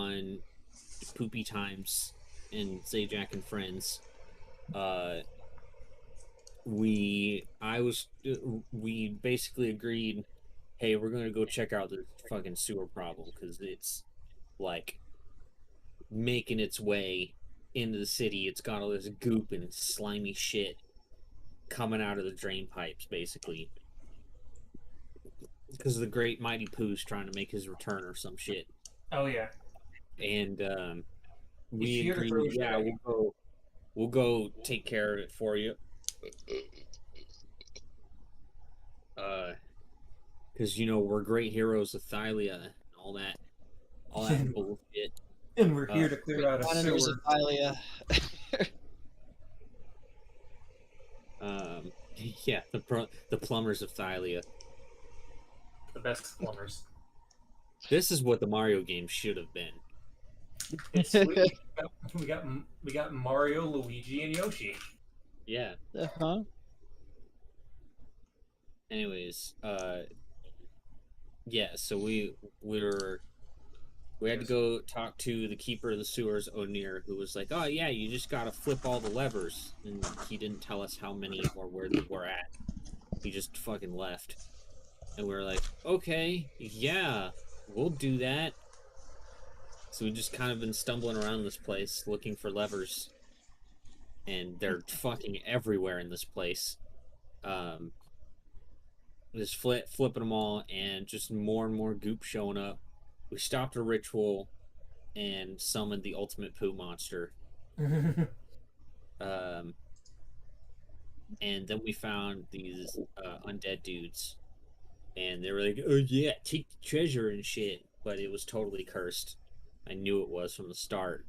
on Poopy Times and Zajac and Friends, we basically agreed, hey, we're gonna go check out this fucking sewer problem because it's like making its way into the city. It's got all this goop and slimy shit coming out of the drain pipes, basically. Because the great mighty Pooh's trying to make his return or some shit. Oh yeah. And He's we here to agreed, throw shit yeah, at you. we'll go take care of it for you. Because we're great heroes of Thylia and all that bullshit. And we're here to clear out a Monitors sewer. of Thylia. Yeah, the plumbers of Thylia. The best plumbers. This is what the Mario game should have been. It's sweet. we got Mario, Luigi, and Yoshi. Yeah. Uh-huh. Anyways, yeah, so we had to go talk to the keeper of the sewers, O'Near, who was like, "Oh yeah, you just gotta flip all the levers," and he didn't tell us how many or where they were at. He just fucking left, and we were like, "Okay, yeah, we'll do that." So we just kind of been stumbling around this place looking for levers, and they're fucking everywhere in this place. Just flipping them all, and just more and more goop showing up. We stopped a ritual and summoned the ultimate poo monster. And then we found these undead dudes, and they were like, "Oh yeah, take the treasure and shit," but it was totally cursed. I knew it was from the start.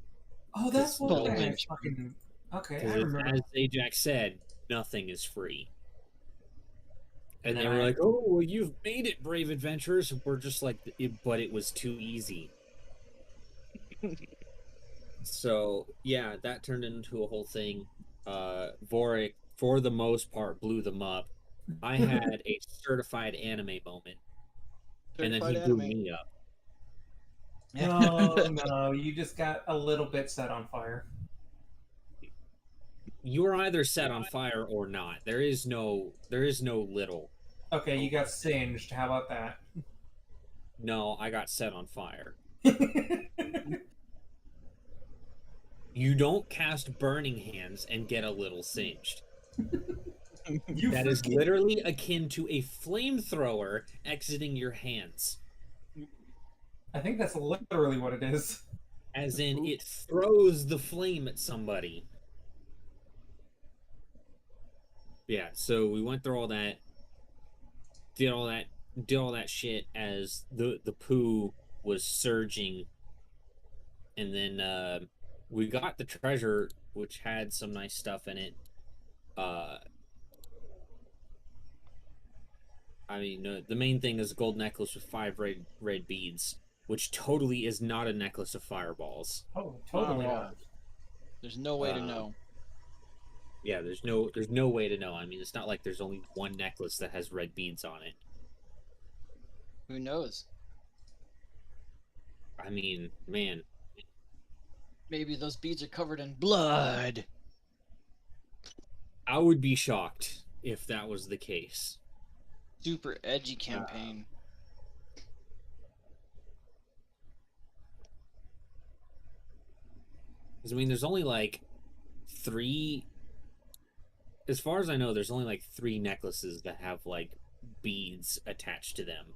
Oh, that's what Totally. that fucking. Okay, I Because remember. as Ajax said, nothing is free. And they And were I- like, "Oh, well, you've made it, brave adventurers." We're just like, but it was too easy. So yeah, that turned into a whole thing. Vorik, for the most part, blew them up. I had a certified anime moment, and then he Certified blew anime. me up. No, you just got a little bit set on fire. You are either set on fire or not. There is no little. Okay, you got singed. How about that? No, I got set on fire. You don't cast burning hands and get a little singed. You That is freaking- literally akin to a flamethrower exiting your hands. I think that's literally what it is. As in, it throws the flame at somebody. Yeah, so we went through all that, did all that shit as the poo was surging, and then we got the treasure, which had some nice stuff in it. I mean, the main thing is a gold necklace with 5 red beads, which totally is not a necklace of fireballs. Oh, totally Oh. not. There's no way to know. Yeah, there's no way to know. I mean, it's not like there's only one necklace that has red beads on it. Who knows? I mean, man, Maybe those beads are covered in blood. I would be shocked if that was the case. Super edgy campaign. Because, I mean, there's only like 3. As far as I know, there's only like 3 necklaces that have like beads attached to them.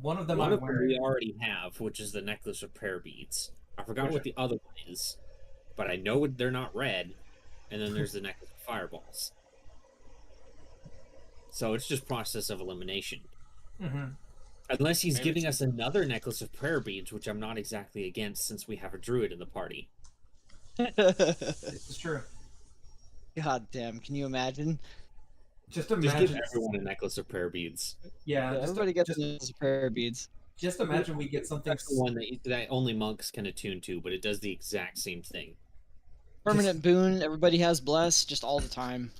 One of them One I'm of them wearing. we already have, which is the necklace of prayer beads. I forgot Which- what the other one is, but I know they're not red. And then there's the necklace of fireballs. So it's just process of elimination. Mm-hmm. Unless he's Maybe giving it's- us another necklace of prayer beads, which I'm not exactly against since we have a druid in the party. This is true. God damn, can you imagine? Just Just imagine. give everyone a necklace of prayer beads. Yeah, just, Everybody gets just, those prayer beads. just imagine we get something. That's the one that only monks can attune to, but it does the exact same thing. Permanent boon, everybody has bless, just all the time.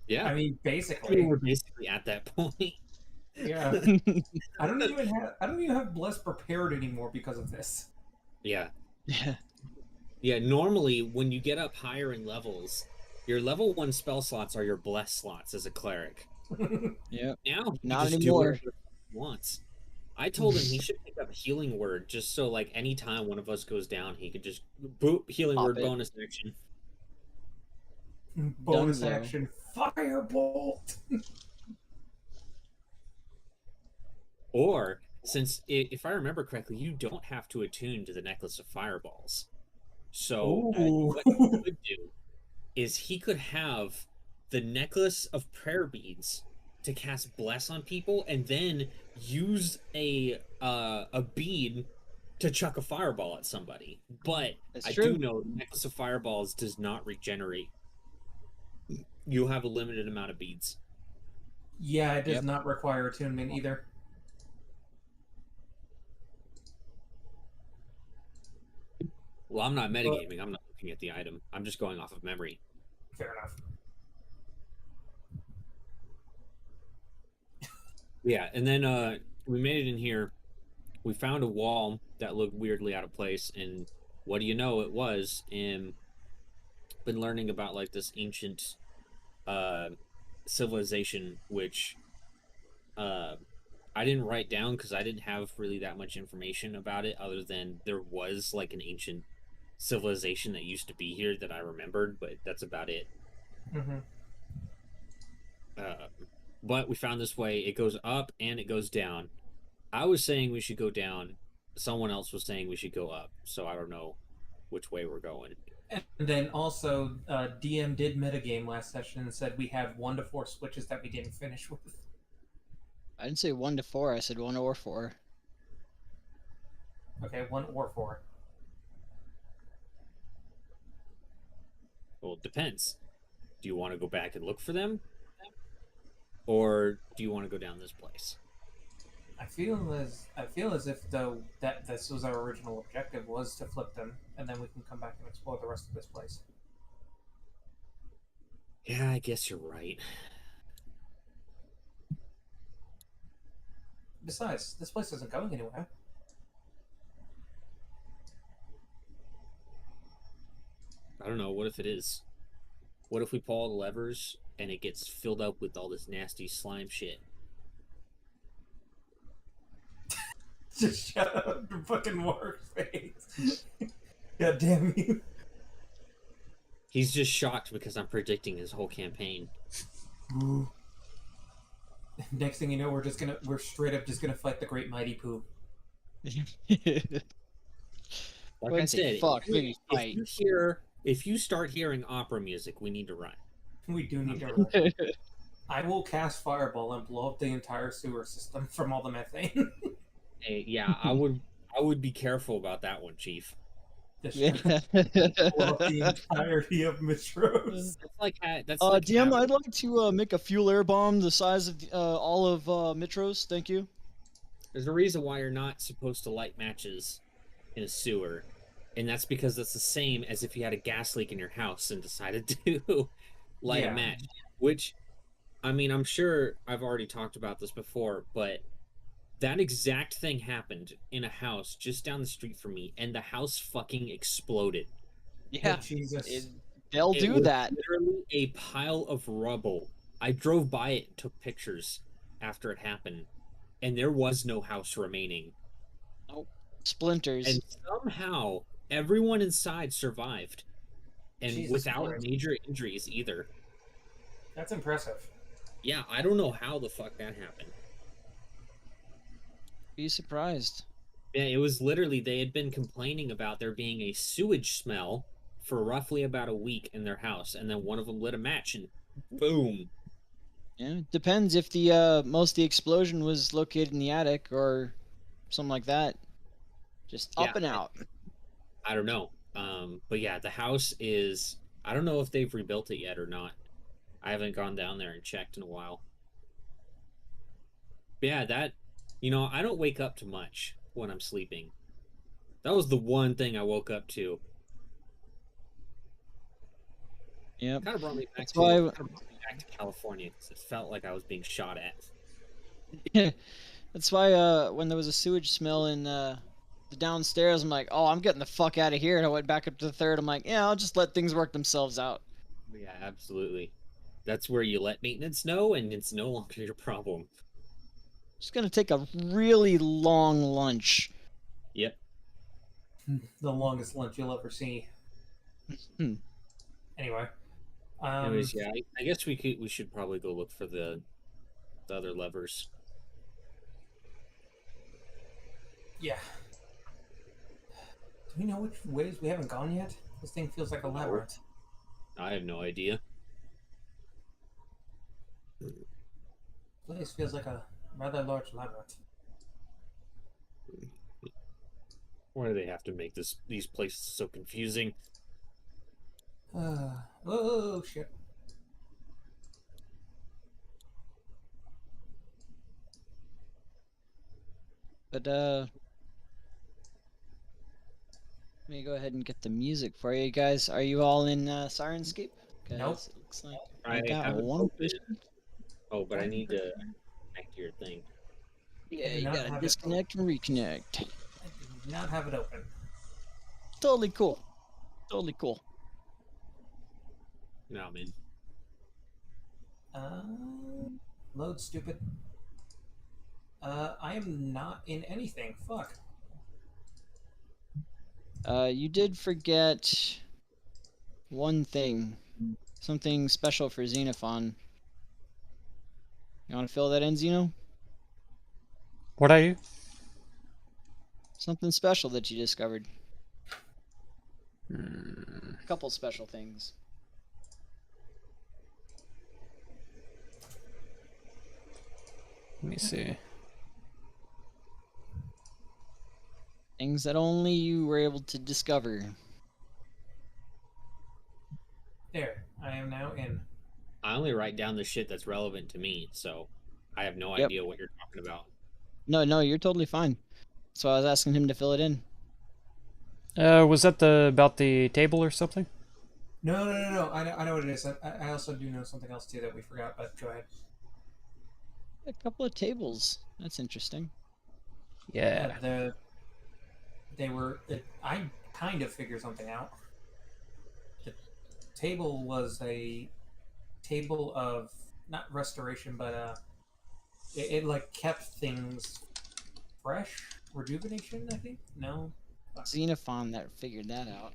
Yeah, I mean, I basically. mean, we're basically at that point. Yeah. I don't even have Bless prepared anymore because of this. Yeah, Yeah. Yeah, normally when you get up higher in levels, your level 1 spell slots are your bless slots as a cleric. Yep. Now he Not just do anymore. whatever he wants. I told him he should pick up Healing Word just so like anytime one of us goes down, he could just boop Healing Pop Word it. bonus action. Bonus Dunzo. action, firebolt. Or since if I remember correctly, you don't have to attune to the Necklace of Fireballs. So Ooh. what he could do is he could have the Necklace of Prayer Beads to cast Bless on people, and then use a bead to chuck a fireball at somebody. But That's I true. do know the Necklace of Fireballs does not regenerate. You have a limited amount of beads. Yeah, it does Yep. not require attunement either. Well, I'm not metagaming. I'm not looking at the item. I'm just going off of memory. Fair enough. Yeah, and then we made it in here. We found a wall that looked weirdly out of place, and what do you know? It was been learning about like this ancient civilization, which I didn't write down because I didn't have really that much information about it, other than there was like an ancient civilization that used to be here that I remembered, but that's about it. Mm-hmm. But we found this way. It goes up and it goes down. I was saying we should go down. Someone else was saying we should go up. So I don't know which way we're going. And then also, DM did metagame last session and said we have 1 to 4 switches that we didn't finish with. I didn't say 1 to 4. I said 1 or 4. Okay, 1 or 4. Well, it depends. Do you want to go back and look for them? Or do you want to go down this place? I feel as if though that this was our original objective was to flip them, and then we can come back and explore the rest of this place. Yeah, I guess you're right. Besides, this place isn't going anywhere. I don't know. What if it is? What if we pull all the levers and it gets filled up with all this nasty slime shit? Just shut up, your fucking work face. God damn you. He's just shocked because I'm predicting his whole campaign. Ooh. Next thing you know, we're straight up just gonna fight the Great Mighty Pooh. Like I Wouldn't say said, fuck, maybe fight. if you start hearing opera music, we need to run. We do need to run. I will cast Fireball and blow up the entire sewer system from all the methane. Hey, yeah, I would be careful about that one, Chief. Just Yeah. blow up the entirety of Metros. That's like DM, how- I'd like to make a fuel air bomb the size of all of Mitros. Thank you. There's a reason why you're not supposed to light matches in a sewer, and that's because it's the same as if you had a gas leak in your house and decided to light Yeah. a match. Which, I mean, I'm sure I've already talked about this before, but that exact thing happened in a house just down the street from me, and the house fucking exploded. Yeah, Oh, Jesus. they'll It do was that. Literally a pile of rubble. I drove by it and took pictures after it happened, and there was no house remaining. Splinters. And somehow everyone inside survived, and Jesus without Christ. major injuries either. That's impressive. Yeah, I don't know how the fuck that happened. Be surprised. Yeah, it was literally they had been complaining about there being a sewage smell for roughly about a week in their house, and then one of them lit a match and boom. Yeah, depends if the most of the explosion was located in the attic or something like that. Just up Yeah. and out. I don't know. But yeah, the house is. I don't know if they've rebuilt it yet or not. I haven't gone down there and checked in a while. But yeah, that. I don't wake up to much when I'm sleeping. That was the one thing I woke up to. Yep. Kind of brought me back That's to why- kind of brought me back to California because it felt like I was being shot at. That's why when there was a sewage smell in the downstairs. I'm like, oh, I'm getting the fuck out of here. And I went back up to the third. I'm like, yeah, I'll just let things work themselves out. Yeah, absolutely. That's where you let maintenance know, and it's no longer your problem. Just gonna take a really long lunch. Yep. The longest lunch you'll ever see. Hmm. Anyway. Anyways, yeah, I guess we should probably go look for the other levers. Yeah. Do we know which ways we haven't gone yet? This thing feels like a labyrinth. I have no idea. This place feels like a rather large labyrinth. Why do they have to make these places so confusing? Oh shit. But let me go ahead and get the music for you guys. Are you all in Sirenscape? 'Cause Nope. it looks like I got haven't one opened. Oh, but I need to connect to your thing. Yeah, do you not gotta have it disconnect and reconnect. I did not have it open. Totally cool. Totally cool. No, I'm in. Load, stupid. I am not in anything. Fuck. You did forget one thing. Something special for Xenophon. You want to fill that in, Xeno? What are you? Something special that you discovered. Hmm, A couple special things. let me see. Things that only you were able to discover. There. I am now in. I only write down the shit that's relevant to me, so I have no Yep. idea what you're talking about. No, you're totally fine. So I was asking him to fill it in. Was that about the table or something? No. I know what it is. I also do know something else too that we forgot, but go ahead. A couple of tables. That's interesting. Yeah. I kind of figured something out. The table was a table of not restoration, but it like kept things fresh, rejuvenation. I think no. Xenophon that figured that out.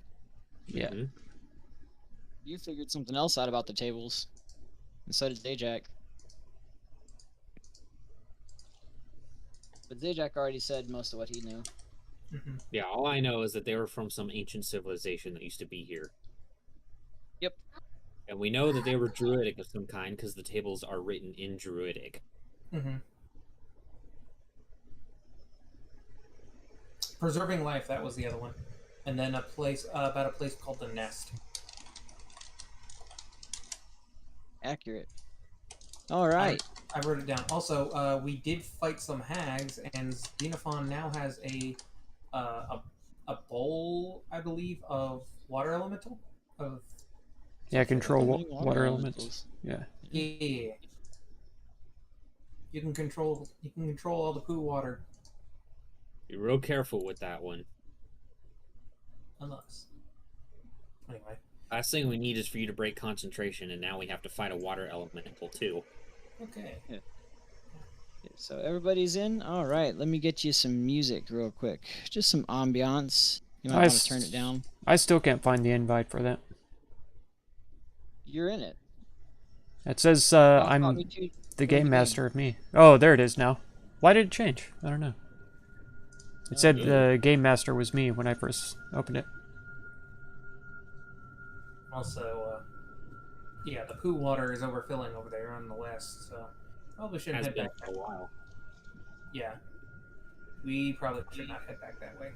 Yeah. Mhm. You figured something else out about the tables. And so did Zajac. But Zajac already said most of what he knew. Mm-hmm. Yeah, all I know is that they were from some ancient civilization that used to be here. Yep. And we know that they were druidic of some kind because the tables are written in druidic. Mm-hmm. Preserving life, that was the other one. And then about a place called the Nest. Accurate. Alright. I wrote it down. Also, we did fight some hags, and Xenophon now has a bowl, I believe, of water elemental. Yeah, control Many water elements. Yeah. Yeah. You can control all the poo water, Be real careful with that one. unless. Anyway. Last thing we need is for you to break concentration, and now we have to fight a water elemental too. Okay. So everybody's in? Alright, let me get you some music real quick. Just some ambiance. You might want to turn it down. I still can't find the invite for that. You're in it. It says Oh, I'm me too. the Join game the master of me. Oh, there it is now. Why did it change? I don't know. It said the game master was me when I first opened it. Also, yeah, the poo water is overfilling over there on the west, so probably shouldn't Has head been back. for a while. Yeah, we probably should not head back that way.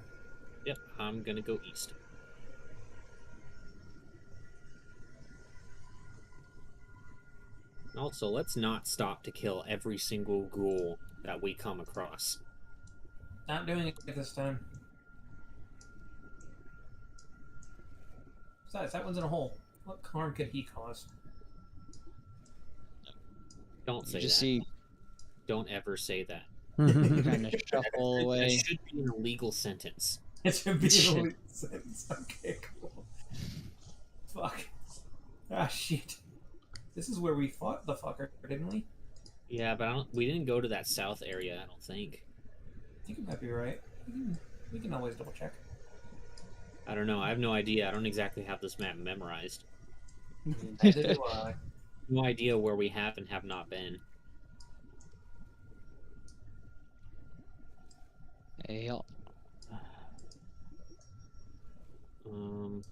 Yep, I'm gonna go east. Also, let's not stop to kill every single ghoul that we come across. Not doing it this time. Besides, that one's in a hole. What harm could he cause? Don't You say just that. see Don't ever say that. Kind of shuffle That away. should be an illegal sentence. It should be an elite sentence. Okay, cool. Fuck. Ah, shit. This is where we fought the fucker, didn't we? Yeah, but we didn't go to that south area, I don't think. I think you might be right. We can always double check. I don't know. I have no idea. I don't exactly have this map memorized. Neither do I. No idea where we have and have not been. Hey, help. I'm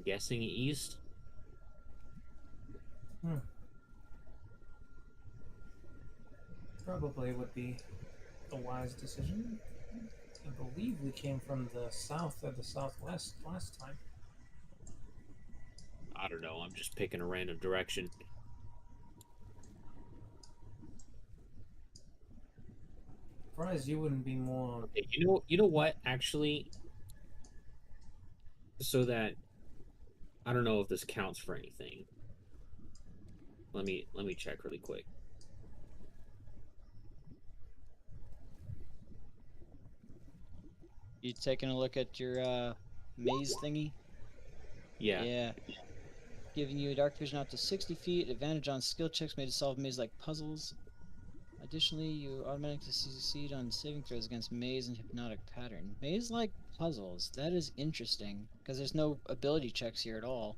guessing east. Probably would be a wise decision. I believe we came from the south or the southwest last time. I don't know. I'm just picking a random direction. Surprised you wouldn't be more. Okay, you know what? Actually, so that I don't know if this counts for anything. Let me check really quick. You taking a look at your maze thingy? Yeah. Yeah. Giving you a dark vision out to 60 feet, advantage on skill checks made to solve maze-like puzzles. Additionally, you automatically succeed on saving throws against maze and hypnotic pattern. Maze-like puzzles. That is interesting, because there's no ability checks here at all.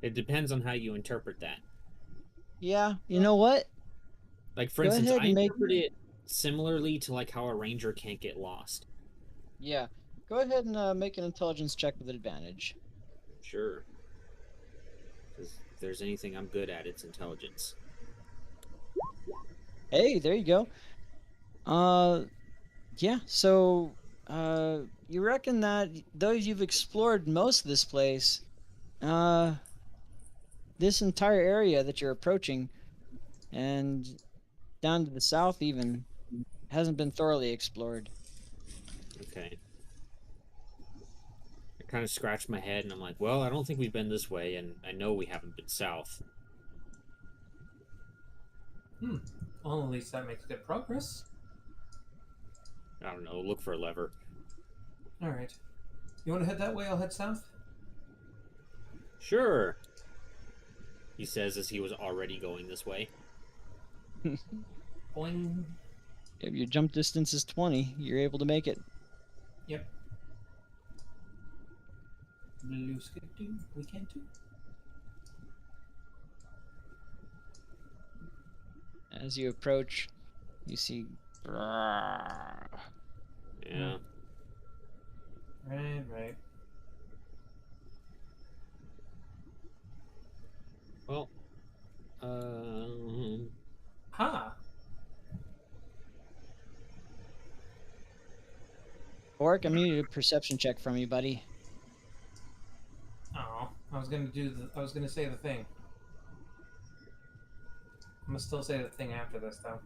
It depends on how you interpret that. Yeah, you know what? Like, for Go instance, ahead I and make- interpret it similarly to like how a ranger can't get lost. Yeah. Go ahead and make an intelligence check with advantage. Sure. Because if there's anything I'm good at, it's intelligence. Hey, there you go. Yeah, so, you reckon that though you've explored most of this place, this entire area that you're approaching, and down to the south even, hasn't been thoroughly explored. Okay. I kind of scratched my head and I'm like, well, I don't think we've been this way, and I know we haven't been south. Well, at least that makes good progress. I don't know, look for a lever. Alright. You want to head that way? I'll head south? Sure. He says as he was already going this way. Boing. If your jump distance is 20, you're able to make it. Yep. Blue skip we can too. As you approach, you see... Yeah. Right. Well, Ha! Orc, I'm gonna need a perception check from you, buddy. Oh, I was gonna say the thing. I'm gonna still say the thing after this, though.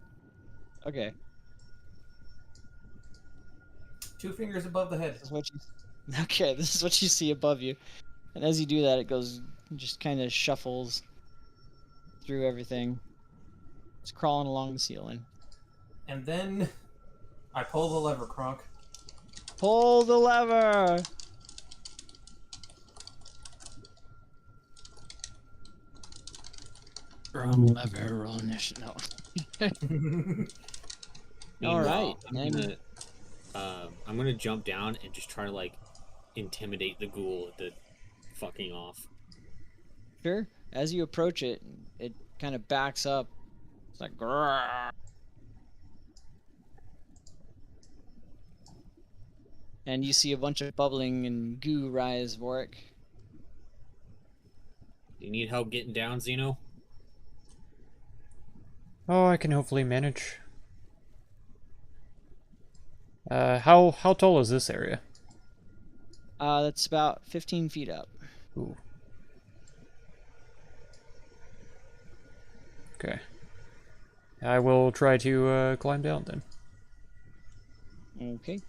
Okay. 2 fingers above the head. This is what you... Okay, this is what you see above you. And as you do that, it goes... just kind of shuffles through everything. It's crawling along the ceiling. And then I pull the lever, Kronk. Pull the lever! Run lever, roll initiative. No. All right, I'm gonna jump down and just try to like intimidate the ghoul into fucking off. Sure. As you approach it, it kind of backs up. It's like, grrr. And you see a bunch of bubbling and goo rise, Warwick. Do you need help getting down, Xeno? Oh, I can hopefully manage. How tall is this area? That's about 15 feet up. Ooh. Okay. I will try to climb down then. Okay.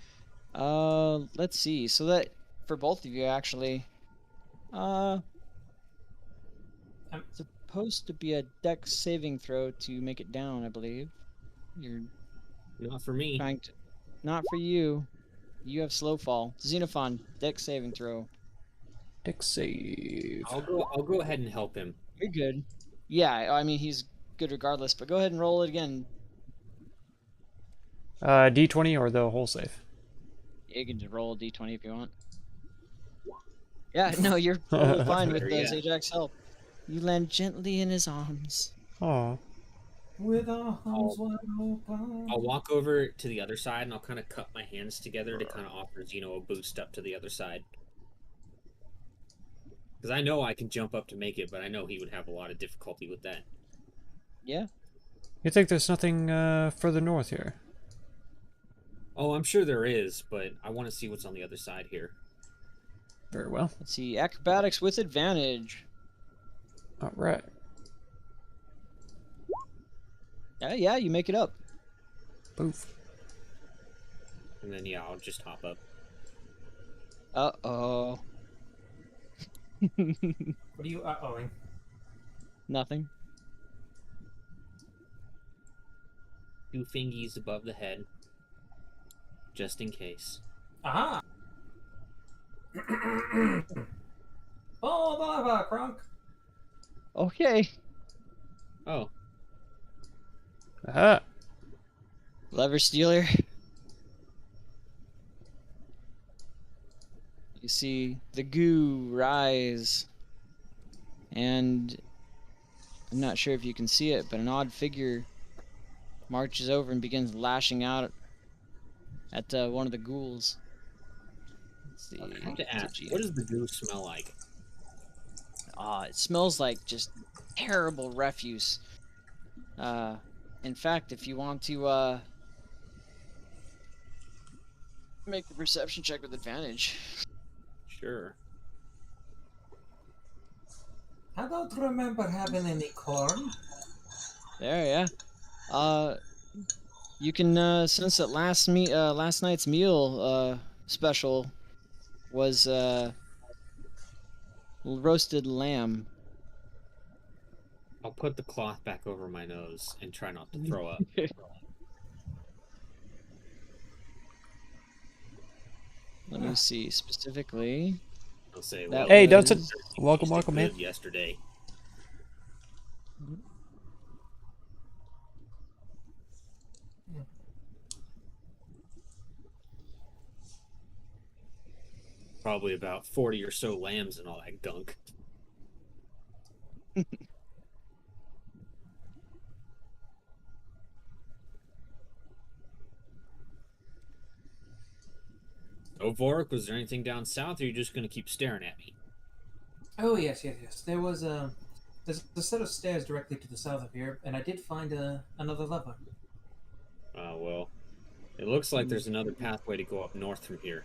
Let's see. So that for both of you actually, uh, supposed to be a dex saving throw to make it down, I believe. You're Not for me. trying to, not for you. You have slow fall. Xenophon, dex saving throw. Dex save. I'll go ahead and help him. You're good. Yeah, I mean he's good regardless. But go ahead and roll it again. D20 or the whole save? You can just roll a d20 if you want. Yeah, no, you're totally fine with Yeah. Zajak's help. You land gently in his arms. Oh. With our arms wide open. I'll walk over to the other side and I'll kind of cup my hands together to kind of offer Zeno a boost up to the other side. Because I know I can jump up to make it, but I know he would have a lot of difficulty with that. Yeah. You think there's nothing further north here? Oh, I'm sure there is, but I want to see what's on the other side here. Very well. Let's see. Acrobatics with advantage. All right. Yeah, you make it up. Poof. And then, yeah, I'll just hop up. Uh-oh. What are you uh-ohing? Nothing. 2 fingies above the head. Just in case. Aha! Oh, bye, Kronk. Okay. Oh, Aha. Lever Stealer. You see the goo rise. And I'm not sure if you can see it, but an odd figure marches over and begins lashing out at one of the ghouls. Let's see. I have to ask, what does the goo smell like? It smells like just terrible refuse. In fact, if you want to make the perception check with advantage. Sure. I don't remember having any corn. There, yeah. You can sense that last night's meal special was roasted lamb. I'll put the cloth back over my nose and try not to throw up. Let me see specifically. I'll say, That Hey, was- Dudson. Welcome, welcome, man. Yesterday. Probably about 40 or so lambs and all that gunk. Oh, Vorik, was there anything down south, or are you just going to keep staring at me? Oh, yes. There was there's a set of stairs directly to the south of here, and I did find another lever. Well, it looks like there's another pathway to go up north from here.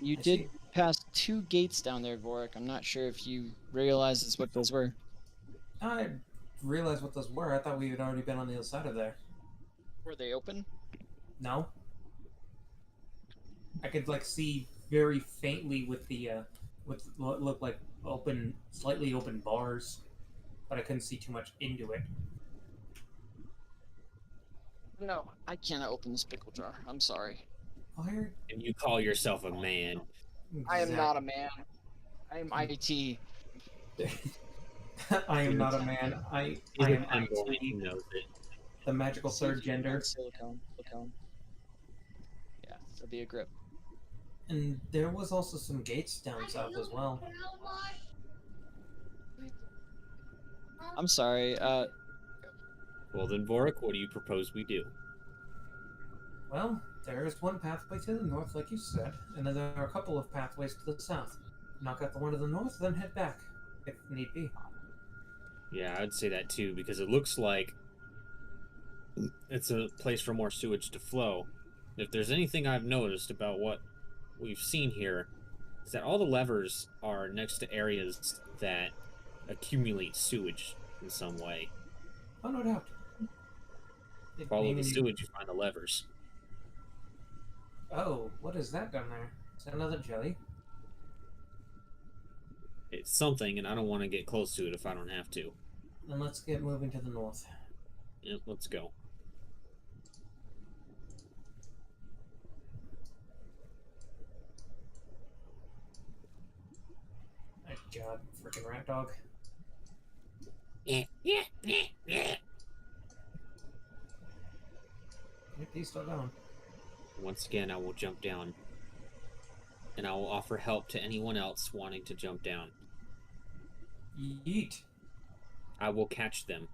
You I did see. pass 2 gates down there, Vorik. I'm not sure if you realized what those were. I realized what those were. I thought we had already been on the other side of there. Were they open? No. I could see very faintly with the with what looked like slightly open bars, but I couldn't see too much into it. No, I cannot open this pickle jar. I'm sorry. Where? And you call yourself a man. I am not a man. I am IT. I am not a man. I He's am a Pembor, he IT, knows it. the magical third gender. Silicone. Yeah, that'll be a grip. And there was also some gates down south as well. I'm sorry. Well then, Vorik, what do you propose we do? Well, there is one pathway to the north, like you said, and then there are a couple of pathways to the south. Knock out the one to the north, then head back, if need be. Yeah, I'd say that too, because it looks like it's a place for more sewage to flow. If there's anything I've noticed about what we've seen here, is that all the levers are next to areas that accumulate sewage in some way. Oh, no doubt. Follow Maybe the sewage, you find the levers. Oh, what is that down there? Is that another jelly? It's something, and I don't want to get close to it if I don't have to. Then let's get moving to the north. Yep, let's go. My god, freaking rat dog. Yeah, yeah, yeah, yeah. Yep, he's still going. Once again, I will jump down. And I will offer help to anyone else wanting to jump down. Yeet. I will catch them.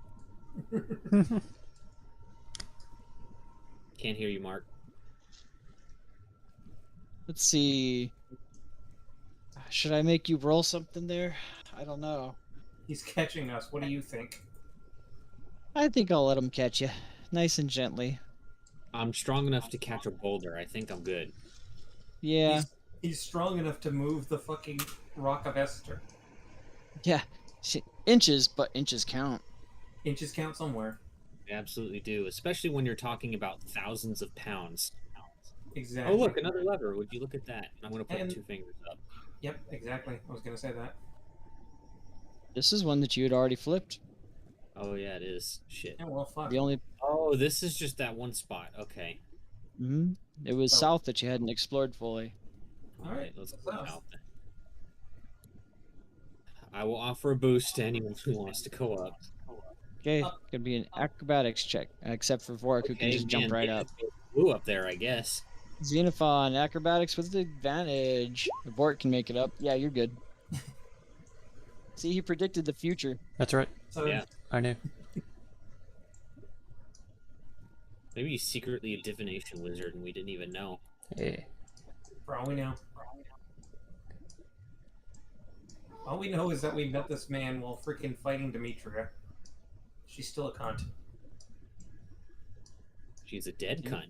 Can't hear you, Mark. Let's see. Should I make you roll something there? I don't know. He's catching us. What do you think? I think I'll let him catch you, nice and gently. I'm strong enough to catch a boulder. I think I'm good. Yeah, He's strong enough to move the fucking Rock of Esther. yeah. Inches, but inches count. Inches count somewhere. They absolutely do, especially when you're talking about thousands of pounds. Exactly. Oh, look, another lever. Would you look at that? I'm going to put And- 2 fingers up. Yep, exactly. I was gonna say that. This is one that you had already flipped. Oh, yeah, it is. Shit. Yeah, well, fuck. The only. Oh, this is just that one spot. Okay. It was Oh. south that you hadn't explored fully. All right, let's go south. out then. I will offer a boost to anyone who wants to go up. Okay, Up. could be an acrobatics check, except for Vorik, who can just jump right up. Blue up there, I guess. Xenophon, acrobatics with advantage. Vorik can make it up. Yeah, you're good. See, he predicted the future. That's right. So Yeah. I knew. Maybe he's secretly a divination wizard and we didn't even know. Yeah. for all we know. All we know is that we met this man while freaking fighting Demetria. She's still a cunt. She's a dead cunt.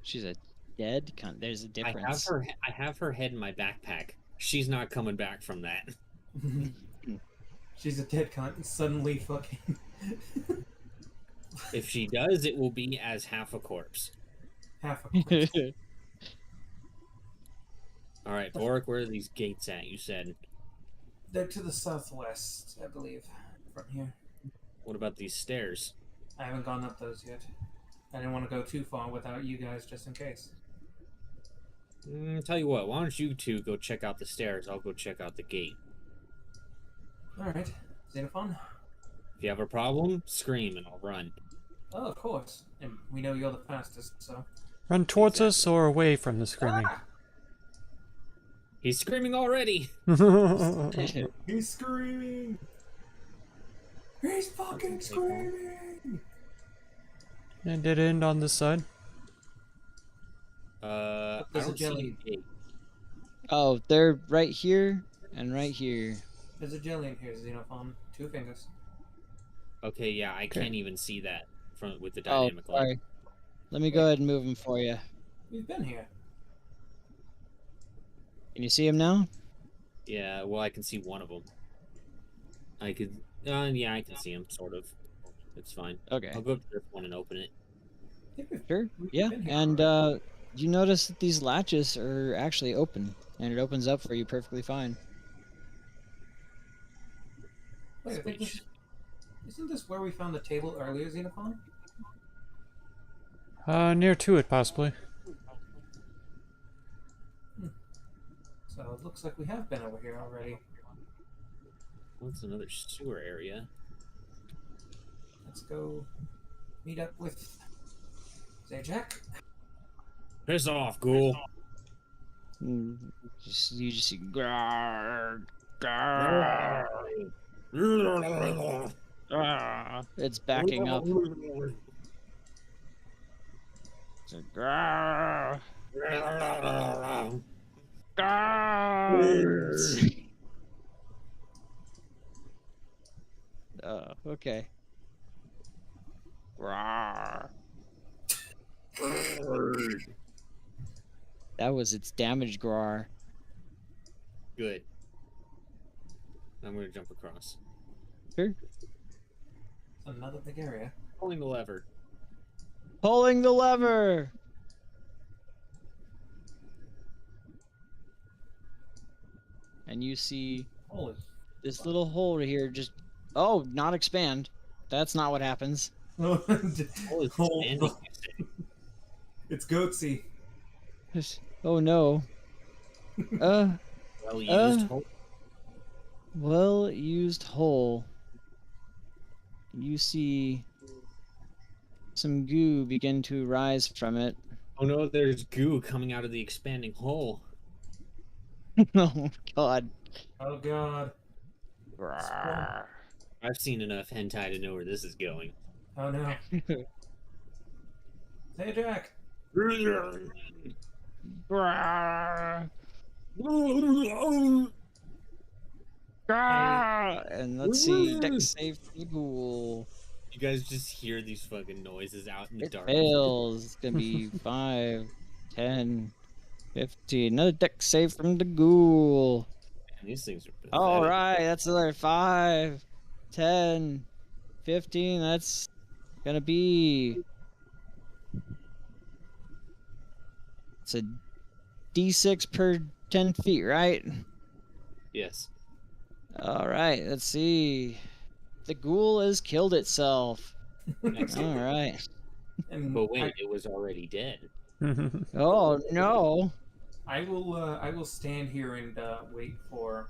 She's a dead cunt. There's a difference. I have her head in my backpack. She's not coming back from that. She's a dead cunt and suddenly fucking... If she does, it will be as half a corpse. half a corpse. All right, Vorik, where are these gates at? You said. They're to the southwest, I believe, from here. What about these stairs? I haven't gone up those yet. I didn't want to go too far without you guys, just in case. Tell you what, why don't you two go check out the stairs? I'll go check out the gate. Alright. Xenophon? If you have a problem, scream and I'll run. Oh, of course. And we know you're the fastest, so... Run towards us or away from the screaming? Ah! He's screaming already! He's screaming! He's fucking screaming! And did it end on this side? I There's a don't see jelly. a gate. Oh, they're right here and right here. There's a jelly in here, Xenophon. 2 fingers. Okay, yeah, I Okay. can't even see that from with the Oh, dynamic light. sorry. Let me go ahead and move him for you. We've been here. Can you see him now? Yeah, well, I can see one of them. I could, yeah, I can see him, sort of. It's fine. Okay. I'll go up to this one and open it. I think we've Sure. We've Yeah. been here And already. you notice that these latches are actually open, and it opens up for you perfectly fine. Wait, I think this, isn't this where we found the table earlier, Xenophon? Near to it, possibly. So it looks like we have been over here already. What's another sewer area? Let's go meet up with Zajac. Piss off, ghoul! You just see. Grrr, grrr, grrr. It's backing up. It's like, grrr, grrr. Oh, okay. Grrr. That was its damage, Grar. Good. I'm gonna jump across. Sure. Another big area. Pulling the lever. Pulling the lever. and you see Holy. this little hole here just not expand. That's not what happens. Oh, it's Oh, expanding, you say. it's goatsy. Oh no. Well used. Well used hole. You see some goo begin to rise from it. Oh no, there's goo coming out of the expanding hole. Oh god. Oh god. I've seen enough hentai to know where this is going. Oh no. Hey Jack. And let's see, dex save for the ghoul. You guys just hear these fucking noises out in the It dark. fails. It's gonna be 5, 10, 15. Another dex save from the ghoul. Man, these things are pathetic. All right, that's another 5, 10, 15. That's gonna be. It's a d6 per 10 feet, right? Yes. All right, let's see. The ghoul has killed itself. Excellent. All right. And But wait, it was already dead. Oh no. I will stand here and wait for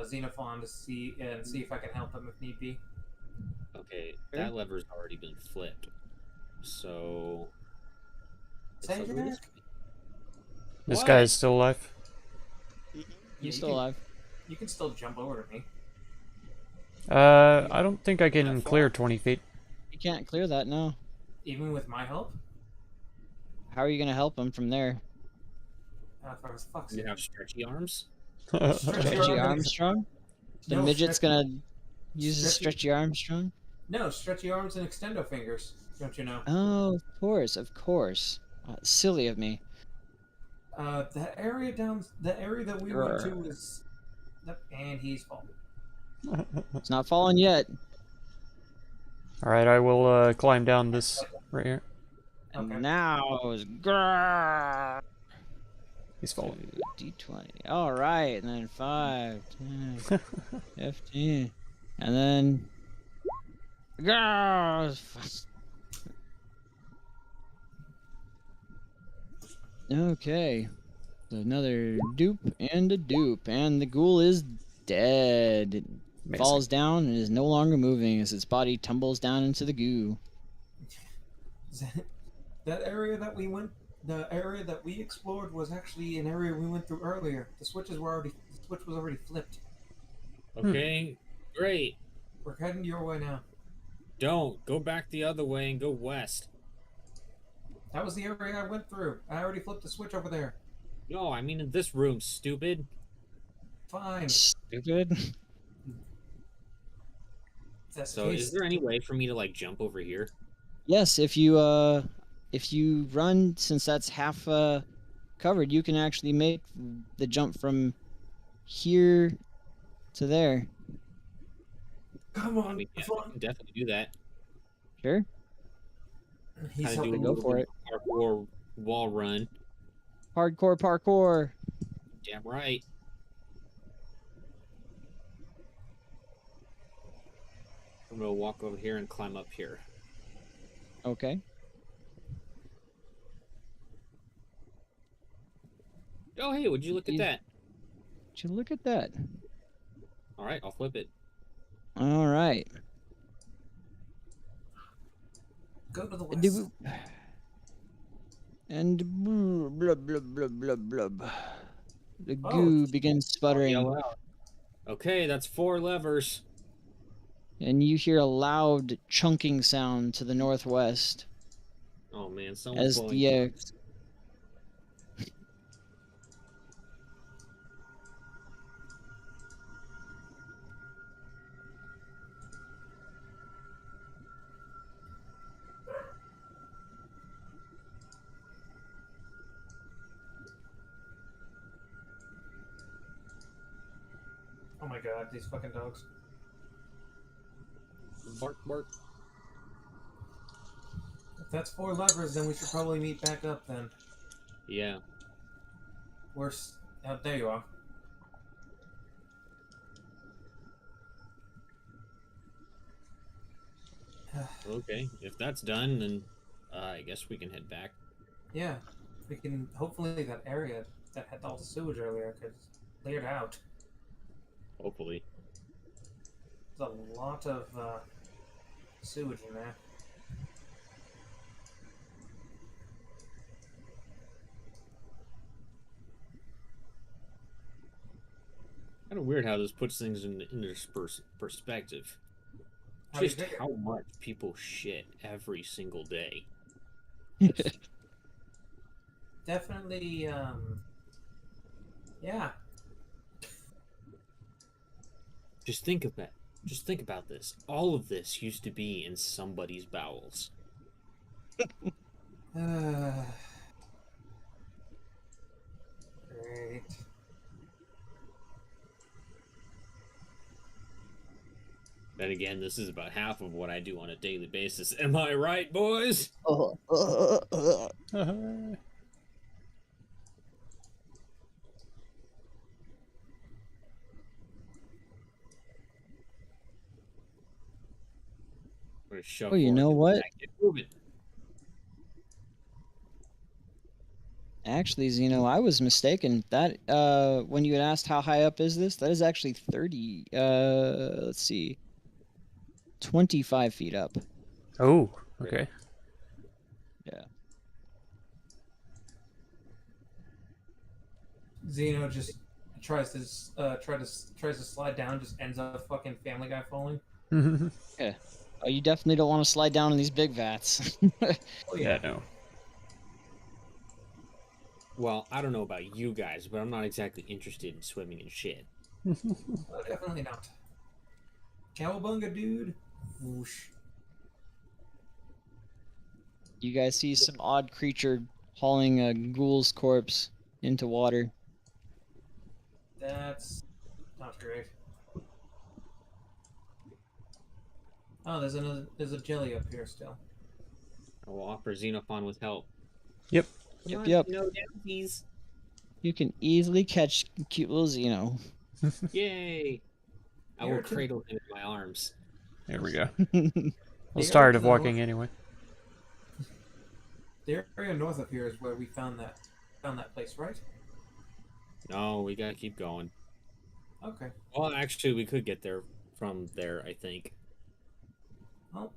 Xenophon to see if I can help him if need be. Okay, that lever's already been flipped. So. Say So who is- Jack. This What? guy is still alive. Yeah, He's still alive. You can still jump over to me. I don't think I can That far? clear 20 feet. You can't clear that now. Even with my help? How are you gonna help him from there? For fuck's You sake. have stretchy arms? Stretchy Armstrong? The No, midget's stretchy- gonna use a stretchy- stretchy Armstrong? No, stretchy arms and extendo fingers. Don't you know? Oh, of course, of course. Silly of me. The area that we went to is, and he's falling. It's not falling yet. Alright, I will climb down this right here. And Okay. now is grrrr. He's falling. D20. All right, and then 5, 10, 15, and then grrrr. Okay, so another dupe and a dupe, and the ghoul is dead. It Amazing. falls down and is no longer moving as its body tumbles down into the goo. That area that we went, the area that we explored was actually an area we went through earlier. The switch was already flipped. Okay, great. We're heading your way now. Don't. Go back the other way and go west. That was the area I went through. I already flipped the switch over there. No, I mean in this room, stupid. Fine. Stupid. That's So is there any way for me to like jump over here? Yes, if you run, since that's half covered, you can actually make the jump from here to there. Come I on, mean, yeah, come I on. can definitely do that. Sure. He's Kind of do a helping. Go little for bit of parkour wall run. Hardcore parkour. Damn right. I'm gonna walk over here and climb up here. Okay. Oh hey, would you look at You- that? Would you look at that? All right, I'll flip it. All right. Go to the west. Do- And blub blub blub blub blub. The Oh. goo begins sputtering, Yell out. Okay, that's 4 levers. and you hear a loud chunking sound to the northwest Oh man, someone's as blowing. the Oh my god, these fucking dogs. Bark, bark. If that's 4 levers, then we should probably meet back up then. Yeah. Oh, there you are. Okay, if that's done, then I guess we can head back. Yeah, we can. Hopefully, that area that had all the sewage earlier could clear it out. Hopefully. There's a lot of sewage in there. Kind of weird how this puts things into perspective. How do you Just figure? how much people shit every single day. Definitely. Yeah. Just think of that. Just think about this. All of this used to be in somebody's bowels. Great. Then again, this is about half of what I do on a daily basis. Am I right, boys? I'm gonna shove Oh, you know forward. what? Get moving. Actually, Zeno, I was mistaken. That when you had asked how high up is this, that is actually 30. Let's see, 25 feet up. Oh, okay. Yeah. Zeno just tries to slide down, just ends up fucking Family Guy falling. Oh, you definitely don't want to slide down in these big vats. Oh Yeah, no. Well, I don't know about you guys, but I'm not exactly interested in swimming in shit. Oh, definitely not. Cowabunga, dude. Whoosh. You guys see some odd creature hauling a ghoul's corpse into water. That's not great. Oh, there's a jelly up here still. I will offer Xenophon with help. Yep. No downsies. You can easily catch cute little Zeno. Yay! I will Here to- cradle him in my arms. There we go. I The was area tired to of the walking north- anyway. The area north of here is where we found that place, right? No, we gotta keep going. Okay. Well, actually, we could get there from there, I think. Well,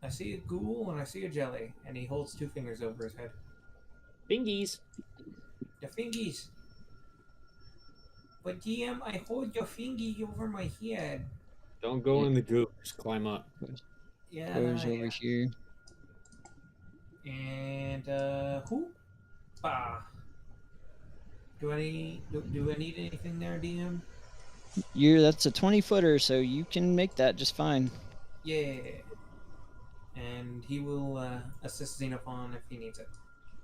I see a ghoul and I see a jelly, and he holds two fingers over his head. Bingies! The fingies. But DM, I hold your fingy over my head. Don't go in the goop, just climb up. Yeah. Goes over here. And who? Bah. Do I need anything there, DM? That's a 20-footer, so you can make that just fine. Yeah. And he will assist Xenophon if he needs it.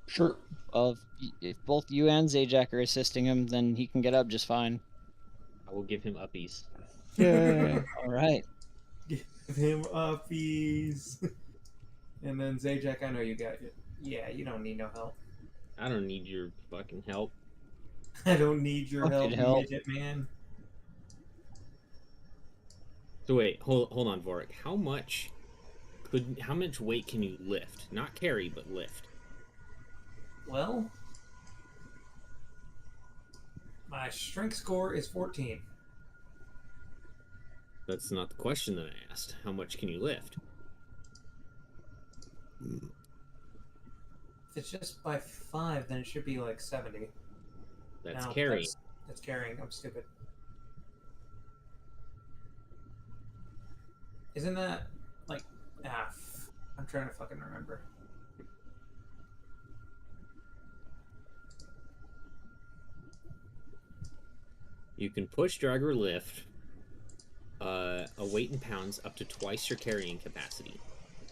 Sure. Well, if both you and Zajac are assisting him, then he can get up just fine. I will give him uppies. Yay. All right. Give him uppies. And then Zajac, I know you got it. Yeah, you don't need no help. I don't need your fucking help. I don't need your Fucking help, help. midget man. So wait, hold on, Vorik. How much weight can you lift? Not carry, but lift. Well, my strength score is 14. That's not the question that I asked. How much can you lift? If it's just by 5, then it should be like 70. That's No, carrying. That's carrying. I'm stupid. Isn't that like I'm trying to fucking remember. You can push, drag, or lift a weight in pounds up to twice your carrying capacity,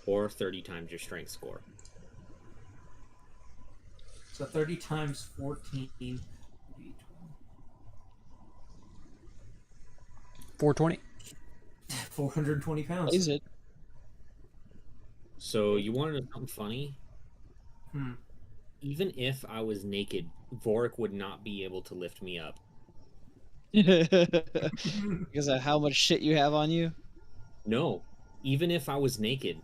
or 30 times your strength score. So 30 times 14. 420. 420 pounds. Is it? So you want to know something funny? Hmm. Even if I was naked, Vorik would not be able to lift me up. Because of how much shit you have on you? No, even if I was naked,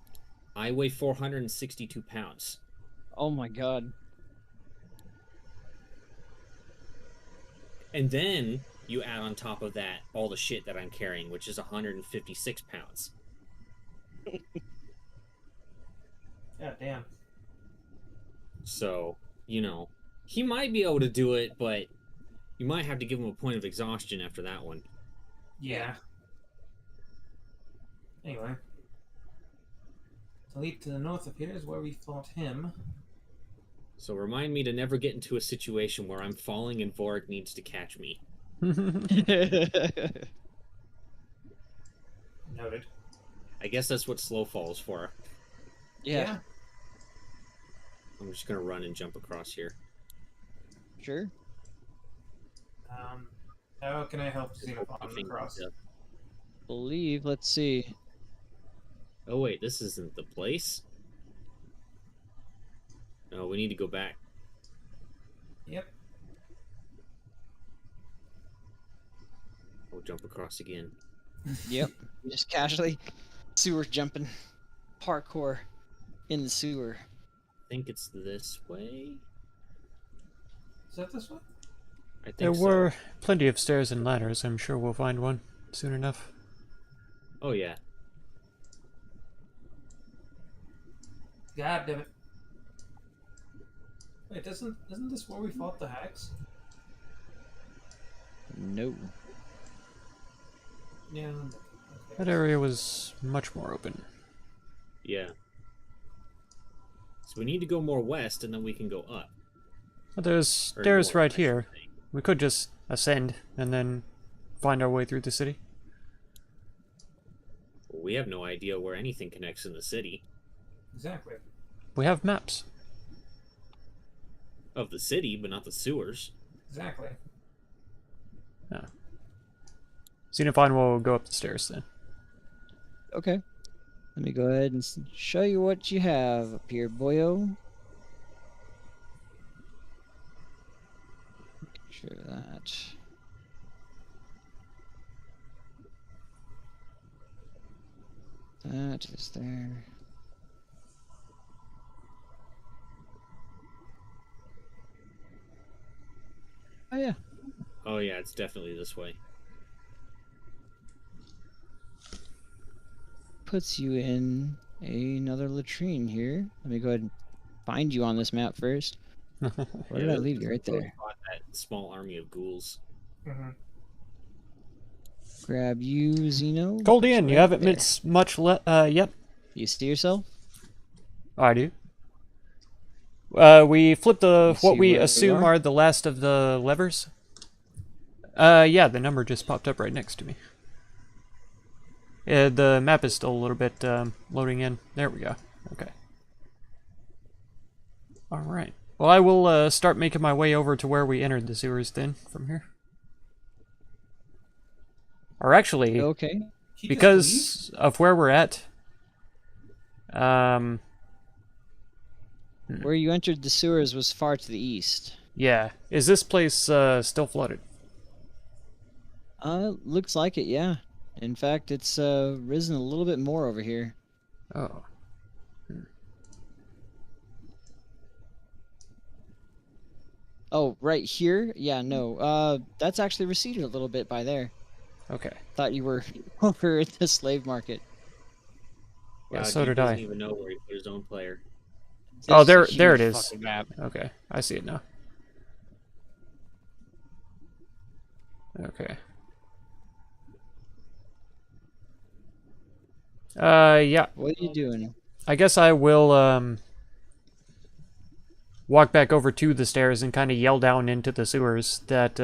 I weigh 462 pounds. Oh my god. And then you add on top of that all the shit that I'm carrying, which is 156 pounds. God damn. So, you know, he might be able to do it, but you might have to give him a point of exhaustion after that one. Yeah. Anyway. The leap to the north of here is where we fought him. So remind me to never get into a situation where I'm falling and Vorg needs to catch me. Noted. I guess that's what slow fall is for. Yeah, I'm just gonna run and jump across here. sure. How can I help Xenophon across? Believe, let's see. Oh wait, this isn't the place? No, we need to go back. Yep. We'll jump across again. Yep. Just casually sewer jumping. Parkour in the sewer. I think it's this way? Is that this way? I think There so. were plenty of stairs and ladders. I'm sure we'll find one soon enough. Oh yeah. God damn it. Wait, isn't this where we fought the hags? No. Yeah. Okay. That area was much more open. Yeah. So we need to go more west and then we can go up. But there's Or stairs north, right I here. should say. We could just ascend and then find our way through the city. Well, we have no idea where anything connects in the city. Exactly. We have maps. Of the city, but not the sewers. Exactly. Xenophon will go up the stairs then. Okay. Let me go ahead and show you what you have up here, boyo. Sure that. That is there. Oh yeah. Oh yeah, it's definitely this way. Puts you in another latrine here. Let me go ahead and find you on this map first. Where did I leave you? Right there. Fought that small army of ghouls. Mm-hmm. Grab you, Zeno. Goldian, you Right haven't there. missed much yep. You see yourself? I do. We flipped You what see we where we assume are? are the last of the levers. Yeah, the number just popped up right next to me. The map is still a little bit loading in. There we go. Okay. Alright. Well, I will start making my way over to where we entered the sewers then, from here. Or actually, Okay. because of where we're at, Where you entered the sewers was far to the east. yeah. Is this place still flooded? Looks like it, yeah. In fact, it's risen a little bit more over here. Oh. Oh, right here? Yeah, no. That's actually receded a little bit by there. Okay. Thought you were over at the slave market. Yeah, Wow, so Duke did doesn't I. even know where he put his own player. Oh, This is a there it huge is. fucking map. Okay, I see it now. Okay. Yeah. What are you doing? I guess I will, walk back over to the stairs and kind of yell down into the sewers that,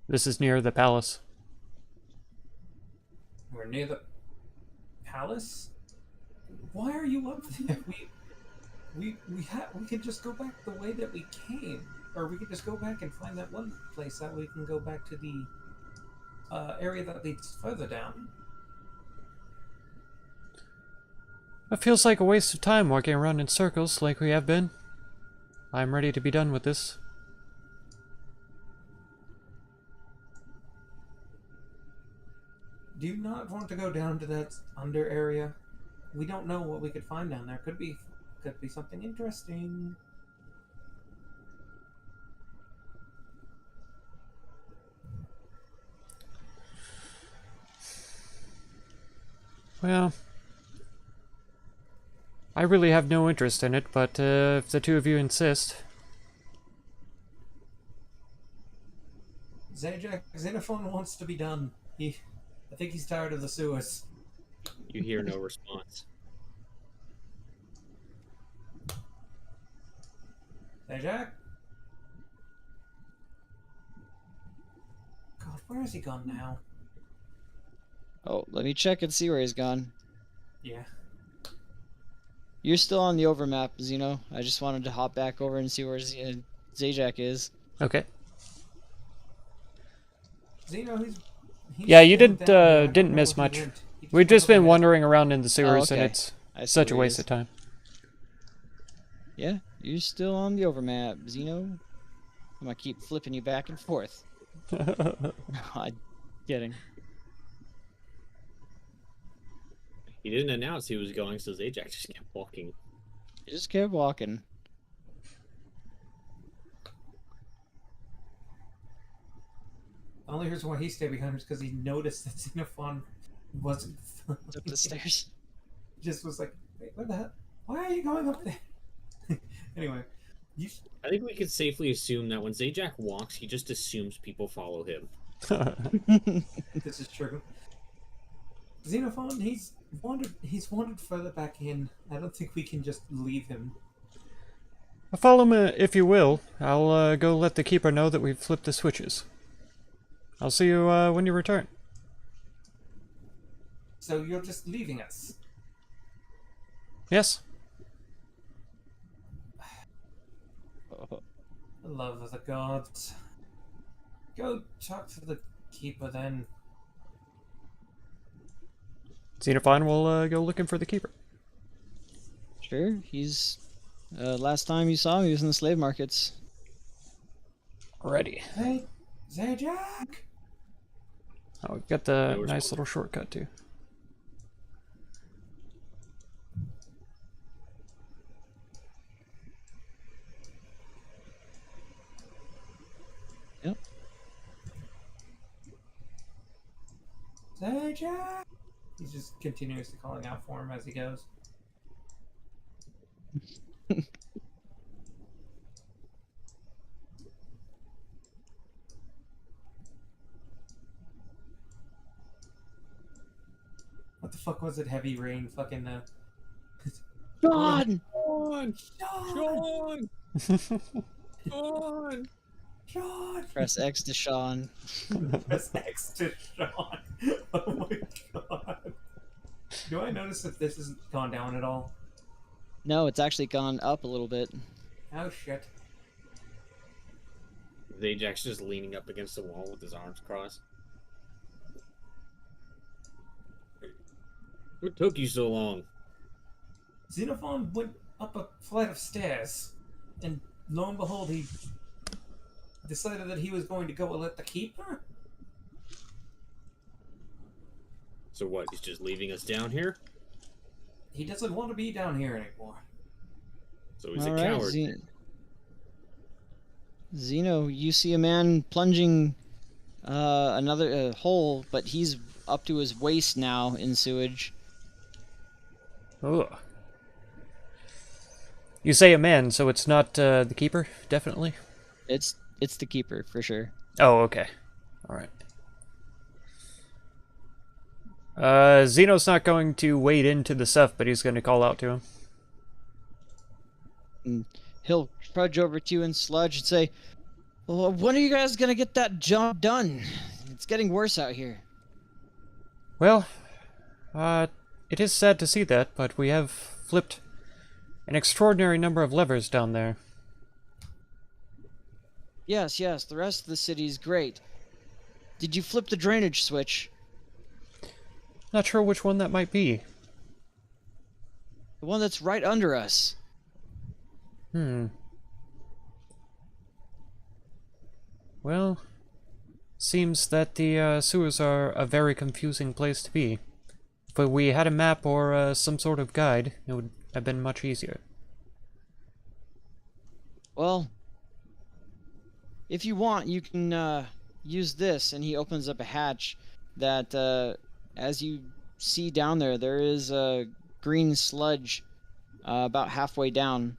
this is near the palace. We're near the palace. Why are you up there? We could just go back the way that we came, or we could just go back and find that one place that we can go back to the area that leads further down. It feels like a waste of time walking around in circles like we have been. I'm ready to be done with this. Do you not want to go down to that under area? we don't know what we could find down there. Could be something interesting. Well, I really have no interest in it, but if the two of you insist. Zajac, Xenophon wants to be done. I think he's tired of the sewers. You hear no response. Zajac? God, where has he gone now? Oh, let me check and see where he's gone. Yeah. You're still on the overmap, Xeno. I just wanted to hop back over and see where Zajac is. Okay. Xeno, he's Yeah, you still didn't down there. I don't didn't know miss where he much. went. He We've went just been over there. wandering around in the sewers, and okay. it's I see such a where he waste is. of time. Yeah, you're still on the overmap, Xeno. I'm gonna keep flipping you back and forth. I'm kidding. He didn't announce he was going, so Zajac just kept walking. You just kept walking. The only reason why he stayed behind was because he noticed that Xenophon wasn't. It's up the stairs. Just was like, wait, what the hell? Why are you going up there? Anyway, you. I think we could safely assume that when Zajac walks, he just assumes people follow him. This is true. Xenophon, he's wandered further back in. I don't think we can just leave him. Follow me if you will. I'll go let the keeper know that we've flipped the switches. I'll see you when you return. So you're just leaving us? Yes? The love of the gods. Go talk to the keeper then. Xenophon will go looking for the keeper. Sure, he's... last time you saw him, he was in the slave markets. Ready. Hey, Zajac! Oh, we've got the No nice little shortcut too. Yep. Zajac! He's just continuously calling out for him as he goes. What the fuck was it? Heavy rain, fucking John! Sean! Sean! Sean! Sean! Sean! Press X to Sean. Press X to Sean. Oh my god. Do I notice if this hasn't gone down at all? No, it's actually gone up a little bit. Oh shit. Zajac's just leaning up against the wall with his arms crossed. What took you so long? Xenophon went up a flight of stairs, and lo and behold, he decided that he was going to go and let the keeper? So what, he's just leaving us down here? He doesn't want to be down here anymore. So he's a Alright, coward. Xeno, you see a man plunging another hole, but he's up to his waist now in sewage. Ugh. You say a man, so it's not the keeper, definitely? It's the keeper for sure. Oh, okay. Alright. Xeno's not going to wade into the stuff, but he's going to call out to him. And he'll trudge over to you in sludge and say, well, when are you guys gonna get that job done? It's getting worse out here. Well, it is sad to see that, but we have flipped an extraordinary number of levers down there. Yes, the rest of the city is great. Did you flip the drainage switch? Not sure which one that might be. The one that's right under us. Well, seems that the sewers are a very confusing place to be. if we had a map or some sort of guide, it would have been much easier. Well, if you want, you can use this, and he opens up a hatch that, as you see down there, there is a green sludge about halfway down.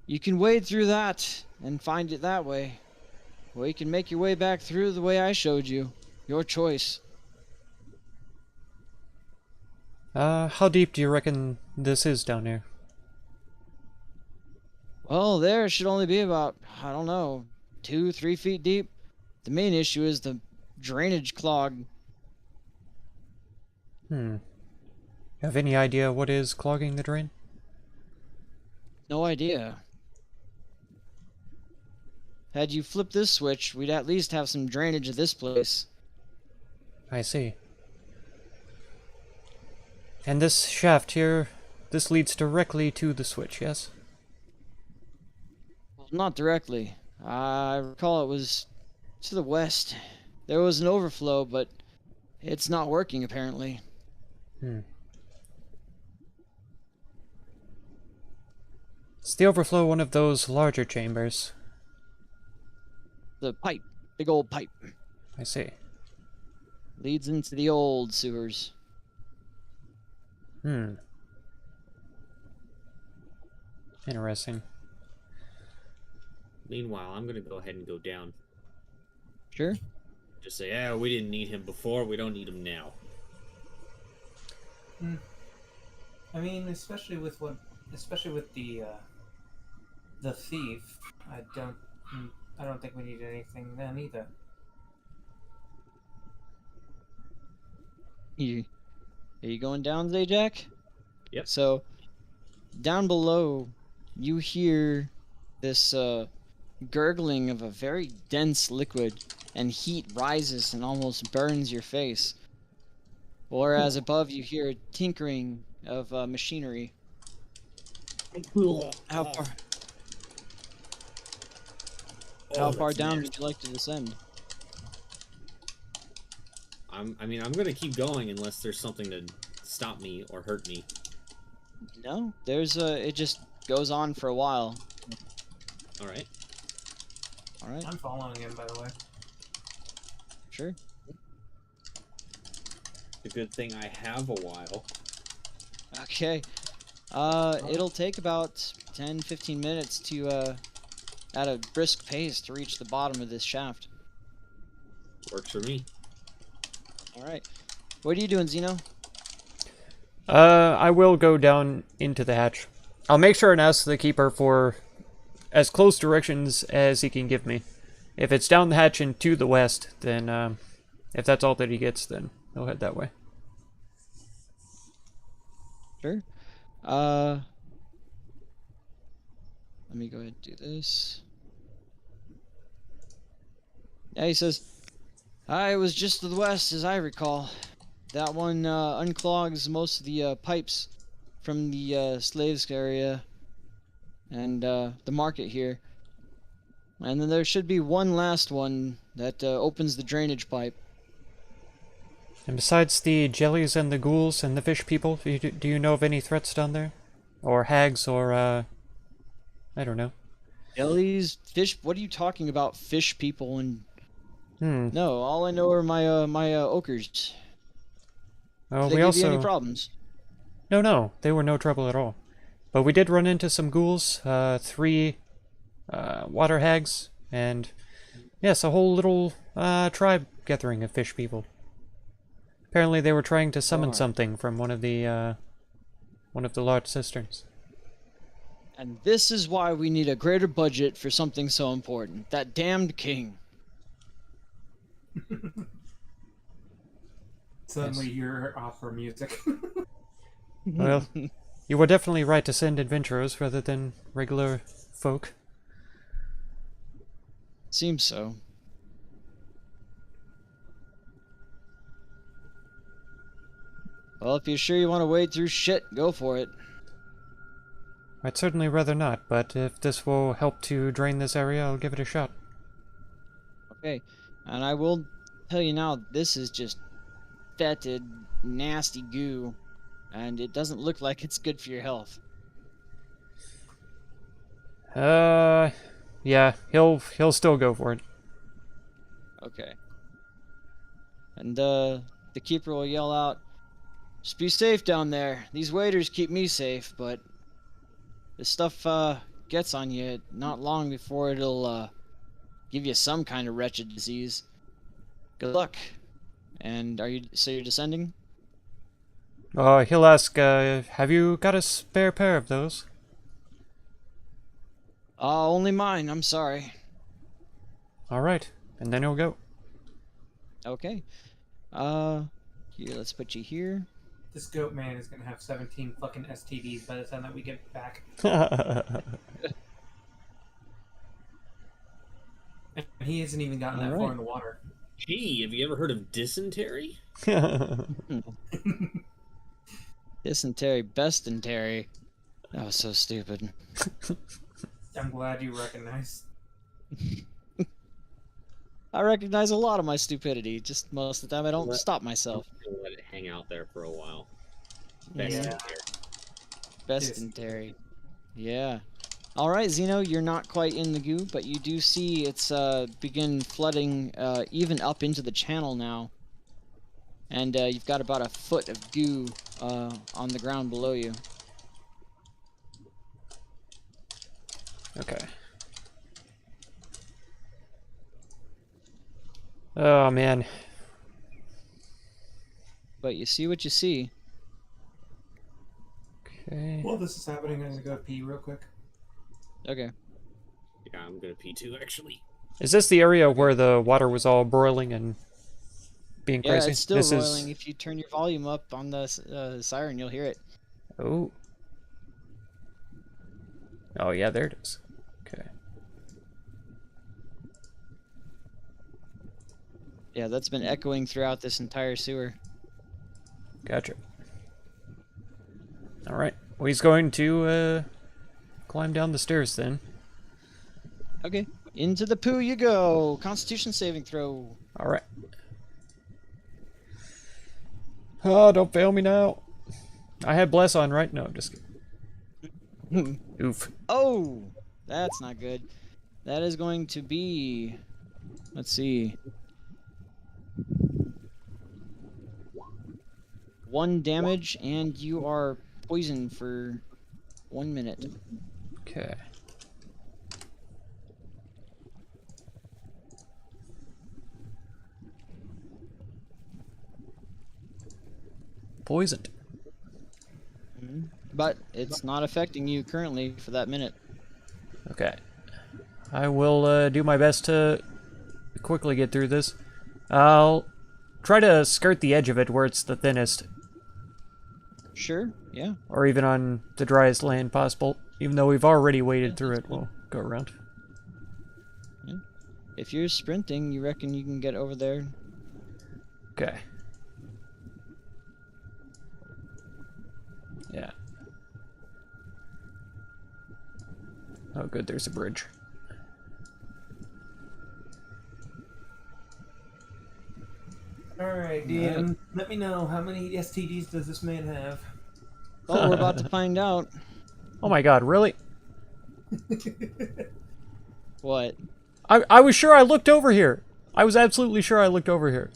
You can wade through that and find it that way. Or you can make your way back through the way I showed you. Your choice. How deep do you reckon this is down here? Well, there should only be about, I don't know, 2-3 feet deep. The main issue is the drainage clog. Have any idea what is clogging the drain? No idea. Had you flipped this switch, we'd at least have some drainage of this place. I see. And this shaft here, this leads directly to the switch, yes? Well, not directly. I recall it was to the west. There was an overflow, but it's not working apparently. Is the overflow one of those larger chambers? The pipe, big old pipe, I see. leads into the old sewers. Interesting. Meanwhile, I'm gonna go ahead and go down. Sure. Just say, yeah, we didn't need him before. We don't need him now. I mean, especially with the thief. I don't think we need anything then either. Are you going down today, Jack? Yep. So, down below, you hear this gurgling of a very dense liquid, and heat rises and almost burns your face. Whereas above, you hear a tinkering of machinery. How far? How far down would you like to descend? I'm gonna keep going unless there's something to stop me or hurt me. No, it just goes on for a while. All right. All right, I'm following him, by the way. sure. The good thing I have a while. Okay. It'll take about 10-15 minutes to at a brisk pace to reach the bottom of this shaft. Works for me. All right. What are you doing, Zeno? I will go down into the hatch. I'll make sure and ask the keeper for as close directions as he can give me. If it's down the hatch and to the west, then if that's all that he gets, then he'll head that way. Sure. Let me go ahead and do this. Yeah, he says, it was just to the west, as I recall. That one unclogs most of the pipes from the slaves area and the market here. And then there should be one last one that opens the drainage pipe. And besides the jellies and the ghouls and the fish people, do you know of any threats down there? Or hags or, I don't know. Jellies, fish, what are you talking about, fish people and... No, all I know are my ochres. Well, Did they give you any problems? No, they were no trouble at all. But we did run into some ghouls, 3 water hags, and yes, a whole little tribe gathering of fish people. Apparently they were trying to summon something from one of the large cisterns. And this is why we need a greater budget for something so important. That damned king. Suddenly you're opera music. Well, you were definitely right to send adventurers rather than regular folk. Seems so. Well, if you're sure you want to wade through shit, go for it. I'd certainly rather not, but if this will help to drain this area, I'll give it a shot. Okay, and I will tell you now, this is just fetid, nasty goo, and it doesn't look like it's good for your health. Yeah, he'll still go for it. Okay. And the keeper will yell out, "Just be safe down there. These waiters keep me safe, but this stuff gets on you not long before it'll give you some kind of wretched disease. Good luck." And you're descending? He'll ask, have you got a spare pair of those? Only mine. I'm sorry. All right, and then he'll go. Okay. Here, let's put you here. This goat man is gonna have 17 fucking STDs by the time that we get back. And he hasn't even gotten that far in the water. Hey, have you ever heard of dysentery? Dysentery, bestentery. That was so stupid. I'm glad you recognize. I recognize a lot of my stupidity. Just most of the time I don't stop myself. I'm gonna let it hang out there for a while. Yeah. Bestentery. Yeah. All right, Zeno, you're not quite in the goo, but you do see it's begin flooding even up into the channel now. And you've got about a foot of goo on the ground below you. Okay. Oh, man. But you see what you see. Okay. While this is happening, I'm gonna go pee real quick. Okay. Yeah, I'm gonna pee too, actually. Is this the area where the water was all broiling and being Yeah, crazy? it's still This roiling. If you turn your volume up on the siren, you'll hear it. Oh. Oh, yeah, there it is. Okay. Yeah, that's been echoing throughout this entire sewer. Gotcha. All right. Well, he's going to climb down the stairs then. Okay. Into the poo you go. Constitution saving throw. All right. Oh, don't fail me now. I had bless on, right? No, I'm just kidding. Oof. Oh, that's not good. That is going to be, let's see, 1 damage, and you are poisoned for 1 minute. Okay. Poisoned. But it's not affecting you currently for that minute. Okay. I will do my best to quickly get through this. I'll try to skirt the edge of it where it's the thinnest, Sure, yeah. or even on the driest land possible. Even though we've already waded through it, we'll go around. Yeah. If you're sprinting, you reckon you can get over there? Okay. Yeah. Oh, good, there's a bridge. Alright, DM, let me know, how many STDs does this man have? Well, we're about to find out. Oh my god, really? What? I was sure I looked over here. I was absolutely sure I looked over here.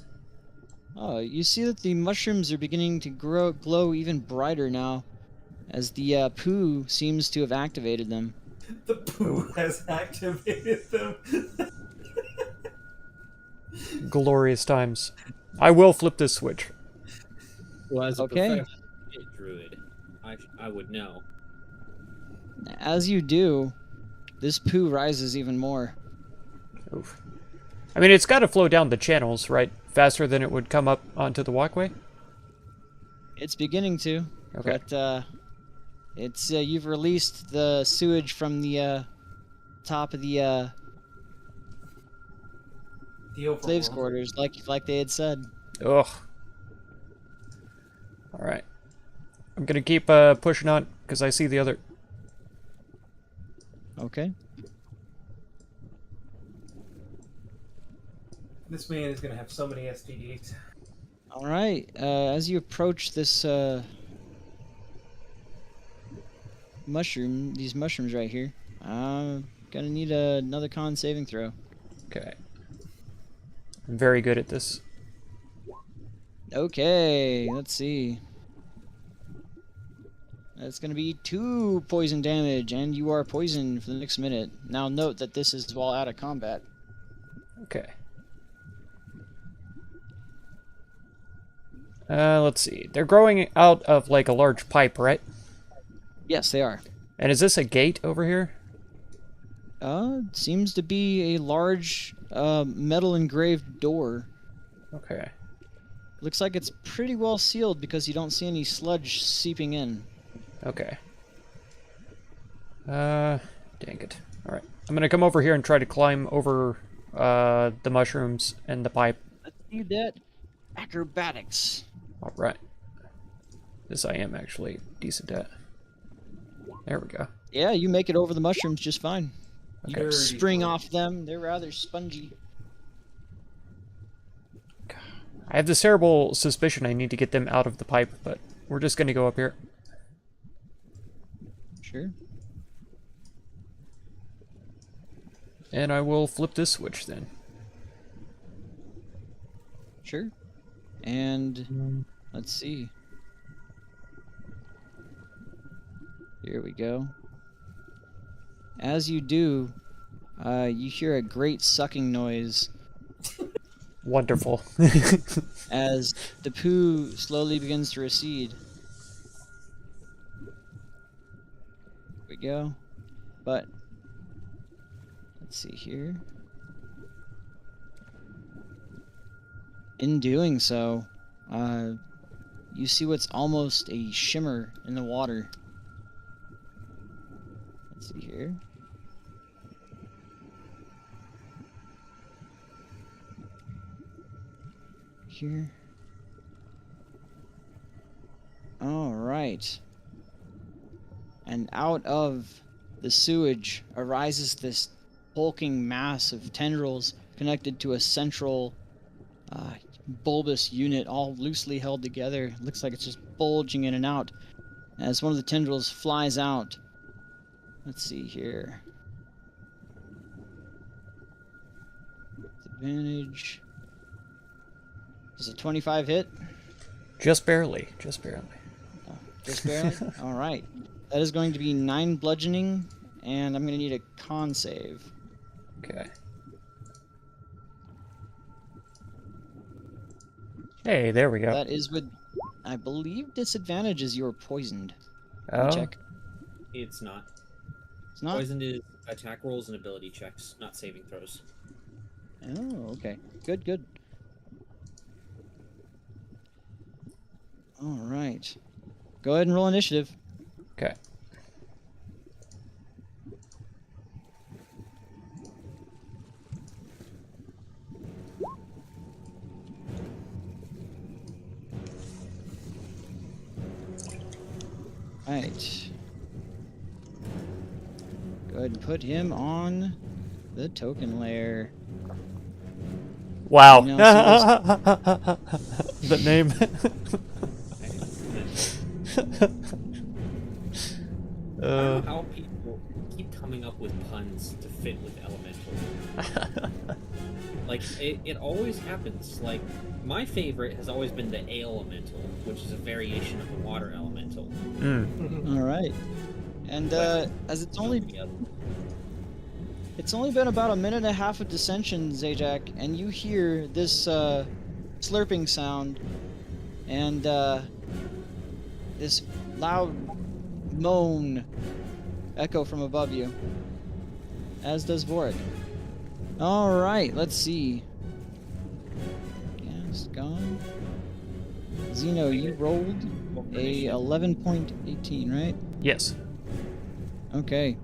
Oh, you see that the mushrooms are beginning to glow even brighter now, as the poo seems to have activated them. The poo has activated them. Glorious times. I will flip this switch. Well, as a Okay. professional druid, I would know. As you do, this poo rises even more. Oof. I mean, it's got to flow down the channels, right? Faster than it would come up onto the walkway? It's beginning to, Okay. but it's you've released the sewage from the top of the slaves' quarters, like they had said. Ugh. Alright. I'm gonna keep pushing on, because I see the other... Okay. This man is gonna have so many STDs. All right. As you approach this these mushrooms right here, I'm gonna need another con saving throw. Okay. I'm very good at this. Okay, let's see. That's gonna be 2 poison damage, and you are poisoned for the next minute. Now note that this is while out of combat. Okay. Let's see. They're growing out of like a large pipe, right? Yes, they are. And is this a gate over here? Seems to be a large metal engraved door. Okay. Looks like it's pretty well sealed because you don't see any sludge seeping in. Okay. Dang it. Alright. I'm gonna come over here and try to climb over the mushrooms and the pipe. Let's do that. Acrobatics. Alright. This I am actually decent at. There we go. Yeah, you make it over the mushrooms just fine. Okay. You spring off them. They're rather spongy. I have this terrible suspicion I need to get them out of the pipe, but we're just gonna go up here. Sure. And I will flip this switch then. Sure. And let's see. Here we go. As you do, you hear a great sucking noise Wonderful. as the poo slowly begins to recede. Here we go. But let's see here. In doing so, you see what's almost a shimmer in the water. Let's see here. Here. All right. And out of the sewage arises this hulking mass of tendrils connected to a central bulbous unit, all loosely held together. Looks like it's just bulging in and out. As one of the tendrils flies out. Let's see here. Advantage. Does a 25 hit? Just barely. Just barely. Oh, just barely? Alright. That is going to be 9 bludgeoning, and I'm going to need a con save. Okay. Hey, there we go. That is with, I believe, disadvantage as you're poisoned. Oh, Check. It's not. It's not? Poisoned is attack rolls and ability checks, not saving throws. Oh, okay. Good, good. Alright. Go ahead and roll initiative. okay. Right. Go ahead and put him on the token layer. Wow. You The name. I don't know how people keep coming up with puns to fit with elemental. Like, it always happens. Like, my favorite has always been the elemental, which is a variation of the water elemental. Alright. And But- as it's only been about a minute and a half of dissension, Zajac, and you hear this slurping sound and this loud moan echo from above you, as does Vorik. Alright, let's see. Gas gone. Zeno, you rolled a 11.18, right? Yes. Okay.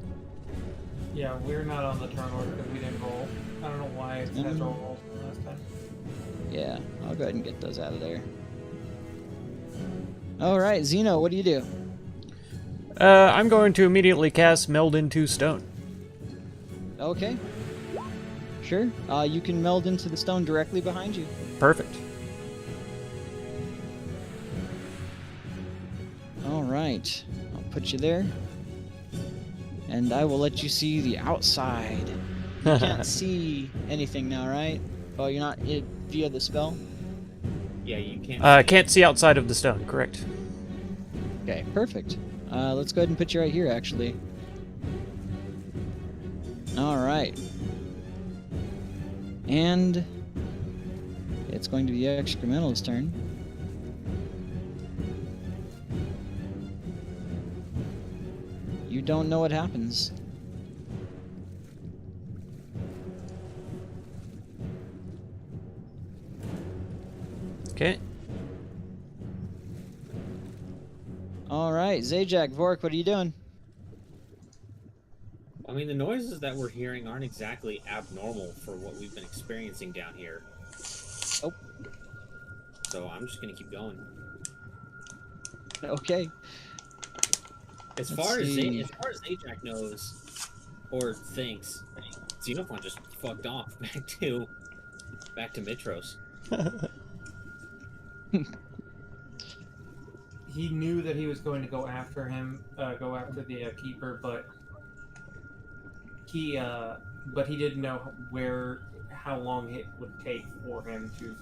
Yeah, we're not on the turn order because we didn't roll. I don't know why it has No. roll rolls from last time. Yeah, I'll go ahead and get those out of there. Alright, Zeno, what do you do? I'm going to immediately cast Meld into Stone. Okay. Sure. You can meld into the stone directly behind you. Perfect. right. I'll put you there. And I will let you see the outside. You can't see anything now, right? Oh, you're not via the spell? Yeah, you can't. Can't see outside of the stone, correct. Okay, perfect. Let's go ahead and put you right here, actually. Alright. And it's going to be Excremental's turn. You don't know what happens. Okay. Alright, Zajac, Vork, what are you doing? I mean, the noises that we're hearing aren't exactly abnormal for what we've been experiencing down here. Oh. So I'm just gonna keep going. Okay. As Let's far as see. Zajac knows or thinks, Xenophon just fucked off back to Mitros. He knew that he was going to go after him, go after the keeper, but he didn't know how long it would take for him to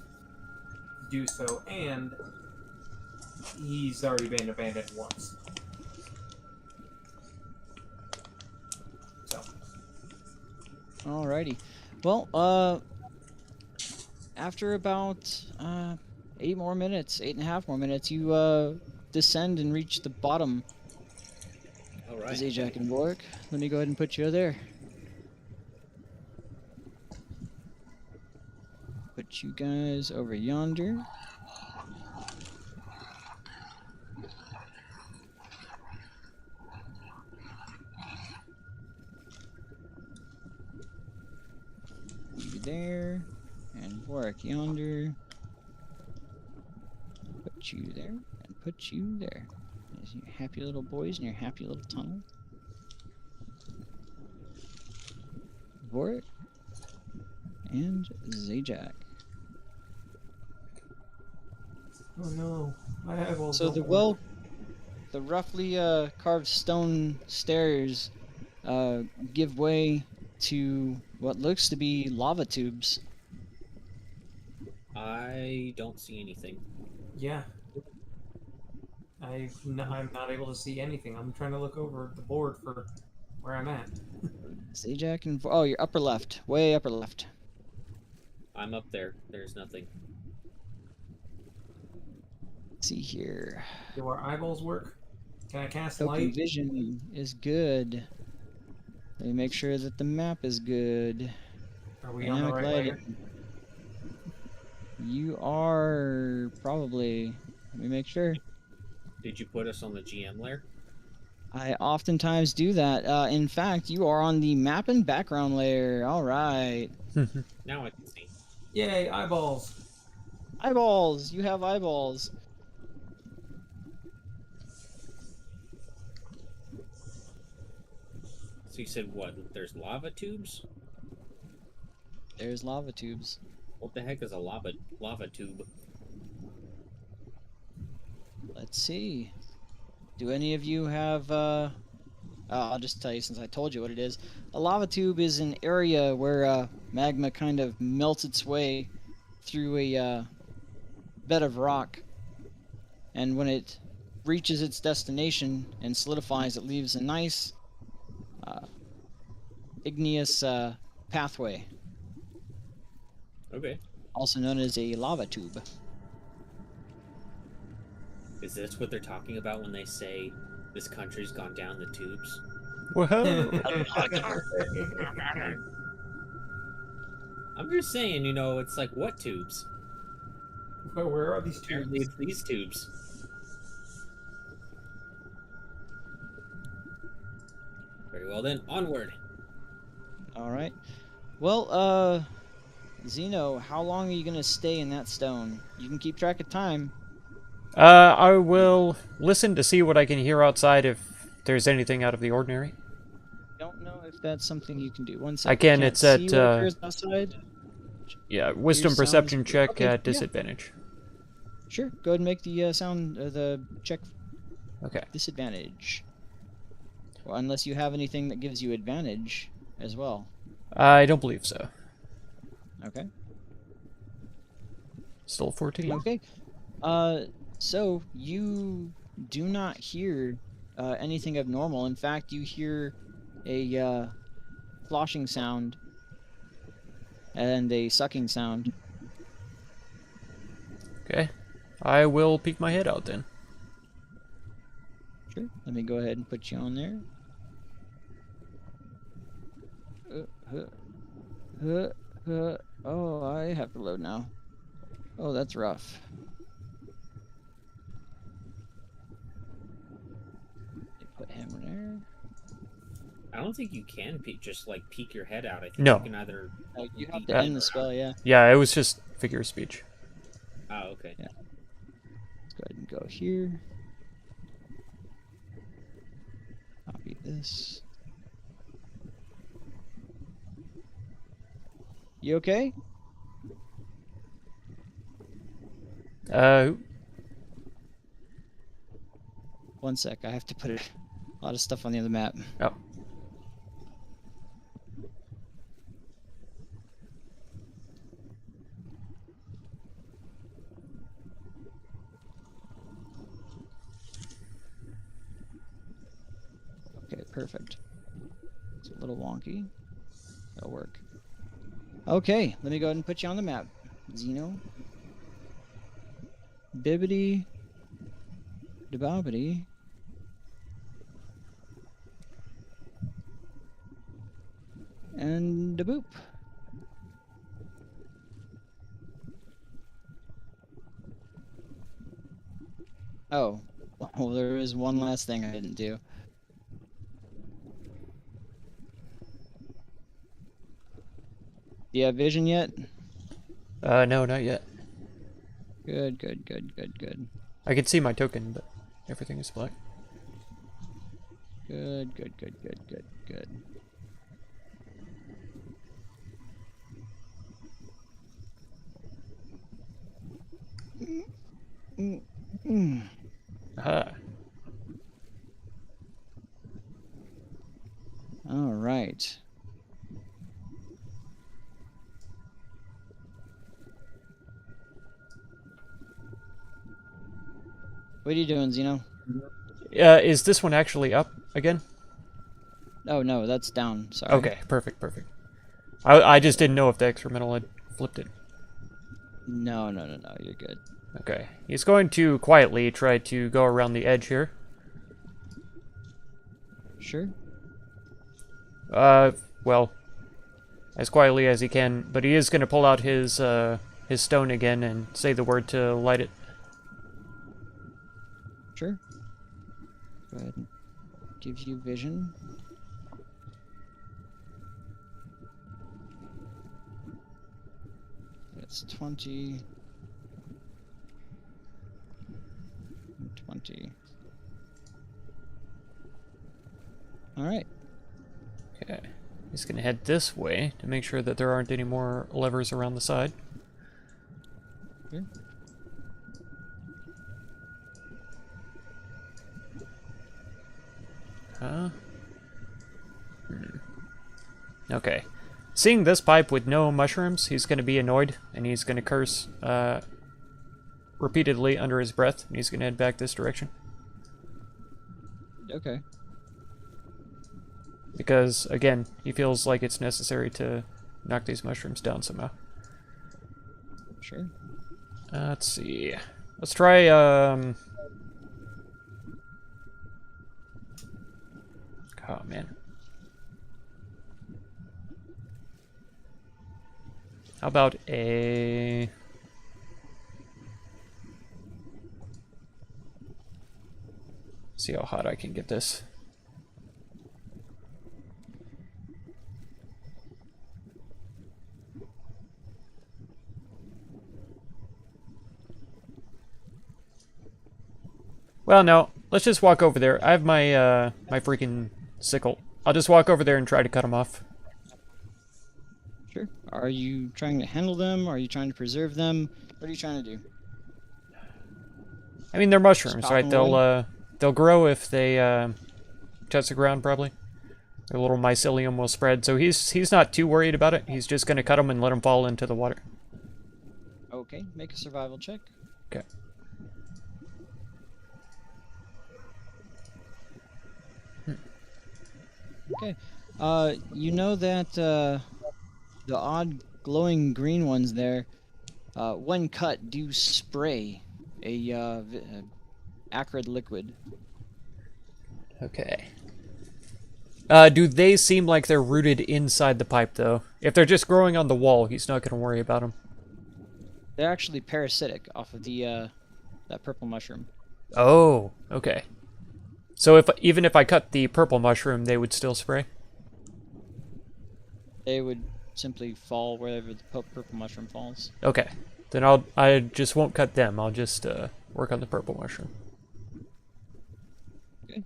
do so, and he's already been abandoned once. So, Alrighty. Well, after about 8.5 more minutes, you descend and reach the bottom. All right. Zajac and Vork. Let me go ahead and put you there. Put you guys over yonder. You there, and Vork yonder. Put you there, and put you there. There's your happy little boys in your happy little tunnel. Vork and Zajac. oh no, my eyeballs. So don't the work. the roughly carved stone stairs give way to what looks to be lava tubes. I don't see anything. Yeah. I'm not able to see anything. I'm trying to look over the board for where I'm at. Zajac and oh, you're upper left, way upper left. I'm up there. There's nothing. Let's see here. Do our eyeballs work? Can I cast Token light? vision is good. Let me make sure that the map is good. Are we on the right layer? You are probably. Let me make sure. Did you put us on the GM layer? I oftentimes do that. In fact, you are on the map and background layer. All right. Now I can see. Yay, eyeballs! Eyeballs! You have eyeballs. So you said what? There's lava tubes? There's lava tubes. What the heck is a lava tube? Let's see. Do any of you have, I'll just tell you since I told you what it is. A lava tube is an area where magma kind of melts its way through a bed of rock. And when it reaches its destination and solidifies, it leaves a nice igneous pathway, Okay. also known as a lava tube. Is this what they're talking about when they say this country's gone down the tubes? Whoa. I'm just saying, it's like what tubes? Where are these Apparently tubes? it's these tubes. Very well then, onward. All right. Well, Zeno, how long are you gonna stay in that stone? You can keep track of time. I will listen to see what I can hear outside if there's anything out of the ordinary. Don't know if that's something you can do. One second. I can, Can't it's see at, what appears outside. Yeah, wisdom sounds perception check okay, at yeah. disadvantage. Sure. Go ahead and make the sound the check. Okay. Disadvantage. Well, unless you have anything that gives you advantage as well. I don't believe so. Okay. Still 14. Okay. So you do not hear anything abnormal. In fact, you hear a sloshing sound and a sucking sound. Okay. I will peek my head out then. Sure. Let me go ahead and put you on there. Oh, I have to load now. Oh, that's rough. Put him there. I don't think you can just like peek your head out. I think No. you can either. You have beat to them end or the spell, yeah. Yeah, it was just figure of speech. Oh, okay. Yeah. Let's go ahead and go here. Copy this. You okay? One sec, I have to put a lot of stuff on the other map. Oh. Okay, perfect. It's a little wonky. That'll work. Okay, let me go ahead and put you on the map. Xeno. Bibbity. Dabobbity. And da boop. Oh, well, there is one last thing I didn't do. Do you have vision yet? No, not yet. Good, good, good, good, good. I can see my token, but everything is black. Good, good, good, good, good, good. Aha. All right. What are you doing, Xeno? Is this one actually up again? Oh, no, that's down. Sorry. Okay, perfect, perfect. I just didn't know if the experimental had flipped it. No, no, no, no, you're good. Okay. He's going to quietly try to go around the edge here. Sure. Well, as quietly as he can, but he is going to pull out his stone again and say the word to light it. Sure. Go ahead and give you vision. That's 20. 20. Alright. Okay. He's going to head this way to make sure that there aren't any more levers around the side. Sure. Okay. Seeing this pipe with no mushrooms, he's going to be annoyed, and he's going to curse repeatedly under his breath, and he's going to head back this direction. Okay. Because, again, he feels like it's necessary to knock these mushrooms down somehow. Sure. Let's see. Let's try, Oh, man. How about a... See how hot I can get this. Well, no. Let's just walk over there. I have my my freaking sickle. I'll just walk over there and try to cut them off. Sure. Are you trying to handle them? Are you trying to preserve them? What are you trying to do? I mean, they're mushrooms, Chop right? them They'll they'll grow if they touch the ground, probably. Their little mycelium will spread, so he's not too worried about it. He's just going to cut them and let them fall into the water. Okay, make a survival check. Okay. Okay. You know that the odd glowing green ones there, when cut, do spray a acrid liquid. Okay. Do they seem like they're rooted inside the pipe, though? If they're just growing on the wall, he's not going to worry about them. They're actually parasitic off of the that purple mushroom. Oh, okay. So even if I cut the purple mushroom, they would still spray? They would simply fall wherever the purple mushroom falls. Okay. Then I just won't cut them. I'll just work on the purple mushroom. Okay,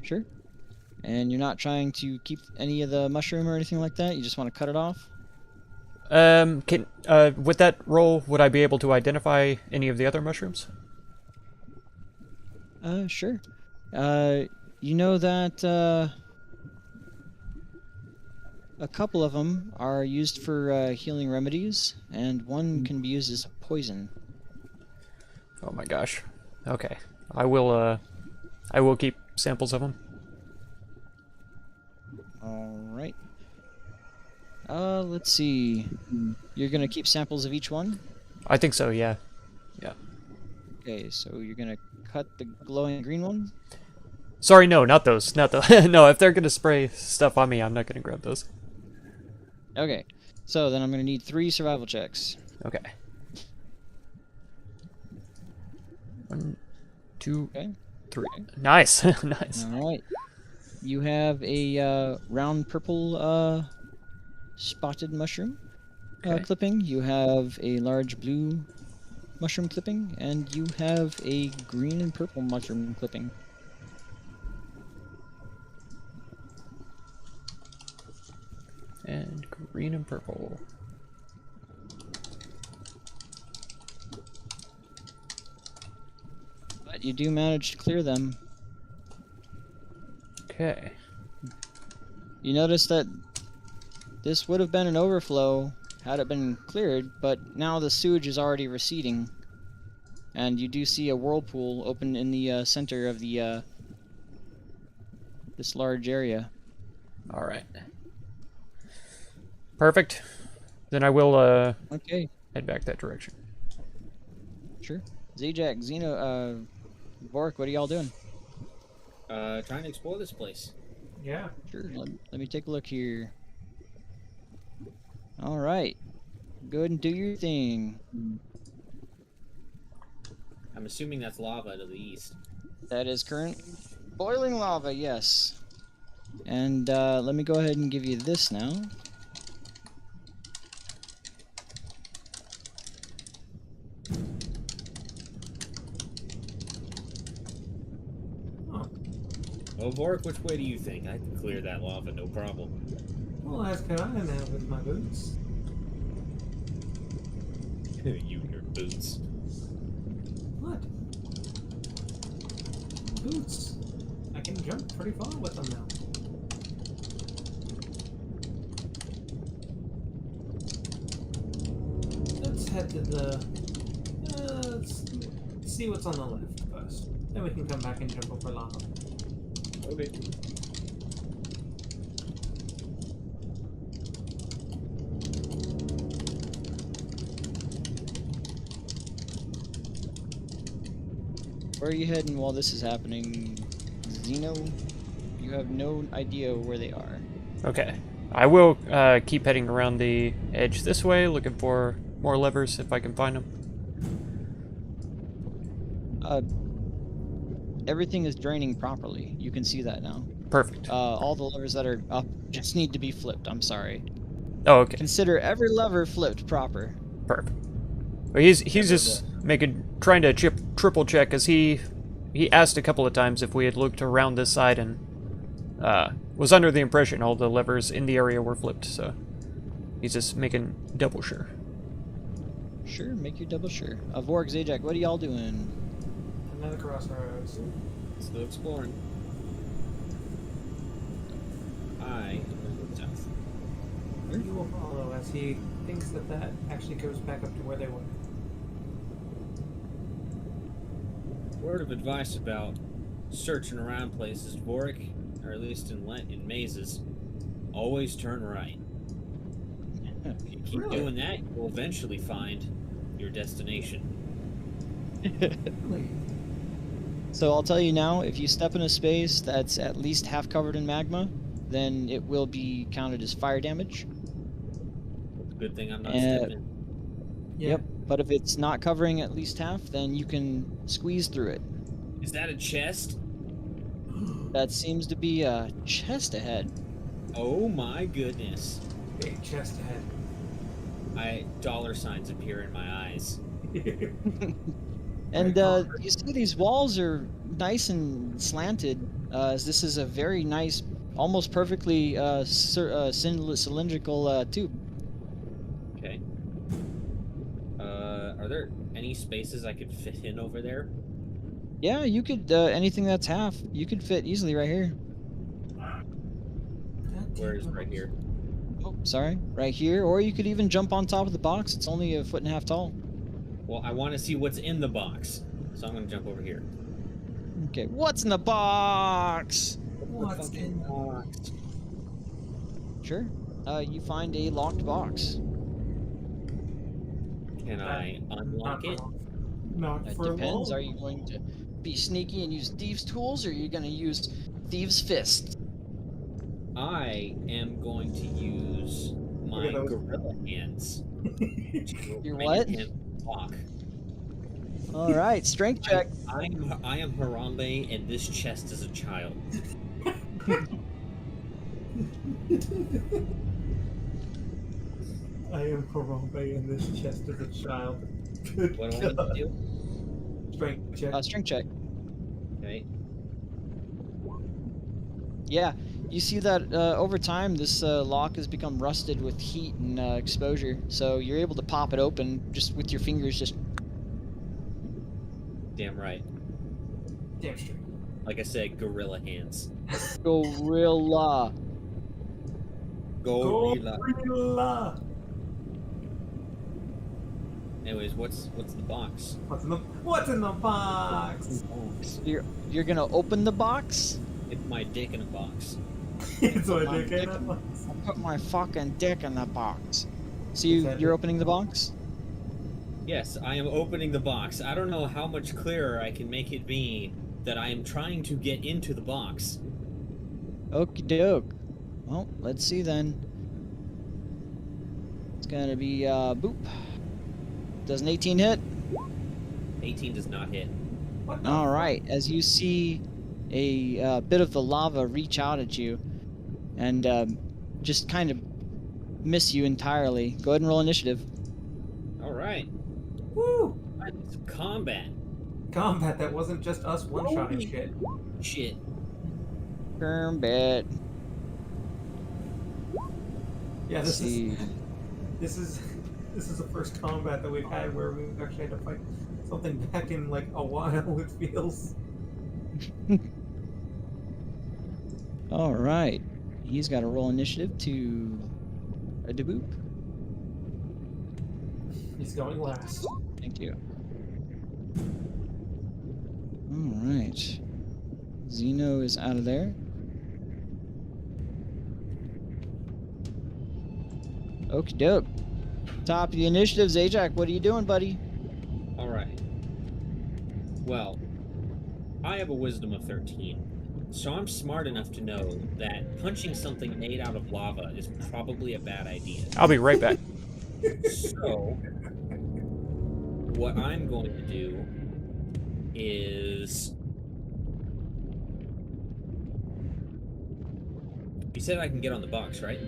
sure. And you're not trying to keep any of the mushroom or anything like that? You just want to cut it off? With that roll, would I be able to identify any of the other mushrooms? Sure. You know that a couple of them are used for healing remedies, and one can be used as a poison. Oh my gosh. Okay. I will keep samples of them. Alright. Let's see. You're gonna keep samples of each one? I think so, yeah. Yeah. Okay, so you're gonna cut the glowing green one? Sorry, no, not those. Not the No, if they're gonna spray stuff on me, I'm not gonna grab those. Okay. So then I'm gonna need 3 survival checks. Okay. 1, 2, Okay. 3. Nice. Nice. Alright. You have a round purple spotted mushroom Okay. clipping. You have a large blue mushroom clipping, and you have a green and purple mushroom clipping. And green and purple. But you do manage to clear them. Okay. You notice that this would have been an overflow had it been cleared, but now the sewage is already receding. And you do see a whirlpool open in the center of the this large area. All right. Perfect. Then I will Okay, head back that direction. sure. Zajac, Xeno, Vork, what are y'all doing? Trying to explore this place. Yeah. Sure, let me take a look here. Alright. Go ahead and do your thing. I'm assuming that's lava to the east. That is current boiling lava, yes. And let me go ahead and give you this now. Oh, Vork, which way do you think? I can clear that lava, no problem. Well, as could I now with my boots. You and your boots. What? Boots. I can jump pretty far with them now. Let's head to the... let's see what's on the left first. Then we can come back and jump over lava. Okay. Where are you heading while this is happening? Xeno, you have no idea where they are. Okay. I will keep heading around the edge this way, looking for more levers if I can find them. Everything is draining properly. You can see that now. Perfect. All the levers that are up just need to be flipped. I'm sorry. Oh, okay. Consider every lever flipped proper. Perfect. But he's just trying to triple check, because he asked a couple of times if we had looked around this side and was under the impression all the levers in the area were flipped, so he's just making double sure. Sure, make your double sure. Vork, Zajac, what are y'all doing? Another crossroads. Still exploring. I am going to go south. You will follow as he thinks that actually goes back up to where they were. Word of advice about searching around places, Vorik, or at least in mazes, always turn right. If you keep Really? doing that, you'll eventually find your destination. Really? So I'll tell you now, if you step in a space that's at least half covered in magma, then it will be counted as fire damage. Good thing I'm not Uh, stepping. Yeah. Yep. But if it's not covering at least half, then you can squeeze through it. Is that a chest? That seems to be a chest ahead. Oh my goodness. Big chest ahead. Dollar signs appear in my eyes. And you see these walls are nice and slanted. As this is a very nice, almost perfectly cylindrical tube. Okay. Are there any spaces I could fit in over there? Yeah, you could anything that's half, you could fit easily right here. Where is right here? Oh, sorry, right here. Or you could even jump on top of the box. It's only 1.5 feet tall. Well, I want to see what's in the box, so I'm gonna jump over here. Okay, what's in the box? What's in the box? Sure. You find a locked box. Can I unlock it? Not That for depends. long. Are you going to be sneaky and use thieves' tools, or are you going to use thieves' fists? I am going to use my Look at those. gorilla hands. Your Bring what? it in and walk. All right, strength check. I am Harambe, and this chest is a child. I am Harambe and this chest is a child. Good What do I need to God. do? Strength check. Strength check. Okay. Yeah, you see that over time this lock has become rusted with heat and exposure, so you're able to pop it open just with your fingers. Just Damn right. Damn straight. Like I said, gorilla hands. gorilla. Gorilla. Gorilla. Anyways, what's the box? What's in the box? You're gonna open the box. It's my dick in a box. It's my My dick in dick. a box. I'll put my fucking dick in the box. So Is that you're it? opening the box. Yes, I am opening the box. I don't know how much clearer I can make it be that I am trying to get into the box. Okie doke. Well, let's see then. It's gonna be boop. Does an 18 hit? 18 does not hit. What the All fuck? right. As you see a bit of the lava reach out at you, and just kind of miss you entirely. Go ahead and roll initiative. All right. Woo! I need some combat. Combat that wasn't just us one-shotting Holy shit. Shit. Kermbit. Yeah, Let's see. this is the first combat that we've had where we've actually had to fight something back in like a while. It feels. All right. He's got to roll initiative to a deboop. He's going last. Thank you. All right. Zeno is out of there. Okie doke. Top of the initiative, Zajac. What are you doing, buddy? All right. Well, I have a wisdom of 13. So I'm smart enough to know that punching something made out of lava is probably a bad idea. I'll be right back. So, what I'm going to do is... You said I can get on the box, right?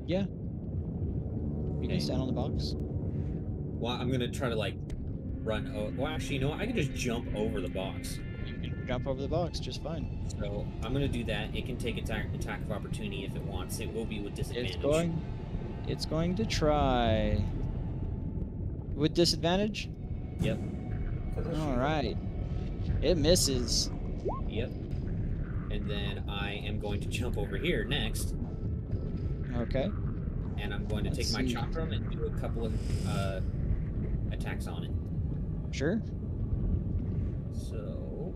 Yeah. You Okay. can stand on the box. Well, I'm going to try to, like, run... well, actually, you know what? I can just jump over the box. You can jump over the box just fine. So, I'm going to do that. It can take attack of opportunity if it wants. It will be with disadvantage. It's going to try with disadvantage. Yep. for the All shield. right. It misses. Yep. And then I am going to jump over here next, Okay. and I'm going to Let's take my see. chakram and do a couple of attacks on it. Sure. So,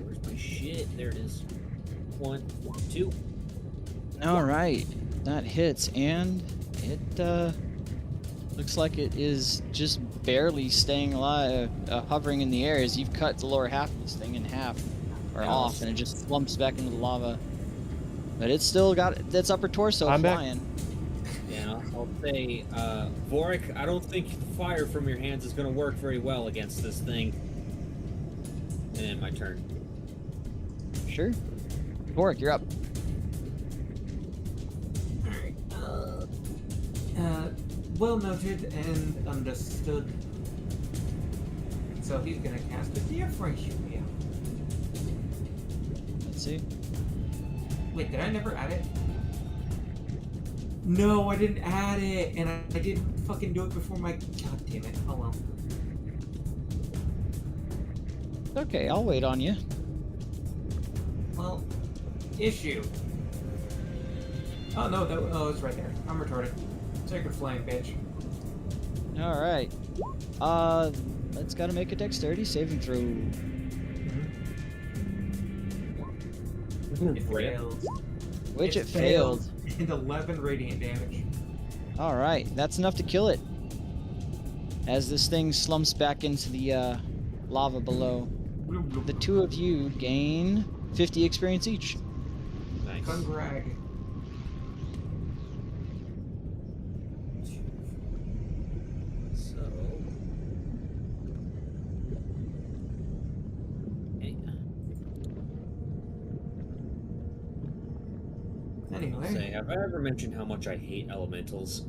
where's my shit? There it is. 1, 2. All right. That hits, and it looks like it is just barely staying alive, hovering in the air as you've cut the lower half of this thing in half, or Yeah, off, let's- and it just slumps back into the lava. But it's still got its upper torso I'm back. flying. Yeah, I'll say, Vorik, I don't think fire from your hands is going to work very well against this thing. And my turn. Sure. Vorik, you're up. Well noted and understood. So he's gonna cast a Diaphragm. Let's see. Wait, did I never add it? No, I didn't add it, and I didn't fucking do it before my. God damn it! Oh well. Okay, I'll wait on you. Well, issue. Oh no, oh, it's right there. I'm retarded. Sacred flame, bitch. All right. Let's gotta make a dexterity saving throw. It failed. Which it failed. And 11 radiant damage. All right, that's enough to kill it. As this thing slumps back into the lava below, the two of you gain 50 experience each. Nice. Congrag. So. Okay. Anyway, Say, have I ever mentioned how much I hate elementals?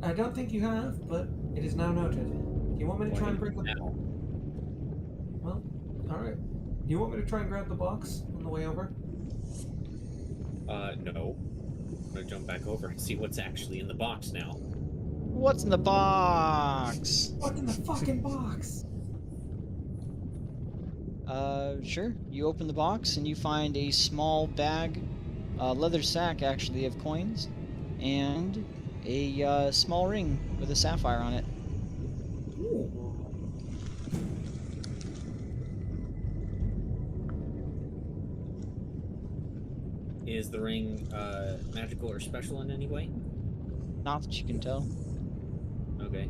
I don't think you have, but it is now noted. Do you want me to try and bring the? Now. Well, all right. Do you want me to try and grab the box on the way over? No. I'm gonna jump back over and see what's actually in the box now. What's in the box? What's in the fucking box? Sure. You open the box and you find a small bag, leather sack actually of coins, and a small ring with a sapphire on it. Ooh. Is the ring magical or special in any way? Not that you can tell. Okay.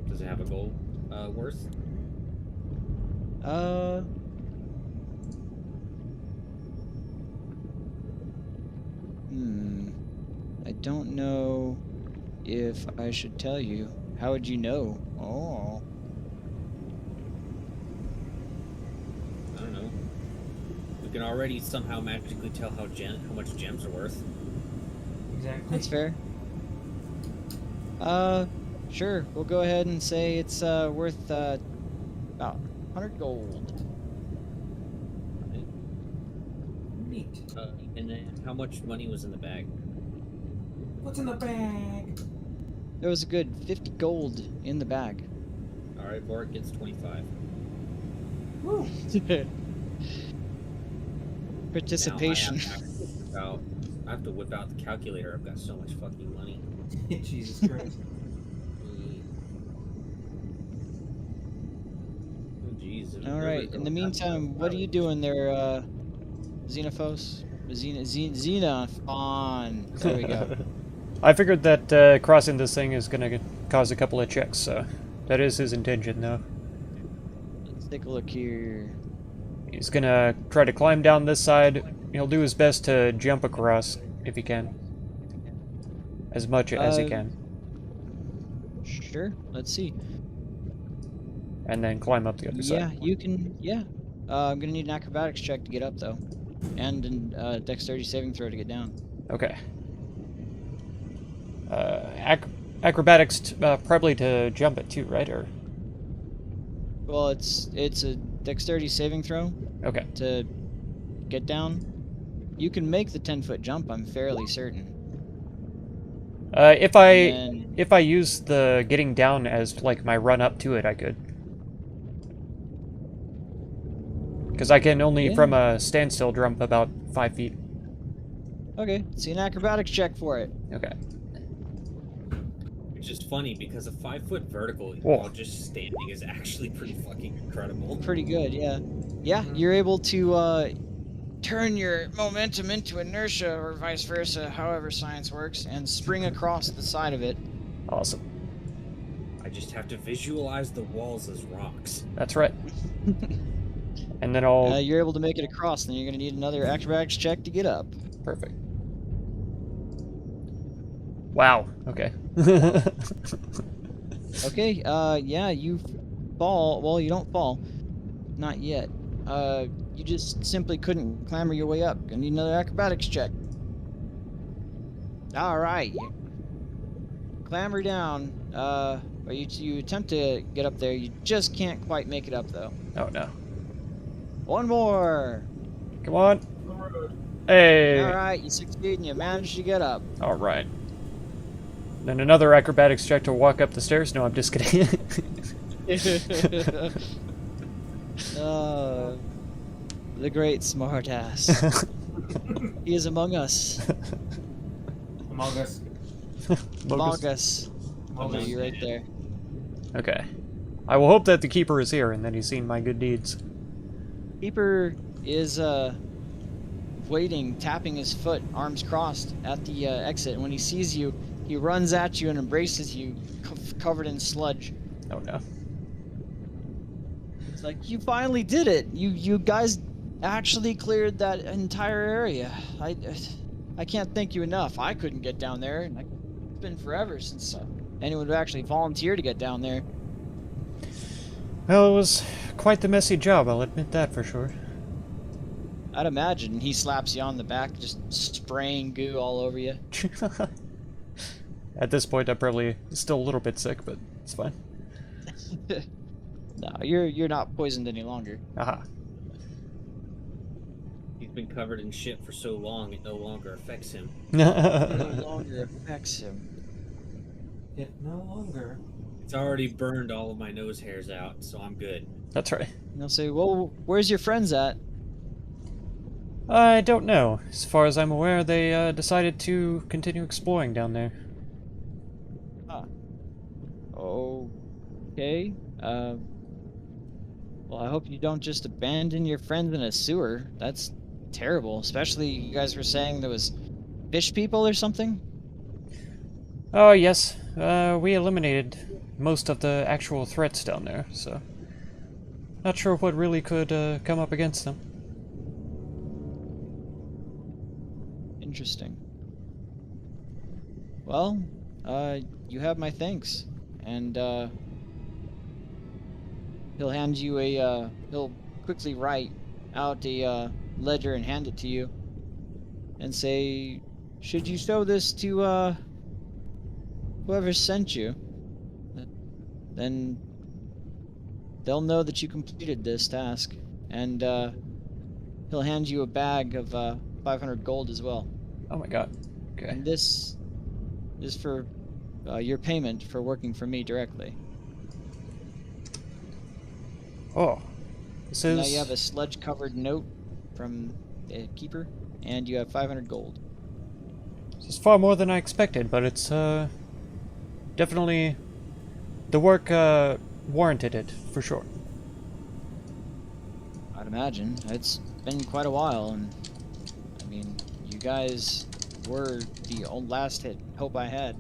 Does it have a gold worth? I don't know if I should tell you. How would you know? Oh. I don't know. We can already somehow magically tell how much gems are worth. Exactly. That's fair. Sure. We'll go ahead and say it's worth about 100 gold. Neat. And then how much money was in the bag? What's in the bag? There was a good 50 gold in the bag. Alright, Vorik gets 25. Woo. Participation. Now I have to whip out the calculator. I've got so much fucking money. Jesus Christ. Oh, jeez. All right. In the meantime, what are you doing there, Xenophos? Xenophon. There we go. I figured that crossing this thing is going to cause a couple of checks, so that is his intention, though. Let's take a look here. He's going to try to climb down this side. He'll do his best to jump across, if he can. As much as he can. Sure. Let's see. And then climb up the other Yeah, side. you can. Yeah. I'm gonna need an acrobatics check to get up though, and a dexterity saving throw to get down. Okay. Acrobatics, probably to jump it too, right? Or Well, it's a dexterity saving throw okay. to get down. You can make the 10-foot jump. I'm fairly certain. If I And then, if I use the getting down as like my run up to it, I could. Because I can only Yeah. from a standstill jump about 5 feet. okay, see an acrobatics check for it. Okay. Which is funny because a 5-foot vertical Whoa. while just standing is actually pretty fucking incredible. Pretty good, yeah. Yeah, you're able to turn your momentum into inertia or vice versa, however science works, and spring across the side of it. Awesome. I just have to visualize the walls as rocks. That's right. And then I'll You're able to make it across, then you're going to need another acrobatics check to get up. perfect. Wow. Okay. Okay, yeah, you fall. Well, you don't fall. Not yet. You just simply couldn't clamber your way up. Gonna need another acrobatics check. Alright, you clamber down. Or you attempt to get up there. You just can't quite make it up, though. Oh no. One more! Come on. Hey. Alright, you succeed and you manage to get up. All right. Then another acrobatics check to walk up the stairs. No, I'm just kidding. The great smartass. He is among us. Among Us. Among us. Among Us. You're right there. Okay. I will hope that the keeper is here and that he's seen my good deeds. Keeper is waiting, tapping his foot, arms crossed, at the exit. And when he sees you, he runs at you and embraces you, covered in sludge. Oh no. It's like, you finally did it. You guys actually cleared that entire area. I can't thank you enough. I couldn't get down there, and it's been forever since anyone would actually volunteer to get down there. Well, it was quite the messy job, I'll admit that for sure. I'd imagine. He slaps you on the back, just spraying goo all over you. At this point, I'm probably still a little bit sick, but it's fine. No, you're not poisoned any longer. Aha. He's been covered in shit for so long, it no longer affects him. No longer affects him. It no longer. It's already burned all of my nose hairs out, so I'm good. That's right. And they'll say, well, where's your friends at? I don't know. As far as I'm aware, they decided to continue exploring down there. Okay. Well, I hope you don't just abandon your friends in a sewer. That's terrible. Especially, you guys were saying there was fish people or something? Oh, yes. We eliminated most of the actual threats down there, so... Not sure what really could come up against them. Interesting. Well, you have my thanks. And, he'll hand you a, he'll quickly write out a, ledger and hand it to you. And say, should you show this to, whoever sent you, then they'll know that you completed this task. And, he'll hand you a bag of, 500 gold as well. Oh my god. Okay. And this is for your payment for working for me directly. Oh. This Now is... you have a sludge-covered note from the keeper, and you have 500 gold. This is far more than I expected, but it's, definitely... The work, warranted it, for sure. I'd imagine. It's been quite a while, and I mean, you guys were the last hope I had.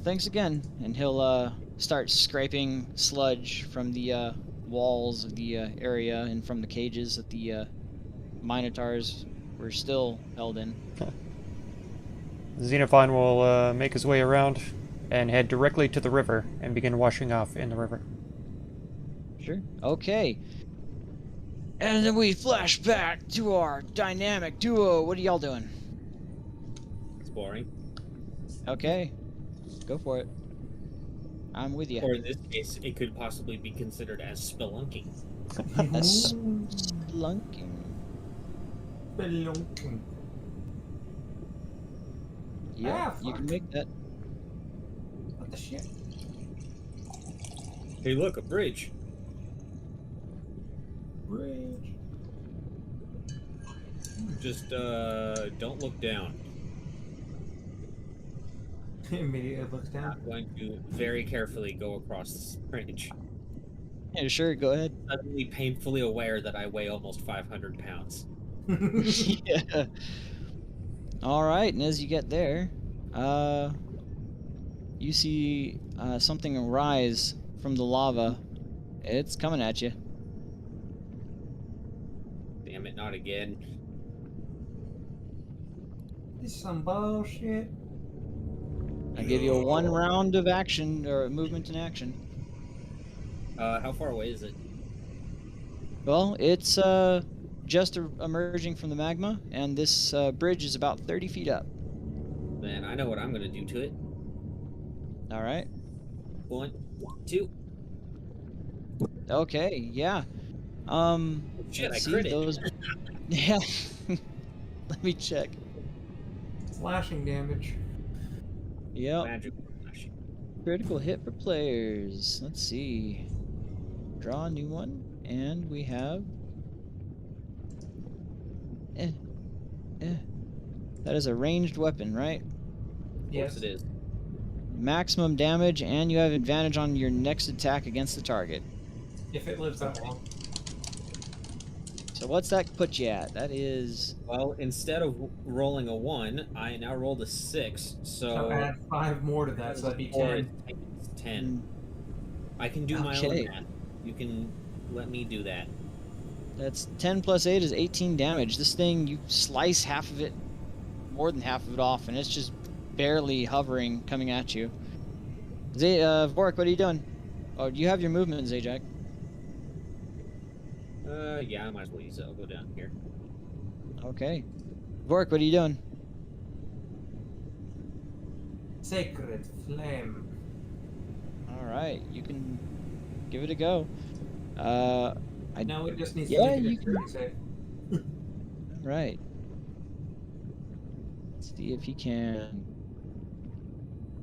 Thanks again, and he'll start scraping sludge from the walls of the area and from the cages that the Minotaurs were still held in. Xenophon will make his way around and head directly to the river and begin washing off in the river. Sure. Okay. And then we flash back to our dynamic duo. What are y'all doing? Exploring. Okay. Go for it. I'm with you. Or in this case, it could possibly be considered as spelunking. That's spelunking. Spelunking. Yeah, you fuck. can make that. What the shit? Hey, look, a bridge. Bridge. Just don't look down. Immediately looks down. I'm going to very carefully go across this bridge. Yeah, sure, go ahead. Suddenly painfully aware that I weigh almost 500 pounds. Yeah. All right, and as you get there, you see something arise from the lava. It's coming at you. Damn it, not again. This is some bullshit. I give you a 1 round of action or movement in action. How far away is it? Well, it's just emerging from the magma, and this bridge is about 30 feet up. Then I know what I'm gonna do to it. All right. 1, 2. Okay. Yeah. Shit, Let's I see crit it. those. Yeah. Let me check. Slashing damage. Yep. Magic flash. Critical hit for players. Let's see. Draw a new one, and we have. That is a ranged weapon, right? Of Yes. course it is. Maximum damage, and you have advantage on your next attack against the target. If it lives that long. So what's that put you at? That is. Well, instead of rolling a 1, I now rolled a 6, So add 5 more to that, so that'd be Or 10. it's 10. I can do my Okay. own math. You can let me do that. That's 10 plus 8 is 18 damage. This thing, you slice half of it, more than half of it off, and it's just barely hovering, coming at you. Vorik, what are you doing? Oh, do you have your movement, Zajac? Yeah, I might as well use it. I'll go down here. Okay. Vorik, what are you doing? Sacred Flame. Alright, you can give it a go. No, it just needs Yeah, to make a you can- dexterity save. Right. Let's see if he can.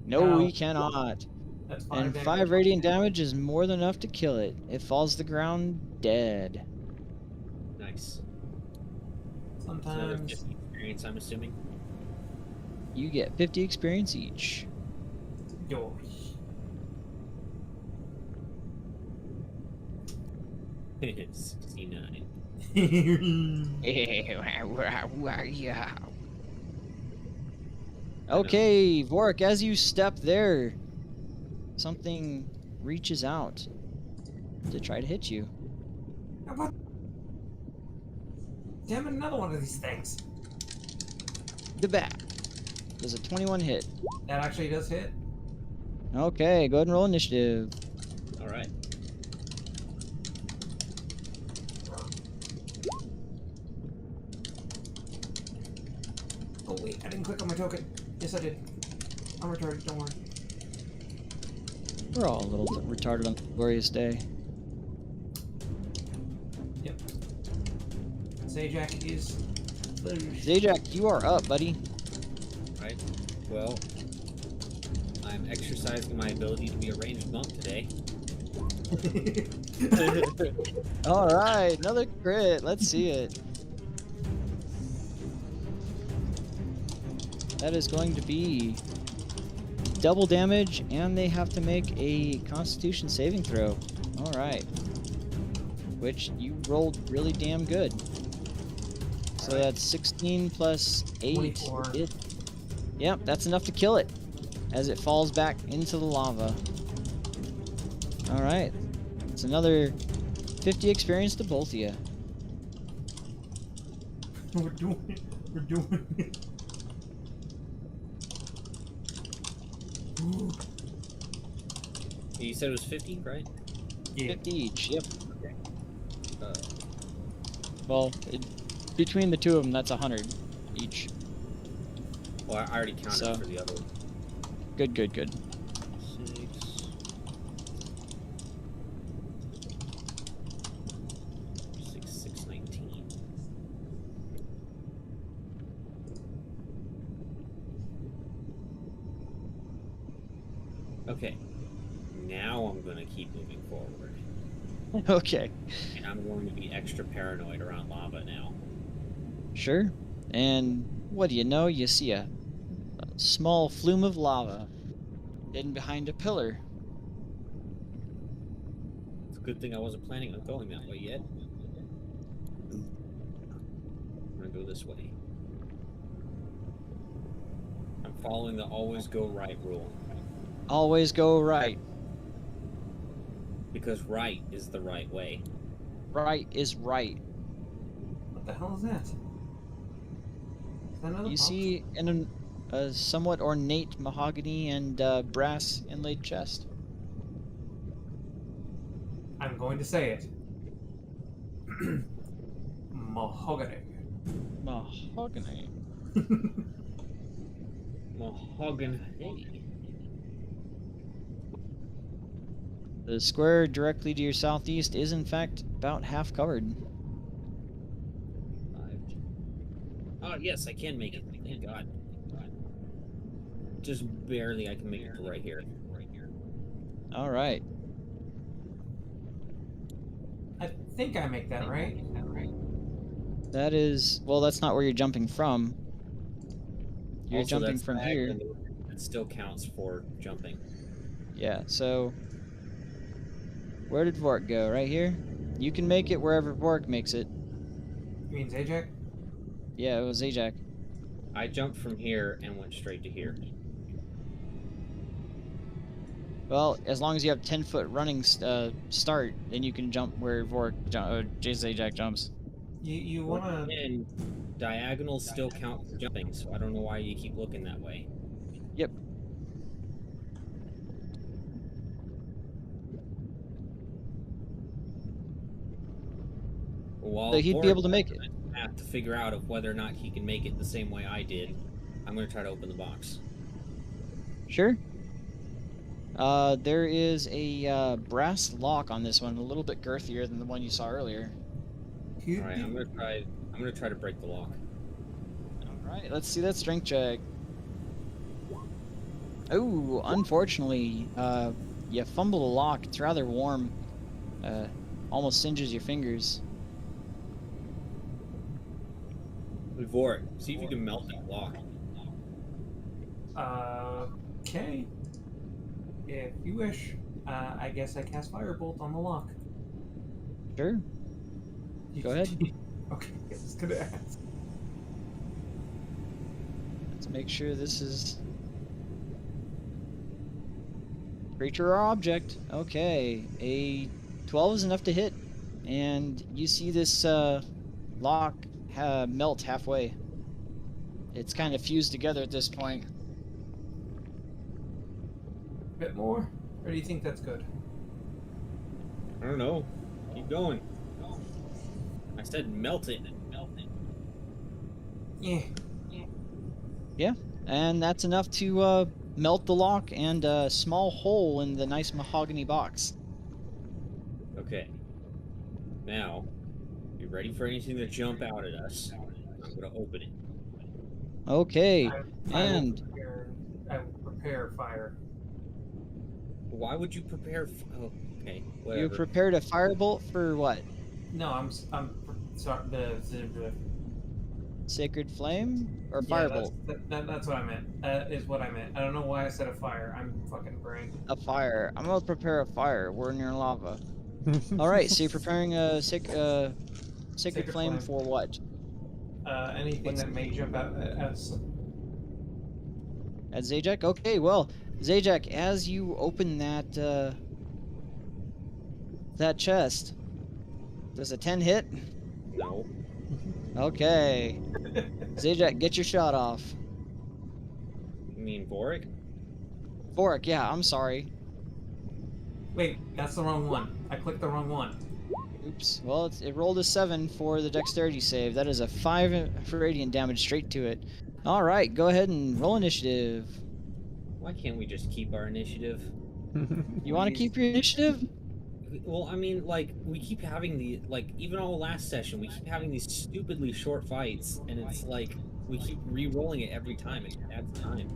No, Ow. he cannot. That's 5 And damage. 5 radiant damage is more than enough to kill it. It falls to the ground dead. Nice. It's another Sometimes. 50 experience, I'm assuming. You get 50 experience each. Yours. It's 69. Okay, Vorik, as you step there, something reaches out to try to hit you. What? Damn it, another one of these things. The bat. Does a 21 hit? That actually does hit. Okay, go ahead and roll initiative. Alright. Oh wait, I didn't click on my token. Yes, I did. I'm retarded, don't worry. We're all a little retarded on a glorious day. Yep. Zajac is first. Zajac, you are up, buddy. Right. Well, I'm exercising my ability to be a ranged monk today. Alright, another crit. Let's see it. That is going to be double damage, and they have to make a Constitution saving throw. Alright. Which you rolled really damn good. So Alright. that's 16 plus 8. 24. Yep, that's enough to kill it as it falls back into the lava. Alright. It's another 50 experience to both of you. We're doing it. We're doing it. Ooh. You said it was 50, right? Yeah. 50 each, yep. Uh, Well, between the two of them, that's 100 each. well, I already counted So- for the other one. Good, good, good. 6. 619. Okay. Now I'm gonna keep moving forward. Okay, And I'm going to be extra paranoid around lava now. sure. And what do you know? You see a small flume of lava hidden behind a pillar. It's a good thing I wasn't planning on going that way yet. I'm gonna go this way. I'm following the always go right rule. Always go right. Because right is the right way. Right is right. What the hell is that? Is that another You box? see a somewhat ornate mahogany and brass inlaid chest. I'm going to say it. Mahogany. Mahogany. Mahogany. The square directly to your southeast is in fact about half covered. Oh, yes, I can make it. Thank God. Just barely I can make it to right here. All right. I think I make that right. That is, well, that's not where you're jumping from. You're Also, jumping that's from here. diagonal. It still counts for jumping. Yeah, so where did Vork go? Right here? You can make it wherever Vork makes it. You mean Zajac? Yeah, it was Zajac. I jumped from here and went straight to here. Well, as long as you have 10-foot running start, then you can jump where Vork Zajac jumps. You wanna? And diagonals still count for jumping, so I don't know why you keep looking that way. Yep. While So he'd be able to make it. I have to figure out of whether or not he can make it the same way I did. I'm going to try to open the box. Sure. There is a brass lock on this one, a little bit girthier than the one you saw earlier. All right, I'm going to try to break the lock. All right, let's see that strength check. Oh, unfortunately, you fumble the lock. It's rather warm. Almost singes your fingers. Vork, see if you can melt that lock. Okay. If you wish, I guess I cast Firebolt on the lock. Sure. Go ahead. Okay, I was gonna ask. Let's make sure this is creature or object. Okay, a 12 is enough to hit, and you see this lock melt halfway. It's kind of fused together at this point. A bit more? Or do you think that's good? I don't know. Keep going. I said melt it. Melt it. Yeah. Yeah, and that's enough to melt the lock and a small hole in the nice mahogany box. Okay. Now, be ready for anything to jump out at us. I'm going to open it. Okay, I and will prepare fire. Why would you prepare? Oh, okay. you Whatever. prepared a firebolt for what? No, I'm sorry. The Sacred flame or yeah, firebolt? that's what I meant. Is what I meant. I don't know why I said a fire. I'm fucking brain. A fire. I'm gonna prepare a fire. We're near lava. All right, so you're preparing a sacred Sacred flame flame. for what? Anything What's- that may jump out at us. At Zajac? Okay, well, Zajac, as you open that that chest, does a 10 hit? No. Okay. Zajac, get your shot off. You mean Vork? Vork, yeah, I'm sorry. Wait, that's the wrong one. I clicked the wrong one. Oops. Well, it rolled a 7 for the dexterity save. That is a 5 for radiant damage straight to it. All right, go ahead and roll initiative. Why can't we just keep our initiative? You want to keep your initiative? Well, I mean, like, we keep having the, like, even all last session, we keep having these stupidly short fights, and it's like, we keep re-rolling it every time. It adds time.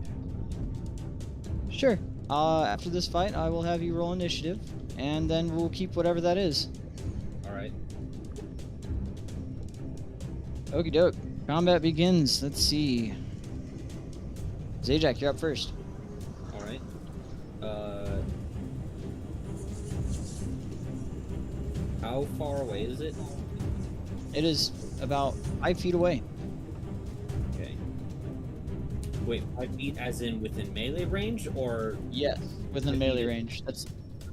Sure. After this fight, I will have you roll initiative, and then we'll keep whatever that is. All right. Okie doke. Combat begins. Let's see. Zajac, you're up first. All right. How far away is it? It is about 5 feet away. Okay. Wait, 5 feet as in within melee range, or Yes, within If melee needed. range.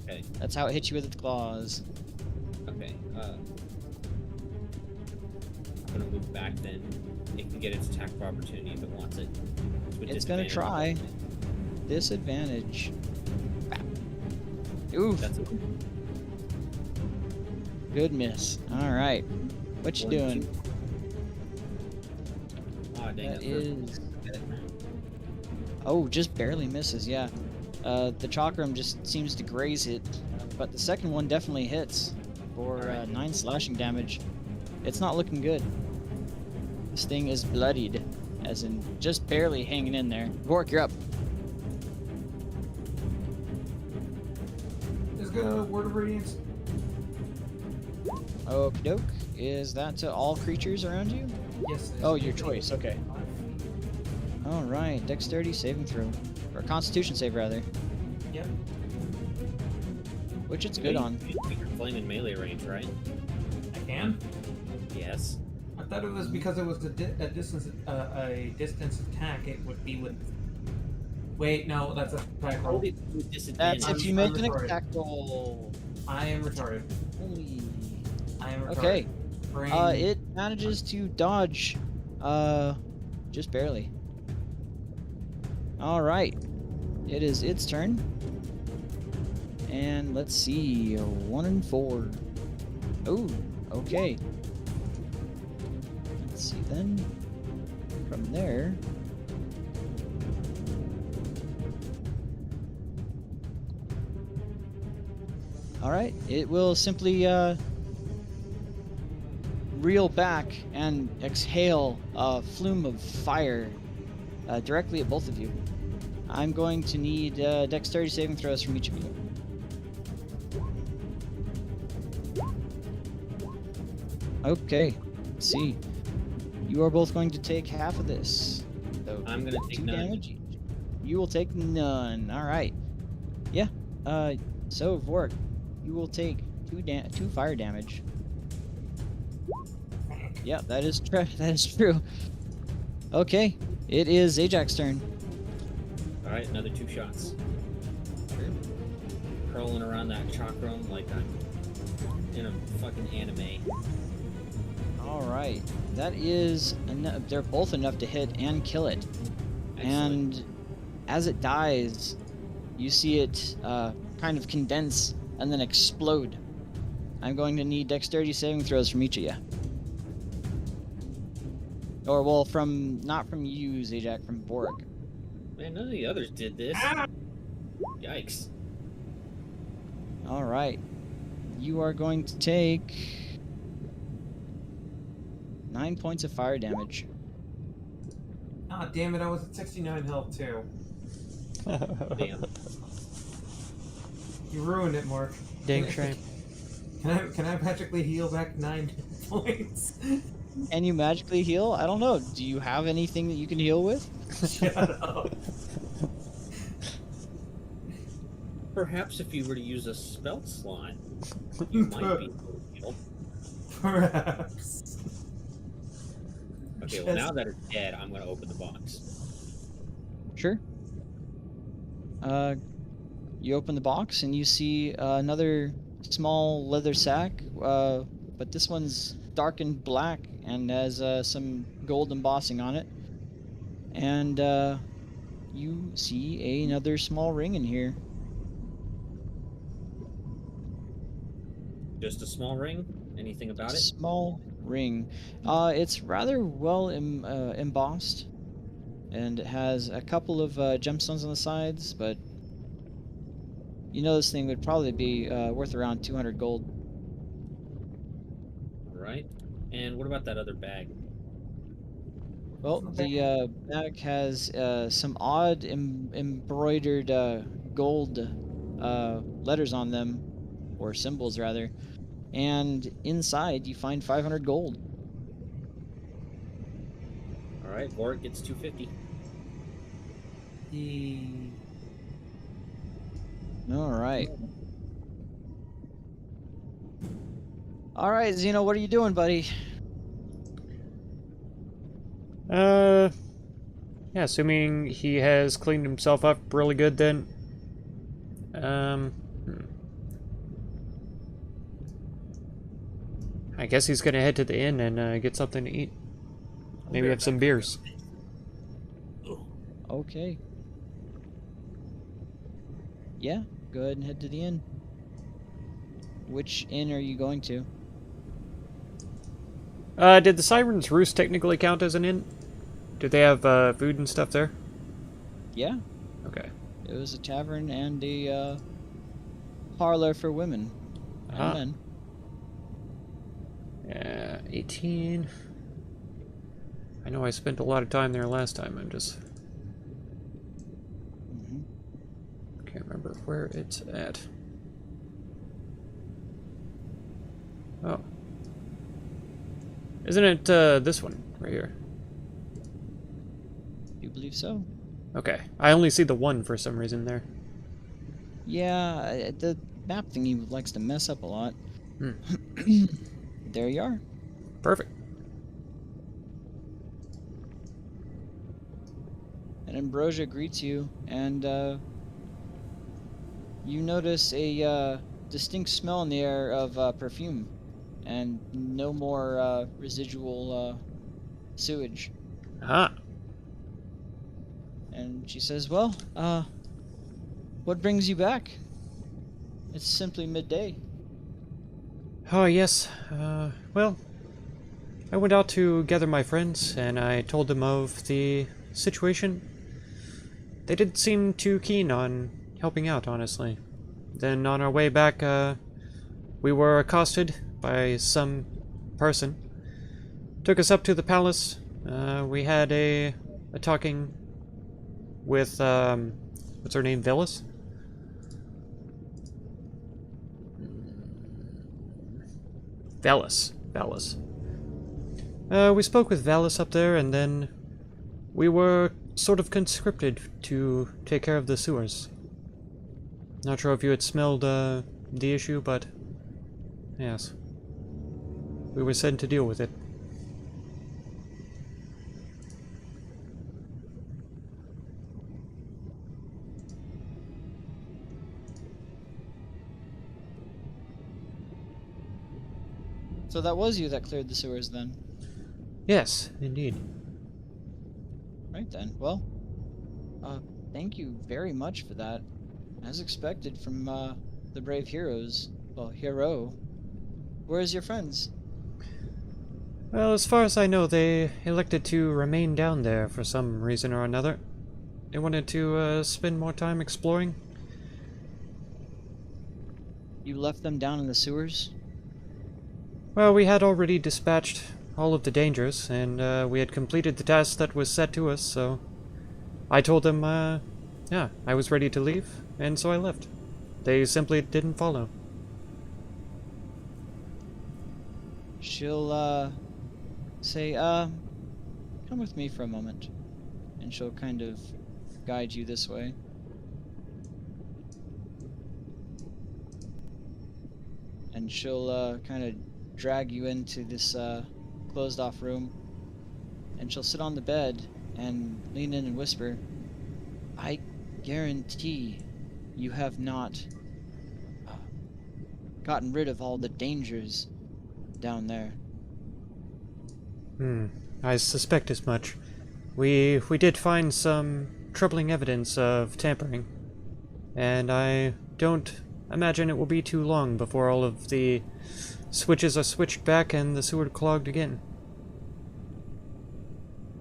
okay? That's how it hits you with its claws. Okay. I'm gonna move back then. It can get its attack of opportunity if it wants it. With It's gonna disadvantage. try. Disadvantage. Oof. That's a Good miss. All right. What you 1, doing? 2. Aw, dang That it. is. Oh, just barely misses. Yeah. The chakram just seems to graze it, but the second one definitely hits for Alright. 9 slashing damage. It's not looking good. This thing is bloodied, as in just barely hanging in there. Vork, you're up. Let's go. Word of Radiance. Okie doke. Is that to all creatures around you? Yes. Oh, your choice. Okay. 5 feet. All right. Dexterity saving throw, or Constitution save rather, Yep. which it's good on. You're playing in melee range, right? I can. Yes. I thought it was because it was a distance attack. It would be with. Wait, no, that's a attack roll. Only with disadvantage. That's if you I'm make an retarded. attack roll. I am retarded. Holy. I am retarded. Okay. Brain. It manages to dodge, just barely. All right, it is its turn, and let's see, 1 and 4. Oh, okay. Let's see then. From there. All right, it will simply reel back and exhale a flume of fire directly at both of you. I'm going to need dexterity saving throws from each of you. Okay, let's see. You are both going to take half of this. So I'm gonna take 2 none. damage each. You will take none. All right. Yeah. So Vork, you will take 2 fire damage. Yeah, that is that is true. Okay, it is Ajax's turn. All right, another 2 shots. Curling around that chakram like I'm in a fucking anime. All right, that is enough. They're both enough to hit and kill it. Excellent. And as it dies, you see it kind of condense and then explode. I'm going to need dexterity saving throws from each of you. Or well, not from you, Zajac, from Borg. Man, none of the others did this. Yikes. All right, you are going to take 9 points of fire damage. Ah, damn it! I was at 69 health too. Damn. You ruined it, Mark. Dang shame. Can I magically heal back 9 points? And you magically heal? I don't know. Do you have anything that you can heal with? Shut up. Perhaps if you were to use a spell slot, you might be able to heal. Perhaps. Okay, well now that it's dead, I'm gonna open the box. Sure. You open the box and you see another small leather sack, but this one's dark and black and has some gold embossing on it. And you see another small ring in here. Just a small ring? Anything about it? Small ring. It's rather well embossed, and it has a couple of gemstones on the sides, but you know this thing would probably be worth around 200 gold. Alright. And what about that other bag? Well, the bag has some odd embroidered gold letters on them, or symbols rather, and inside you find 500 gold. All right, Vorik gets 250. All right. All right, Zeno, what are you doing, buddy? Yeah, assuming he has cleaned himself up really good then. I guess he's gonna head to the inn and get something to eat. Maybe have some beers. Okay. Yeah, go ahead and head to the inn. Which inn are you going to? Did the Siren's Roost technically count as an inn? Did they have food and stuff there? Yeah, Okay. it was a tavern and a parlor for women and Ah. men. Yeah, 18. I know I spent a lot of time there last time. I'm just Mhm. can't remember where it's at. Oh. Isn't it this one right here? You believe so? Okay. I only see the one for some reason there. Yeah, the map thingy likes to mess up a lot. Hmm. There you are. Perfect. And Ambrosia greets you, and you notice a distinct smell in the air of perfume, and no more residual sewage. Ah. And she says, "Well, what brings you back? It's simply midday." Oh, yes. Well, I went out to gather my friends, and I told them of the situation. They didn't seem too keen on helping out, honestly. Then on our way back, we were accosted by some person. Took us up to the palace. We had a talking with, what's her name, Velis? Velis. We spoke with Valis up there, and then we were sort of conscripted to take care of the sewers. Not sure if you had smelled the issue, but yes. We were sent to deal with it. So that was you that cleared the sewers then. Yes, indeed. Right then. Well, thank you very much for that. As expected from the brave heroes. Well, hero. Where's your friends? Well, as far as I know, they elected to remain down there for some reason or another. They wanted to spend more time exploring. You left them down in the sewers? Well, we had already dispatched all of the dangers, and we had completed the task that was set to us, so I told them, yeah, I was ready to leave, and so I left. They simply didn't follow. She'll, say, come with me for a moment. And she'll kind of guide you this way. And she'll, kind of drag you into this, closed-off room. And she'll sit on the bed and lean in and whisper, "I guarantee you have not gotten rid of all the dangers down there." I suspect as much. We did find some troubling evidence of tampering, and I don't imagine it will be too long before all of the switches are switched back and the sewer clogged again.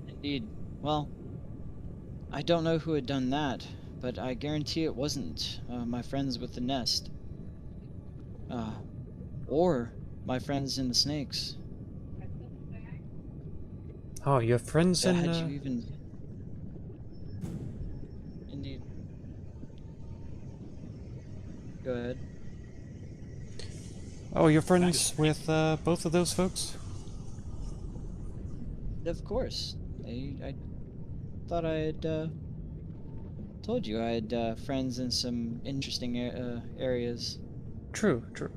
Indeed. Well, I don't know who had done that, but I guarantee it wasn't my friends with the nest. Or my friends in the snakes. Oh, you have friends in... Had you even... Indeed. Go ahead. Oh, you're friends with both of those folks? Of course. I thought I had told you I had friends in some interesting areas. True, true.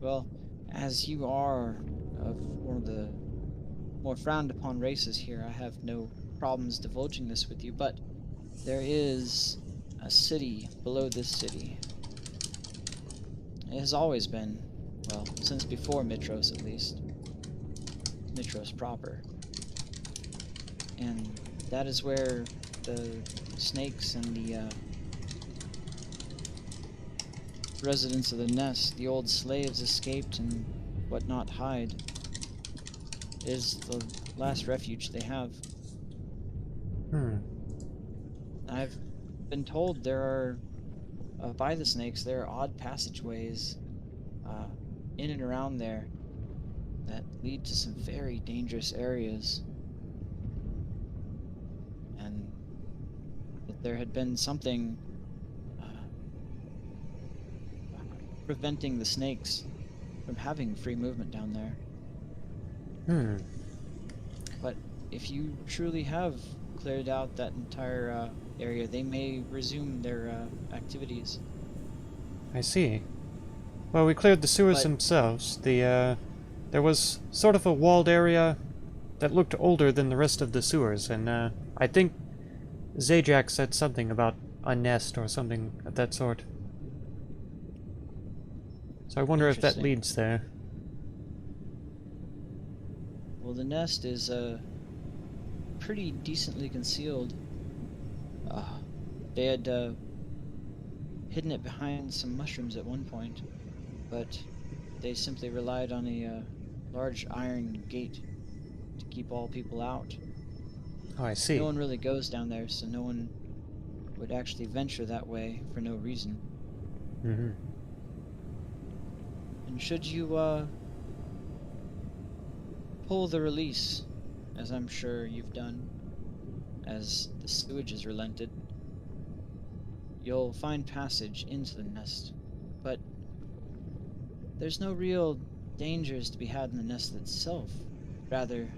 Well, as you are of one of the more frowned upon races here, I have no problems divulging this with you, but there is a city below this city. It has always been, well, since before Mitros at least. Mitros proper. And that is where the snakes and the residents of the nest, the old slaves escaped and whatnot hide. It is the last refuge they have. I've been told there are, by the snakes, there are odd passageways in and around there that lead to some very dangerous areas. And that there had been something preventing the snakes from having free movement down there. But if you truly have cleared out that entire area, they may resume their activities. I see. Well, we cleared the sewers But- themselves. There was sort of a walled area that looked older than the rest of the sewers, and I think Zajac said something about a nest or something of that sort. So I wonder if that Interesting. leads there. Well, the nest is pretty decently concealed. They had hidden it behind some mushrooms at one point, but they simply relied on a large iron gate to keep all people out. Oh, I see. No one really goes down there, so no one would actually venture that way for no reason. Mm-hmm. And should you pull the release, as I'm sure you've done, as the sewage is relented, you'll find passage into the nest. But there's no real dangers to be had in the nest itself. Rather,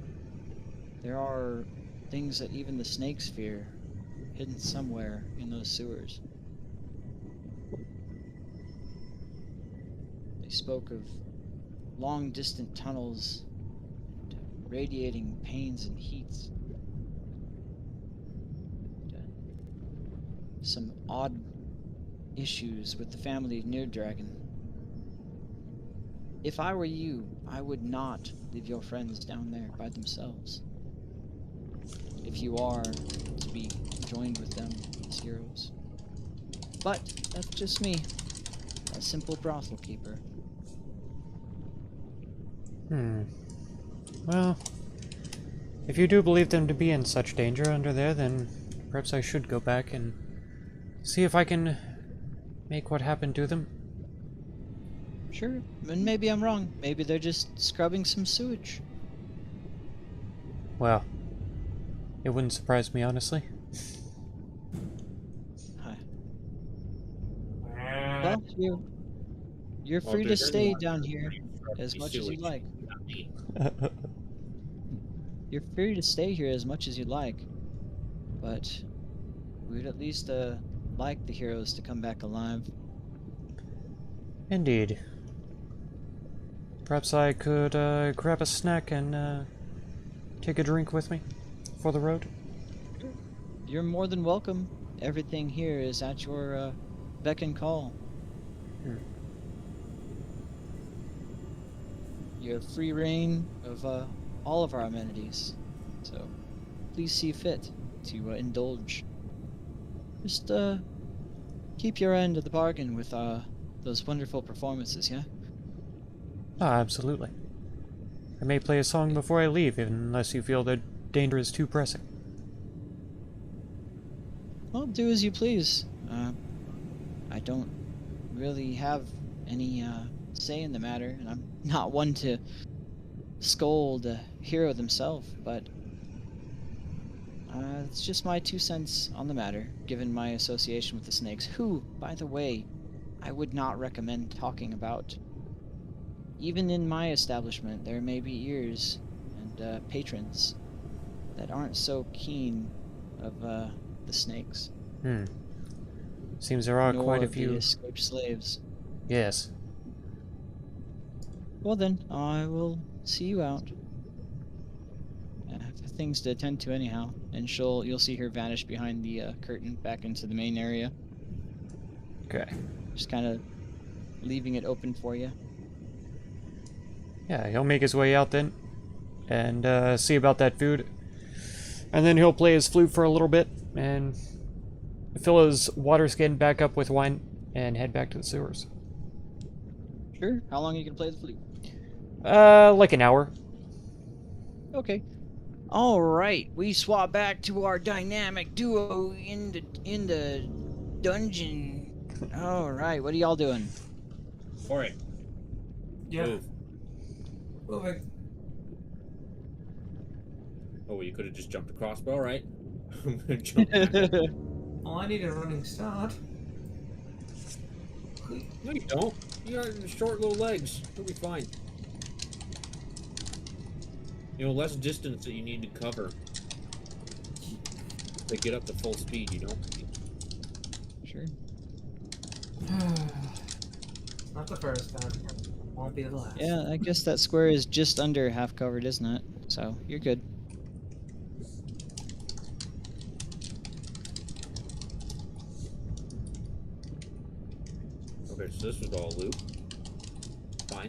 there are things that even the snakes fear, hidden somewhere in those sewers. They spoke of long distant tunnels and radiating pains and heats. And, some odd issues with the family of Near Dragon. If I were you, I would not leave your friends down there by themselves. If you are to be joined with them as heroes. But that's just me, a simple brothel keeper. Well, if you do believe them to be in such danger under there, then perhaps I should go back and see if I can make what happened to them. Sure, and maybe I'm wrong. Maybe they're just scrubbing some sewage. Well, it wouldn't surprise me, honestly. Hi. Well, you're Well, free to dude, stay everyone- down here as much as you like. Not me. You're free to stay here as much as you like, but we'd at least like the heroes to come back alive. Indeed. Perhaps I could grab a snack and take a drink with me for the road. You're more than welcome. Everything here is at your beck and call. You have free reign of all of our amenities, so please see fit to indulge. Just keep your end of the bargain with those wonderful performances, yeah? Ah, absolutely. I may play a song before I leave, unless you feel the danger is too pressing. Well, do as you please. I don't really have any say in the matter, and I'm not one to scold a hero themselves, but It's just my 2 cents on the matter, given my association with the snakes, who, by the way, I would not recommend talking about. Even in my establishment, there may be ears and patrons that aren't so keen of the snakes. Seems there are nor quite a of the few. escaped slaves. Yes. Well then, I will see you out. I have things to attend to anyhow, and you'll see her vanish behind the curtain back into the main area. Okay. Just kind of leaving it open for you. Yeah, he'll make his way out then, and see about that food. And then he'll play his flute for a little bit, and fill his water skin back up with wine, and head back to the sewers. Sure. How long are you gonna play the flute? Like an hour. Okay. All right. We swap back to our dynamic duo in the dungeon. All right. What are y'all doing? All right. Yeah. Move. Moving. Oh, you could have just jumped across, but all right. I'm gonna jump back. Well, I need a running start. No, you don't. You got short little legs. You'll be fine. You know, less distance that you need to cover to get up to full speed, you know? Sure. Not the first time. Won't be the last. Yeah, I guess that square is just under half covered, isn't it? So you're good. Okay, so this was all a loop. Fine.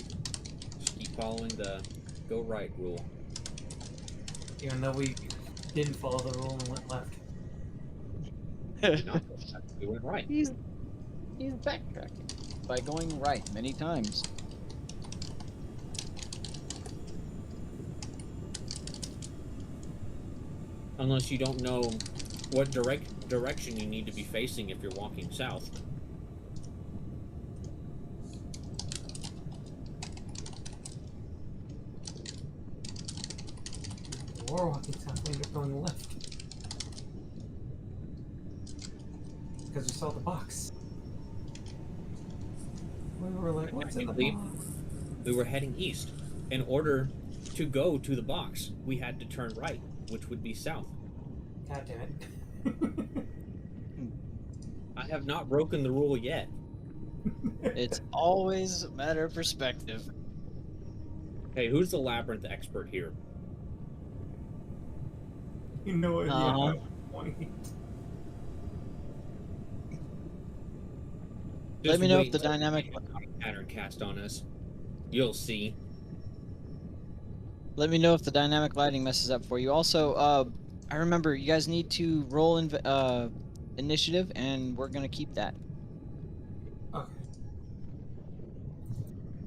Just keep following the go right rule. Even though we didn't follow the rule and went left. Not we went right. He's backtracking by going right many times. Unless you don't know what direction you need to be facing if you're walking south. We're walking south, we ended up going left. Because we saw the box. We were like, what's in the Technically, box? we were heading east. In order to go to the box, we had to turn right, which would be south. God damn it. I have not broken the rule yet. It's always a matter of perspective. Hey, who's the labyrinth expert here? You know what? Uh-huh. Yeah, Let me know if wait the till dynamic- pattern cast on us. You'll see. Let me know if the dynamic lighting messes up for you. Also, I remember you guys need to roll initiative, and we're gonna keep that. Okay.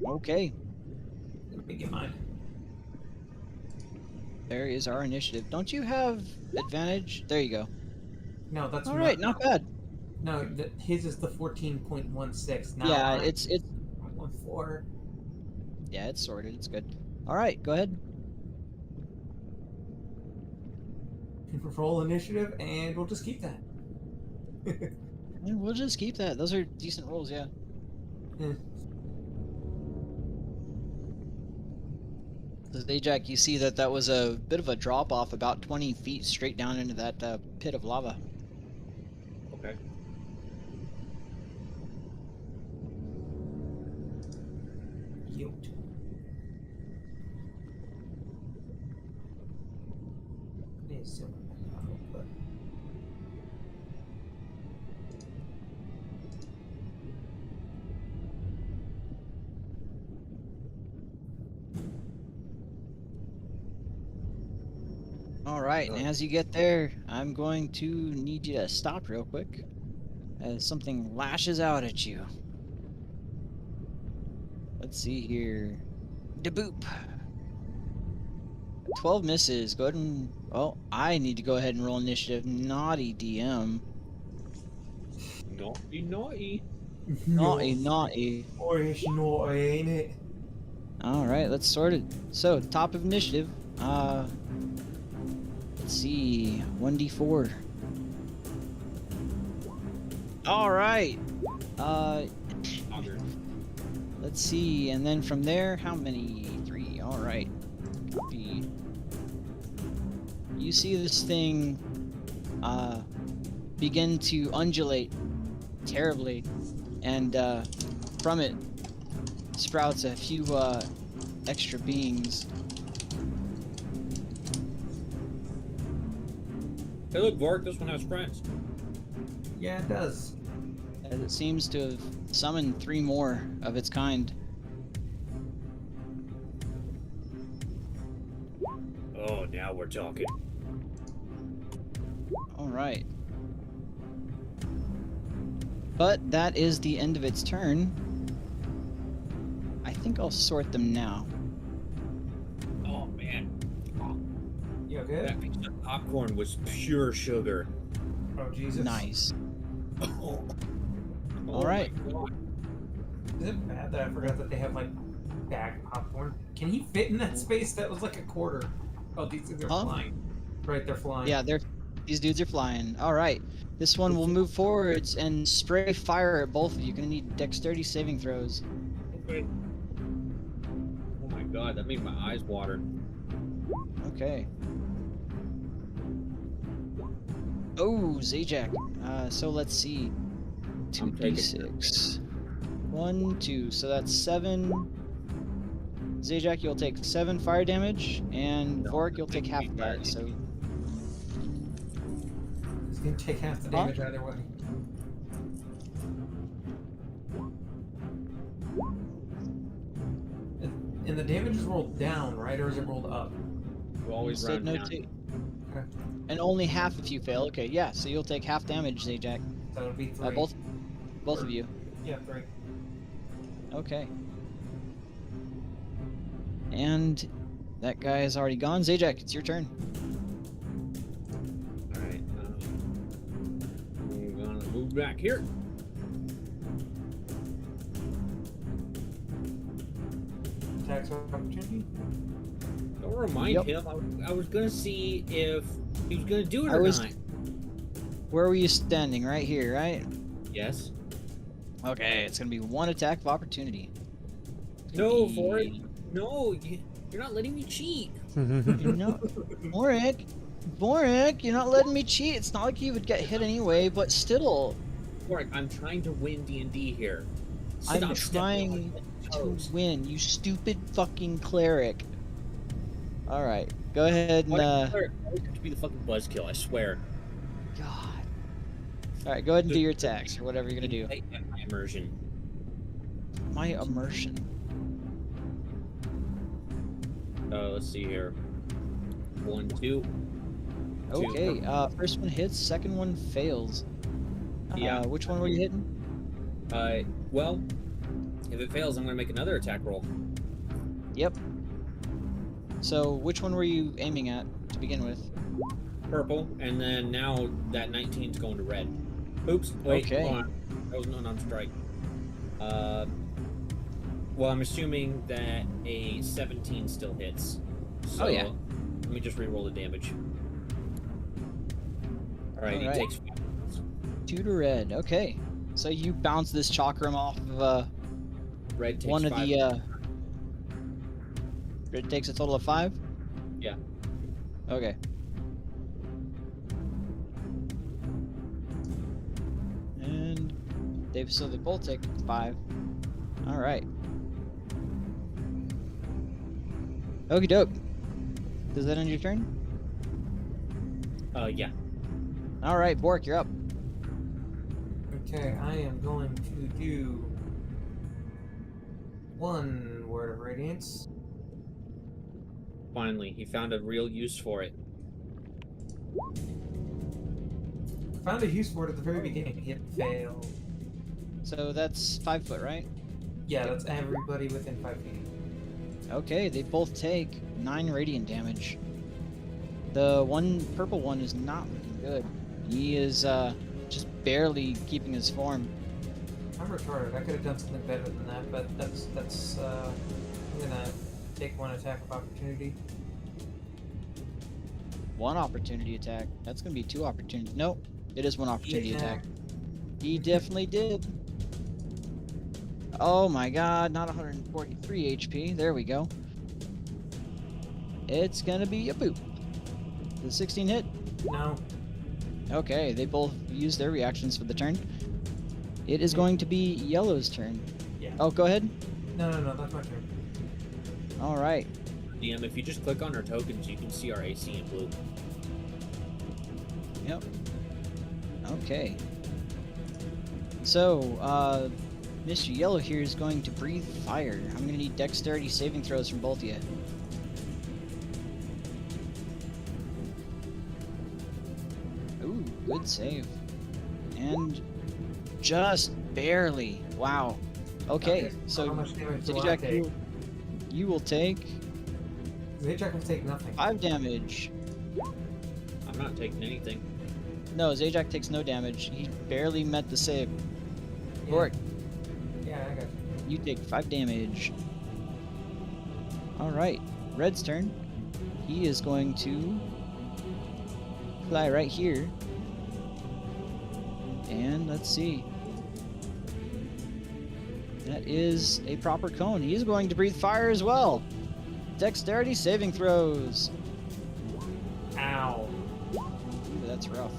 Okay. Let me get mine. There is our initiative. Don't you have advantage? There you go. No, that's All right, not bad. No, his is the 14.16. Now Yeah, mine it's is 0.14. yeah, it's sorted. It's good. All right, go ahead. Roll initiative, and we'll just keep that. Yeah, we'll just keep that. Those are decent rolls, yeah. Yeah. So, Zajac, you see that was a bit of a drop off, about 20 feet straight down into that pit of lava. Okay. Cute. Need to zoom in a little bit. All right, and as you get there, I'm going to need you to stop real quick as something lashes out at you. Let's see here. Da-boop. 12 misses. Go ahead and... Well, I need to go ahead and roll initiative. Naughty DM. Naughty, naughty. Naughty, naughty. Boy, it's naughty, ain't it? Alright, let's sort it. So, top of initiative. Let's Let's see. 1d4. All right. Let's see. And then from there, how many? 3. All right. Copy. You see this thing begin to undulate terribly, and from it sprouts a few extra beings. Hey, look, Vork, this one has friends. Yeah, it does. As it seems to have summoned 3 more of its kind. Oh, now we're talking. Alright. But that is the end of its turn. I think I'll sort them now. Oh, man. You okay? That piece of popcorn was pure sugar. Oh, Jesus. Nice. Oh, All right. my God. Is it bad that I forgot that they have, like, bag popcorn? Can he fit in that space? That was like a quarter. Oh, these things are Huh? flying. Right, they're flying. Yeah, these dudes are flying. Alright. This one will move forwards and spray fire at both of you. Gonna need dexterity saving throws. Okay. Oh my God, that made my eyes water. Okay. Oh, Zajac. So let's see. I'm taking 2d6. 1, 2. So that's 7. Zajac, you'll take 7 fire damage, and No, Vork, you'll take half of fire that. So He's gonna take half the damage either way. And the damage is rolled down, right? Or is it rolled up? You always instead round down. notate. Okay. And only half if you fail. Okay, yeah. So you'll take half damage, Zajac. So it'll be 3. Both of you. Yeah, 3. Okay. And that guy is already gone. Zajac, it's your turn. Alright, I'm gonna move back here. Attacks of opportunity? Don't remind Yep. him. I was gonna see if he was gonna do it I or was- not. Where were you standing? Right here, right? Yes. Okay, it's gonna be 1 attack of opportunity. No, Be- Vork. No, you're not letting me cheat. No, Boric, you're not letting me cheat. It's not like you would get hit anyway, but still, Vork, I'm trying to win D&D here. I'm Stop stepping trying on my to toes. win. You stupid fucking cleric. All right, go ahead and Why does Cleric always have to be the fucking buzzkill? I swear. God. All right, go ahead and do your attacks or whatever you're gonna do. I am my immersion. My immersion. Let's see here. 1, 2. Okay, first one hits, second one fails. Yeah. Which one were you hitting? Well, if it fails, I'm gonna make another attack roll. Yep. So which one were you aiming at to begin with? Purple, and then now that 19's going to red. Oops. Wait, Okay. hold on. That was an unarmed strike. Well, I'm assuming that a 17 still hits. So, Oh, yeah. Let me just re-roll the damage. Alright, Alright. he takes 5. 2 to red. Okay. So you bounce this chakram off of Red takes one of 5. the. Red takes a total of 5. Yeah. Okay. And so they both take 5. All right. Okie doke. Does that end your turn? Yeah. All right, Bork, you're up. Okay, I am going to do 1 Word of Radiance. Finally, he found a real use for it. Found a use for it at the very beginning. It failed. So that's 5 foot, right? Yeah, that's everybody within 5 feet. Okay, they both take 9 radiant damage. The one purple one is not looking good. He is just barely keeping his form. I'm retarded. I could have done something better than that, but that's I'm gonna take 1 attack of opportunity. one opportunity attack. That's gonna be two opportunities. Nope, it is one opportunity Yeah. attack. He definitely did. Oh my god, not 143 HP. There we go. It's gonna be a boop. The 16 hit. No. Okay, they both use their reactions for the turn. It is going to be Yellow's turn. Yeah. Oh, go ahead. No, that's my turn. All right. DM, if you just click on our tokens, you can see our AC in blue. Yep. Okay. So, Mr. Yellow here is going to breathe fire. I'm gonna need dexterity saving throws from both of you. Ooh, good save. And just barely. Wow. Okay, How so much damage do I Zajac, take? you will take Zajac will take nothing. 5 damage. I'm not taking anything. No, Zajac takes no damage. He barely met the save. Yeah. Vork, Yeah, I got you. you take 5 damage. Alright, Red's turn. He is going to fly right here. And let's see. That is a proper cone. He is going to breathe fire as well. Dexterity saving throws. Ow. Ooh, that's rough.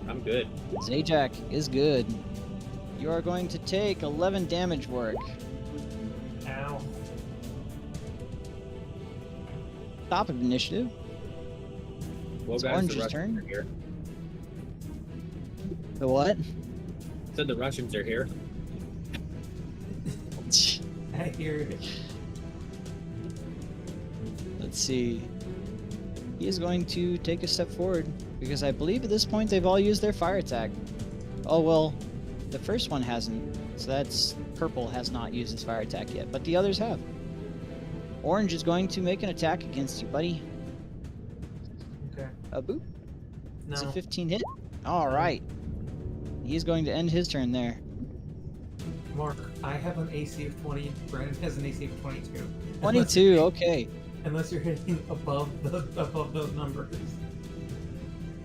I'm good. Zajac is good. You are going to take 11 damage work. Ow. Top of initiative. Well, It's guys, Orange's the Russians turn. are here. The what? Said the Russians are here. I hear it. Let's see. He is going to take a step forward because I believe at this point they've all used their fire attack. Oh well, the first one hasn't, so that's purple has not used his fire attack yet, but the others have. Orange is going to make an attack against you, buddy. Okay. A boop. It's a No. 15 hit. All right. He's going to end his turn there. Mark, I have an AC of 20. Brandon has an AC of 22. 22. Okay. Unless you're hitting above those numbers.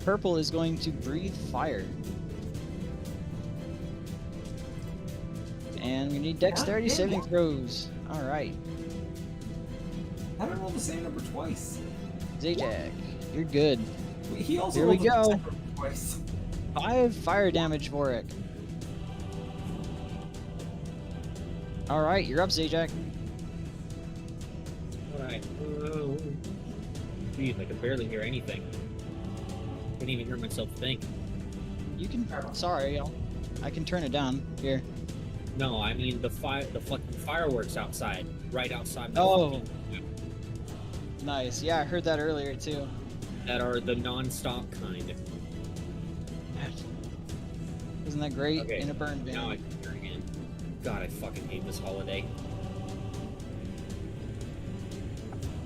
Purple is going to breathe fire. And we need dexterity God damn saving it. throws. All right. I don't roll the same number twice. Zajac, you're good. He also Here we rolled the go. same number twice. 5 fire damage, Vorik. All right, you're up, Zajac. Alright. Jeez, I can barely hear anything. Can't even hear myself think. You can. Sorry, I can turn it down. Here. No, I mean the fucking fireworks outside, right outside. my Oh. fucking- Nice. Yeah, I heard that earlier too. That are the non-stop kind. Isn't that great? Okay, In a burn bin. Now I can hear again. God, I fucking hate this holiday.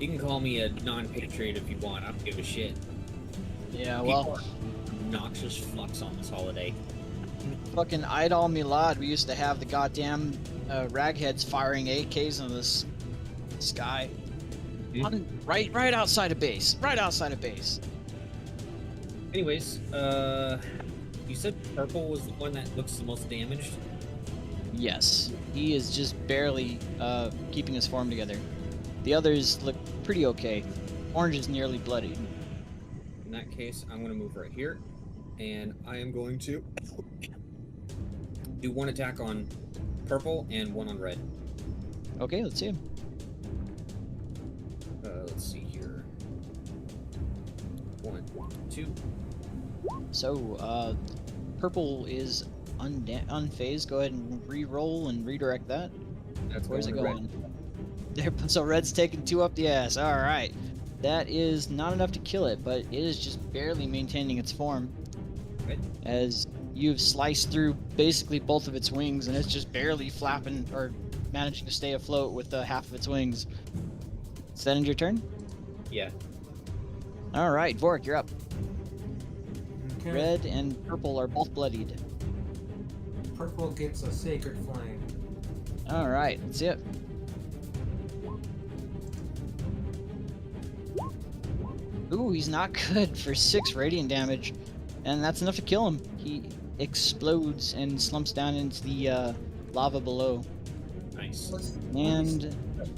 You can call me a non-patriot if you want. I don't give a shit. Yeah, People well, are obnoxious fucks on this holiday. fucking Eid al-Milad, we used to have the goddamn ragheads firing AKs in this sky. Mhm. Right outside of base. Right outside of base. Anyways, you said purple was the one that looks the most damaged. Yes, he is just barely keeping his form together. The others look pretty okay. Orange is nearly bloodied. In that case, I'm going to move right here, and I am going to do one attack on purple and one on red. Okay, let's see him. Let's see here. 1, 2. So, purple is unfazed. Go ahead and re-roll and redirect that. That's Where's it to red. going? There. So red's taking 2 up the ass. All right. That is not enough to kill it, but it is just barely maintaining its form. Right. As you've sliced through basically both of its wings, and it's just barely flapping or managing to stay afloat with half of its wings. Is that end your turn? Yeah. All right, Vork, you're up. Okay. Red and purple are both bloodied. Purple gets a sacred flame. All right, that's it. Ooh, he's not good for 6 radiant damage, and that's enough to kill him. He explodes and slumps down into the lava below. Nice. And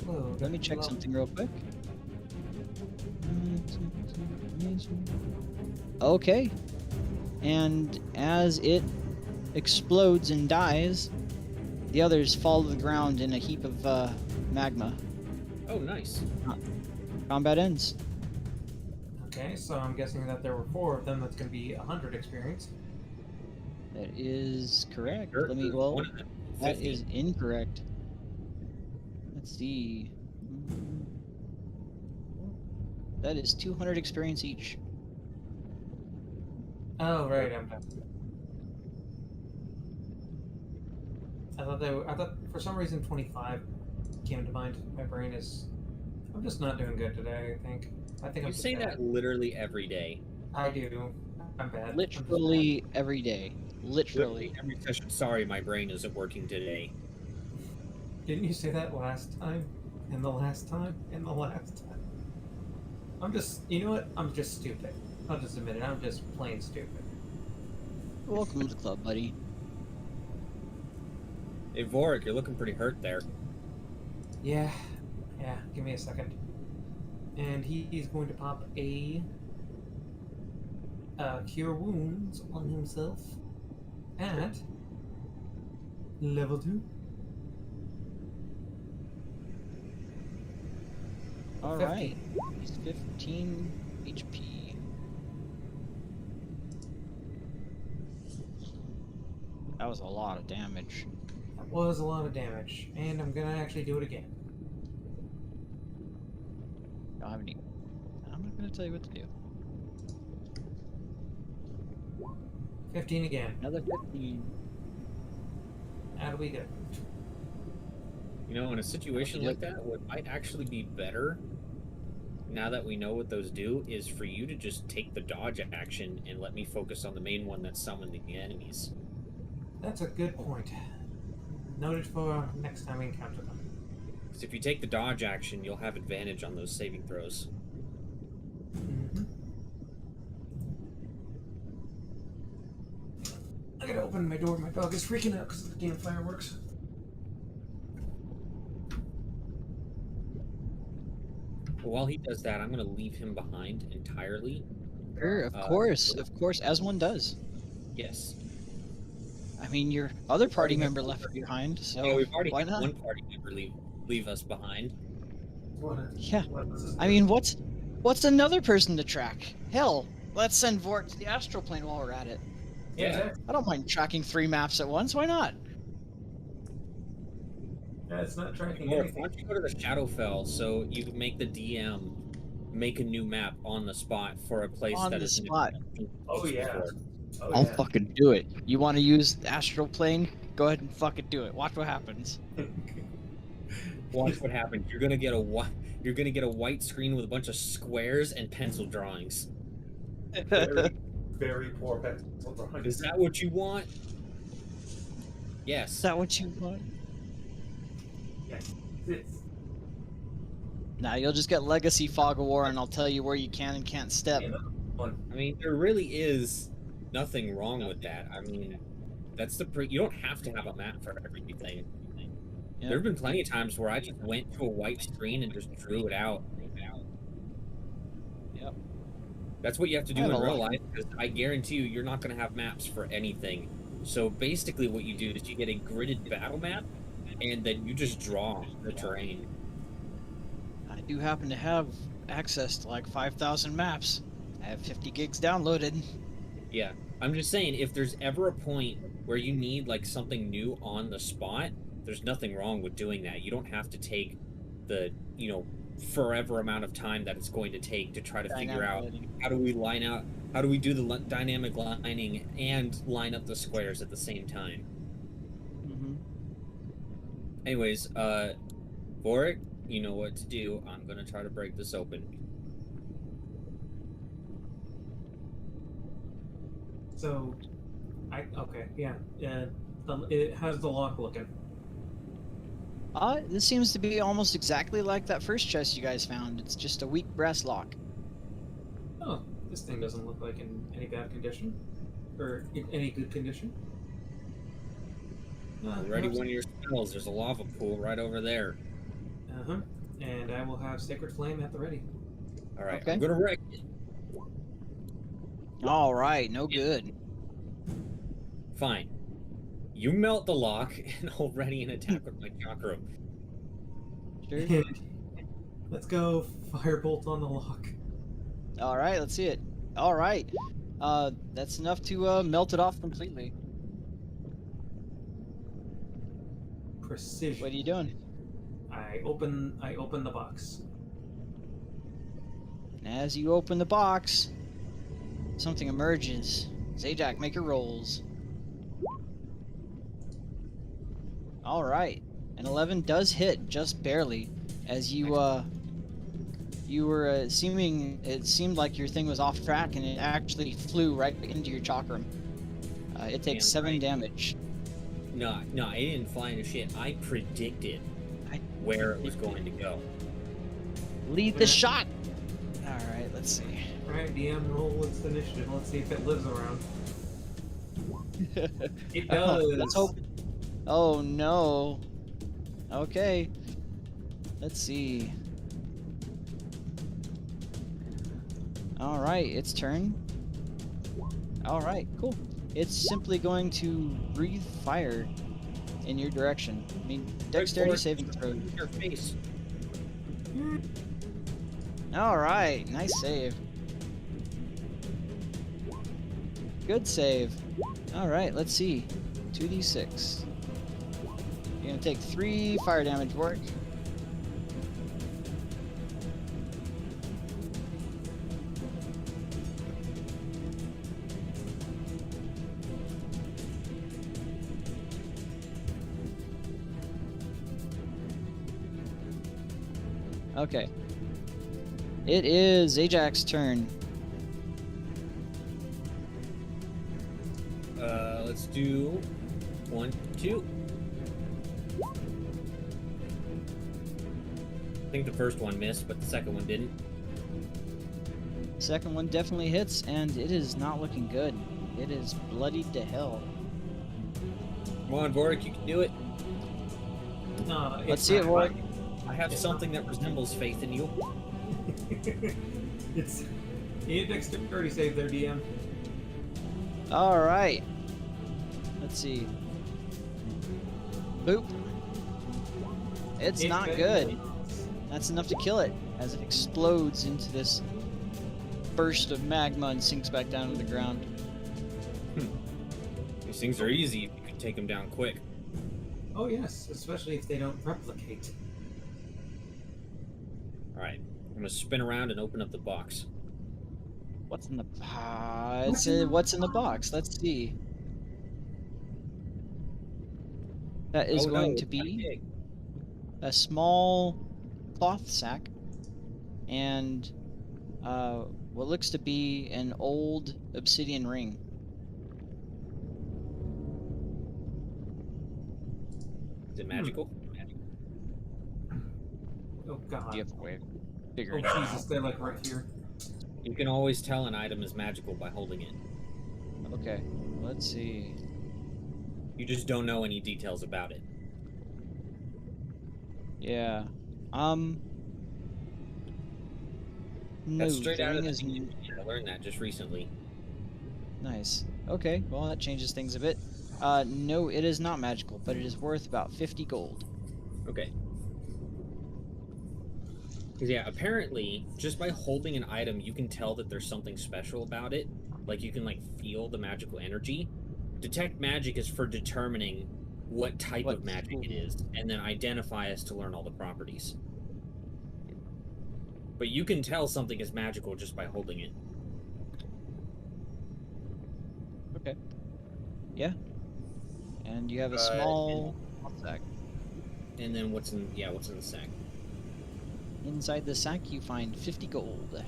Whoa, let me check lava. something real quick. Okay. And as it explodes and dies, the others fall to the ground in a heap of magma. Oh, nice. Combat ends. Okay, so I'm guessing that there were 4 of them. That's going to be 100 experience. That is correct. Sure, Let me. there's Well, one of them, that 50. is incorrect. Let's see. That is 200 experience each. Oh, right, I'm done. I thought for some reason 25 came to mind. My brain is. I'm just not doing good today. I think I'm You just say bad. that literally every day. I do. I'm bad. I'm just Literally every day. Literally. Every session. Sorry, my brain isn't working today. bad. Didn't you say that last time? And the last time? And the last time? I'm just. You know what? I'm just stupid. I'll just admit it. I'm just plain stupid. Welcome to the club, buddy. Hey, Vorik, you're looking pretty hurt there. Yeah. Yeah. Give me a second. And he's going to pop a cure wounds on himself at level 2. All 15. right. He's 15 HP. That was a lot of damage. That was a lot of damage, and I'm gonna actually do it again. Don't have any. I'm not gonna tell you what to do. 15 again. Another 15. That'll be good. You know, in a situation Yep. like that, what might actually be better, now that we know what those do, is for you to just take the dodge action and let me focus on the main one that's summoning the enemies. That's a good point. Noted for next time we encounter them. Because if you take the dodge action, you'll have advantage on those saving throws. Mm-hmm. I gotta open my door. My dog is freaking out because of the damn fireworks. But while he does that, I'm going to leave him behind entirely. Sure, of course, as one does. Yes. I mean, your other party member left behind, so Yeah, we've already why had not? one party member leave us behind. Yeah. I mean, what's another person to track? Hell, let's send Vork to the astral plane while we're at it. Yeah. I don't mind tracking 3 maps at once. Why not? Yeah, it's not tracking Or why anything. don't you go to the Shadowfell so you can make the DM make a new map on the spot for a place On that the is spot. Oh, yeah. before. Oh, I'll yeah. fucking do it. You want to use the astral plane? Go ahead and fucking do it. Watch what happens. Watch what happens. You're gonna get a white screen with a bunch of squares and pencil drawings. very, very poor pencil drawing. Is that what you want? Is Yes. that what you want? Yes. It's Nah, you'll just get Legacy Fog of War, and I'll tell you where you can and can't step. one. I mean, there really is nothing wrong with that. I mean, that's you don't have to have a map for everything. Yeah. There have been plenty of times where I just went to a white screen and just drew it out. Yep. That's what you have to do I in have a real lot. life, because I guarantee you're not going to have maps for anything. So basically what you do is you get a gridded battle map, and then you just draw the terrain. I do happen to have access to like 5,000 maps. I have 50 gigs downloaded. Yeah. I'm just saying, if there's ever a point where you need like something new on the spot, there's nothing wrong with doing that. You don't have to take the, forever amount of time that it's going to take to try to figure Dynamic out lighting. how do we do the dynamic lining and line up the squares at the same time. Mhm. Anyways, Vorik, you know what to do. I'm gonna try to break this open. So, okay, yeah. How's the lock looking? This seems to be almost exactly like that first chest you guys found. It's just a weak brass lock. Oh, this thing doesn't look like in any bad condition. Or in any good condition. Ready one of your spells. There's a lava pool right over there. Uh-huh. And I will have Sacred Flame at the ready. All right, Okay. I'm gonna wreck it. All right, no good. Fine. You melt the lock, and I'll ready an attack with my chakra. Sure. Let's go Firebolt on the lock. All right, let's see it. All right. That's enough to melt it off completely. Precision. What are you doing? I open the box. And as you open the box, something emerges. Zajac, make your rolls. All right, an 11 does hit just barely, as you were it seemed like your thing was off track, and it actually flew right into your chakram. It takes Damn 7 right. damage. No, I didn't fly into shit. I predicted where it was going to go. Lead the shot. All right, let's see. Alright, DM, roll its initiative. Let's see if it lives around. It does. Let's hope. Oh no. Okay. Let's see. All right, its turn. All right, cool. It's simply going to breathe fire in your direction. I mean, dexterity forward. saving throw. Your face. All right, nice save. Good save. All right, let's see. 2d6. You're gonna take 3 fire damage, Warwick. Okay. It is Ajax's turn. Let's do 1, 2. I think the first one missed, but the second one didn't. Second one definitely hits, and it is not looking good. It is bloodied to hell. Come on, Vorik, you can do it. Let's see it, Warwick. I have something that resembles faith in you. It's a dexterity save there, DM. All right. Let's see. Boop. It's not good. That's enough to kill it as it explodes into this burst of magma and sinks back down to the ground. These things are easy. You can take them down quick. Oh yes, especially if they don't replicate. All right, I'm gonna spin around and open up the box. What's in the what's in the box? Let's see. That is Oh, going no, to it's not be big. a small cloth sack and what looks to be an old obsidian ring. Is it magical? Oh god. Do you have a way of Oh figuring it out? Jesus, they're like right here. You can always tell an item is magical by holding it. Okay, let's see. You just don't know any details about it. Yeah. No, That's straight the out of ring the is thing. I learned that just recently. nice. Okay, well that changes things a bit. No, it is not magical, but it is worth about 50 gold. Okay. 'Cause yeah, apparently, just by holding an item, you can tell that there's something special about it. Like, you can, like, feel the magical energy. Detect magic is for determining what type What of magic it tool. is, and then identify us to learn all the properties. But you can tell something is magical just by holding it. Okay. Yeah. And you have a Uh, small sack. And then what's in the sack? Inside the sack, you find 50 gold.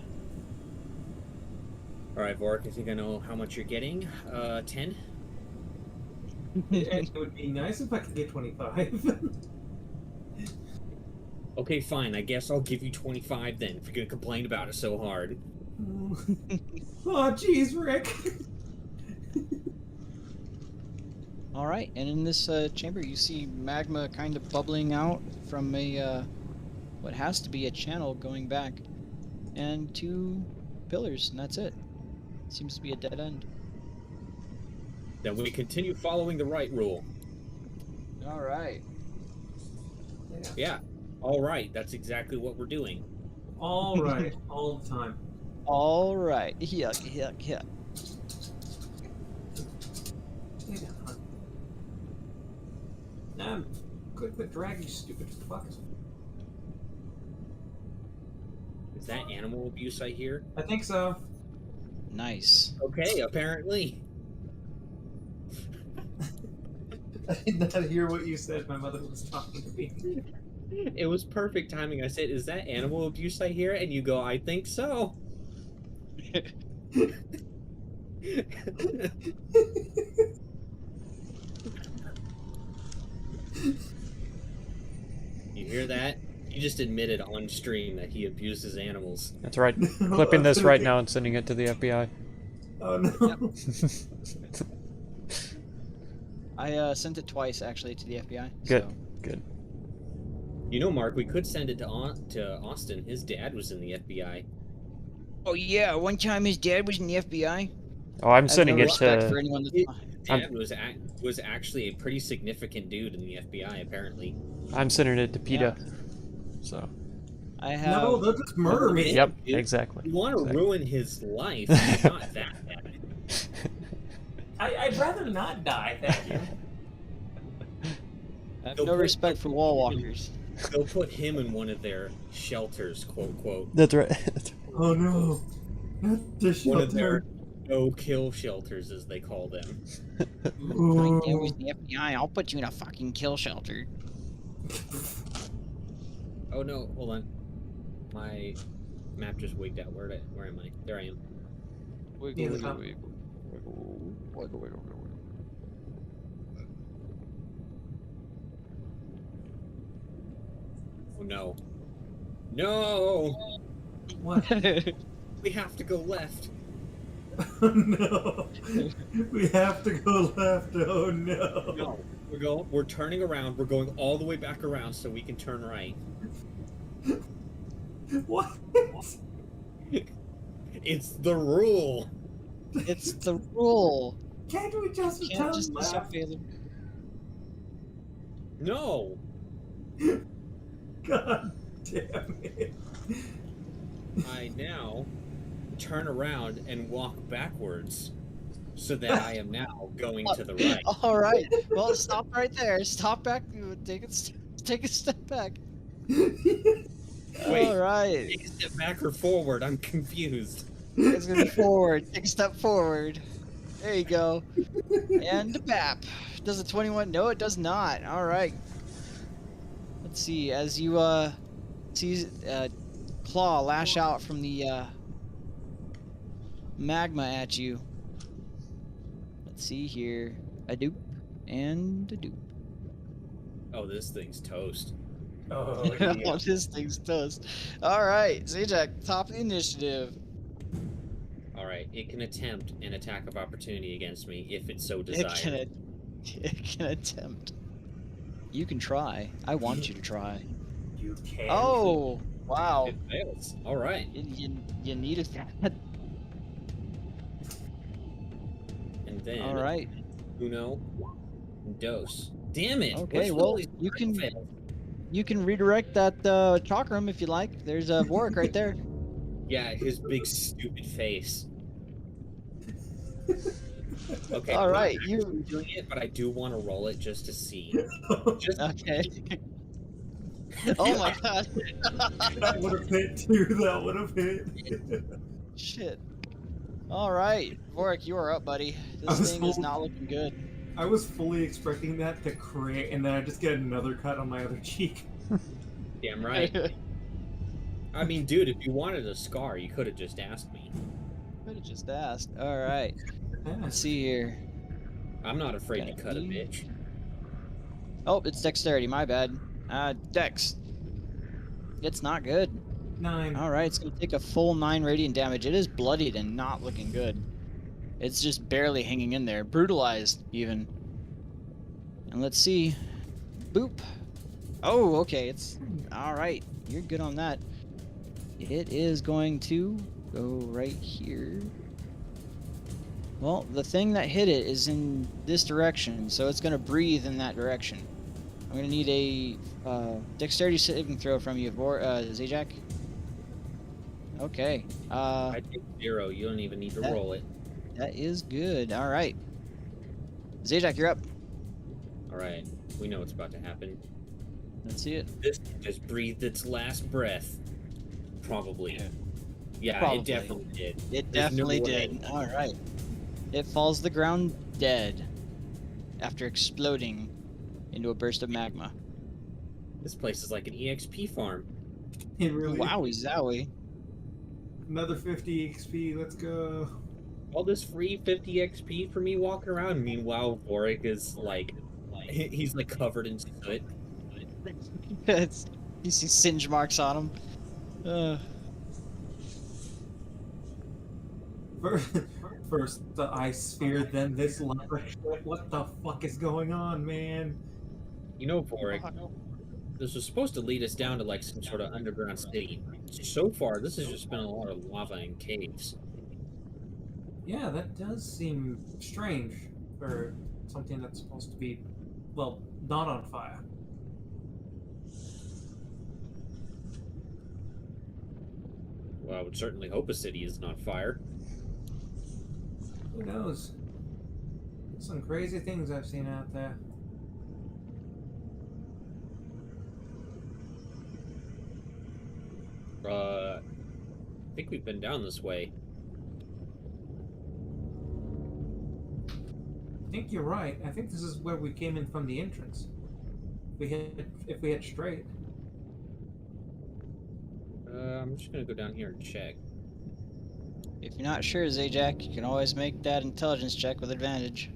Alright, Vorik, I think I know how much you're getting. 10? It would be nice if I could get 25. Okay, fine. I guess I'll give you 25 then, if you're gonna complain about it so hard. Oh, jeez, Rick. All right, and in this chamber, you see magma kind of bubbling out from a what has to be a channel going back, and 2 pillars, and that's it. Seems to be a dead end. Then we continue following the right rule. All right. Yeah. All right. That's exactly what we're doing. All right, all the time. All right. Yuck, yuck, yuck. Stay down. Nah, quit drag, you stupid fuck. Is that animal abuse I hear? I think so. Nice. Okay, apparently. I did not hear what you said. My mother was talking to me. It was perfect timing. I said, "Is that animal abuse I hear?" And you go, "I think so." You hear that? He just admitted on stream that he abuses animals. That's right. Clipping this right now and sending it to the FBI. Oh no. I sent it twice actually to the FBI. Good. So. Good. You know, Mark, we could send it to Austin. His dad was in the FBI. Oh yeah, one time his dad was in the FBI. Oh, I'm sending no it respect to. for anyone that's His not. dad was actually a pretty significant dude in the FBI, apparently. I'm sending it to PETA. Yeah. So. I have. No, they'll just murder me. Yep. Dude, Exactly. You want to Exactly. ruin his life? It's not that bad. I'd rather not die, thank you. I have They'll no put- respect for wall walkers. They'll put him in one of their shelters, quote quote. That's right. Oh no. Not the One of their shelter. no-kill shelters, as they call them. My dad was in the FBI. I'll put you in a fucking kill shelter. Oh no, hold on. My map just wigged out. Where am I? There I am. Wiggle, Yeah, wiggle, huh? wiggle, wiggle, wiggle, wiggle, wiggle. Oh no. No! What? We have to go left. Oh no. We have to go left. Oh no. No. We're turning around. We're going all the way back around so we can turn right. What? It's the rule. It's the rule. Can't we just You turn can't just left? disobey them. No. God damn it. I now turn around and walk backwards so that I am now going to the right. All right. Well, stop right there. Stop back. Take a step back. Wait. All right. Take a step back or forward. I'm confused. It's gonna be forward. Take a step forward. There you go. And the map. Does it 21? No, it does not. All right. Let's see. As you see Claw lash out from the magma at you. Let's see here. A dupe and a dupe. Oh, this thing's toast. Oh, Oh, yeah. this thing's toast. All right, Zajac, top of the initiative. All right, it can attempt an attack of opportunity against me if it so It desires. can attempt. You can try. I want you to try. You can. Oh, wow. It fails. All right, You need it. and then All right. uno, dos. Damn it! Okay, What's with well, all these you can- fails? You can redirect that chakram if you like. There's a Vorik right there. Yeah, his big stupid face. Okay. All I'm not right, actually doing it, but I do want to roll it just to see. Just Okay. Oh my god. That would have hit too. That would have hit. Shit. All right, Vorik, you are up, buddy. I This was thing is full- not looking good. I was fully expecting that to crit, and then I just get another cut on my other cheek. damn right. I mean, dude, if you wanted a scar, you could have just asked me. Could have just asked. All right. Yeah. Let's see here. I'm not afraid to Got cut a you. bitch. Oh, it's dexterity. My bad. Dex. It's not good. 9. All right, it's gonna take a full 9 radiant damage. It is bloodied and not looking good. It's just barely hanging in there, brutalized even. And let's see. Boop. Oh, okay. It's all right. You're good on that. It is going to go right here. Well, the thing that hit it is in this direction, so it's gonna breathe in that direction. I'm gonna need a dexterity saving throw from you, Zajac. Okay. I take 0. You don't even need to that- roll it. That is good. All right. Zajac, you're up. All right. We know what's about to happen. Let's see it. This just breathed its last breath. Probably. Yeah, Probably. it definitely did. It There's no definitely way. did. All right. It falls to the ground dead after exploding into a burst of magma. This place is like an EXP farm. It really. Wowie zowie. Another 50 XP. Let's go. All this free 50 XP for me walking around. Meanwhile, Vorik is like he's like covered in soot. You see singe marks on him. First the ice sphere, then this lumber shit. What the fuck is going on, man? You know, Vorik, this was supposed to lead us down to like some sort of underground city. So far, this has just been a lot of lava and caves. Yeah, that does seem strange for something that's supposed to be, well, not on fire. Well, I would certainly hope a city is not fire. Who knows? Some crazy things I've seen out there. I think we've been down this way. I think you're right. I think this is where we came in from the entrance. If we head straight. I'm just gonna go down here and check. If you're not sure, Zajac, you can always make that intelligence check with advantage.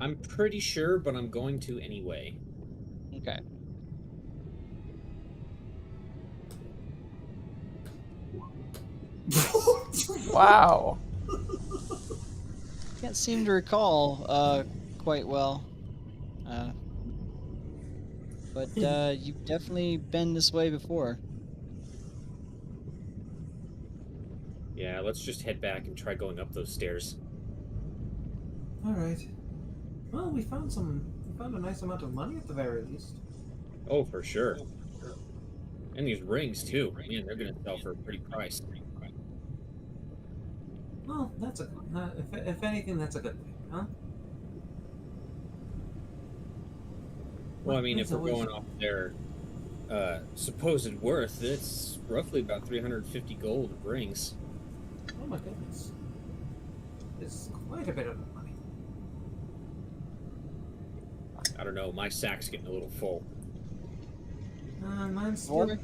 I'm pretty sure, but I'm going to anyway. Okay. Wow. Can't seem to recall quite well. But you've definitely been this way before. Yeah, let's just head back and try going up those stairs. All right. Well, we found a nice amount of money at the very least. Oh, for sure. And these rings too. Man, they're gonna sell for a pretty price. Well, that's a if anything, that's a good thing, huh? Well, I mean, if There's we're always- going off their supposed worth, it's roughly about 350 gold of rings. Oh my goodness, it's quite a bit of money. I don't know, my sack's getting a little full. Mine's still. Or...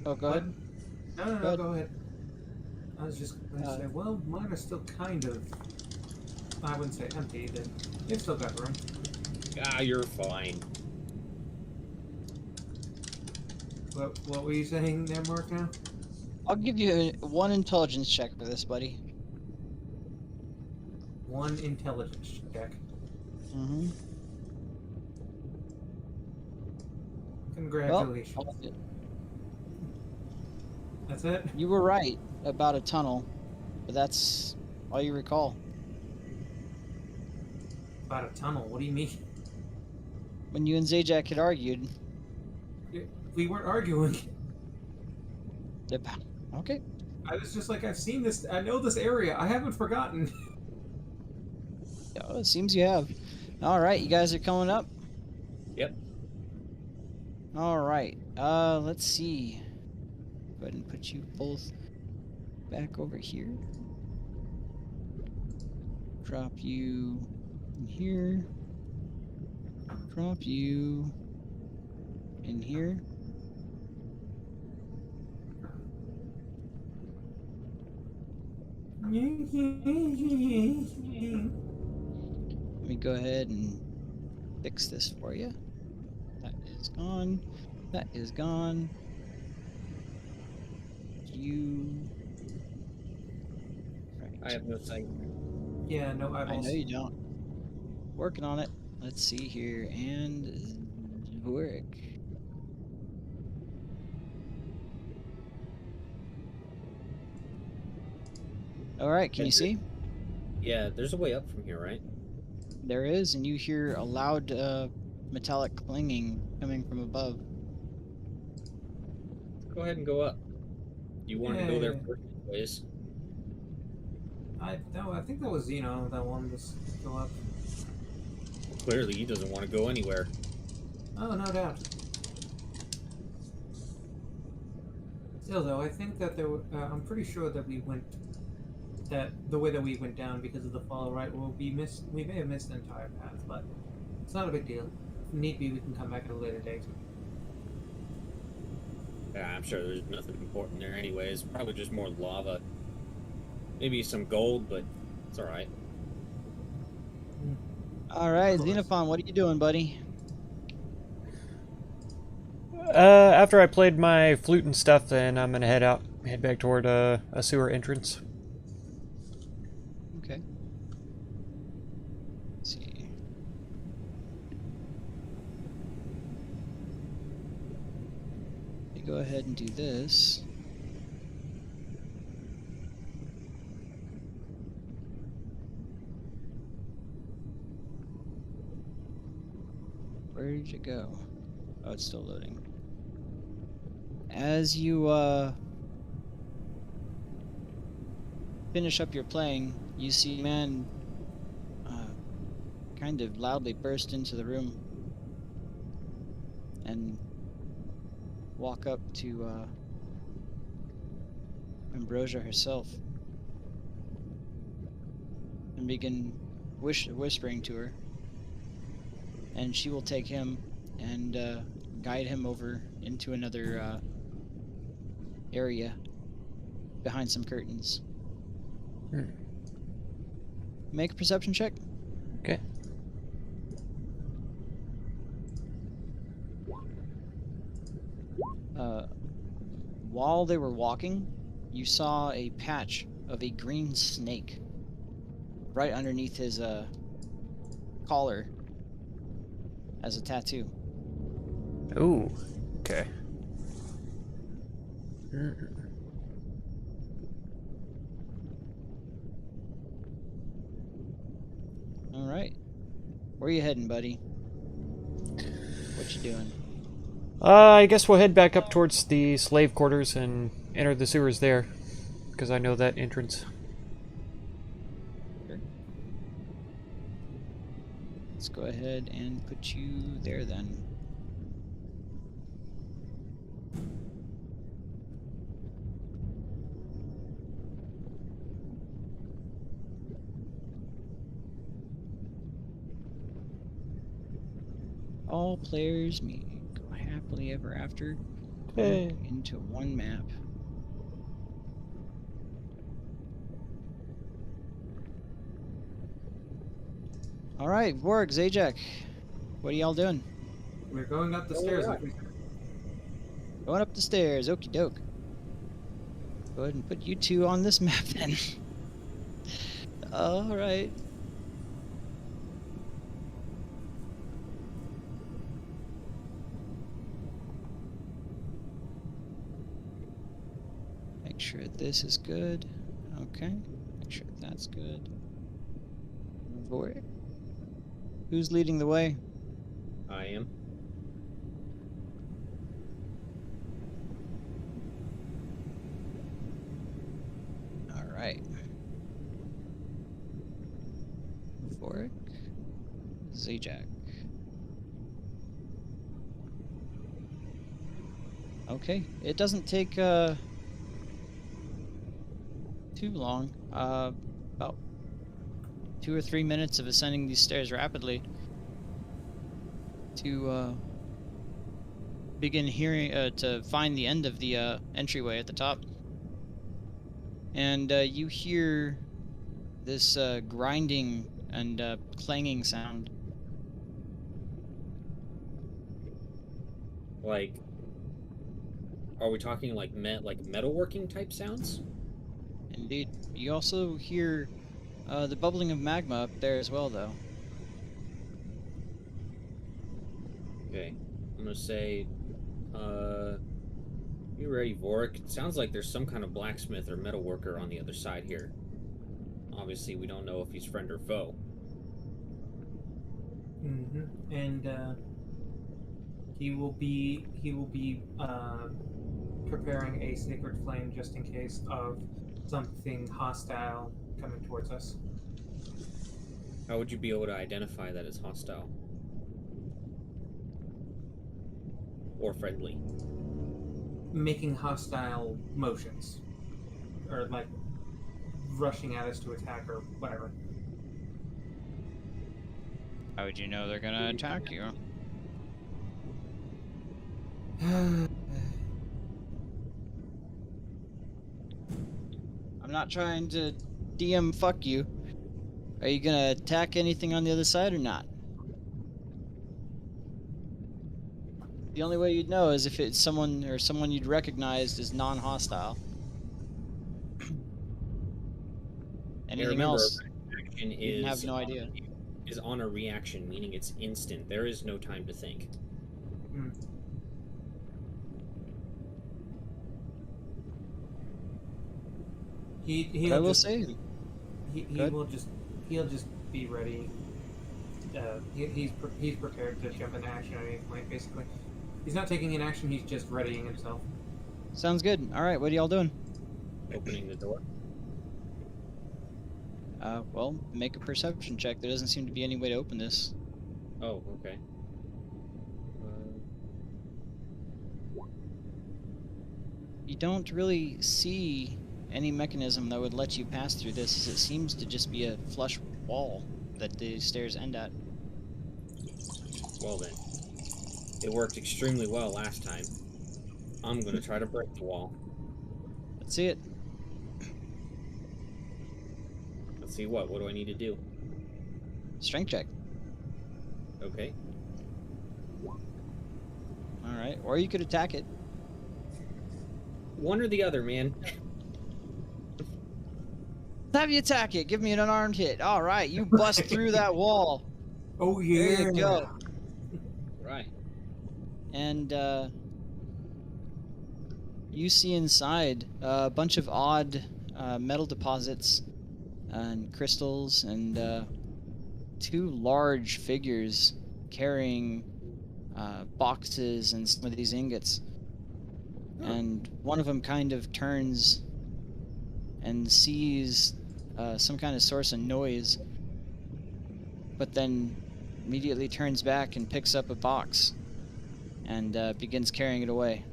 Oh, go ahead. No, Go ahead. go ahead. I was just going to say, well, mine are still kind of. I wouldn't say empty. They've still got room. Ah, you're fine. What were you saying there, Mark? Now? I'll give you one intelligence check for this, buddy. One intelligence check. Mm-hmm. Congratulations. Well, That's it. you were right about a tunnel, but that's all you recall. About a tunnel. What do you mean? When you and Zajac had argued. We weren't arguing. Okay. I was just like, I've seen this. I know this area. I haven't forgotten. Oh, it seems you have. All right, you guys are coming up. Yep. All right. Let's see. Go ahead and put you both back over here. Drop you in here. Drop you in here. Let me go ahead and fix this for you. That is gone. That is gone. you? Right. I have no sight. Yeah, no I eyeballs. know you don't. Working on it. Let's see here. And Zvorik. All right, can you see? Yeah, there's a way up from here, right? There is, and you hear a loud metallic clanging coming from above. Go ahead and go up. You want to go there Yeah. first, anyways. I think that was Zeno that wanted us to go up. Clearly, he doesn't want to go anywhere. Oh, no doubt. Still, though, I think that there were, I'm pretty sure that the way that we went down because of the fall, right? Well, we may have missed the entire path, but it's not a big deal. If need be, we can come back at a later date. Yeah, I'm sure there's nothing important there, anyways. Probably just more lava. Maybe some gold, but it's all right. All right, Otherwise- Xenophon, what are you doing, buddy? After I played my flute and stuff, then I'm gonna head back toward a sewer entrance. Okay. Let's see. Let me go ahead and do this. Where did it go? Oh, it's still loading. As you finish up your playing, you see a man kind of loudly burst into the room and walk up to Ambrosia herself and begin whispering to her. And she will take him and guide him over into another area behind some curtains. Make a perception check. Okay. While they were walking, you saw a patch of a green snake right underneath his collar as a tattoo. Ooh. Okay. All right. Where you heading, buddy? What you doing? I guess we'll head back up towards the slave quarters and enter the sewers there, because I know that entrance. Sure. Let's go ahead and put you there then. All players may go happily ever after Hey. into one map. All right, Vorg, Zajac, what are y'all doing? We're going up the stairs. Like we said. Going up the stairs, okie doke. Go ahead and put you two on this map then. All right. Make sure this is good. Okay. Make sure that's good. Vorg. Who's leading the way? I am. All right. Vork. Zajac. Okay. It doesn't take too long. About 2 or 3 minutes of ascending these stairs rapidly to begin hearing to find the end of the entryway at the top. And you hear this grinding and clanging sound. Like, are we talking like metalworking type sounds? Indeed. You also hear the bubbling of magma up there as well, though. Okay, I'm gonna say, you ready, Vorik? It sounds like there's some kind of blacksmith or metalworker on the other side here. Obviously, we don't know if he's friend or foe. And he will be preparing a sacred flame just in case of something hostile coming towards us. How would you be able to identify that it's hostile? Or friendly? Making hostile motions, or like rushing at us to attack or whatever. How would you know they're gonna attack you? I'm not trying to DM fuck you. Are you gonna attack anything on the other side or not? The only way you'd know is if it's someone or someone you'd recognized as non-hostile. Anything remember, else, action you have no idea. Is on a reaction, meaning it's instant. There is no time to think. He'll I will just, say, he'll just be ready. He's prepared to jump into action at any point. Basically, he's not taking an action. He's just readying himself. sounds good. All right, what are y'all doing? Opening the door. Well, make a perception check. There doesn't seem to be any way to open this. Oh, okay. You don't really see any mechanism that would let you pass through this, as it seems to just be a flush wall that the stairs end at. Well then, it worked extremely well last time. I'm gonna try to break the wall. Let's see it. Let's see what. What do I need to do? Strength check. Okay. All right, or you could attack it. One or the other, man. Have you attack it. Give me an unarmed hit. All right, you bust through that wall. Oh yeah. There you go. Right. And you see inside a bunch of odd metal deposits and crystals and two large figures carrying boxes and some of these ingots. And one of them kind of turns and sees some kind of source of noise, but then immediately turns back and picks up a box and begins carrying it away.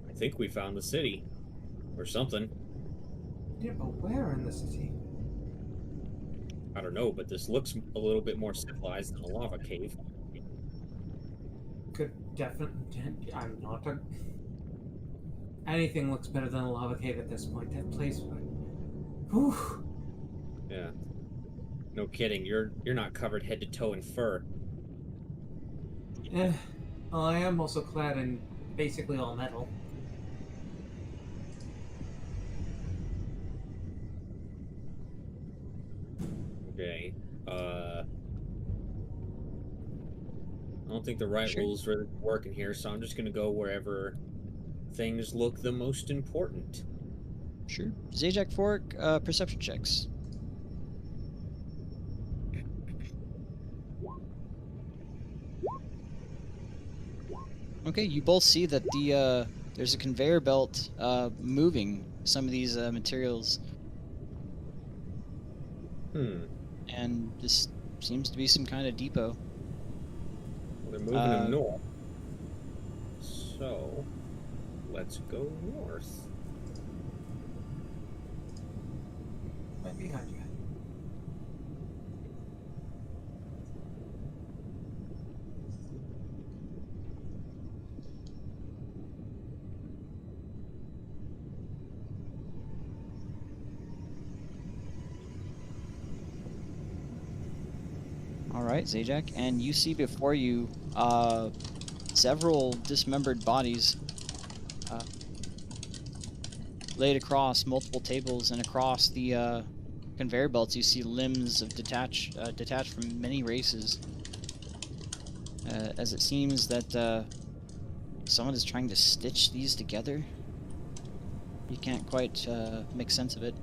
I think we found the city. Or something. Yeah, but where in the city? I don't know, but this looks a little bit more civilized than a lava cave. Could definitely. I'm not a. Anything looks better than a lava cave at this point. That place. Whew. Yeah. No kidding. You're not covered head to toe in fur. Eh. Well, I am also clad in basically all metal. Okay. I don't think the right Sure. rules really work in here, so I'm just gonna go wherever things look the most important. Sure. Zajac Fork, perception checks. Okay, you both see that there's a conveyor belt moving some of these materials, and this seems to be some kind of depot. Well, they're moving them north. So, let's go north. Right behind you. All right, Zajac, and you see before you several dismembered bodies laid across multiple tables, and across the conveyor belts you see limbs of detached from many races. As it seems that someone is trying to stitch these together. You can't quite make sense of it.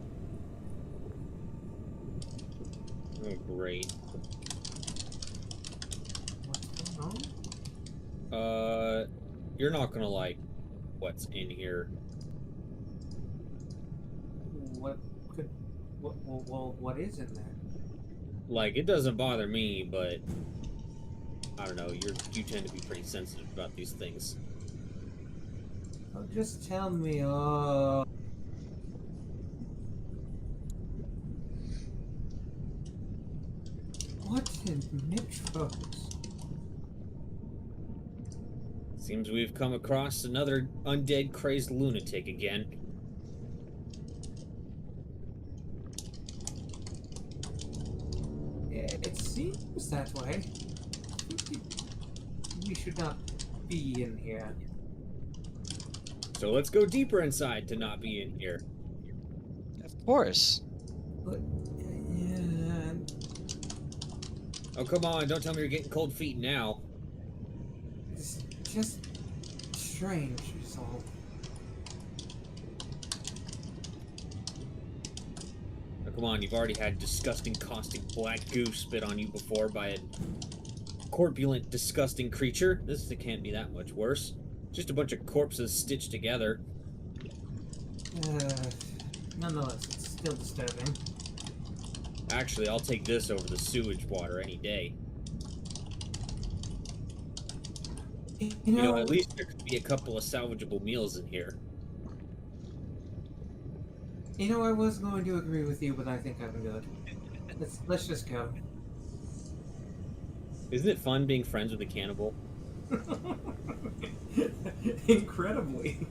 Oh, great. What's going on? You're not gonna like what's in here. What could? What is in there? Like, it doesn't bother me, but I don't know. You tend to be pretty sensitive about these things. Oh, just tell me. What in Mitros? Seems we've come across another undead crazed lunatic again. It seems that way. I think we should not be in here. So let's go deeper inside to not be in here. Of course. But, yeah, Oh, come on. Don't tell me you're getting cold feet now. it's just strange, is all. Oh, come on. You've already had disgusting, caustic black goo spit on you before by a corpulent, disgusting creature. This can't be that much worse. Just a bunch of corpses stitched together. Nonetheless, it's still disturbing. Actually, I'll take this over the sewage water any day. You know, at least there could be a couple of salvageable meals in here. You know, I was going to agree with you, but I think I'm good. Let's just go. Isn't it fun being friends with a cannibal? Incredibly.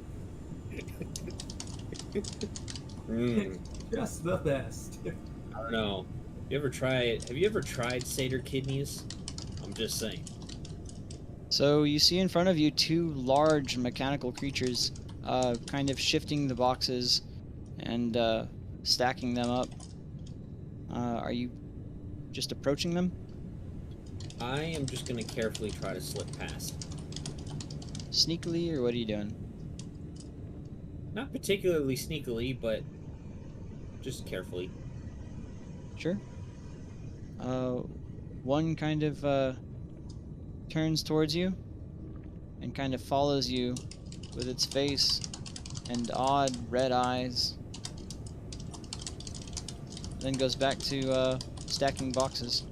Mm, Just the best. I don't know. Have you ever tried satyr kidneys? I'm just saying. So you see in front of you two large mechanical creatures, kind of shifting the boxes and stacking them up. Are you just approaching them? I am just gonna carefully try to slip past. Sneakily, or what are you doing? Not particularly sneakily, but just carefully. Sure. One kind of turns towards you and kind of follows you with its face and odd red eyes. Then goes back to stacking boxes.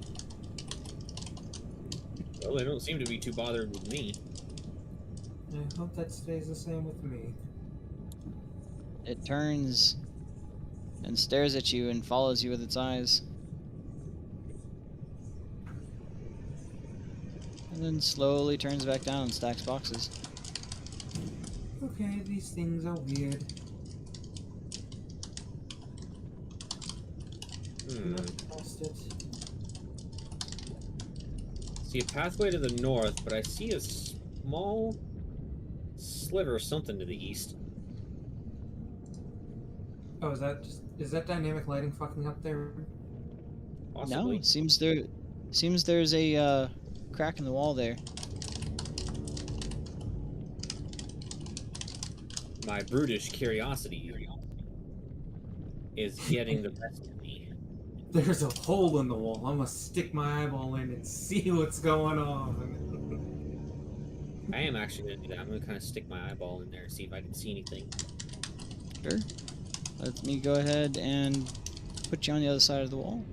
Well, they don't seem to be too bothered with me. I hope that stays the same with me. It turns and stares at you and follows you with its eyes. And then slowly turns back down and stacks boxes. Okay, these things are weird. Not past it. See a pathway to the north, but I see a small sliver of something to the east. Oh, is that dynamic lighting fucking up there? Possibly. No, seems there's a crack in the wall there. My brutish curiosity is getting the best of me. There's a hole in the wall. I'm gonna stick my eyeball in and see what's going on. I am actually gonna do that. I'm gonna kind of stick my eyeball in there and see if I can see anything. Sure. Let me go ahead and put you on the other side of the wall.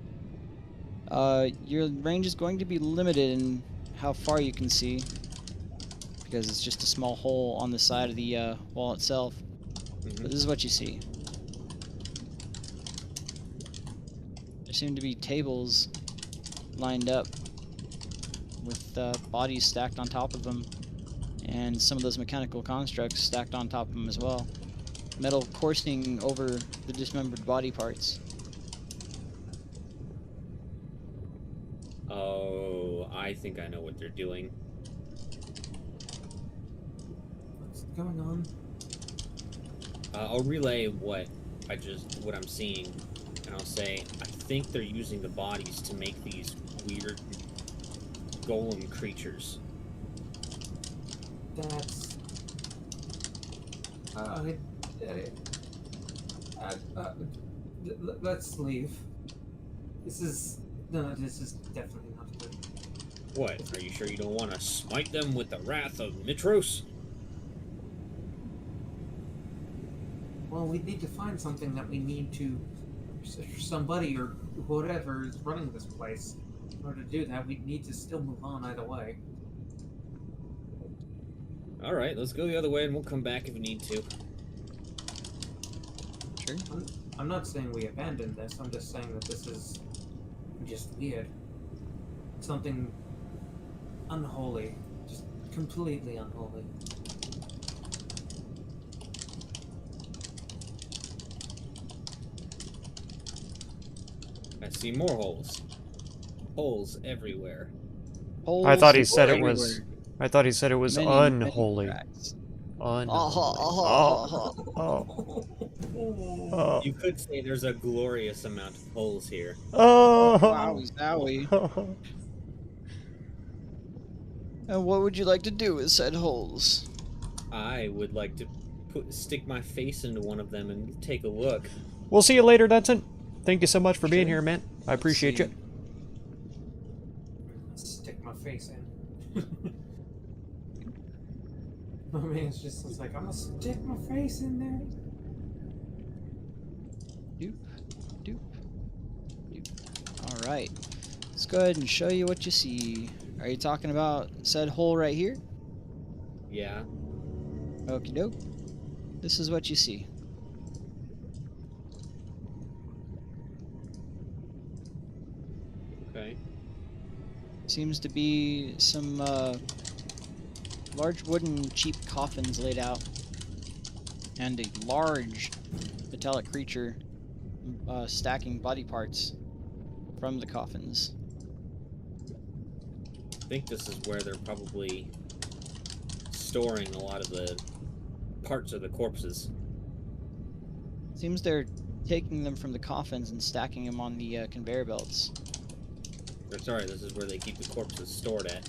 Your range is going to be limited in how far you can see, because it's just a small hole on the side of the wall itself. But this is what you see. There seem to be tables lined up with bodies stacked on top of them, and some of those mechanical constructs stacked on top of them as well. Metal coursing over the dismembered body parts. Oh, I think I know what they're doing. What's going on? I'll relay what I'm seeing, and I'll say I think they're using the bodies to make these weird golem creatures. That's. Let's leave. This is definitely not good. What? Are you sure you don't want to smite them with the wrath of Mitros? Well, we need to find something that we need to. Somebody or whatever is running this place. In order to do that, we need to still move on either way. All right, let's go the other way, and we'll come back if we need to. Sure. I'm not saying we abandon this. I'm just saying that this is just weird. Something unholy, just completely unholy. I see more holes. Holes everywhere. I thought he Holes said it everywhere. was. I thought he said it was Many unholy. cracks. Unholy. Oh. You could say there's a glorious amount of holes here. Oh. Wowie zowie. And what would you like to do with said holes? I would like to stick my face into one of them and take a look. We'll see you later, Dudson. Thank you so much for being Sure. here, man. I appreciate see. you. Stick my face in. I mean, it's like, I'm gonna stick my face in there. Doop, doop, doop. All right. Let's go ahead and show you what you see. Are you talking about said hole right here? Yeah. Okie doke. This is what you see. Okay. Seems to be some large wooden cheap coffins laid out, and a large metallic creature stacking body parts from the coffins. I think this is where they're probably storing a lot of the parts of the corpses. Seems they're taking them from the coffins and stacking them on the conveyor belts. Or sorry, this is where they keep the corpses stored at.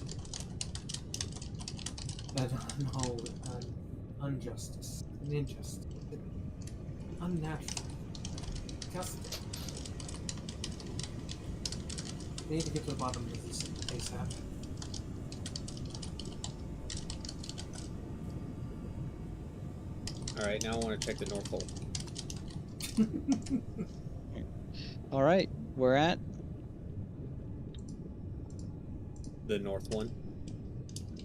That unholy, injustice, unnatural, disgusting. We need to get to the bottom of this ASAP. Alright, now I want to check the north hole. All right, we're at The north one.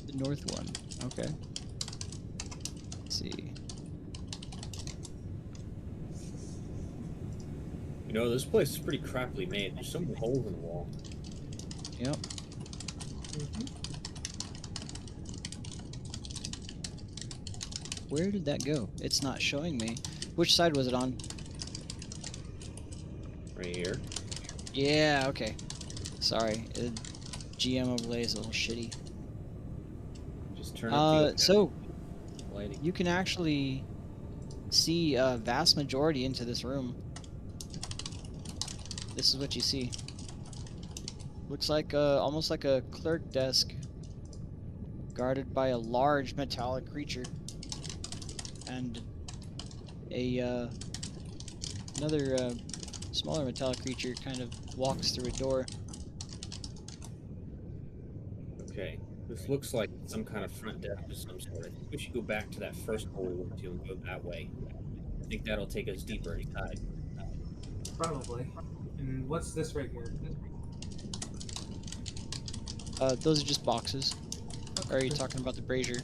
the north one. Okay. Let's see. You know, this place is pretty crappily made. There's so many holes in the wall. Yep. Where did that go? It's not showing me. Which side was it on? Right here. Yeah, okay. Sorry. GM overlay is a little shitty. Just turn up the So lighting. you can actually see a vast majority into this room. This is what you see. Looks like almost like a clerk desk guarded by a large metallic creature. And a another smaller metallic creature kind of walks through a door. Okay. This looks like some kind of front desk of some sort. I think we should go back to that first hole we went to and go that way. I think that'll take us deeper inside. Probably. And what's this right here? Those are just boxes. Or are you talking about the brazier?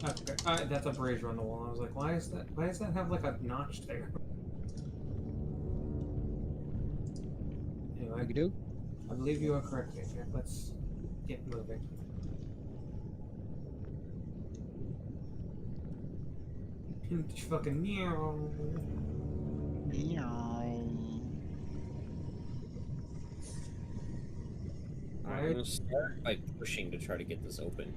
Okay. That's a brazier on the wall. I was like, why does that have like a notch there? Anyway, Okey-doke. I believe you are correct, Major. Let's get moving. Fucking meow. I'm gonna start by pushing to try to get this open.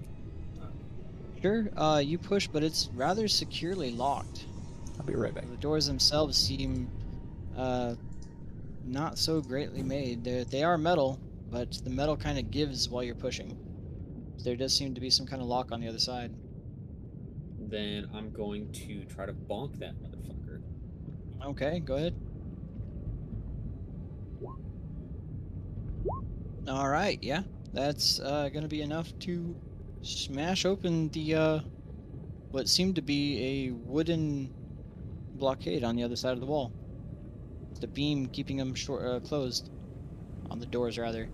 Sure, you push, but it's rather securely locked. I'll be right back. The doors themselves seem not so greatly made. They are metal, but the metal kind of gives while you're pushing. There does seem to be some kind of lock on the other side. Then I'm going to try to bonk that motherfucker. Okay, go ahead. All right, yeah, that's gonna be enough to smash open the what seemed to be a wooden blockade on the other side of the wall. The beam keeping them closed on the doors, rather.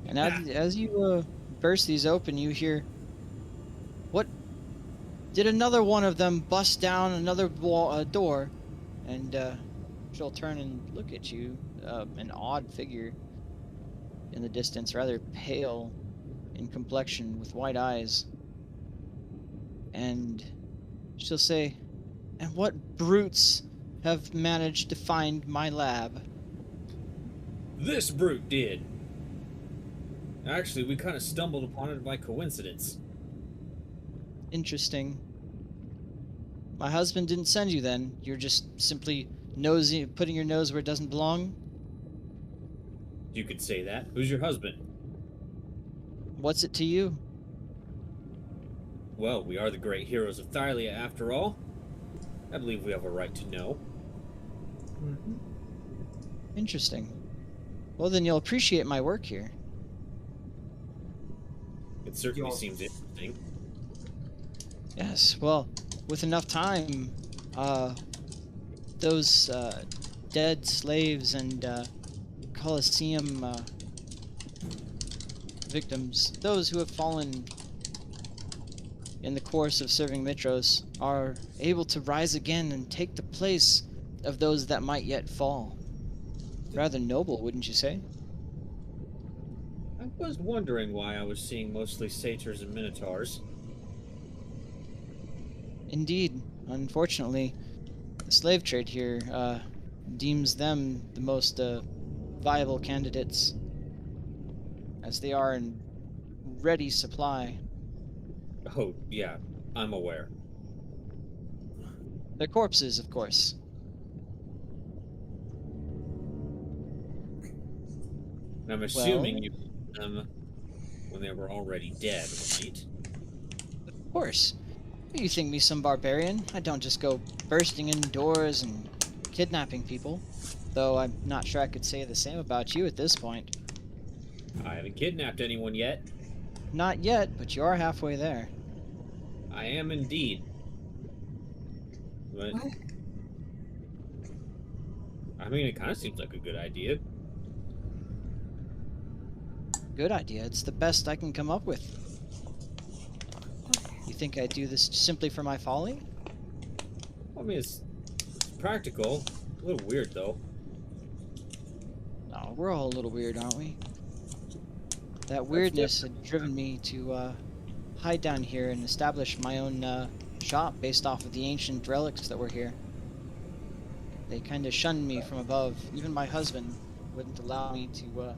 And as you burst these open, you hear, "What? Did another one of them bust down another door?" And she'll turn and look at you, an odd figure in the distance, rather pale in complexion with white eyes. And she'll say, "And what brutes have managed to find my lab?" This brute did. Actually, we kind of stumbled upon it by coincidence. Interesting. My husband didn't send you then. You're just simply nosy, putting your nose where it doesn't belong? You could say that. Who's your husband? What's it to you? Well, we are the great heroes of Thylia, after all. I believe we have a right to know. Mm-hmm. Interesting. Well, then you'll appreciate my work here. It certainly Yo. seems interesting. Yes, well, with enough time, those dead slaves and Colosseum victims, those who have fallen in the course of serving Mitros, are able to rise again and take the place of those that might yet fall. Rather noble, wouldn't you say? I was wondering why I was seeing mostly satyrs and minotaurs. Indeed. Unfortunately, the slave trade here deems them the most viable candidates, as they are in ready supply. Oh, yeah, I'm aware. They're corpses, of course. And I'm assuming you killed them when they were already dead, right? Of course. You think me some barbarian? I don't just go bursting in doors and kidnapping people. Though I'm not sure I could say the same about you at this point. I haven't kidnapped anyone yet. Not yet, but you are halfway there. I am indeed. But, What? I mean, it kind of seems like a good idea. Good idea. It's the best I can come up with. You think I do this simply for my folly? I mean, it's practical. A little weird, though. No, we're all a little weird, aren't we? That weirdness had driven me to hide down here and establish my own shop based off of the ancient relics that were here. They kind of shunned me from above. Even my husband wouldn't allow me to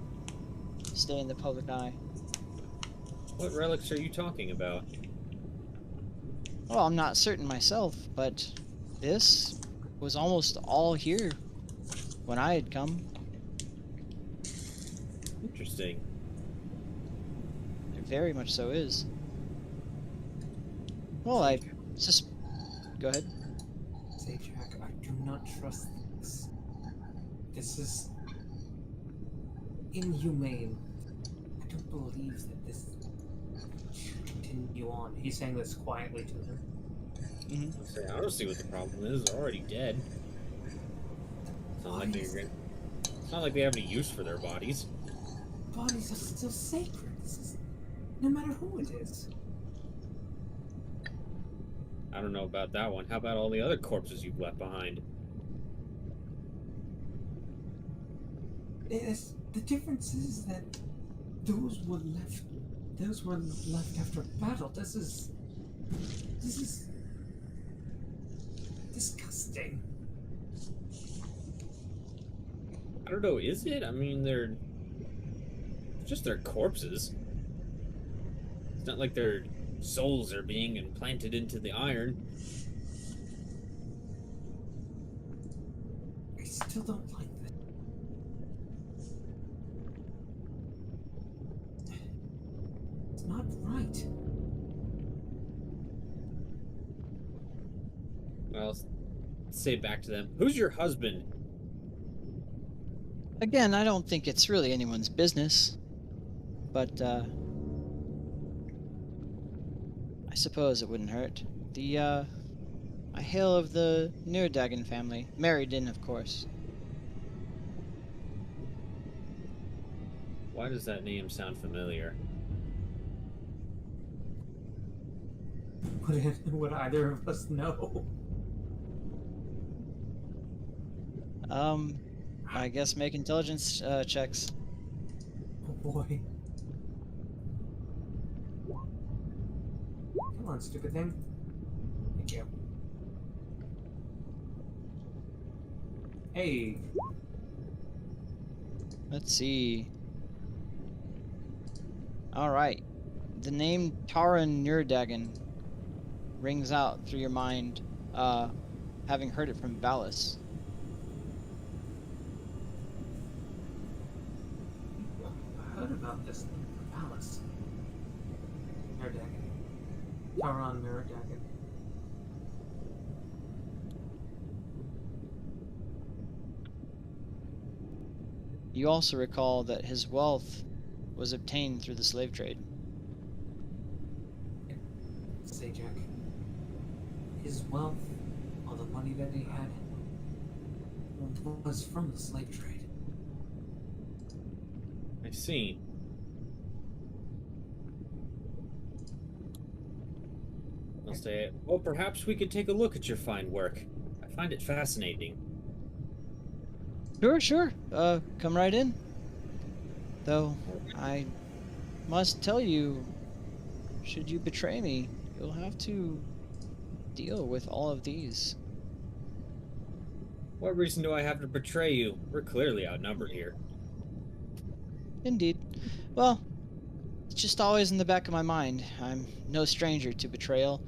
stay in the public eye. What relics are you talking about? Well, I'm not certain myself, but this was almost all here when I had come. Interesting. It very much so is. Well, I just... Go ahead. Zajac, I do not trust this. This is inhumane. I don't believe that this should continue on. He's saying this quietly to him. Mm-hmm. I don't see what the problem is. They're already dead. It's not like it's not like they have any use for their bodies. Bodies are still sacred. This is, no matter who it is. I don't know about that one. How about all the other corpses you've left behind? The difference is that those were left. Those were left after battle. This is disgusting. I don't know, is it? I mean, they're just their corpses. It's not like their souls are being implanted into the iron. still don't like this. It's not right. Well, say back to them. Who's your husband? Again, I don't think it's really anyone's business, but I suppose it wouldn't hurt. I hail of the Nurdagan family, married in, of course. Why does that name sound familiar? Would either of us know? I guess make intelligence checks. Oh boy. Come on, stupid thing. Thank you. Hey. Let's see. Alright. The name Tara Nurdagan rings out through your mind, having heard it from Valis. I heard about this thing from Alice. Nurdagan. Taran Nurdagan. You also recall that his wealth was obtained through the slave trade. Sajak. His wealth, all the money that he had, was from the slave trade. I see. I'll say, well, perhaps we could take a look at your fine work. I find it fascinating. Sure. Come right in. Though, I must tell you, should you betray me, you'll have to deal with all of these. What reason do I have to betray you? We're clearly outnumbered here. Indeed. Well, it's just always in the back of my mind. I'm no stranger to betrayal.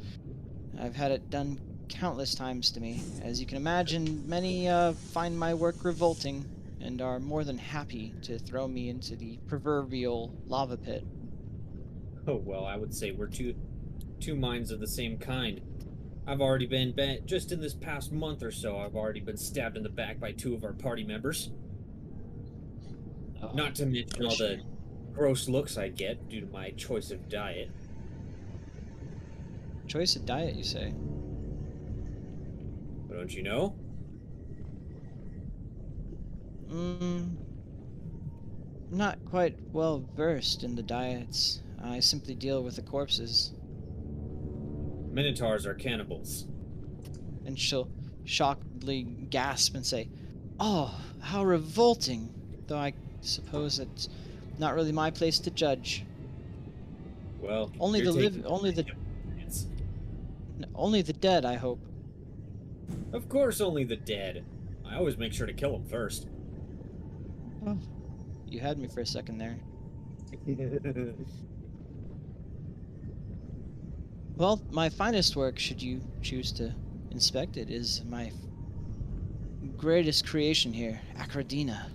I've had it done countless times to me. As you can imagine, many find my work revolting and are more than happy to throw me into the proverbial lava pit. Oh, well, I would say we're two minds of the same kind. I've already been just in this past month or so, I've already been stabbed in the back by 2 of our party members. Oh, Not to mention all the gross looks I get due to my choice of diet. choice of diet, you say? But don't you know? Not quite well versed in the diets. I simply deal with the corpses. Minotaurs are cannibals. And she'll shockedly gasp and say, "Oh, how revolting!" Though I suppose it's not really my place to judge. Well, Only you're the taking- only the dead, I hope. Of course, only the dead. I always make sure to kill them first. Oh, you had me for a second there. Well, my finest work, should you choose to inspect it, is my greatest creation here, Acradina.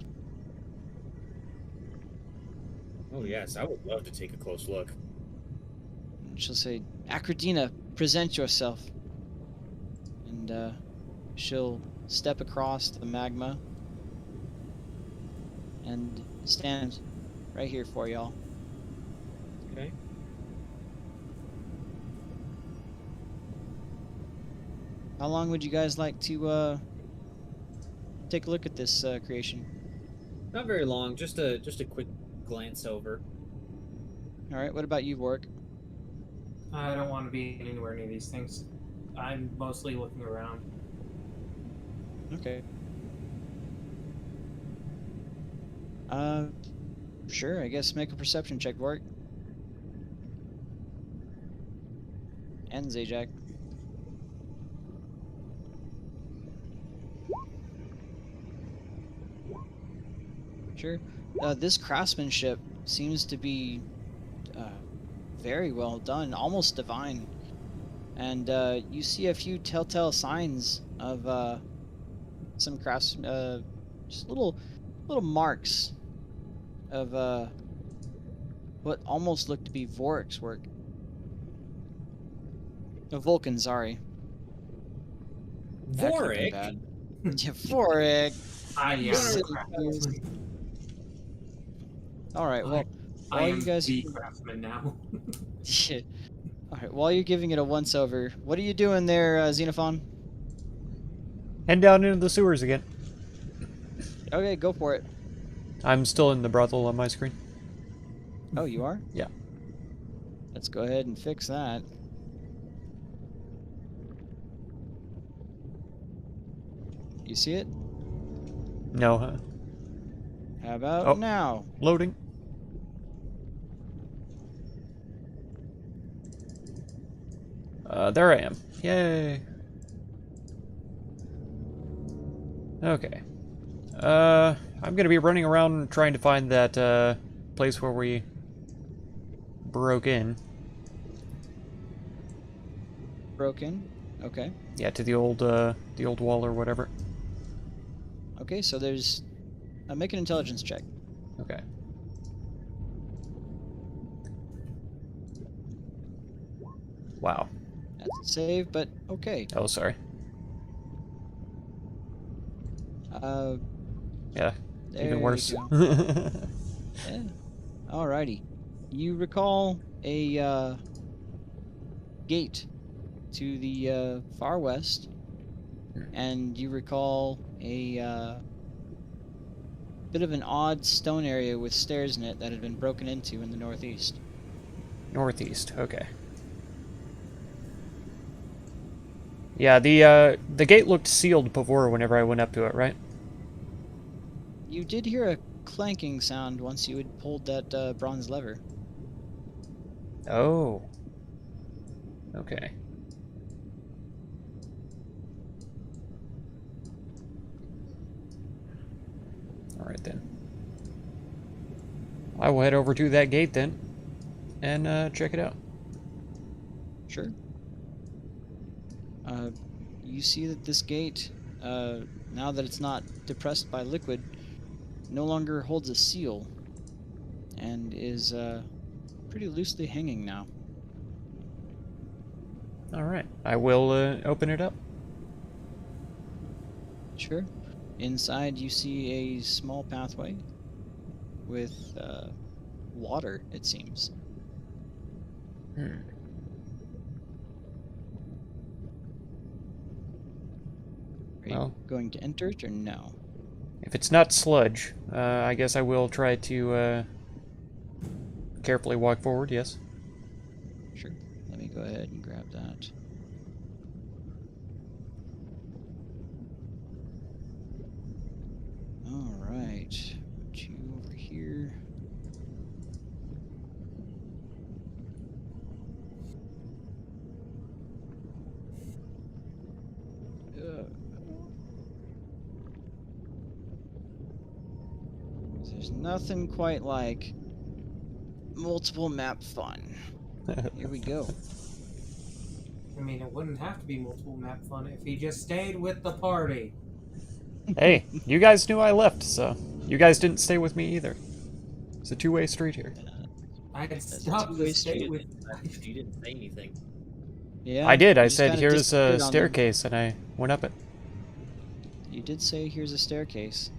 Oh yes, I would love to take a close look. And she'll say, "Acradina, present yourself." And she'll step across the magma and stand right here for y'all. Okay. How long would you guys like to take a look at this creation? Not very long, just a quick glance over. All right. What about you, Warwick? I don't want to be anywhere near these things. I'm mostly looking around. Okay. Sure. I guess make a perception check, Warwick. And Zajac. Sure. This craftsmanship seems to be very well done, almost divine. And you see a few telltale signs of some crafts, just little marks of what almost looked to be Vorik's work. Vulcan, sorry. That could've been Vorik? bad. Yeah, Vorik. I am Silly the craftsman. All right. Well, I while am you guys, the craftsman now. all right. While you're giving it a once over, what are you doing there, Xenophon? Head down into the sewers again. Okay, go for it. I'm still in the brothel on my screen. Oh, you are? Yeah. Let's go ahead and fix that. You see it? No, huh? How about Oh. now? Loading. There I am. Yay. Okay. I'm gonna be running around trying to find that, place where we broke in. Broken. Okay. Yeah, to the old wall or whatever. Okay, so there's... make an intelligence check. Okay. Wow. That's a save, but okay. Oh, sorry. Uh, Yeah, there even you worse. go. Yeah. Alrighty. You recall a gate to the far west, and you recall a bit of an odd stone area with stairs in it that had been broken into in the northeast. Northeast, okay. Yeah, the gate looked sealed before whenever I went up to it, right? You did hear a clanking sound once you had pulled that bronze lever. Oh. Okay. Alright then. I will head over to that gate then, and check it out. Sure. You see that this gate, now that it's not depressed by liquid, no longer holds a seal, and is pretty loosely hanging now. Alright, I will open it up. Sure. Inside you see a small pathway with water, it seems. Hmm. Are you Well. going to enter it or no? If it's not sludge, I guess I will try to carefully walk forward, yes. Sure. Let me go ahead and grab that. Alright. Put you over here. There's nothing quite like multiple map fun. Here we go. I mean, it wouldn't have to be multiple map fun if he just stayed with the party. Hey, you guys knew I left, so you guys didn't stay with me either. It's a two-way street here. I had a stopped two-way to stay street. with. You didn't say anything. Yeah. I did. you I just said, kinda here's disappeared a on them. staircase, and I went up it. You did say here's a staircase.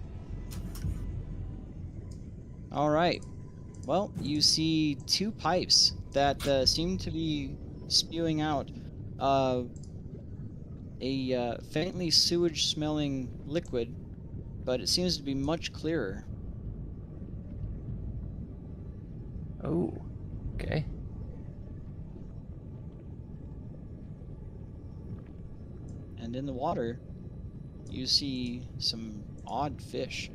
Alright. Well, you see two pipes that seem to be spewing out a faintly sewage-smelling liquid, but it seems to be much clearer. Oh, okay. And in the water, you see some odd fish.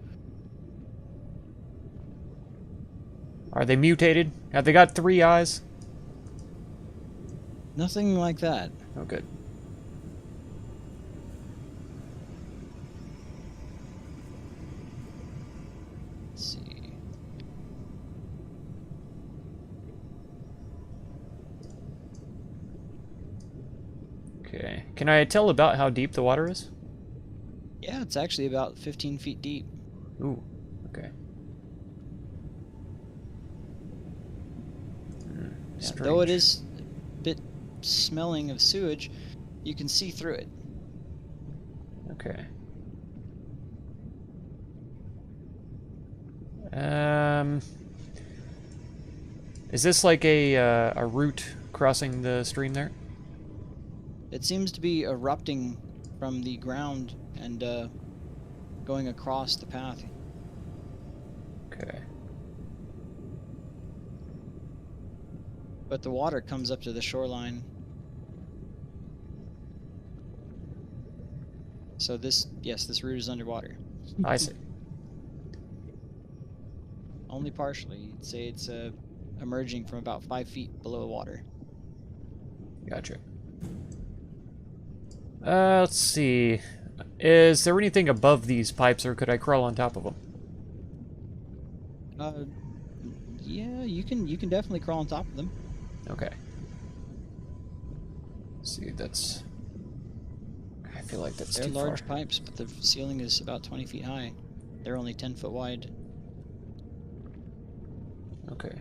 Are they mutated? Have they got 3 eyes? Nothing like that. Oh, good. Let's see. Okay. Can I tell about how deep the water is? Yeah, it's actually about 15 feet deep. Ooh, okay. Yeah, though it Strange. is a bit smelling of sewage, you can see through it. Okay. Um, is this like a route crossing the stream there? It seems to be erupting from the ground and going across the path. Okay. But the water comes up to the shoreline. So this route is underwater. I see. Only partially. You'd say it's emerging from about 5 feet below water. Gotcha. Let's see. Is there anything above these pipes, or could I crawl on top of them? Yeah, you can definitely crawl on top of them. Okay. Let's see, that's... I feel like that's They're too large far. pipes, but the ceiling is about 20 feet high. They're only 10 foot wide. Okay.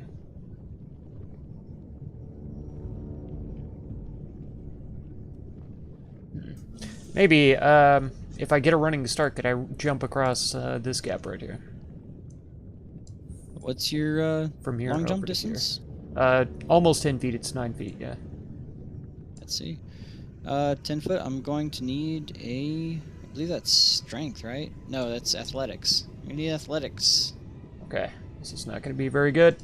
Maybe, if I get a running start, could I jump across this gap right here? What's your From here long over jump to here. distance? Almost 10 feet, it's 9 feet, yeah. Let's see. 10 foot, I'm going to need I believe that's strength, right? No, that's athletics. We need athletics. Okay, this is not going to be very good.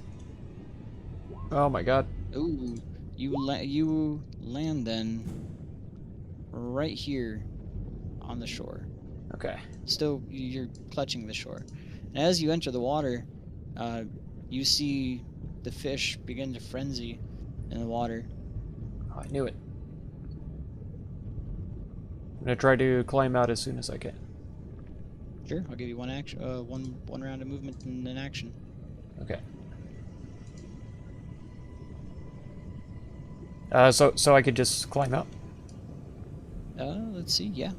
Oh my god. Ooh, you land then right here on the shore. Okay. Still, you're clutching the shore. And as you enter the water, you see the fish begin to frenzy in the water. Oh, I knew it. I'm going to try to climb out as soon as I can. Sure, I'll give you one action, one round of movement and an action. Okay. So I could just climb out? Let's see. Yeah,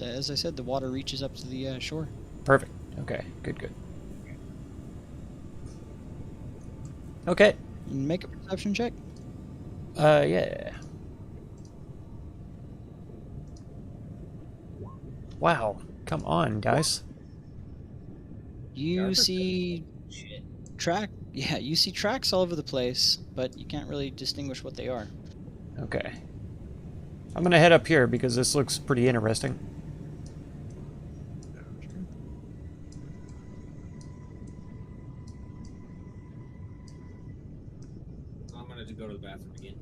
as I said, the water reaches up to the shore. Perfect. Okay, good. Okay. Make a perception check. Yeah. Wow. Come on, guys. You Darker see Shit. you see tracks all over the place, but you can't really distinguish what they are. Okay. I'm gonna head up here because this looks pretty interesting. I'm gonna go to the bathroom again.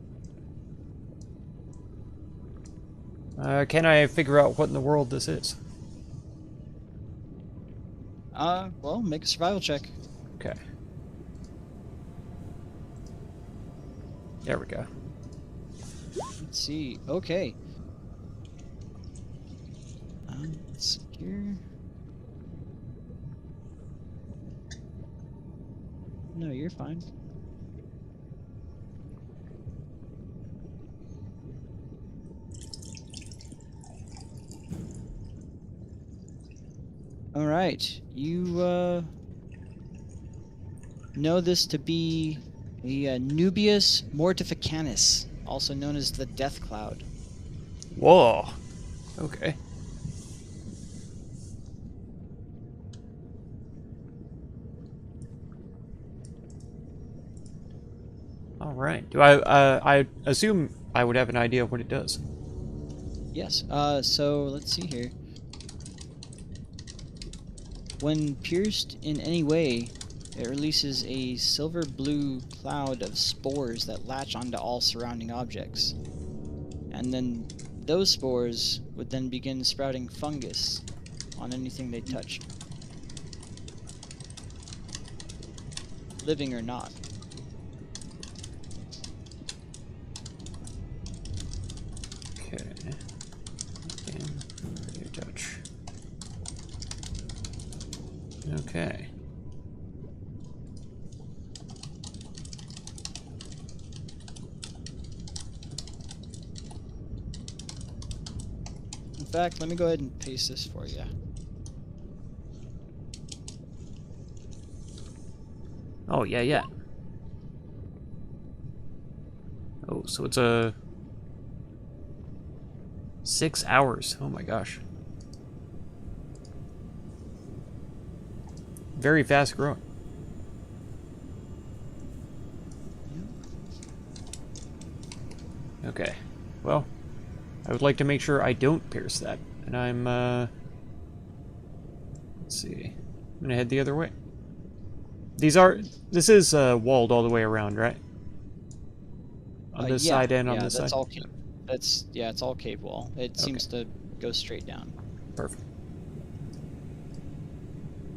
Can I figure out what in the world this is? Well, make a survival check. Okay. There we go. Let's see. Okay. Let's see here. No, you're fine. All right, you know this to be a Nubius mortificanus, also known as the Death Cloud. Whoa. Okay. All right. Do I assume I would have an idea of what it does. Yes. So let's see here. When pierced in any way, it releases a silver-blue cloud of spores that latch onto all surrounding objects. And then those spores would then begin sprouting fungus on anything they touch. Living or not. Okay. And touch. Okay. back. Let me go ahead and paste this for you. Oh, yeah, yeah. Oh, so it's a 6 hours. Oh my gosh. Very fast growing. Okay. Well, I would like to make sure I don't pierce that. And I'm, let's see. I'm gonna head the other way. This is walled all the way around, right? On this side and on this that's side? all. It's all cave wall. It seems to go straight down. Perfect.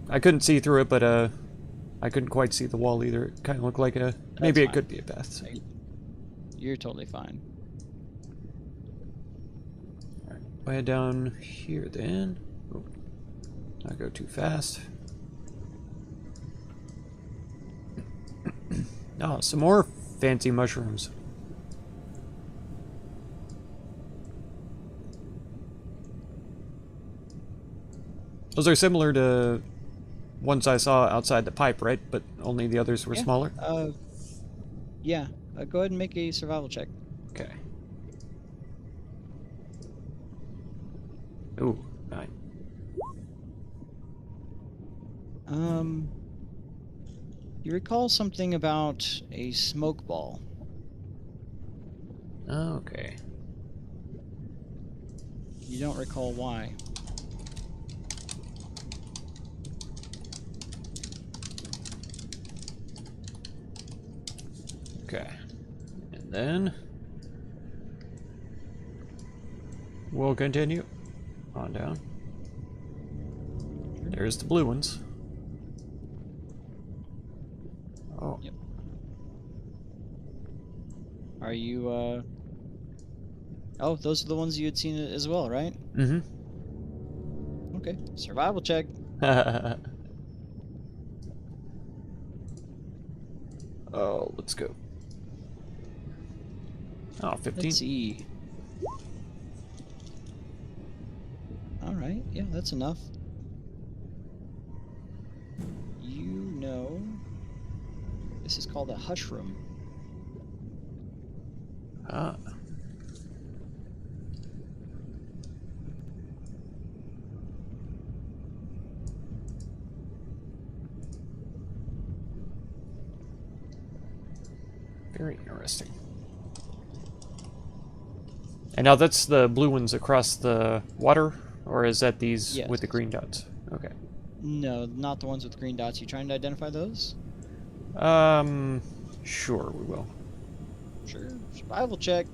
I couldn't see through it, but I couldn't quite see the wall either. It kind of looked like maybe it could be a path. So. You're totally fine. Alright, we'll head down here then. Oh, not go too fast. Oh, some more fancy mushrooms. Those are similar to ones I saw outside the pipe, right? But only the others were smaller? Yeah. Go ahead and make a survival check. Okay. Ooh, 9. You recall something about a smoke ball. Okay. You don't recall why. Okay. And then we'll continue on down. There's the blue ones. Oh. Yep. Are you, Oh, those are the ones you had seen as well, right? Mm-hmm. Okay. Survival check. Oh, let's go. Oh, 15. Let's see. Alright, yeah, that's enough. You know... This is called a hush room. Ah. Very interesting. And now that's the blue ones across the water, or is that these with the green dots? Okay. No, not the ones with green dots. You trying to identify those? Sure, we will. Sure. Survival check.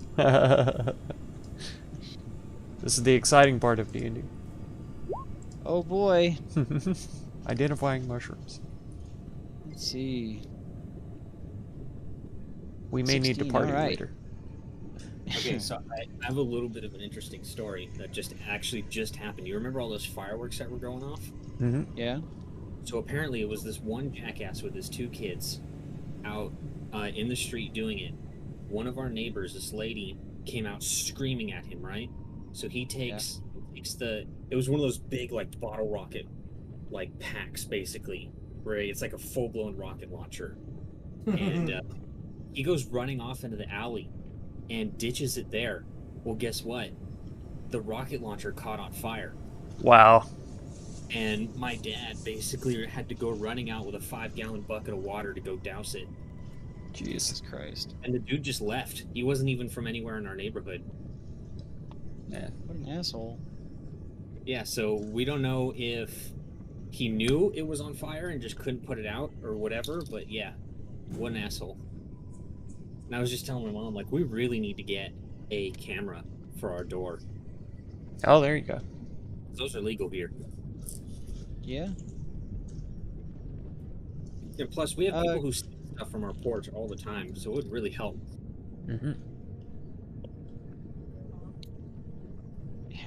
This is the exciting part of D&D. Oh boy. Identifying mushrooms. Let's see. We may need to 16, party alright. later. Okay, so I have a little bit of an interesting story that just happened. You remember all those fireworks that were going off? Mm-hmm. Yeah. So apparently it was this one jackass with his 2 kids out in the street doing it. One of our neighbors, this lady, came out screaming at him, right? So he takes it was one of those big, like, bottle rocket, like, packs, basically, where it's like a full-blown rocket launcher. And he goes running off into the alley and ditches it there. Well, guess what? The rocket launcher caught on fire. Wow. And my dad basically had to go running out with a 5-gallon bucket of water to go douse it. Jesus Christ. And the dude just left. He wasn't even from anywhere in our neighborhood. Man. What an asshole. Yeah, so we don't know if he knew it was on fire and just couldn't put it out or whatever, but yeah, what an asshole. And I was just telling my mom, like, we really need to get a camera for our door. Oh, there you go. Those are legal here. Yeah. And plus, we have people who steal stuff from our porch all the time, so it would really help. Mm-hmm. Yeah.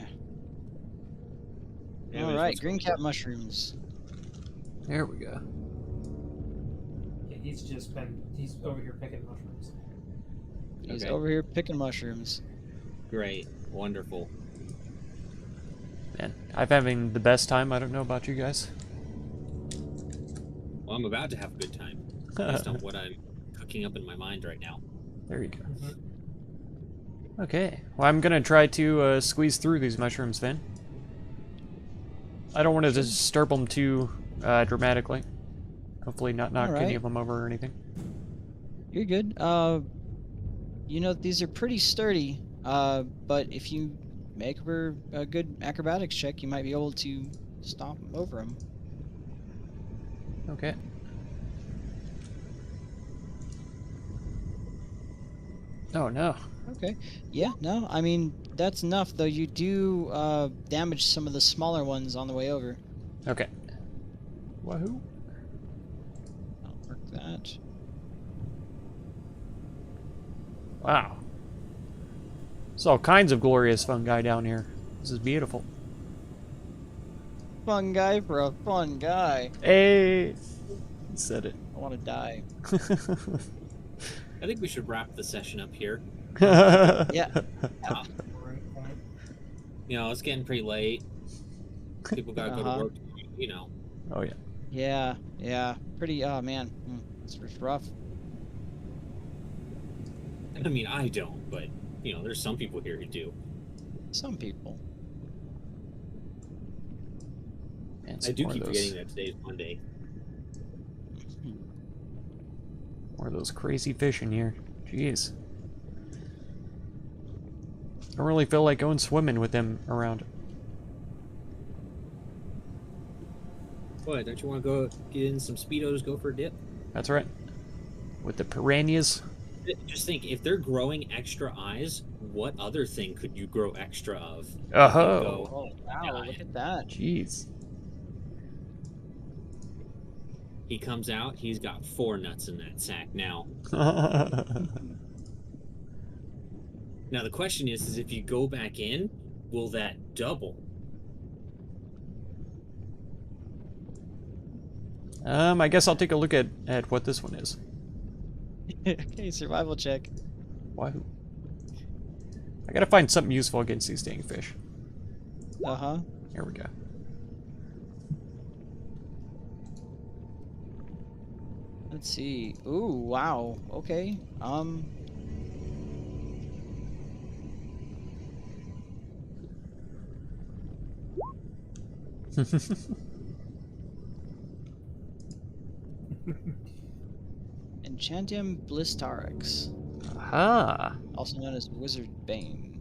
Anyways, Alright, what's green going cap mushrooms. There we go. Yeah, he's over here picking mushrooms. He's Okay. over here picking mushrooms. Great. Wonderful. Man, I'm having the best time. I don't know about you guys. Well, I'm about to have a good time based on what I'm cooking up in my mind right now. There you go. Mhm. Okay. Well, I'm gonna try to squeeze through these mushrooms then. I don't want to disturb them too dramatically. Hopefully not knock any Alright. of them over or anything. You're good. You know, these are pretty sturdy. But if you make a good acrobatics check, you might be able to stomp over them. Okay. Oh no. Okay. Yeah, no, I mean, that's enough, though you do damage some of the smaller ones on the way over. Okay. Wahoo. I'll mark that. Wow. There's all kinds of glorious fungi down here. This is beautiful. Fun guy for a fun guy. Hey! He said it. I want to die. I think we should wrap the session up here. Yeah. Right point. You know, it's getting pretty late. People gotta go Uh-huh. to work. You know. Oh yeah. Yeah, yeah. Pretty, oh man. It's rough. I mean, I don't, but you know, there's some people here who do. Some people. Man, I some do more of keep those- forgetting that today's Monday. More of those crazy fish in here. Jeez. Don't really feel like going swimming with them around. What? Don't you want to go get in some speedos, go for a dip? That's right. With the piranhas. Just think, if they're growing extra eyes, what other thing could you grow extra of? Oh. Go. Oh, wow, Yeah. look at that. Jeez. He comes out, he's got 4 nuts in that sack now. Now the question is if you go back in, will that double? I guess I'll take a look at what this one is. Okay, survival check. Wahoo. I gotta find something useful against these dang fish. Uh-huh. Here we go. Let's see. Ooh, wow. Okay. Enchantium Blistarix, Aha. also known as Wizard Bane.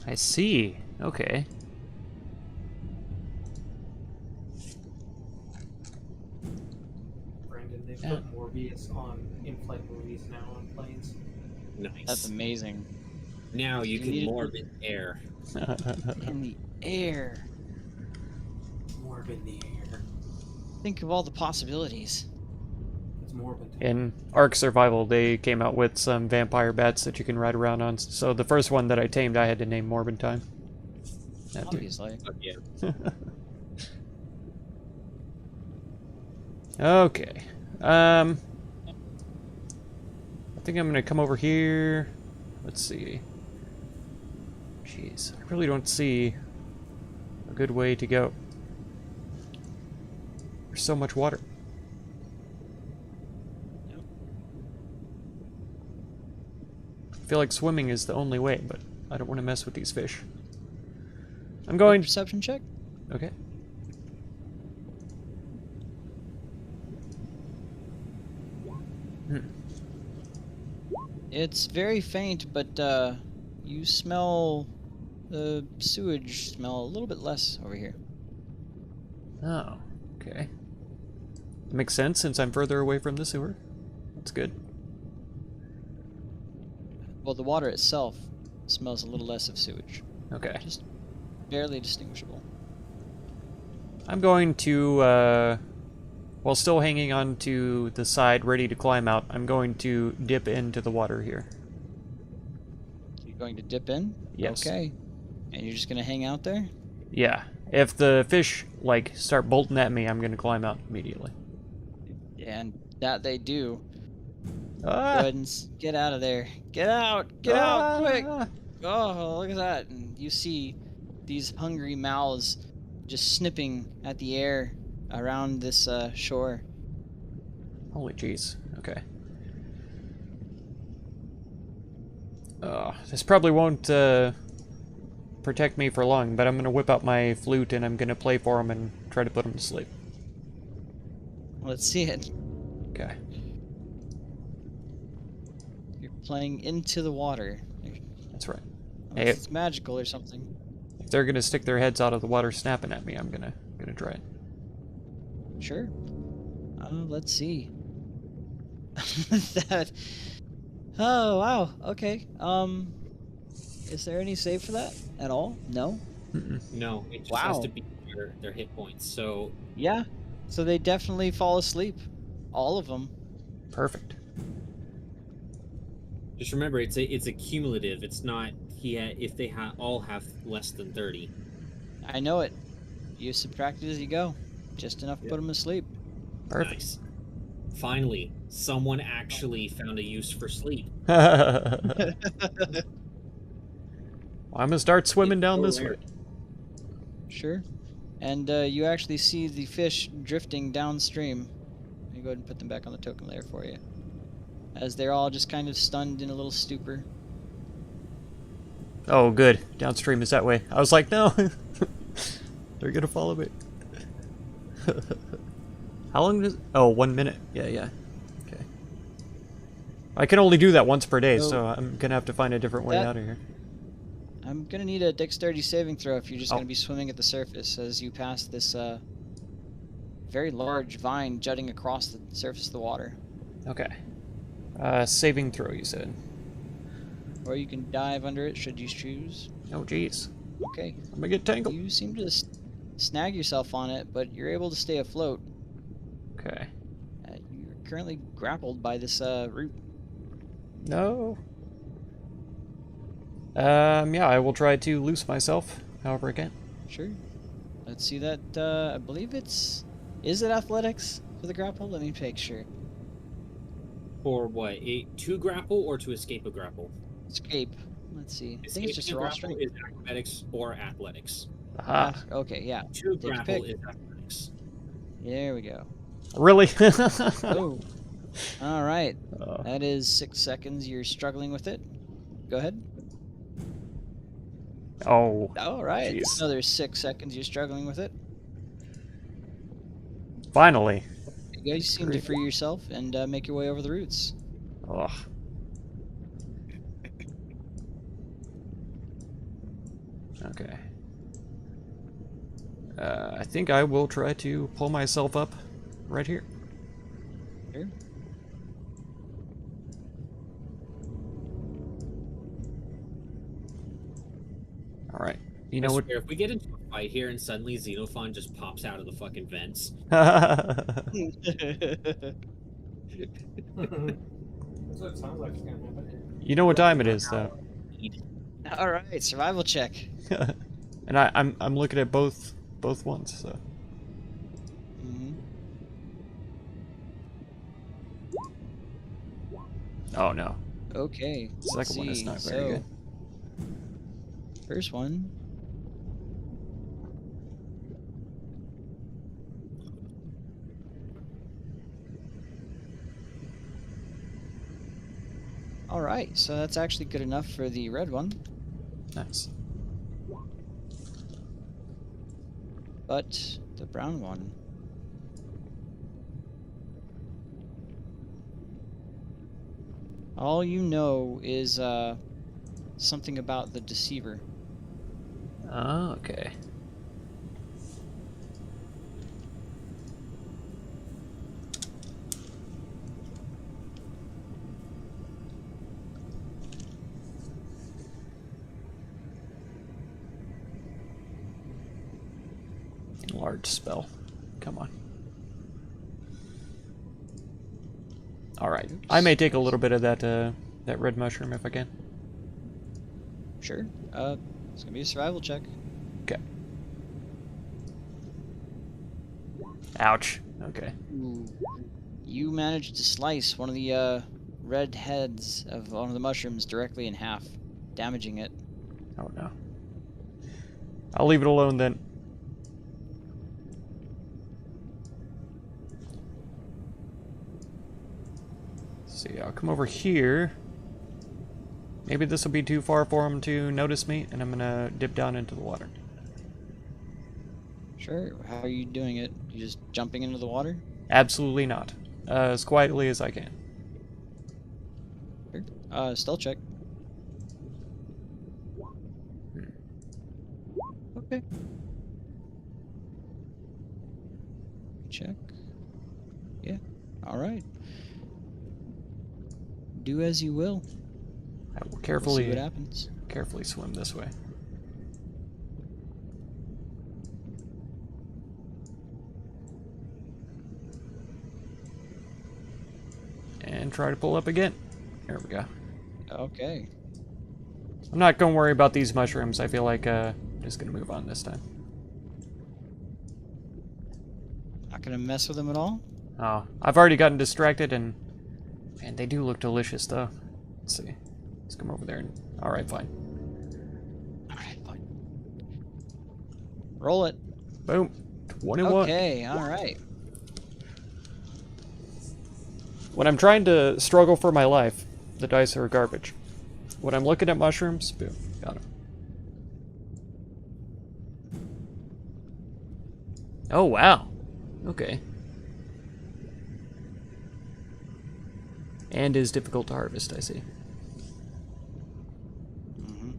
I see. Okay. Brandon, they've Yeah. put Morbius on in-flight movies now on planes. Nice. That's amazing. Now you You can needed- more in air. In the air. Morb in the air. Think of all the possibilities. It's morbid. In Ark Survival, they came out with some vampire bats that you can ride around on. So the first one that I tamed, I had to name Morbid Time. That dude. Obviously. Fuck yeah. Okay. I think I'm gonna come over here. Let's see. Jeez, I really don't see a good way to go. There's so much water. Yep. I feel like swimming is the only way, but I don't want to mess with these fish. I'm Quick going. perception check. Okay. It's very faint, but you smell the sewage smell a little bit less over here. Oh, okay. Makes sense since I'm further away from the sewer. That's good. Well, the water itself smells a little less of sewage. Okay. Just barely distinguishable. I'm going to, while still hanging on to the side, ready to climb out, I'm going to dip into the water here. You're going to dip in? Yes. Okay. And you're just going to hang out there? Yeah. If the fish, like, start bolting at me, I'm going to climb out immediately. And that they do. Go ahead and get out of there. Get out! Get out! Quick! Ah! Oh, look at that! And you see these hungry mouths just snipping at the air around this shore. Holy jeez. Okay. This probably won't protect me for long, but I'm gonna whip out my flute and I'm gonna play for him and try to put him to sleep. Let's see it. Okay. You're playing into the water. That's right. Unless Hey, it's magical or something. if they're gonna stick their heads out of the water snapping at me, I'm gonna try it. Sure. Let's see. that. Oh wow. Okay. Is there any save for that at all? No. Mm-mm. No, it just Wow. has to be their hit points. So Yeah. So they definitely fall asleep. All of them. Perfect. just remember, it's a cumulative. It's not if they all have less than 30. I know it. You subtract it as you go. Just enough to put them to sleep. Perfect. Nice. Finally, someone actually found a use for sleep. I'm gonna start swimming down this way. Sure. And you actually see the fish drifting downstream. Let me go ahead and put them back on the token layer for you. As they're all just kind of stunned in a little stupor. Oh, good. Downstream is that way. I was like, no. They're gonna follow me. How long does... Oh, 1 minute. Yeah. Okay. I can only do that once per day, so I'm gonna have to find a different way out of here. I'm gonna need a dexterity saving throw if you're just Oh. gonna be swimming at the surface as you pass this very large vine jutting across the surface of the water. Okay. Saving throw, you said. Or you can dive under it should you choose. Oh, jeez. Okay. I'm gonna get tangled. You seem to snag yourself on it, but you're able to stay afloat. Okay. You're currently grappled by this root. No. Yeah, I will try to loose myself however I can. Sure. Let's see that. I believe it's... Is it athletics for the grapple? Let me make sure. For what? To grapple or to escape a grapple? Escape. Let's see. I think it's just Escaping a raw grapple strength. is acrobatics or athletics. Aha. Okay, yeah. To Take your grapple pick. is athletics. There we go. Really? Oh. All right. Oh. That is 6 seconds. You're struggling with it. Go ahead. Oh. All right. Jeez. Another 6 seconds. You're struggling with it. Finally. You guys seem to Great. free yourself and make your way over the roots. Ugh. Okay. I think I will try to pull myself up right here. Sure. All right. You know I what? swear, if we get into a fight here and suddenly Xenophon just pops out of the fucking vents, That's what it sounds like it's gonna happen. You know what time it is, though. All right. Survival check. And I'm looking at both ones. So. Mm-hmm. Oh no. Okay. The let's second one is see. not very So, good. First one. All right, so that's actually good enough for the red one, Nice. but the brown one. All you know is something about the deceiver. Oh, okay. Large spell. Come on. All right. I may take a little bit of that red mushroom if I can. Sure. It's gonna be a survival check. Okay. Ouch. Okay. Ooh. You managed to slice one of the red heads of one of the mushrooms directly in half, damaging it. Oh no. I'll leave it alone then. Let's see, I'll come over here. Maybe this will be too far for him to notice me, and I'm gonna dip down into the water. Sure. How are you doing it? You just jumping into the water? Absolutely not. As quietly as I can. Sure. Stealth check. Okay. Check. Yeah. All right. Do as you will. I will We'll see carefully, what happens. carefully swim this way. And try to pull up again. There we go. Okay. I'm not gonna worry about these mushrooms. I feel like I'm just gonna move on this time. Not gonna mess with them at all? Oh, I've already gotten distracted, and man, they do look delicious, though. Let's see. Let's come over there. And all right, fine. Alright, fine. Roll it. Boom. 21. Okay, alright. When I'm trying to struggle for my life, the dice are garbage. When I'm looking at mushrooms, boom, got him. Oh, wow. Okay. And is difficult to harvest, I see. Mm-hmm.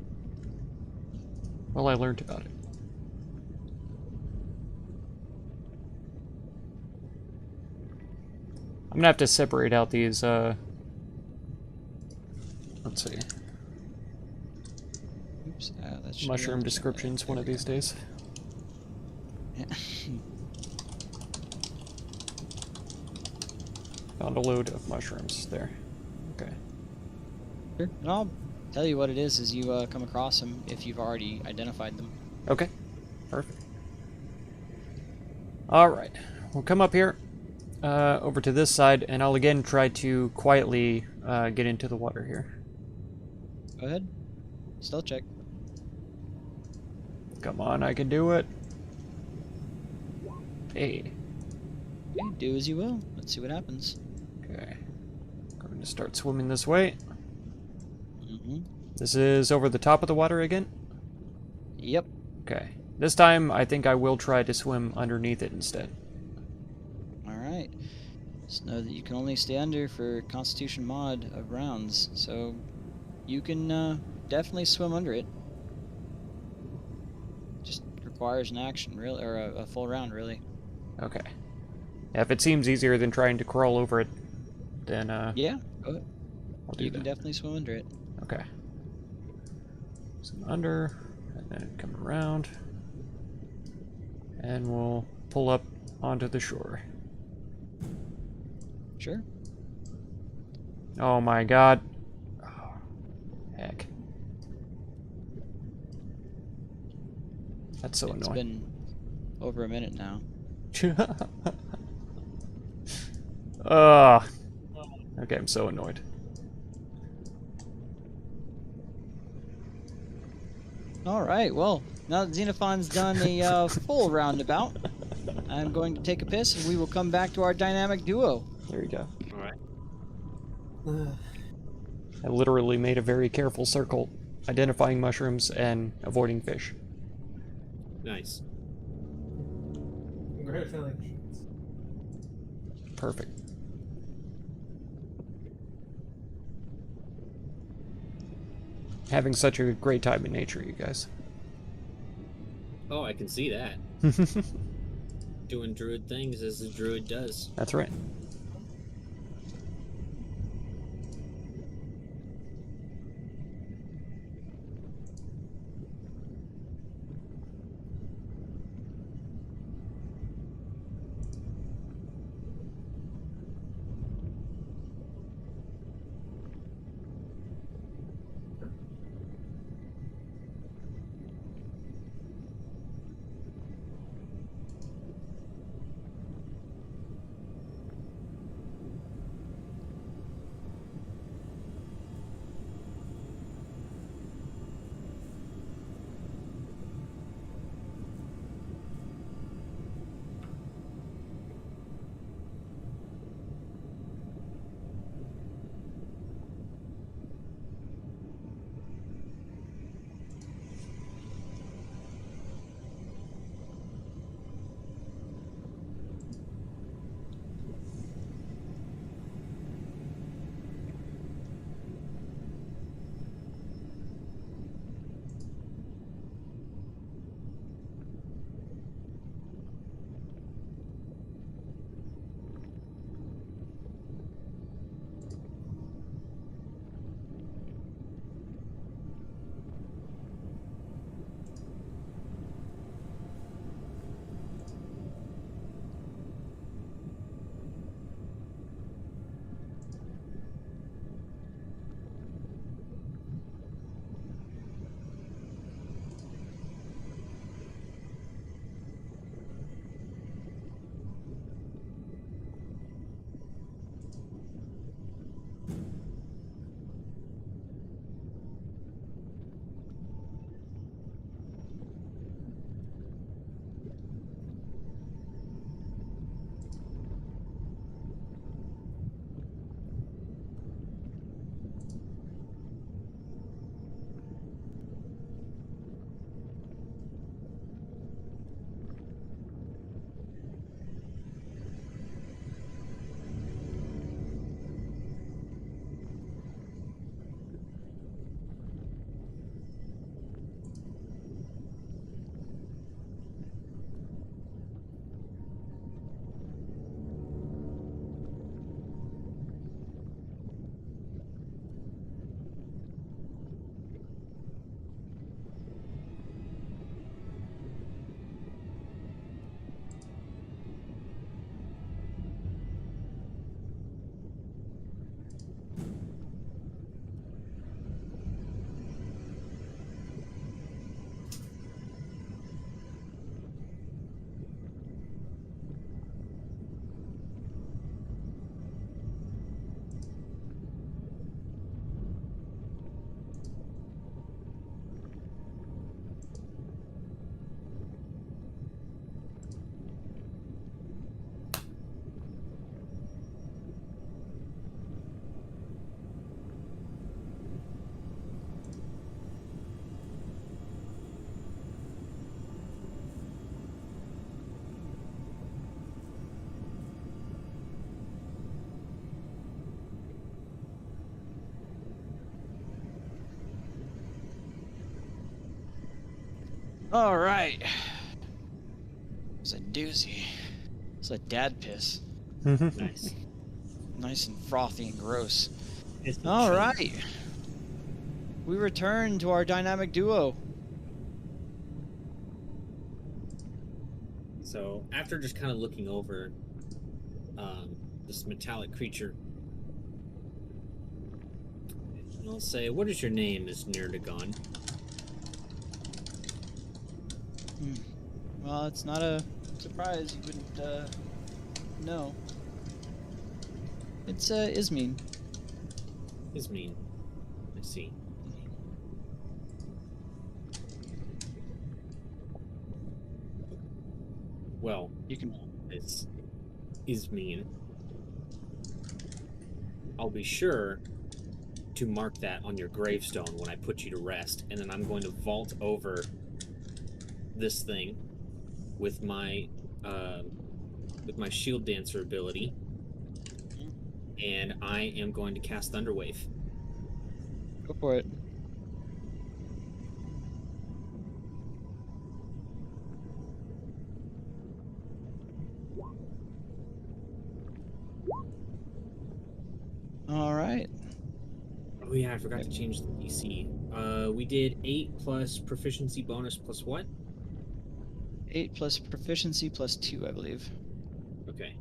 Well, I learned about it. I'm gonna have to separate out these, let's see, Oops. That should be mushroom on- descriptions one of these days. Yeah. Found a load of mushrooms there. Okay. Sure. And I'll tell you what it is as you come across them if you've already identified them. Okay. Perfect. Alright. We'll come up here, over to this side, and I'll again try to quietly get into the water here. Go ahead. Stealth check. Come on, I can do it. Hey. Okay, do as you will. Let's see what happens. Okay. Going to start swimming this way. Mm-hmm. This is over the top of the water again? Yep. Okay. This time, I think I will try to swim underneath it instead. Alright. Just know that you can only stay under for Constitution mod of rounds, so you can definitely swim under it. Just requires an action, really, or a full round, really. Okay. Yeah, if it seems easier than trying to crawl over it, then Yeah, go ahead. I'll do You can that. definitely swim under it. Okay. Swim under, and then come around, and we'll pull up onto the shore. Sure. Oh my god. Oh, heck. That's so It's annoying. been over a minute now. Ugh. Okay, I'm so annoyed. Alright, well, now that Xenophon's done a full roundabout, I'm going to take a piss and we will come back to our dynamic duo. There you go. All right. I literally made a very careful circle, identifying mushrooms and avoiding fish. Nice. Congratulations. Perfect. Having such a great time in nature, you guys. Oh, I can see that. Doing druid things as the druid does. That's right. All right. It's a doozy. It's a dad piss. Nice. Nice and frothy and gross. It's a All chunk. right. We return to our dynamic duo. So after just kind of looking over this metallic creature, I'll say, "What is your name, Miss Nerdagon?" Well, it's not a surprise. You wouldn't know. It's Ismene. Ismene. I see. Well, You can. it's Ismene. I'll be sure to mark that on your gravestone when I put you to rest, and then I'm going to vault over this thing with my shield dancer ability, and I am going to cast Thunderwave. Go for it. All right. Oh yeah, I forgot to change the DC. We did 8 plus proficiency bonus plus what? 8 plus proficiency plus 2, I believe. Okay.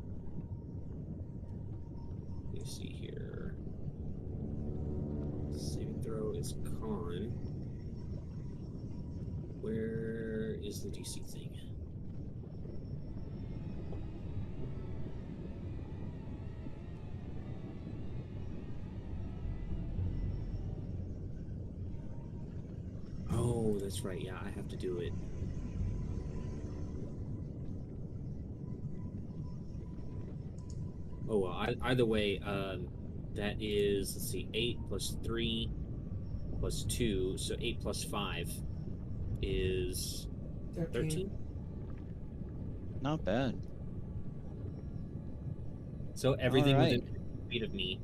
Let me see here. Saving throw is con. Where is the DC thing? Oh, that's right. Yeah, I have to do it. Oh well. Either way, that is, let's see, 8 plus 3 plus 2, so 8 plus 5 is 13. Not bad. So everything All right. within 15 feet of me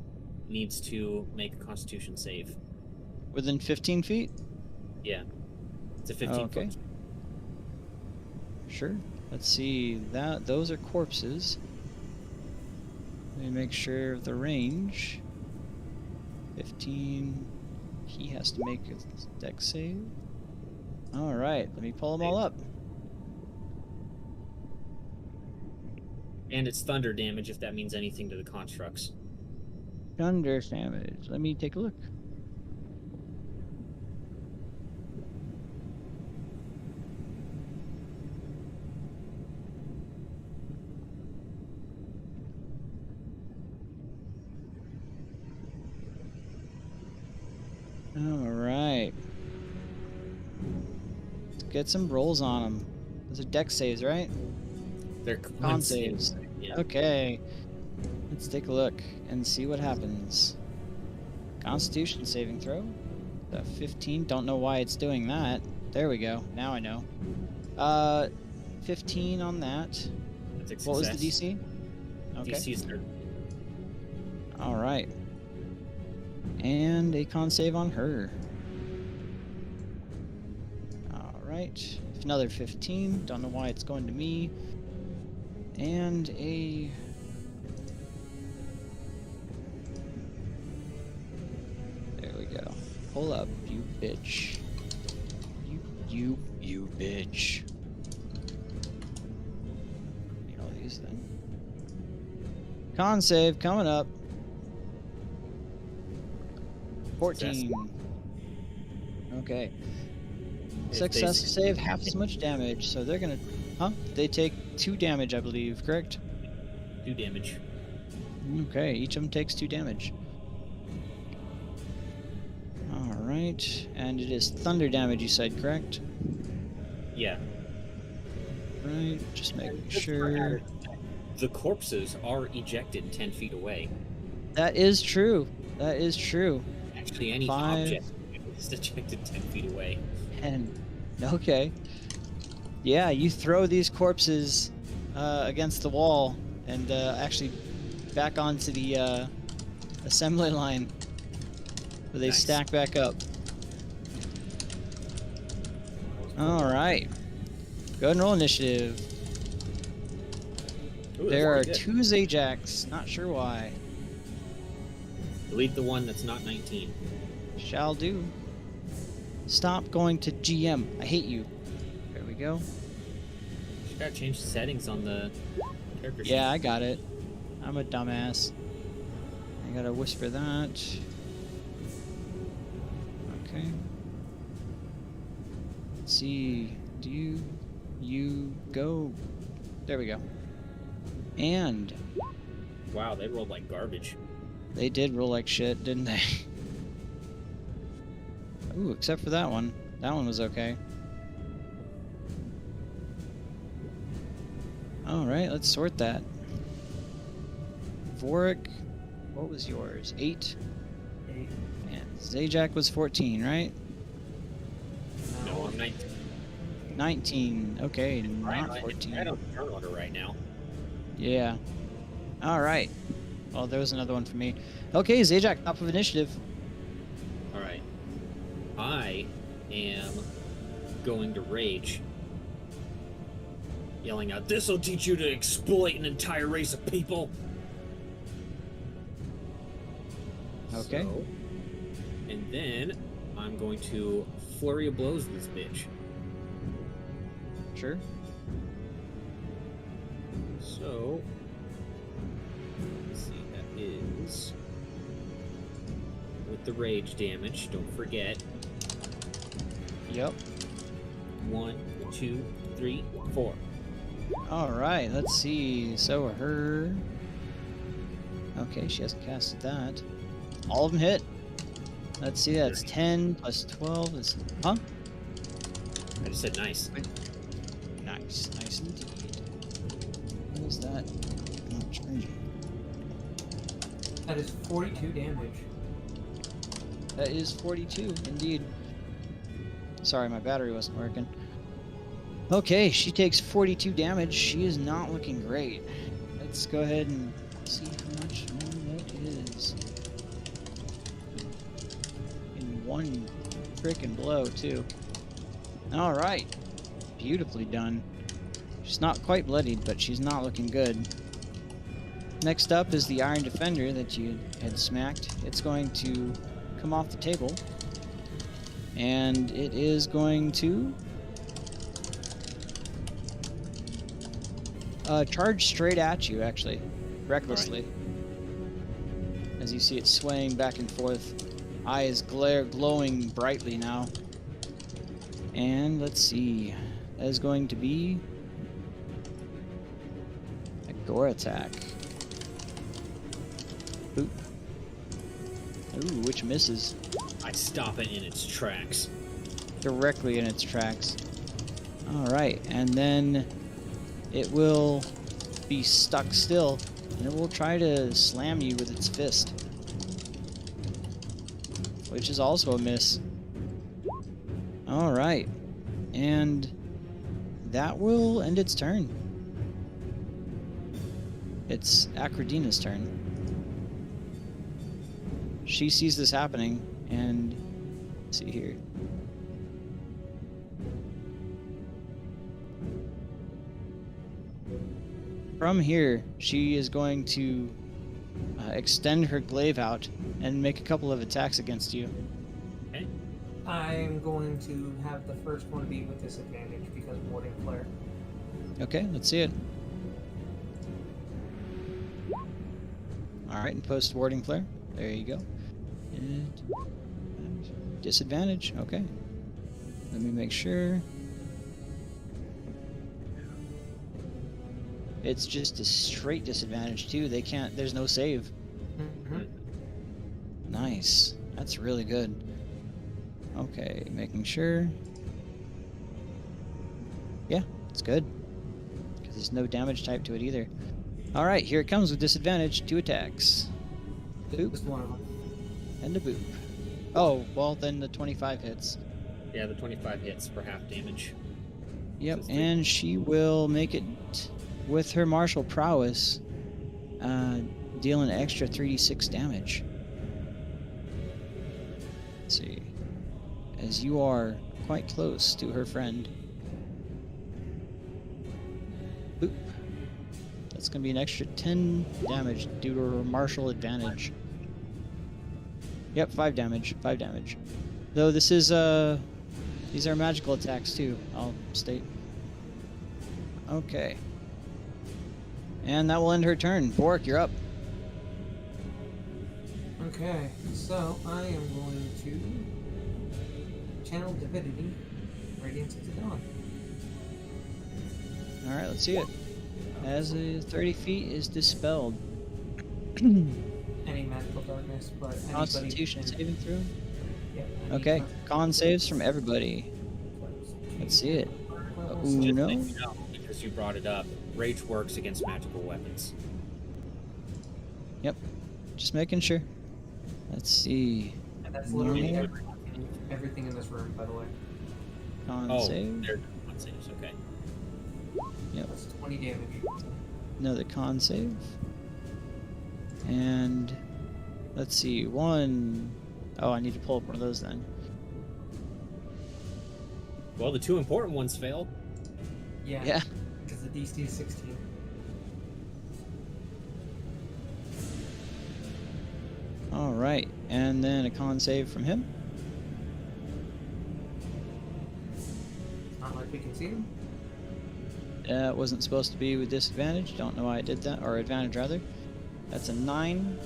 needs to make a Constitution save. Within 15 feet? Yeah, it's a 15 Okay. foot. Sure. Let's see. Those are corpses. Let me make sure of the range. 15. He has to make a dex save. All right. Let me pull them all up. And it's thunder damage if that means anything to the constructs. Thunder damage. Let me take a look. All right. Let's get some rolls on them. Those are dex saves, right? They're Con saves. Yeah. Okay. Let's take a look and see what happens. Constitution saving throw. 15. Don't know why it's doing that. There we go. Now I know. 15 on that. That's a What was success. the DC? Okay. DC is 30. All right. And a con save on her. All right. Another 15. Don't know why it's going to me. And a... There we go. Pull up, you bitch. You bitch. Need all these then. Con save coming up. 14. Okay. If Success they- save half as much damage, so they're gonna... Huh? They take 2 damage, I believe, correct? 2 damage. Okay, each of them takes 2 damage. Alright, and it is thunder damage, you said, correct? Yeah. Right, just making Just for sure. added- The corpses are ejected 10 feet away. That is true. That is true. Actually, any 5. object is ejected 10 feet away. And okay. Yeah, you throw these corpses against the wall and actually back onto the assembly line where they Nice. stack back up. All right. Go ahead and roll initiative. Ooh, that's There are pretty good. 2 Zajacs. Not sure why. Delete the one that's not 19. Shall do. Stop going to GM. I hate you. There we go. Just gotta change the settings on the character sheet. Yeah, I got it. I'm a dumbass. I gotta whisper that. Okay. Let's see. Do you go? There we go. And Wow, they rolled like garbage. they did roll like shit, didn't they? Ooh, except for that one. That one was okay. Alright, let's sort that. Vorik, what was yours? 8? 8. And Zajac was 14, right? No, I'm 19. 19. Okay, Right, not 14. I don't turn order right now. Yeah. Alright. Well, there was another one for me. Okay, Zajac, top of initiative. Alright. I am going to rage. Yelling out, "This'll teach you to exploit an entire race of people!" Okay. So, and then I'm going to flurry of blows this bitch. Sure. So, let's see, that is with the rage damage, don't forget. Yep. 1, 2, 3, 4. Alright, let's see. So her... Okay, she hasn't casted that. All of them hit. Let's see, that's 10 plus 12 is... Huh? I just said nice. Nice. Nice indeed. What is that? Not changing. That is 42 damage. That is 42, indeed. Sorry, my battery wasn't working. Okay, she takes 42 damage. She is not looking great. Let's go ahead and see how much more that is. In one frickin' blow, too. Alright. Beautifully done. She's not quite bloodied, but she's not looking good. Next up is the Iron Defender that you had smacked. It's going to come off the table. And it is going to charge straight at you, actually, recklessly. As you see it swaying back and forth, eyes glowing brightly now. And let's see, that is going to be a gore attack. Boop. Ooh, which misses I stop it in its tracks. directly in its tracks. All right, and then it will be stuck still, and it will try to slam you with its fist, which is also a miss. All right, and that will end its turn. It's Acrodina's turn. She sees this happening, and let's see here. From here, she is going to extend her glaive out and make a couple of attacks against you. Okay. I'm going to have the first one be with disadvantage because of Warding Flare. Okay, let's see it. Alright, and post Warding Flare. There you go. And disadvantage, okay. Let me make sure. It's just a straight disadvantage too. They can't, there's no save. Nice. That's really good. Okay, making sure. Yeah, it's good. Because there's no damage type to it either. Alright, here it comes with disadvantage. 2 attacks. Boop, Just one of them. and a boop. Oh, well then the 25 hits. Yeah, the 25 hits for half damage. Yep, Says three. and she will make it with her martial prowess, deal an extra 3d6 damage. Let's see. As you are quite close to her friend. Boop. That's going to be an extra 10 damage due to her martial advantage. Yep, 5 damage. 5 damage. Though this is, these are magical attacks too, I'll state. Okay. And that will end her turn. Bork, you're up. Okay, so I am going to channel Divinity, Radiance of the Dawn. Alright, let's see it. As 30 feet is dispelled. Any magical darkness, but anybody Constitution can- saving throw? Yeah. Okay, con saves from everybody. Let's see it. Ooh, Just no. let you know, because you brought it up. Rage works against magical weapons. Yep. Just making sure. Let's see. And that's literally No. everything in this room, by the way. Con Oh, save. they're con saves. Okay. That's 20 damage. Another con save. And let's see. One. Oh, I need to pull up one of those then. Well, the two important ones failed. Yeah. Yeah. Because the DC is 16. Alright. And then a con save from him. Not like we can see them. It wasn't supposed to be with disadvantage. Don't know why I did that. Or advantage, rather. That's a 9.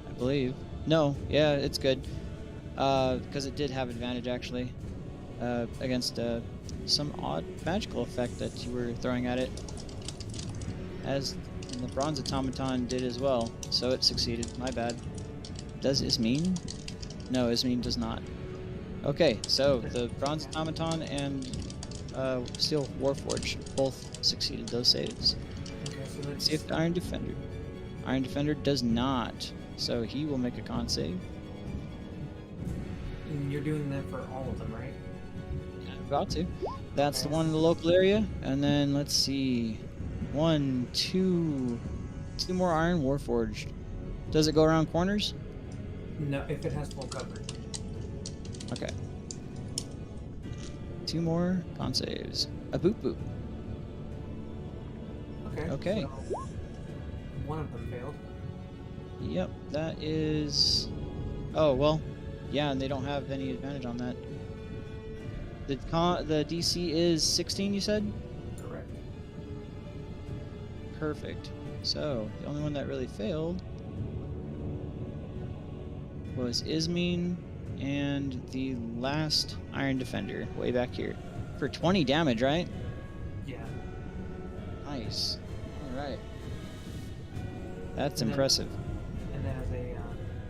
I believe. No, yeah, it's good. Because it did have advantage, actually. Against some odd magical effect that you were throwing at it. As the Bronze Automaton did as well. So it succeeded. My bad. Does Ismene? No, Ismene does not. Okay, so the Bronze Automaton and Steel Warforged both succeeded those saves. Okay, so Let's let's see if the Iron Defender. Iron Defender does not, so he will make a con save. and you're doing that for all of them, right? I'm about to. That's the one in the local area, and then let's see, two more Iron Warforged. Does it go around corners? No, if it has full cover. Okay. 2 more con saves. A boop boop. Okay. Okay. So one of them failed. Yep, that is. Oh well, yeah, and they don't have any advantage on that. The DC is 16. You said. Correct. Perfect. So the only one that really failed was Ismene and the last Iron Defender way back here for 20 damage, right? Yeah. Nice. All right. That's And then- impressive. And then as a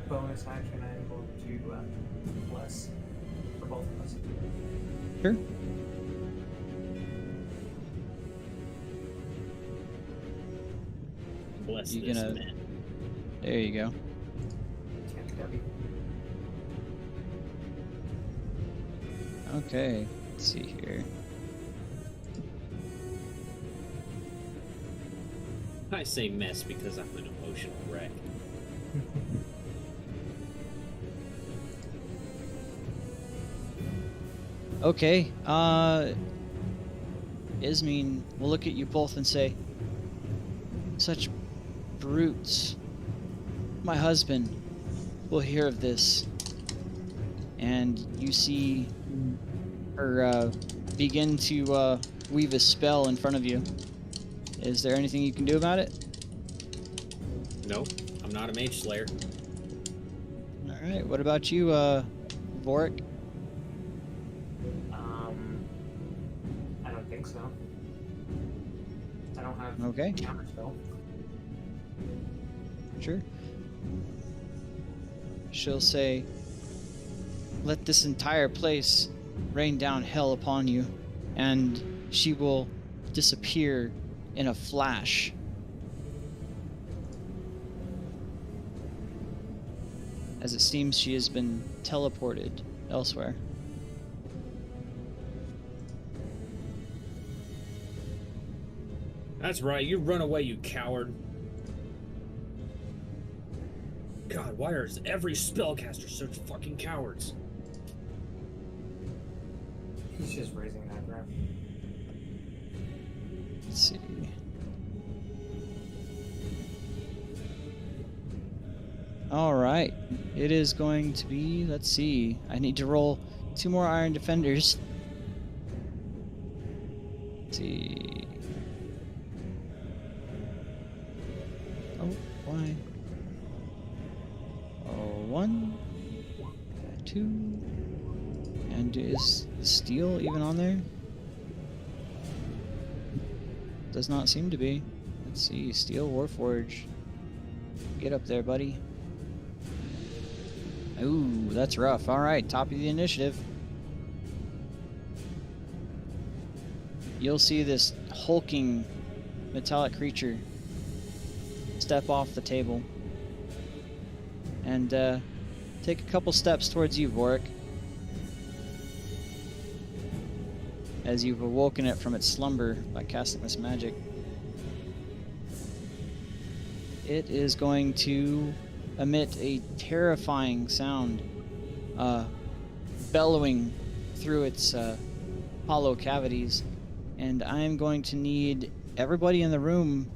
bonus action, I'm going to bless for both of us. Sure. Bless You this gonna- man. There you go. Can't W. Okay. Let's see here. I say mess because I'm an emotional wreck. Okay, Ismene will look at you both and say, "Such brutes. My husband will hear of this." And you see her begin to weave a spell in front of you. Is there anything you can do about it? No, I'm not a mage slayer. Alright, what about you, Vorik? I don't think so. I don't have Okay. counter spell. Sure. She'll say, "Let this entire place rain down hell upon you," and she will disappear in a flash. As it seems she has been teleported elsewhere. That's right, you run away, you coward. God, why is every spellcaster such fucking cowards? He's just raising an eyebrow. Let's see. All right. It is going to be, let's see. I need to roll 2 more Iron Defenders. Let's see. Oh, why? Oh, 1, 2, and is steel even on there? Does not seem to be. Let's see, Steel Warforge. Get up there, buddy. Ooh, that's rough. Alright, top of the initiative. You'll see this hulking metallic creature step off the table and take a couple steps towards you, Vorik, as you've awoken it from its slumber by casting this magic. It is going to emit a terrifying sound, bellowing through its hollow cavities, and I'm going to need everybody in the room,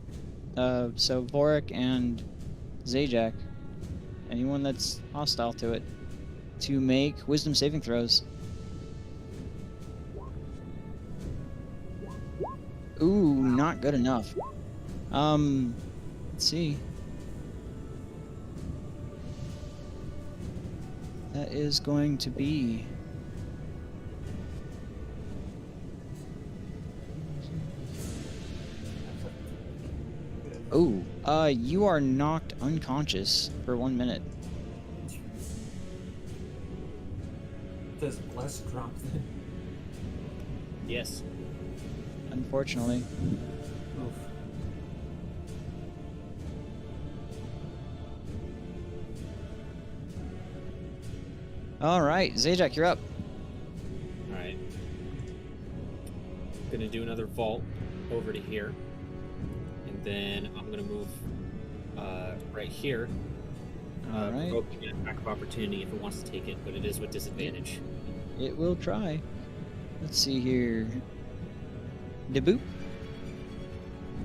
so Vorik and Zajac, anyone that's hostile to it, to make wisdom saving throws. Ooh, not good enough. Let's see. That is going to be... Ooh, you are knocked unconscious for 1 minute. Does Bless drop then? Yes. Unfortunately. Oof. Alright, Zajac, you're up. Alright. Gonna do another vault over to here. And then I'm gonna move right here. Alright. Provoking an attack of opportunity if it wants to take it, but it is with disadvantage. It will try. Let's see here. Deboop,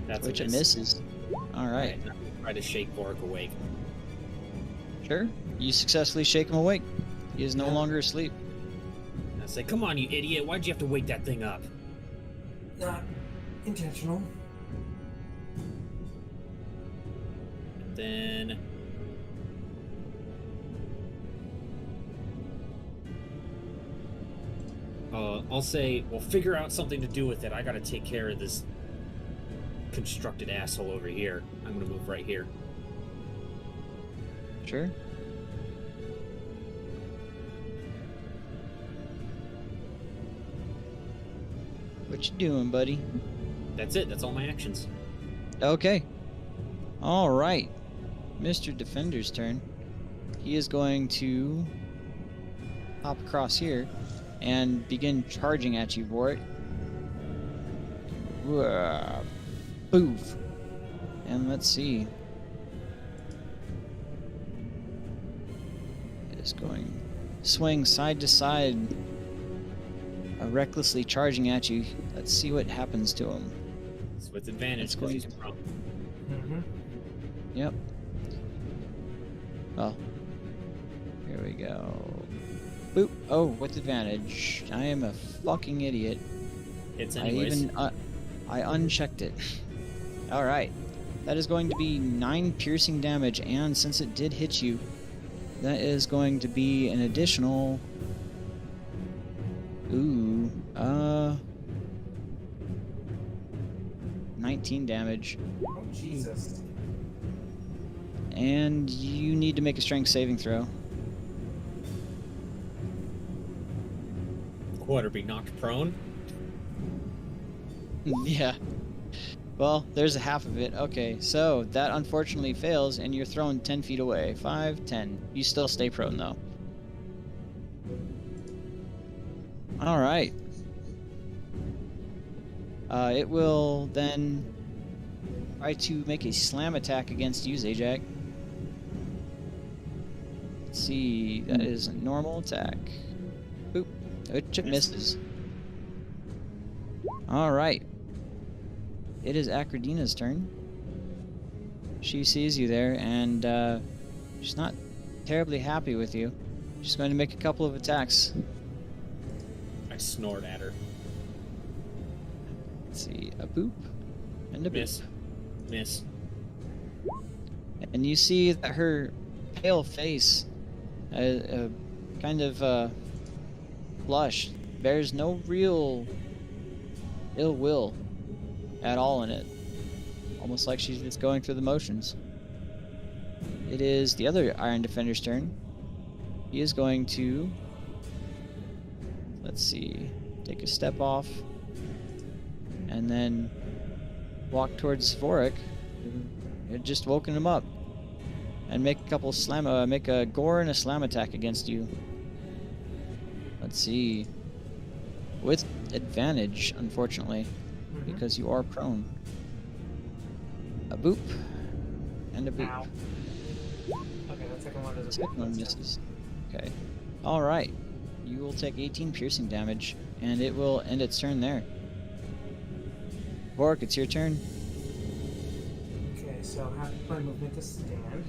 That's which a it miss. misses. Alright, I'm gonna try to shake Vorik awake. sure. You successfully shake him awake. He is no Yeah. longer asleep. I say, come on, you idiot! Why'd you have to wake that thing up? Not intentional. And then I'll say, well, figure out something to do with it. I gotta take care of this constructed asshole over here. I'm gonna move right here. Sure. What you doing, buddy? That's it. That's all my actions. Okay. All right. Mr. Defender's turn. He is going to hop across here and begin charging at you, Vorik. Boof. And let's see. It is going swing side to side, recklessly charging at you. Let's see what happens to him. It's with advantage It's because going he's to- prone. Mm-hmm. Yep. Well, here we go. Boop. Oh, with advantage. I am a fucking idiot. Hits I anyways. even I unchecked it. All right. That is going to be 9 piercing damage, and since it did hit you, that is going to be an additional 19 damage. Oh, Jesus. And you need to make a strength saving throw. What, or be knocked prone? Yeah. Well, there's a half of it. Okay, so that unfortunately fails, and you're thrown 10 feet away. 5, 10. You still stay prone, though. Alright. It will then try to make a slam attack against you, Zajac. Let's see. That is a normal attack. Boop. Which it misses. Alright. It is Acridina's turn. She sees you there, and she's not terribly happy with you. She's going to make a couple of attacks. I snort at her. Let's see. A boop. And a boop. Miss. Miss. And you see that her pale face, kind of flushed, bears no real ill will at all in it. Almost like she's just going through the motions. It is the other Iron Defender's turn. He is going to, let's see, take a step off and then walk towards Vorik, who had just woken him up, and make a couple make a gore and a slam attack against you. Let's see, with advantage, unfortunately, because you are prone. A boop and a boop. Ow. Okay, that second one doesn't. Second one misses. Okay. All right. You will take 18 piercing damage, and it will end its turn there. Vorik, it's your turn. Okay, so half of my movement to stand.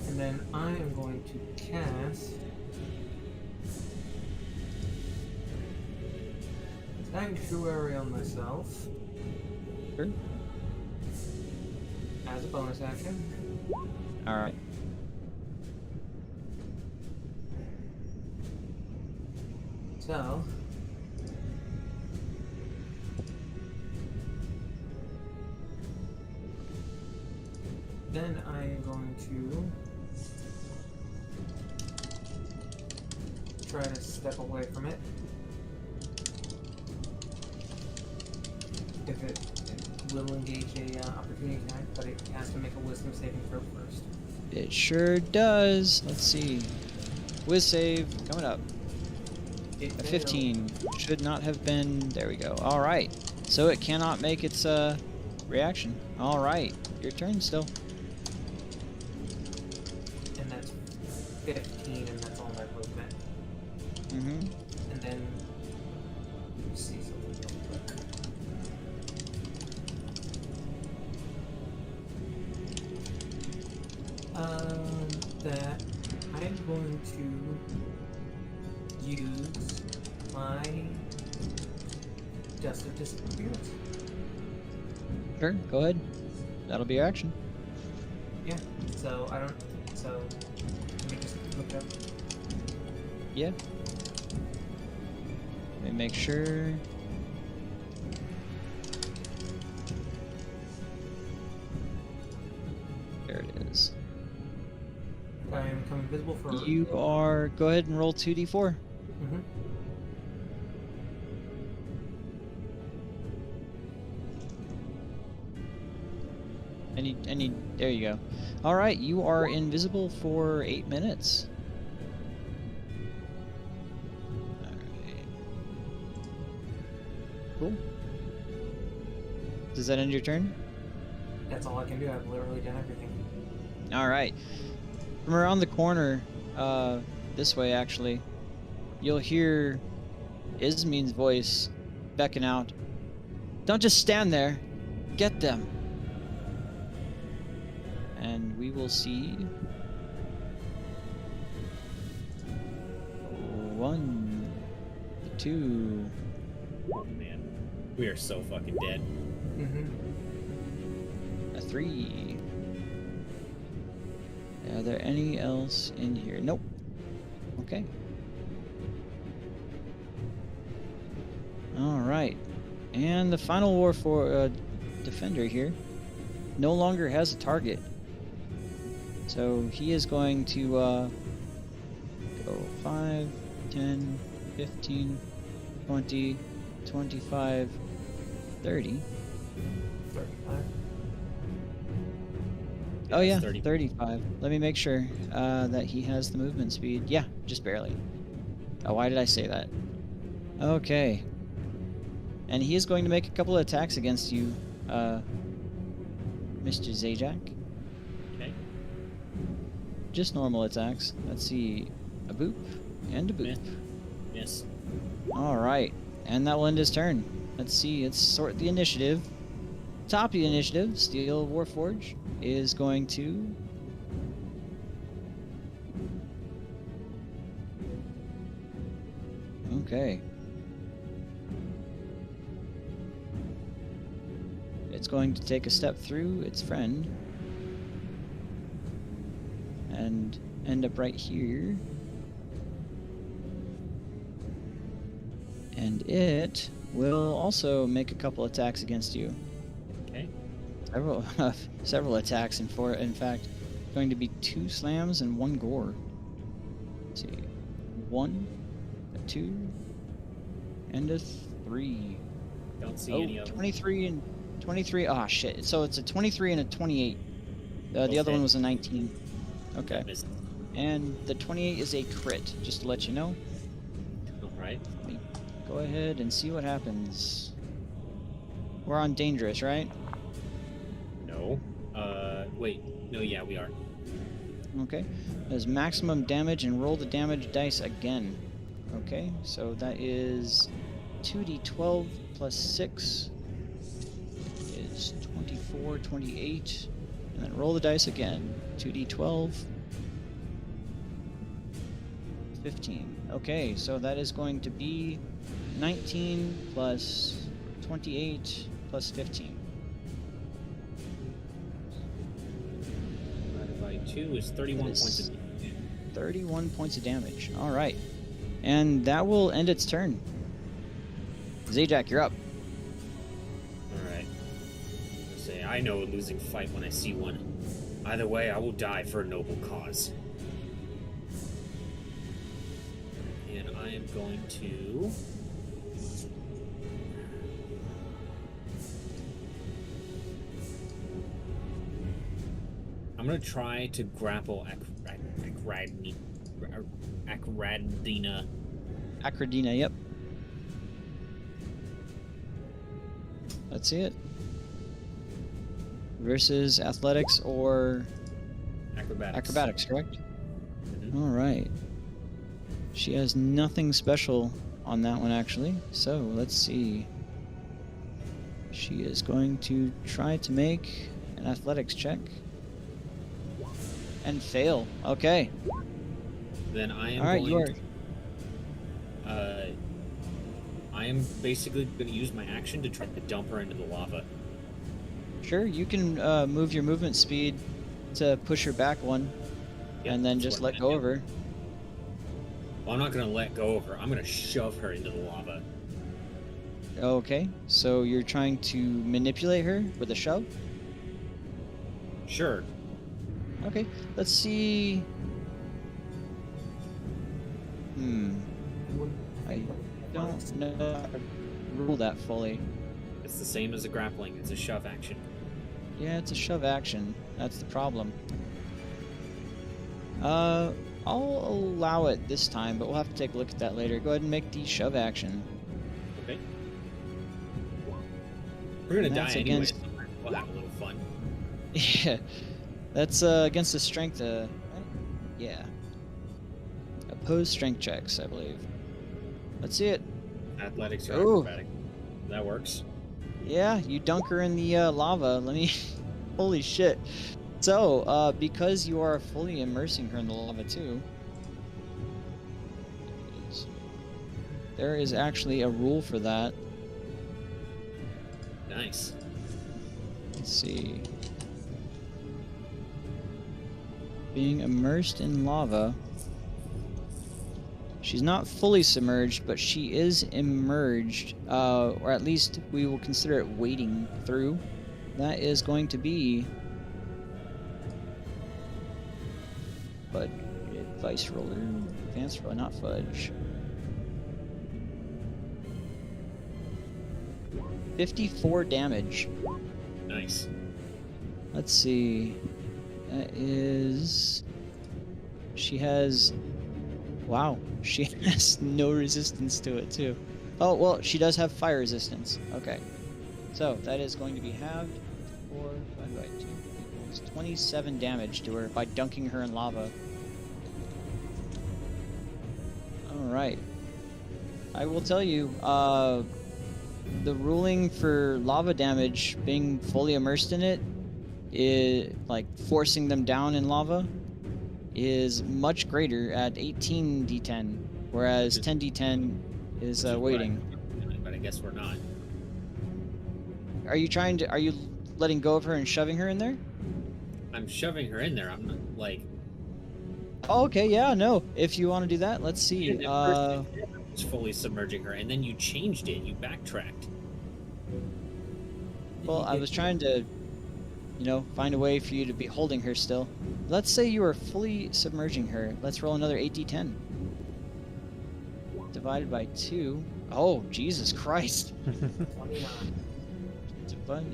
And then I am going to cast Sanctuary on myself Sure. as a bonus action. All right. So then I am going to try to step away from it. If it will engage a opportunity attack, but it has to make a wisdom saving throw first. It sure does. Let's see. Whiz save coming up. It A failed. 15 should not have been. There we go. All right. So it cannot make its reaction. All right. Your turn still. And that's 15, and that's all my movement. Mm-hmm. And then let's see something real quick. That I'm going to use my Dust of Disappearance. Sure. Go ahead. That'll be your action. Yeah. So I don't. So let me just look it up. Yeah. Let me make sure. There it is. I am become invisible for. You are. Go ahead and roll 2d4. Mm-hmm. Any. There you go. All right. You are invisible for 8 minutes. All right. Cool. Does that end your turn? That's all I can do. I've literally done everything. All right. From around the corner, this way actually, you'll hear Ismin's voice beckon out. Don't just stand there. Get them. And we will see 1, 2. Oh man, we are so fucking dead. Mm-hmm. A 3. Are there any else in here? Nope. Okay. All right. And the final war for defender here no longer has a target. So he is going to go 5, 10, 15, 20, 25, 30. 35. Oh yeah, 30. 35. Let me make sure that he has the movement speed. Yeah, just barely. Oh, why did I say that? Okay. And he is going to make a couple of attacks against you, Mr. Zajac. Okay. Just normal attacks. Let's see. A boop and a boop. Yes. Alright. And that will end his turn. Let's see. Let's sort the initiative. Top of the initiative, Steel Warforge is going to... Okay. It's going to take a step through its friend and end up right here. And it will also make a couple attacks against you. Okay. Several attacks, in fact, going to be 2 slams and 1 gore. Let's see. 1, a 2, and a 3. Don't see any of them. 23 and 23. Ah, shit. So it's a 23 and a 28. The other Okay. one was a 19. Okay. Missed. And the 28 is a crit, just to let you know. Alright. Go ahead and see what happens. We're on dangerous, right? No. Wait. No, yeah, we are. Okay. There's maximum damage and roll the damage dice again. Okay, so that is 2d12 plus 6 is 24, 28. And then roll the dice again. 2d12. 15. Okay, so that is going to be 19 plus 28 plus 15. Divided by 2 is 31 That is- points of damage. 31 points of damage. Alright. And that will end its turn. Zajac, you're up. Alright. Say, I know a losing fight when I see one. Either way, I will die for a noble cause. And I am going to... I'm going to try to grapple Akradina. Acradina, yep. Let's see it. Versus athletics or acrobatics, correct? Mhm. Alright. She has nothing special on that one, actually. So, let's see. She is going to try to make an athletics check. And fail. Okay. Then I am Alright, you are... going I am basically going to use my action to try to dump her into the lava. Sure, you can move your movement speed to push her back one, Yep, and then that's just what let I'm go gonna of do. her. Well, I'm not going to let go of her. I'm going to shove her into the lava. Okay, so you're trying to manipulate her with a shove? Sure. Okay, let's see. I don't know how to rule that fully. It's the same as a grappling. It's a shove action. Yeah, it's a shove action. That's the problem. I'll allow it this time, but we'll have to take a look at that later. Go ahead and make the shove action. Okay. We're going to die That's anyway. against- So we'll have a little fun. Yeah, that's against the strength. Right? Yeah. Opposed strength checks, I believe. Let's see it. Athletics or Ooh. acrobatic. That works. Yeah, you dunk her in the lava. Let me. Holy shit. So, because you are fully immersing her in the lava too, there is actually a rule for that. Nice. Let's see. Being immersed in lava. She's not fully submerged, but she is immersed, or at least we will consider it wading through. That is going to be Fudge, Vice Roller, Advanced Roller, not Fudge. 54 damage. Nice. Let's see. That is... She has... Wow, she has no resistance to it, too. Oh, well, she does have fire resistance. Okay. So, that is going to be halved. 4 divided by 2 equals 27 damage to her by dunking her in lava. Alright. I will tell you, the ruling for lava damage being fully immersed in it, like forcing them down in lava, is much greater at 18 d10, whereas 10 d10 is waiting. But I guess we're not. Are you letting go of her and shoving her in there? I'm shoving her in there. I'm not like. Oh, okay, yeah, no. If you want to do that, let's see. And at first you said I was fully submerging her, and then you changed it. You backtracked. Well, I was trying to, find a way for you to be holding her still. Let's say you are fully submerging her. Let's roll another 8d10. Divided by 2. Oh, Jesus Christ. 29.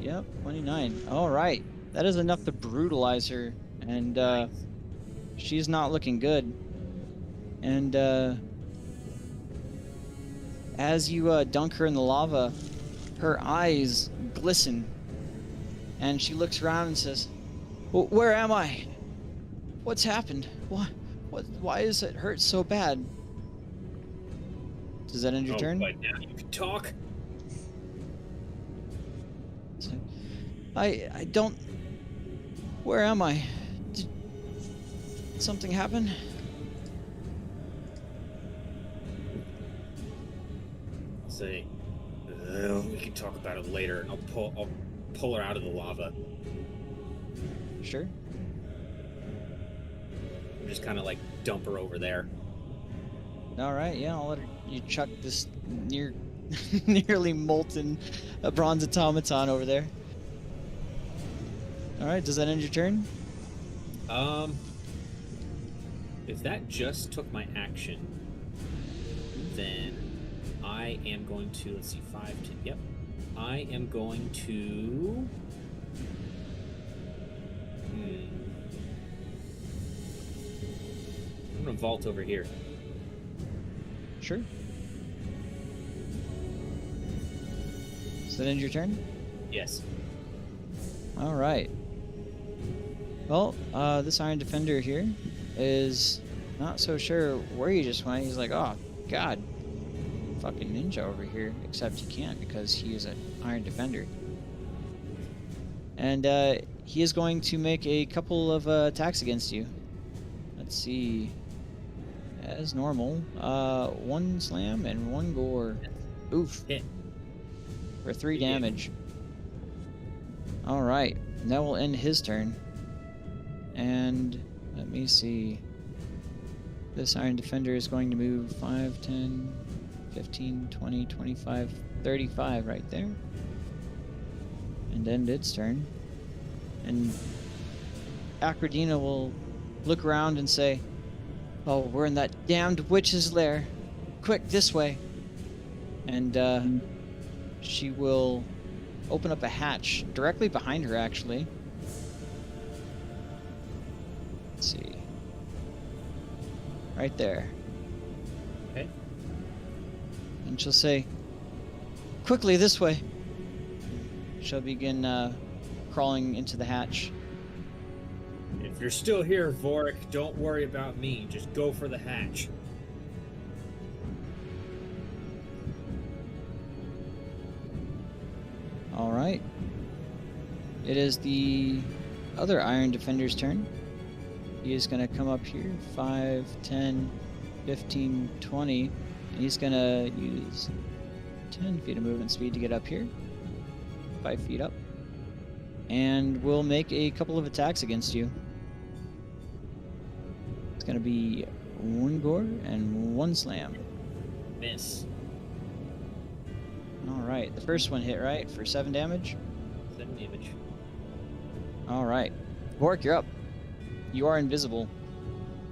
Yep, 29. All right. That is enough to brutalize her. And, she's not looking good. And, as you, dunk her in the lava, her eyes glisten. And she looks around and says, "Where am I? What's happened? Why is it hurt so bad?" Does that end your turn? But now you can talk. I don't... Where am I? Did something happen? Say, we can talk about it later. I'll pull her out of the lava. Sure. I'm just kind of like dump her over there. All right, yeah, I'll let you chuck this nearly molten bronze automaton over there. All right, does that end your turn? If that just took my action, then I am going to, let's see, 5, 10, yep. I am going to... I'm going to vault over here. Sure. Does that end your turn? Yes. All right. Well, this Iron Defender here is not so sure where he just went. He's like, oh, God. Fucking ninja over here. Except he can't because he is an Iron Defender. And he is going to make a couple of attacks against you. Let's see. As normal. 1 slam and 1 gore. Oof. Hit. For 3 damage. Alright. That will end his turn. And let me see. This Iron Defender is going to move 5, 10, 15, 20, 25, 35 right there. And end its turn. And Acrodina will look around and say, "Oh, we're in that damned witch's lair. Quick, this way." And she will open up a hatch directly behind her, actually. Let's see. Right there. Okay. And she'll say, "Quickly, this way." She'll begin crawling into the hatch. If you're still here, Vorik, don't worry about me. Just go for the hatch. Alright. It is the other Iron Defender's turn. He is going to come up here. 5, 10, 15, 20. And he's going to use 10 feet of movement speed to get up here. 5 feet up. And we'll make a couple of attacks against you. It's going to be 1 gore and 1 slam. Miss. Alright, the first one hit, right? For 7 damage? 7 damage. Alright. Vorik, you're up. You are invisible.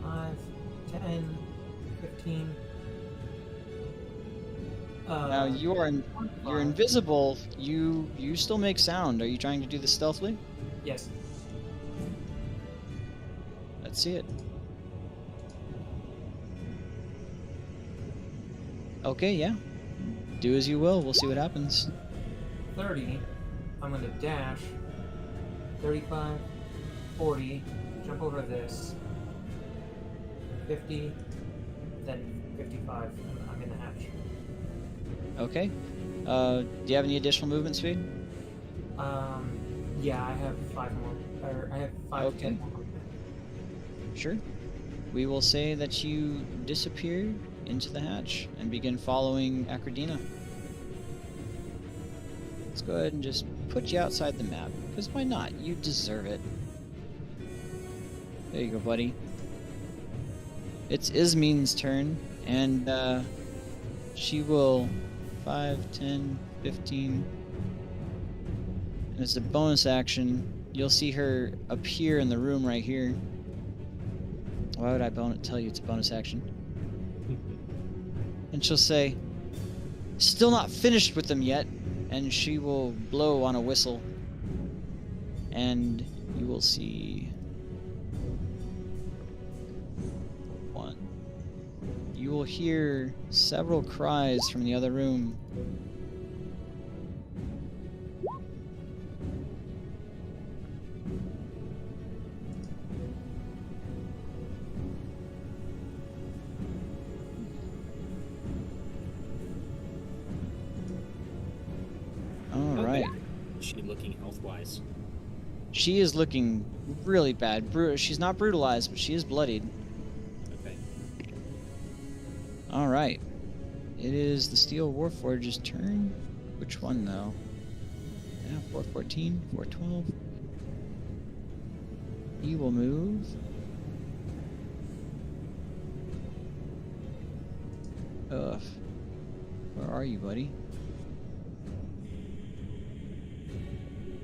5, 10, 15. Now you're invisible. You still make sound. Are you trying to do this stealthily? Yes. Let's see it. Okay, yeah. Do as you will. We'll see what happens. 30. I'm going to dash 35, 40, jump over this, 50, then 55. I'm in the hatch. Okay. Do you have any additional movement speed? Yeah, I have 5 more. Or I have 5 Okay. 10 more movement. Sure. We will say that you disappear into the hatch and begin following Acrodina. Let's go ahead and just put you outside the map, because why not? You deserve it. There you go, buddy. It's Ismin's turn, and she will 5, 10, 15. And as a bonus action, you'll see her appear in the room right here. Why would I tell you it's a bonus action? And she'll say, "Still not finished with them yet," and she will blow on a whistle. And you will see one. You will hear several cries from the other room. All right. Is she looking health-wise? She is looking really bad. She's not brutalized, but she is bloodied. Okay. All right. It is the Steel Warforge's turn. Which one, though? Yeah, 414, 412. He will move. Ugh. Where are you, buddy?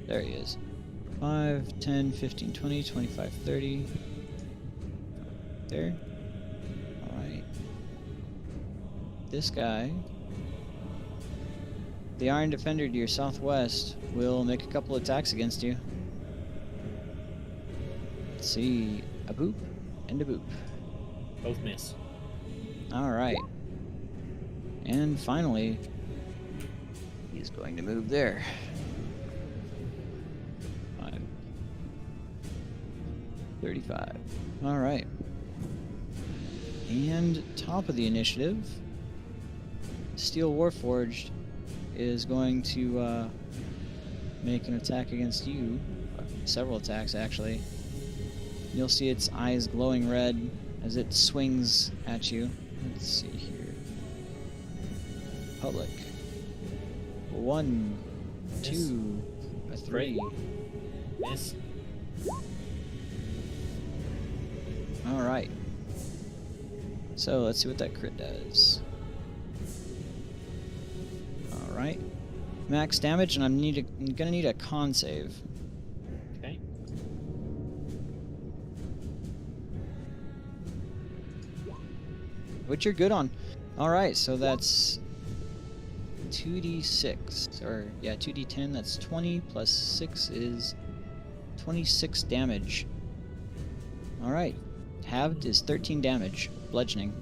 There he is. 5, 10, 15, 20, 25, 30. There. Alright. This guy, the Iron Defender to your southwest, will make a couple attacks against you. Let's see. A boop and a boop. Both miss. Alright. And finally, he's going to move there. 5. 35. Alright. And top of the initiative, Steel Warforged is going to make an attack against you. Several attacks, actually. You'll see its eyes glowing red as it swings at you. Let's see here. Public. 1, 2, a 3. Miss. Alright. So let's see what that crit does. Alright. Max damage, and I'm gonna need a con save. Okay. Which you're good on. Alright, so that's 2d6. Or, yeah, 2d10. That's 20 plus 6 is 26 damage. Alright. Halved is 13 damage. Bludgeoning.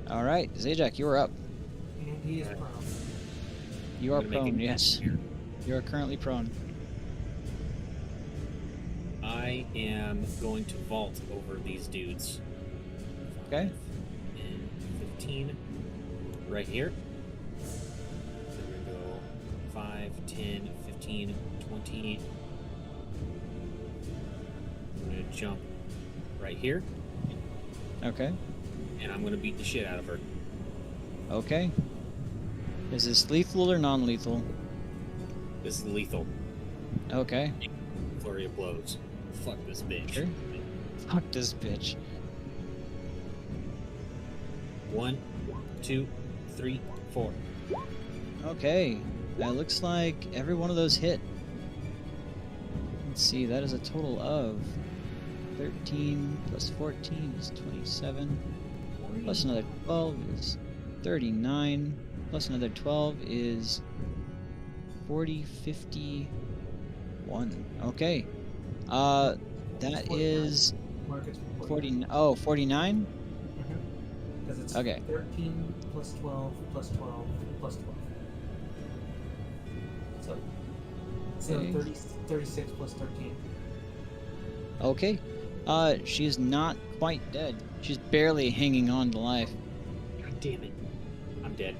Alright, Zajac, you are up. And he is prone. You are I'm gonna make prone, a yes. guess here. You are currently prone. I am going to vault over these dudes. Okay. 15. Right here. So we're gonna go 5, 10, 15, 20. I'm gonna jump right here, Okay. and I'm gonna beat the shit out of her. Okay. Is this lethal or non-lethal? This is lethal. Okay. Flurry of blows. Fuck this bitch. Sure. Fuck this bitch. 1, 2, 3, 4. Okay. That looks like every one of those hit. Let's see, that is a total of 13 plus 14 is 27. Plus another 12 is 39. Plus another 12 is 40, 51. Okay. That is Marcus 40. Oh, 49? Because it's Okay. 13 plus 12 plus 12 plus 12. So Okay. 36 plus 13. Okay. She is not quite dead. She's barely hanging on to life. God damn it. I'm dead.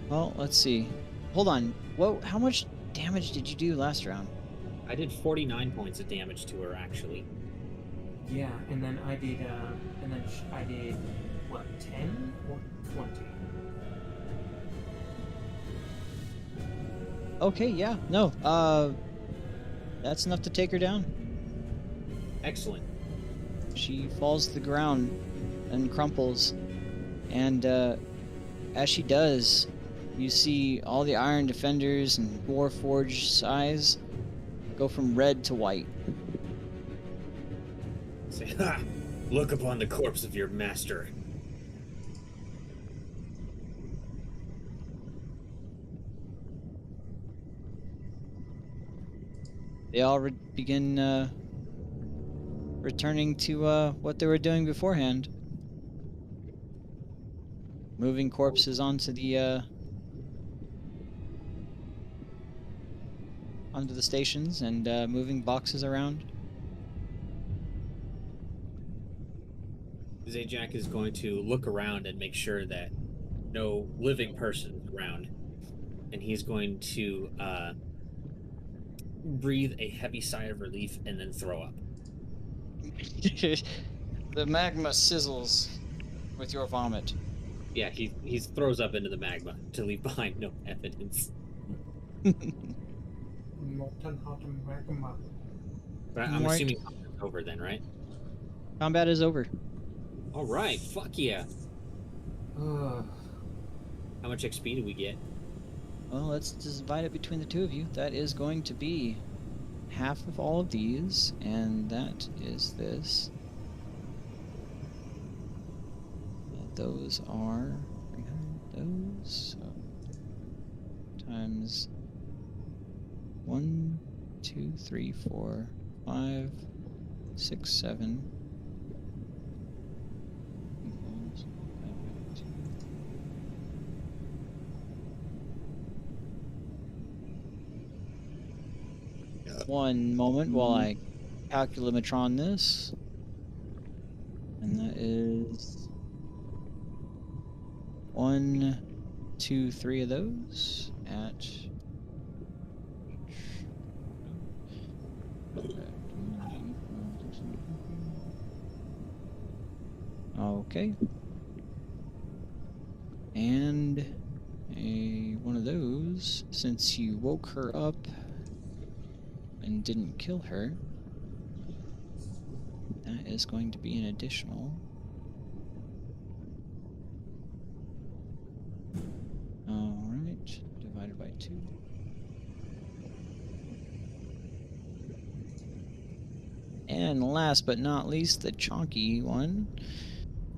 Well, let's see. Hold on. Whoa, how much damage did you do last round? I did 49 points of damage to her, actually. Yeah, and then I did, I did, what, 10 or 20? Okay, yeah. No. That's enough to take her down. Excellent. She falls to the ground and crumples. And as she does, you see all the Iron Defenders and Warforged's eyes go from red to white. Say, ha! Look upon the corpse of your master. They all begin returning to what they were doing beforehand. Moving corpses onto the stations and moving boxes around. Zajac is going to look around and make sure that no living person is around. And he's going to breathe a heavy sigh of relief and then throw up. The magma sizzles with your vomit. Yeah, he throws up into the magma to leave behind no evidence. Molten hot magma. But I'm Right. assuming it's over then, right? Combat is over. All right, fuck yeah. Ugh. How much XP do we get? Well, let's divide it between the two of you. That is going to be half of all of these, and that is this. Those are 300 those, so times 1, 2, 3, 4, 5, 6, 7. One moment while I calculamatron this. And that is 1, 2, 3 of those at okay. And one of those, since you woke her up and didn't kill her, that is going to be an additional. Alright, divided by 2. And last but not least, the chonky one.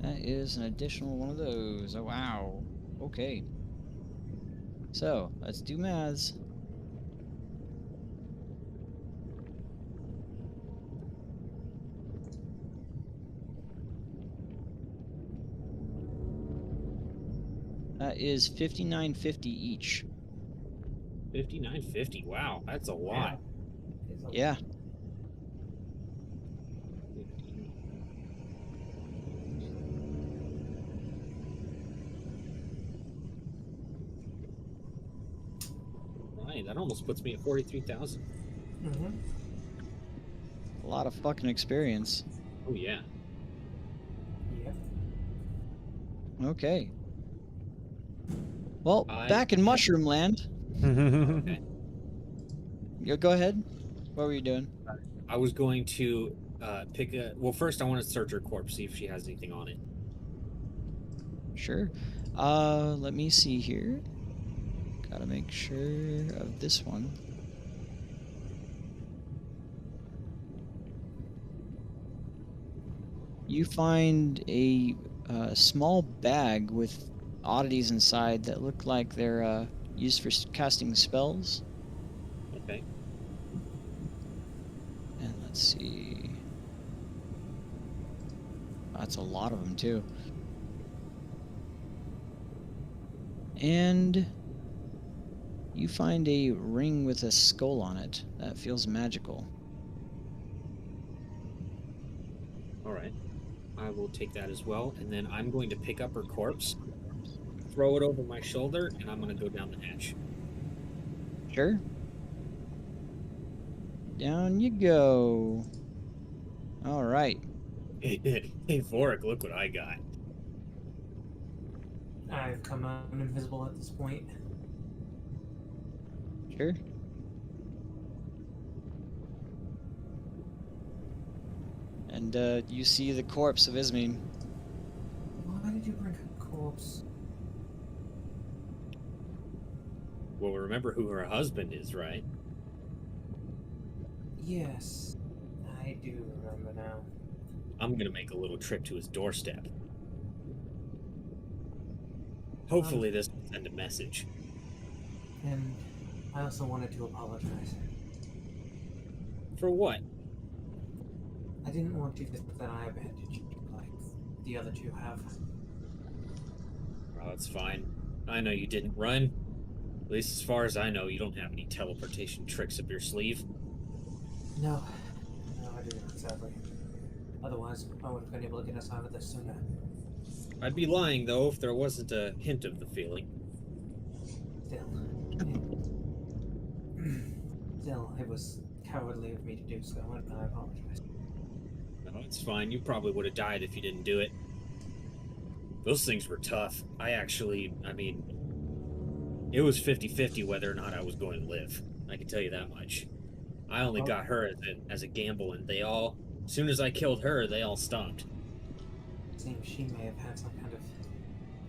That is an additional one of those. Oh, wow. Okay. So, let's do maths. That is 59.50 each. 59.50. Wow, that's a lot. It's a- Yeah. Right, that almost puts me at 43,000. Mhm. A lot of fucking experience. Oh yeah. Yep. Okay. Well, I- back in Mushroom Land. Okay. Go ahead. What were you doing? I was going to pick a. Well, first I want to search her corpse, see if she has anything on it. Sure. Let me see here. Gotta make sure of this one. You find a small bag with oddities inside that look like they're used for casting spells. Okay. And let's see. That's a lot of them too. You find a ring with a skull on it that feels magical. All right. I will take that as well, and then I'm going to pick up her corpse, throw it over my shoulder, and I'm going to go down the hatch. Sure. Down you go. All right. Hey, Vorik, look what I got. I've come out invisible at this point. Sure. And you see the corpse of Ismene. Why did you bring a corpse? Well, remember who her husband is, right? Yes, I do remember now. I'm going to make a little trip to his doorstep. Hopefully this will send a message. And I also wanted to apologize. For what? I didn't want you to think that I abandoned you like the other two have. Oh, it's fine. I know you didn't run. At least as far as I know, you don't have any teleportation tricks up your sleeve. No, I do not, sadly. Otherwise, I would have been able to get us out of this sooner. I'd be lying, though, if there wasn't a hint of the feeling. Still, it was cowardly of me to do so, and I apologize. No, it's fine. You probably would have died if you didn't do it. Those things were tough. I mean, it was 50-50 whether or not I was going to live. I can tell you that much. I only got her as a gamble, and as soon as I killed her, they all stopped. It seems she may have had some kind of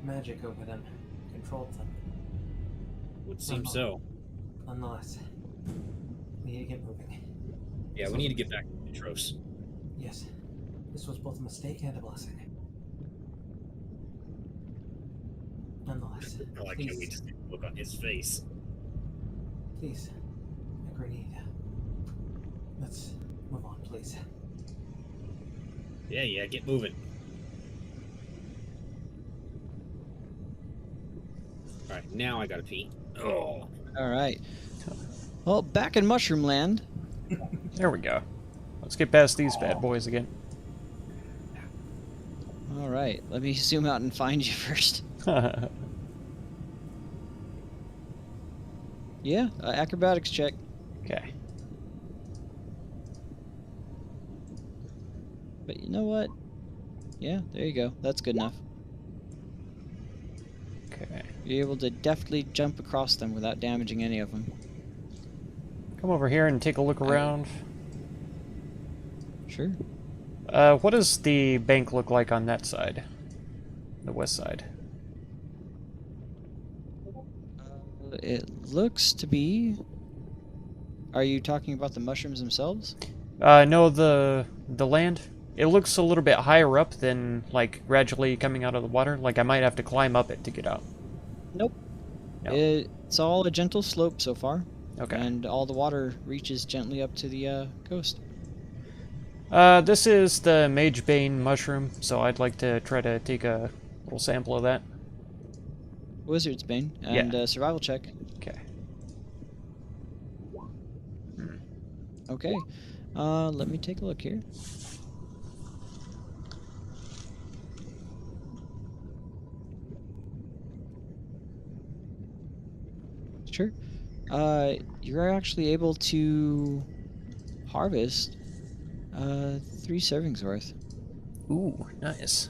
magic over them, controlled them. Would seem so. Nonetheless, we need to get moving. Yeah, we need to get back to Petros. Yes, this was both a mistake and a blessing. Nonetheless, I can't wait to see the look on his face. please, Grenade. Let's move on, please. Yeah, get moving. Alright, now I gotta pee. Oh. All right. Well, back in Mushroom Land. There we go. Let's get past these bad boys again. All right. Let me zoom out and find you first. Yeah, acrobatics check. Okay. But you know what? Yeah, there you go. That's good enough. Okay. You're able to deftly jump across them without damaging any of them. Come over here and take a look around. Sure. What does the bank look like on that side? The west side. It looks to be... Are you talking about the mushrooms themselves? No, the land. It looks a little bit higher up than, like, gradually coming out of the water. Like, I might have to climb up it to get out. Nope. No. It's all a gentle slope so far. Okay. And all the water reaches gently up to the coast. This is the Magebane mushroom, so I'd like to try to take a little sample of that. Wizard's Bane. And survival check. Okay. Okay. Let me take a look here. Sure. You're actually able to harvest 3 servings worth. Ooh, nice.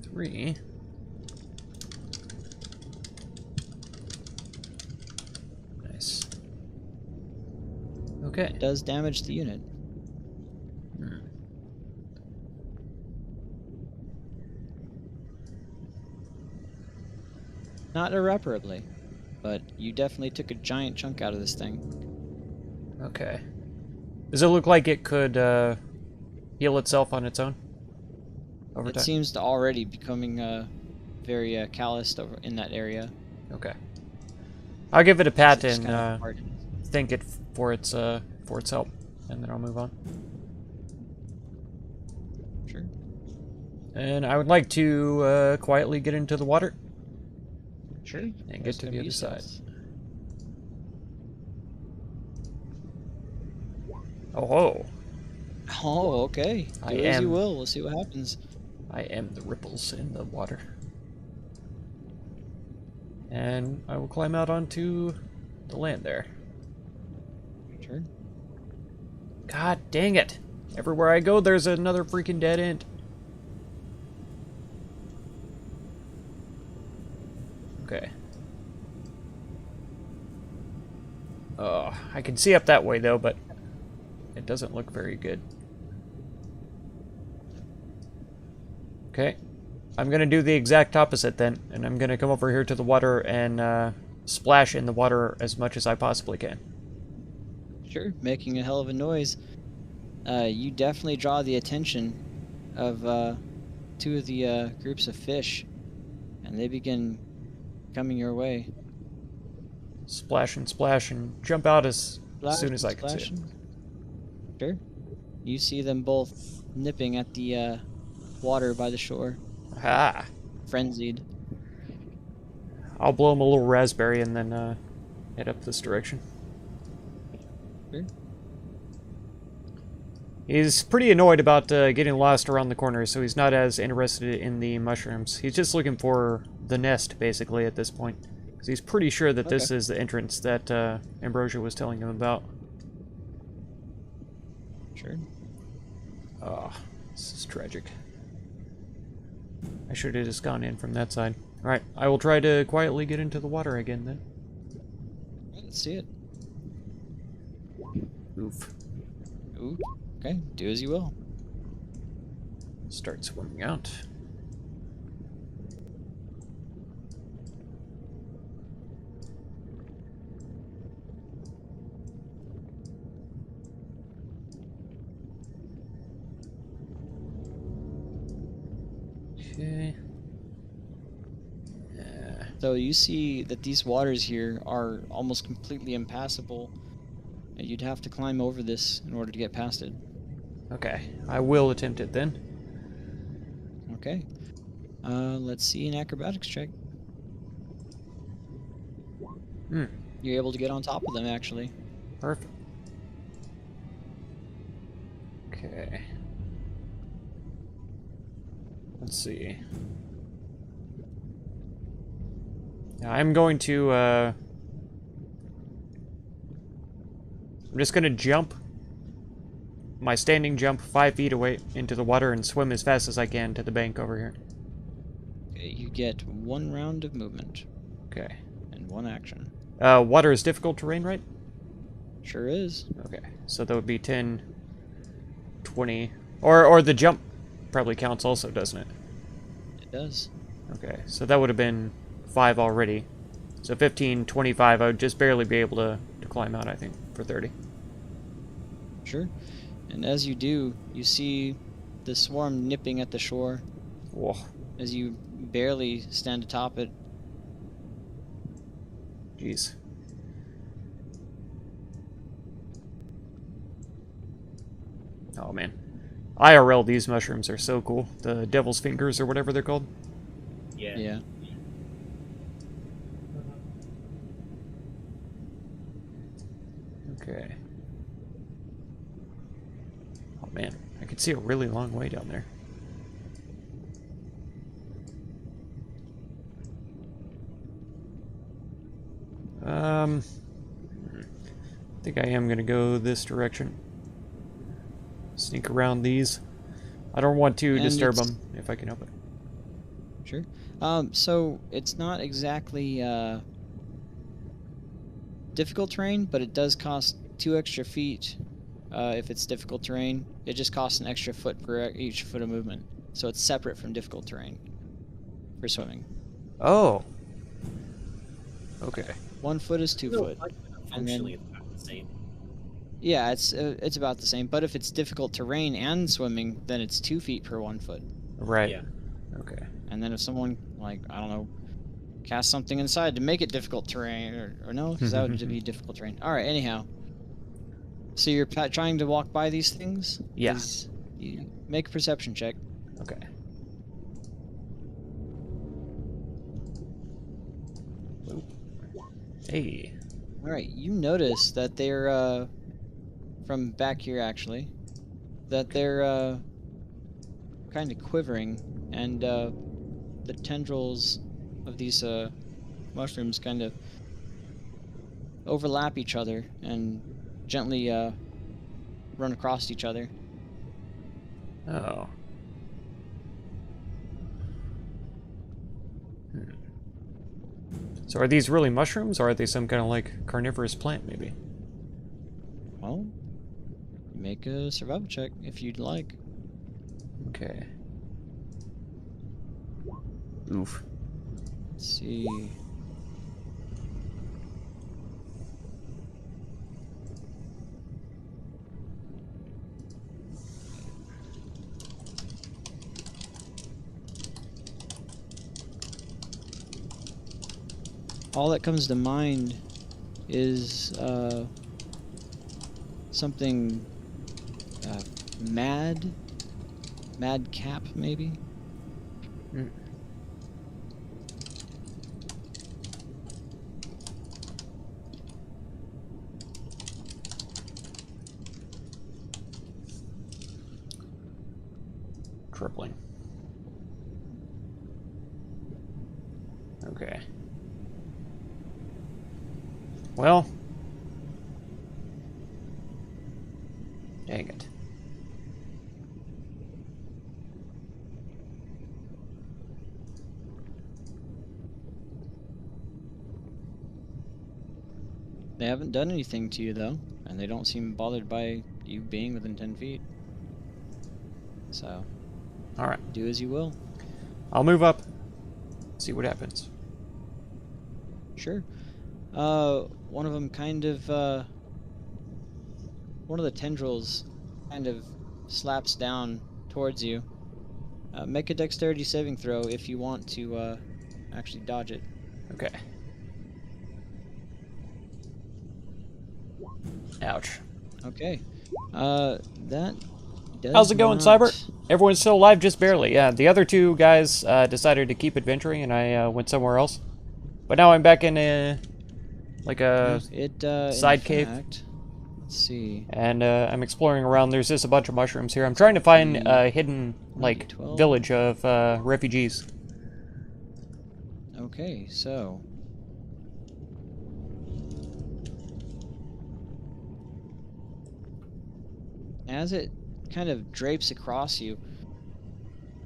3. Nice. Okay. It does damage the unit. Not irreparably, but you definitely took a giant chunk out of this thing. Okay. Does it look like it could heal itself on its own? Over It time? seems to already becoming very calloused over in that area. Okay. I'll give it a pat It's and kind of hard. thank it for its help, and then I'll move on. Sure. And I would like to quietly get into the water Sure. and get to the other side. Oh, Oh, okay. I Do as you am- will. We'll see what happens. I am the ripples in the water. And I will climb out onto the land there. Sure. God dang it! Everywhere I go, there's another freaking dead end. Okay. Oh, I can see up that way though, but it doesn't look very good. Okay. I'm gonna do the exact opposite then, and I'm gonna come over here to the water and splash in the water as much as I possibly can. Sure. Making a hell of a noise. You definitely draw the attention of two of the groups of fish, and they begin coming your way. Splash and jump out as soon as I can see it. Splashing. Sure. You see them both nipping at the water by the shore, Ah! frenzied. I'll blow him a little raspberry and then head up this direction. Sure. He's pretty annoyed about getting lost around the corner, so he's not as interested in the mushrooms. He's just looking for the nest, basically, at this point. Because he's pretty sure that this Okay. is the entrance that Ambrosia was telling him about. Sure. Oh, this is tragic. I should have just gone in from that side. Alright, I will try to quietly get into the water again, then. Let's see it. Oof. Ooh. Okay. Do as you will. Start swimming out. Okay. Yeah. So you see that these waters here are almost completely impassable. And you'd have to climb over this in order to get past it. Okay, I will attempt it then. Okay. Let's see an acrobatics check. Hmm, You're able to get on top of them, actually. perfect. Okay. Let's see. Now I'm going to, I'm just gonna jump my standing jump 5 feet away into the water and swim as fast as I can to the bank over here. Okay, you get 1 round of movement Okay. and 1 action. Water is difficult terrain, right? Sure is. Okay, so that would be 10, 20, or the jump probably counts also, doesn't it? It does. Okay, so that would have been 5 already. So 15, 25, I would just barely be able to climb out, I think, for 30. Sure. And as you do, you see the swarm nipping at the shore Whoa. as you barely stand atop it. Jeez. Oh, man. IRL, these mushrooms are so cool. The devil's fingers or whatever they're called. Yeah. Yeah. Okay. Oh, man. I can see a really long way down there. I think I am going to go this direction. Sneak around these. I don't want to And disturb it's- them if I can help it. Sure. So it's not exactly difficult terrain, but it does cost 2 extra feet if it's difficult terrain. It just costs an extra foot per each foot of movement. So it's separate from difficult terrain for swimming. Oh. Okay. 1 foot is 2 foot. Functionally, it's about the same. Yeah, it's about the same. But if it's difficult terrain and swimming, then it's 2 feet per 1 foot. Right. Yeah. Okay. And then if someone, like, I don't know, cast something inside to make it difficult terrain, or no, because that would be difficult terrain. All right, anyhow. So you're trying to walk by these things? Yeah. You make a perception check. Okay. Hey. All right, you notice that they're, from back here actually, that they're kind of quivering, and the tendrils of these mushrooms kind of overlap each other and gently run across each other. Oh. So are these really mushrooms, or are they some kind of like carnivorous plant, maybe? Well, make a survival check if you'd like. Okay. Oof. Let's see. All that comes to mind is something madcap maybe. Mm. Tripling. Okay. Well. Dang it. They haven't done anything to you though, and they don't seem bothered by you being within 10 feet. So, Alright. do as you will. I'll move up. See what happens. Sure. One of them kind of, one of the tendrils kind of slaps down towards you. Make a dexterity saving throw if you want to, actually dodge it. Okay. Ouch. Okay. That does How's it going, not... Cyber? Everyone's still alive, just barely. Yeah, the other two guys decided to keep adventuring, and I went somewhere else. But now I'm back in like a side cave. Let's see. And I'm exploring around. There's just a bunch of mushrooms here. I'm trying to find a hidden, like, 12. village of refugees. Okay, so... as it kind of drapes across you,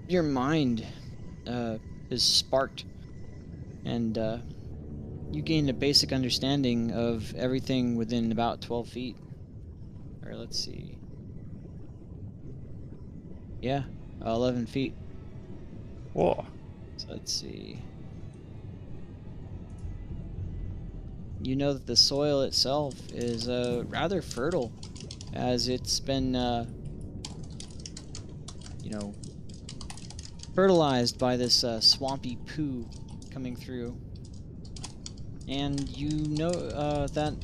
your mind is sparked, and you gain a basic understanding of everything within about 12 feet. Or let's see. Yeah, 11 feet. Whoa. So let's see. You know that the soil itself is rather fertile, as it's been, you know, fertilized by this swampy poo coming through. And you know that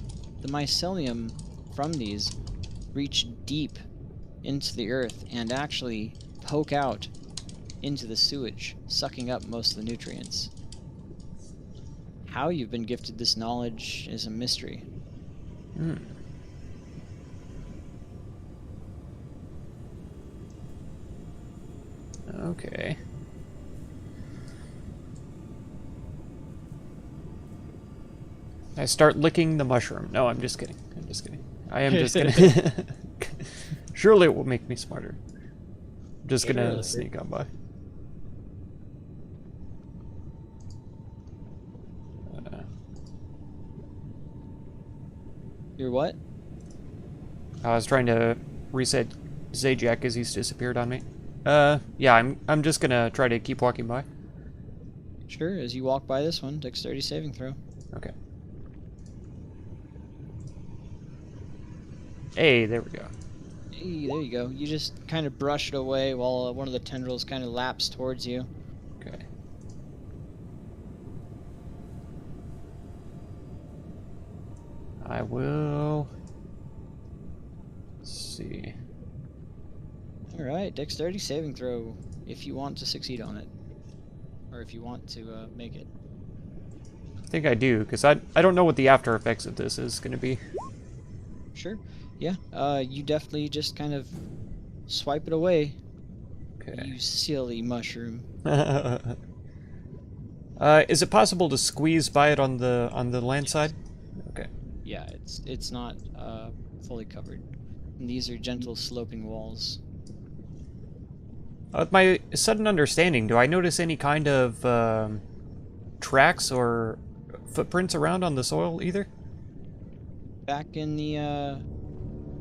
the mycelium from these reach deep into the earth and actually poke out into the sewage, sucking up most of the nutrients. How you've been gifted this knowledge is a mystery. Hmm. Okay. I start licking the mushroom. No, I'm just kidding. I'm just kidding. I am just gonna... Surely it will make me smarter. I'm just gonna sneak on by. You're what? I was trying to reset Zajac because he's disappeared on me. Yeah, I'm just gonna try to keep walking by. Sure, as you walk by this one, dexterity saving throw. Okay. Hey, there we go. Hey, there you go. You just kind of brush it away while one of the tendrils kind of laps towards you. Okay. I will... Let's see. Alright, dexterity saving throw if you want to succeed on it. Or if you want to make it. I think I do, because I don't know what the after effects of this is going to be. Sure. Yeah, you definitely just kind of swipe it away, Okay. you silly mushroom. Is it possible to squeeze by it on the land Yes. side? Okay. Yeah, it's not fully covered. And these are gentle sloping walls. With my sudden understanding, do I notice any kind of tracks or footprints around on the soil either? Back in the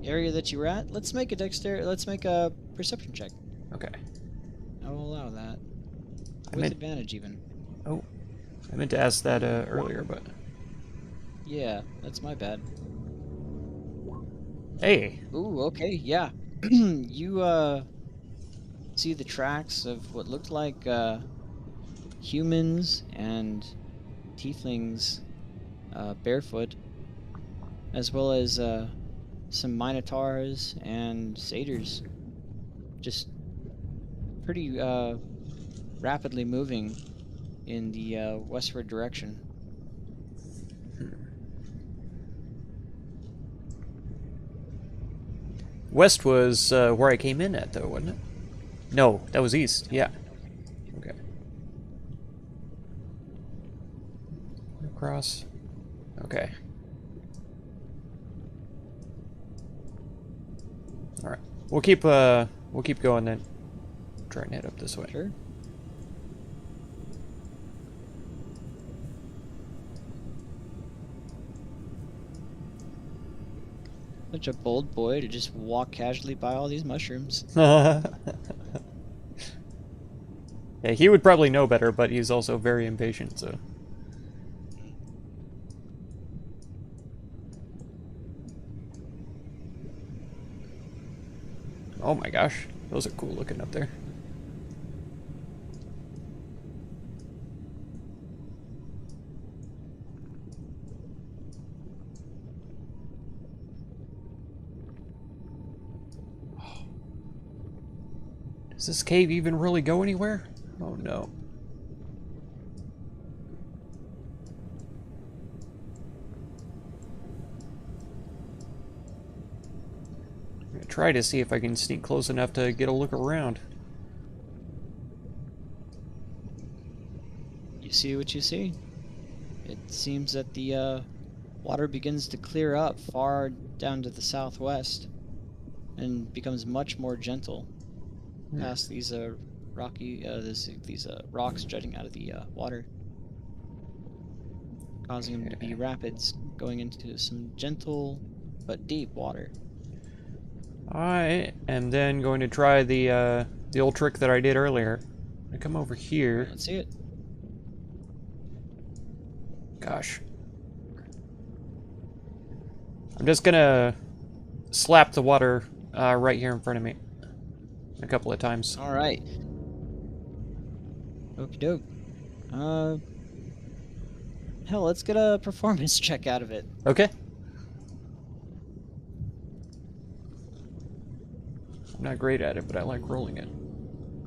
area that you were at, let's make a perception check. Okay. I will allow that. I With meant, advantage even. oh, I meant to ask that earlier, but Yeah, that's my bad. hey, Ooh, okay, yeah. You see the tracks of what looked like humans and tieflings barefoot, as well as some minotaurs and satyrs, just pretty rapidly moving in the westward direction. west was where I came in at, though, wasn't it? No, that was east. Yeah. Okay. Across. Okay. All right. We'll keep going then. Try and head up this way. Sure. Such a bold boy to just walk casually by all these mushrooms. Yeah, he would probably know better, but he's also very impatient, so. Oh my gosh, those are cool looking up there. Does this cave even really go anywhere? Oh no. I'm gonna try to see if I can sneak close enough to get a look around. You see what you see. It seems that the water begins to clear up far down to the southwest and becomes much more gentle past these these rocks jutting out of the water, causing them to be rapids going into some gentle but deep water. I am then going to try the old trick that I did earlier. I come over here. Let's see it. Gosh. I'm just gonna slap the water right here in front of me a couple of times. All right. Okie doke. Hell, let's get a performance check out of it. Okay. I'm not great at it, but I like rolling it.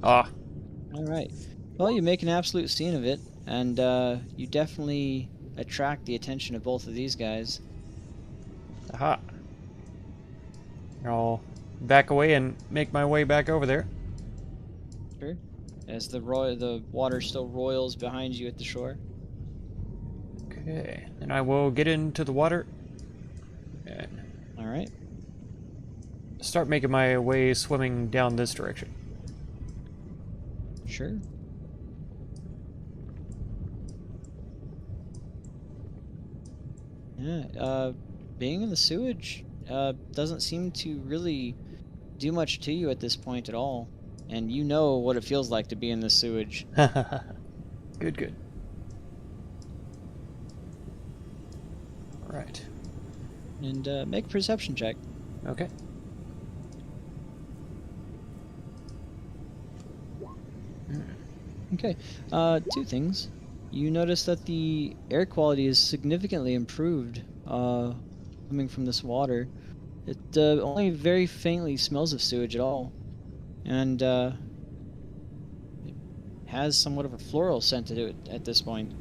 Ah. All right. Well, you make an absolute scene of it, and you definitely attract the attention of both of these guys. Aha. I'll back away and make my way back over there. Sure. As the water still roils behind you at the shore. Okay. And I will get into the water and All right. start making my way swimming down this direction. Sure. Yeah. Being in the sewage doesn't seem to really do much to you at this point at all, and you know what it feels like to be in the sewage. Good, good. All right. And make a perception check. Okay. Okay. Two things. You notice that the air quality is significantly improved coming from this water. It only very faintly smells of sewage at all, and it has somewhat of a floral scent to it at this point.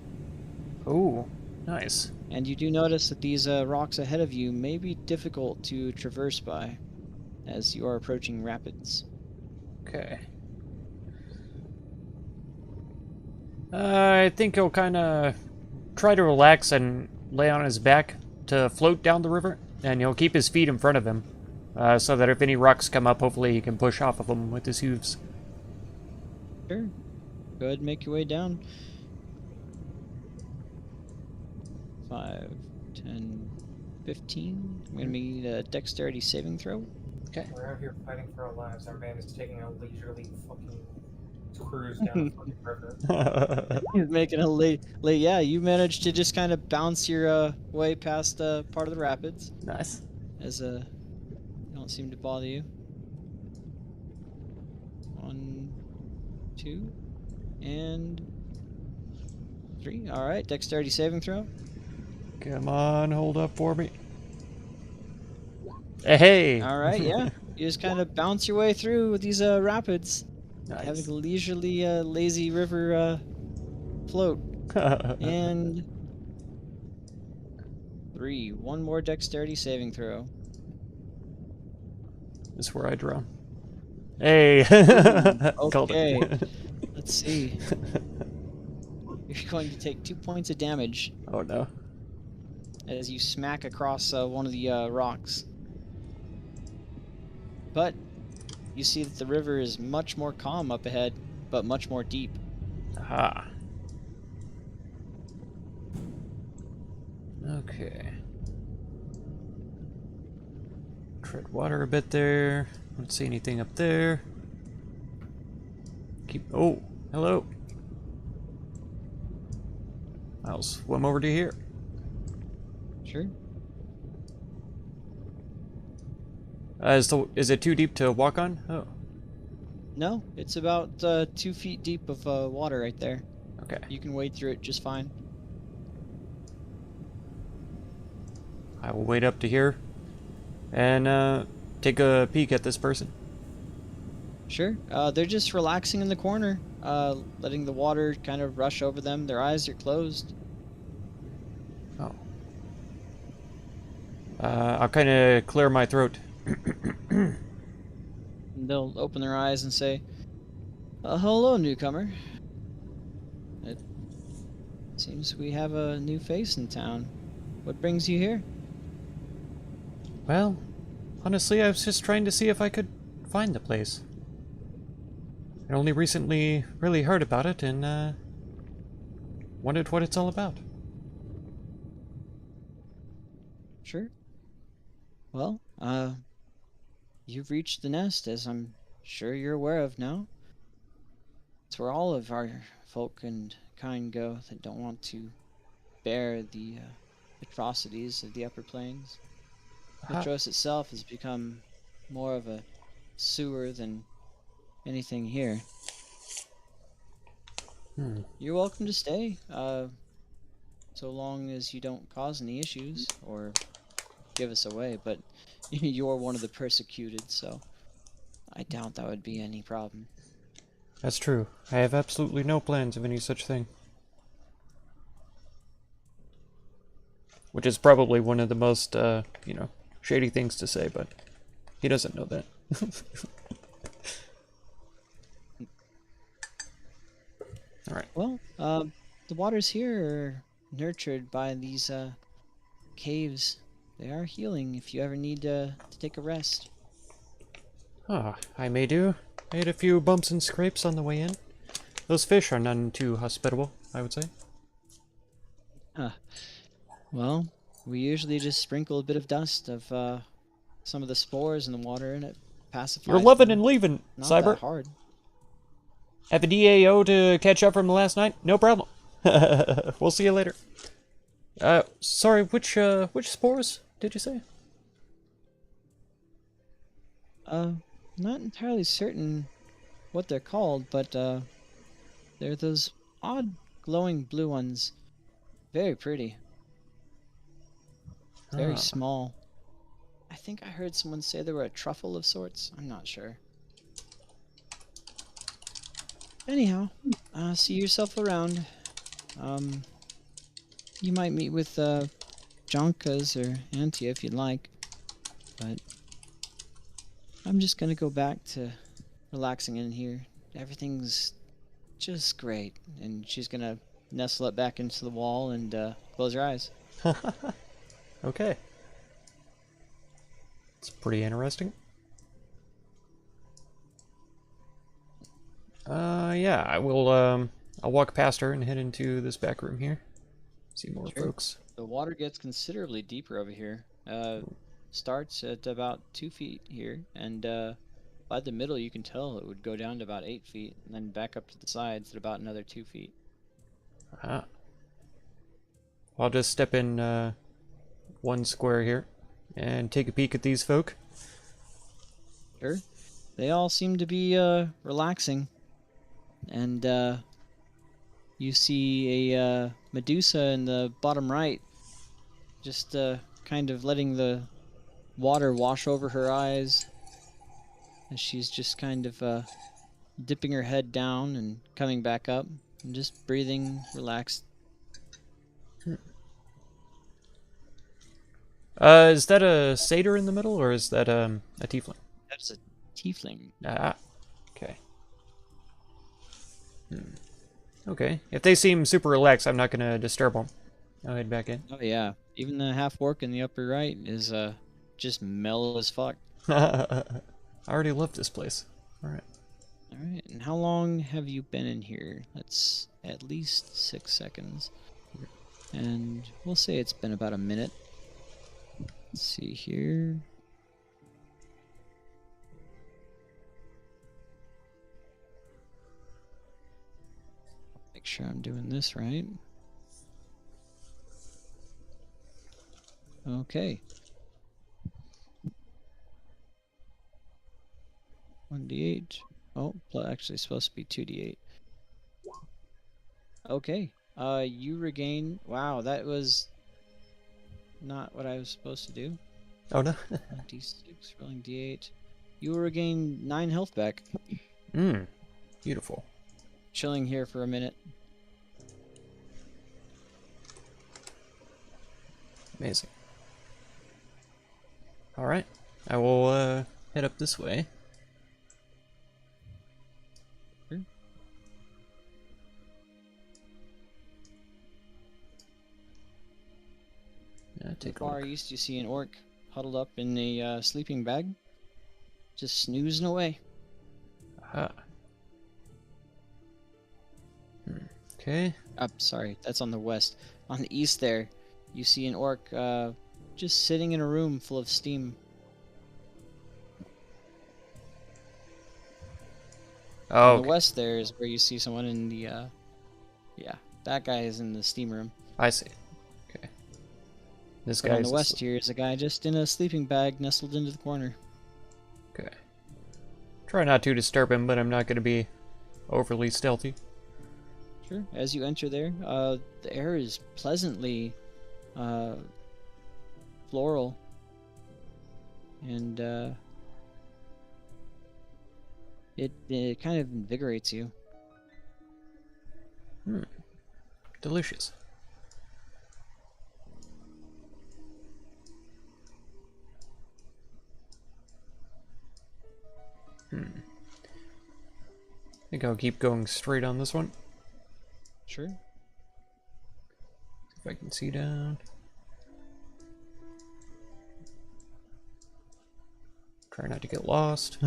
Oh, nice. And you do notice that these rocks ahead of you may be difficult to traverse by as you are approaching rapids. Okay. I think he'll kind of try to relax and lay on his back to float down the river, and he'll keep his feet in front of him, so that if any rocks come up, hopefully he can push off of them with his hooves. Sure. Go ahead and make your way down. 5, 10, 15. I'm going to need a dexterity saving throw. We're out here fighting for our lives. Our man is taking a leisurely fucking cruise down the fucking river. He's making a late. Yeah, you managed to just kind of bounce your way past part of the rapids. Nice. As they don't seem to bother you. 1, 2, and 3. All right, dexterity saving throw. Come on, hold up for me. Hey! All right, yeah. You just kind of bounce your way through with these rapids, Nice. having a leisurely, lazy river float. And 3. One more dexterity saving throw. This is where I drown. Hey! Called Okay. it. Let's see. You're going to take 2 points of damage Oh no. as you smack across one of the rocks. But you see that the river is much more calm up ahead, but much more deep. Aha. Okay. Tread water a bit there. Don't see anything up there. Keep. Oh, hello. I'll swim over to here. Sure. Is it too deep to walk on? Oh, No, it's about 2 feet deep of water right there. okay. You can wade through it just fine. I will wait up to here and take a peek at this person. Sure. They're just relaxing in the corner, letting the water kind of rush over them. Their eyes are closed. Oh. I'll kind of clear my throat. And they'll open their eyes and say, hello, newcomer. It seems we have a new face in town. What brings you here? Well, honestly, I was just trying to see if I could find the place. I only recently really heard about it and wondered what it's all about. Sure. Well, you've reached the nest, as I'm sure you're aware of now. It's where all of our folk and kind go that don't want to bear the atrocities of the upper plains. Metros itself has become more of a sewer than anything here. You're welcome to stay, so long as you don't cause any issues or give us away, but you're one of the persecuted, so I doubt that would be any problem. That's true. I have absolutely no plans of any such thing. Which is probably one of the most, shady things to say, but he doesn't know that. Alright. Well, the waters here are nurtured by these caves. They are healing if you ever need to take a rest. Ah, I may do. I had a few bumps and scrapes on the way in. Those fish are none too hospitable, I would say. Well, we usually just sprinkle a bit of dust of some of the spores in the water, and it pacifies You're loving them. and leaving, Not Cyber. that hard. Have a DAO to catch up from last night? No problem. We'll see you later. Sorry, which spores did you say? Not entirely certain what they're called, but they're those odd glowing blue ones. Very pretty. Very small. I think I heard someone say they were a truffle of sorts. I'm not sure. Anyhow, see yourself around. You might meet with Jonkas or Antia if you'd like. But I'm just gonna go back to relaxing in here. Everything's just great. And she's gonna nestle it back into the wall and close her eyes. Okay. It's pretty interesting. Yeah, I will, I'll walk past her and head into this back room here. See more Sure. folks. The water gets considerably deeper over here. Starts at about 2 feet here, and by the middle you can tell it would go down to about 8 feet, and then back up to the sides at about another 2 feet. Ah. I'll just step in, one square here and take a peek at these folk. Sure. They all seem to be relaxing, and you see a Medusa in the bottom right, just kind of letting the water wash over her eyes, and she's just kind of dipping her head down and coming back up, and just breathing relaxed. Is that a satyr in the middle, or is that a tiefling? That's a tiefling. Ah, okay. Okay, if they seem super relaxed, I'm not gonna disturb them. I'll head back in. Oh yeah, even the half orc in the upper right is just mellow as fuck. I already love this place. Alright. All right, and how long have you been in here? That's at least 6 seconds, and we'll say it's been about a minute. Let's see here. Make sure I'm doing this right. Okay. 1d8. Oh, actually it's supposed to be 2d8. Okay. You regain. Wow, that was not what I was supposed to do. Oh no. D6, rolling d8. You will regain 9 health back. Beautiful. Chilling here for a minute. Amazing. Alright. I will head up this way. Sure. Take a Far look. east, you see an orc huddled up in a sleeping bag, just snoozing away. Aha. Okay. Sorry, that's on the west. On the east there, you see an orc just sitting in a room full of steam. Oh, On the west there is where you see someone in the, yeah, that guy is in the steam room. I see. Okay. This But guy's on the west here is a guy just in a sleeping bag nestled into the corner. Okay. Try not to disturb him, but I'm not going to be overly stealthy. Sure. As you enter there, the air is pleasantly floral, and it kind of invigorates you. Delicious. I think I'll keep going straight on this one. Sure. If I can see down. Try not to get lost.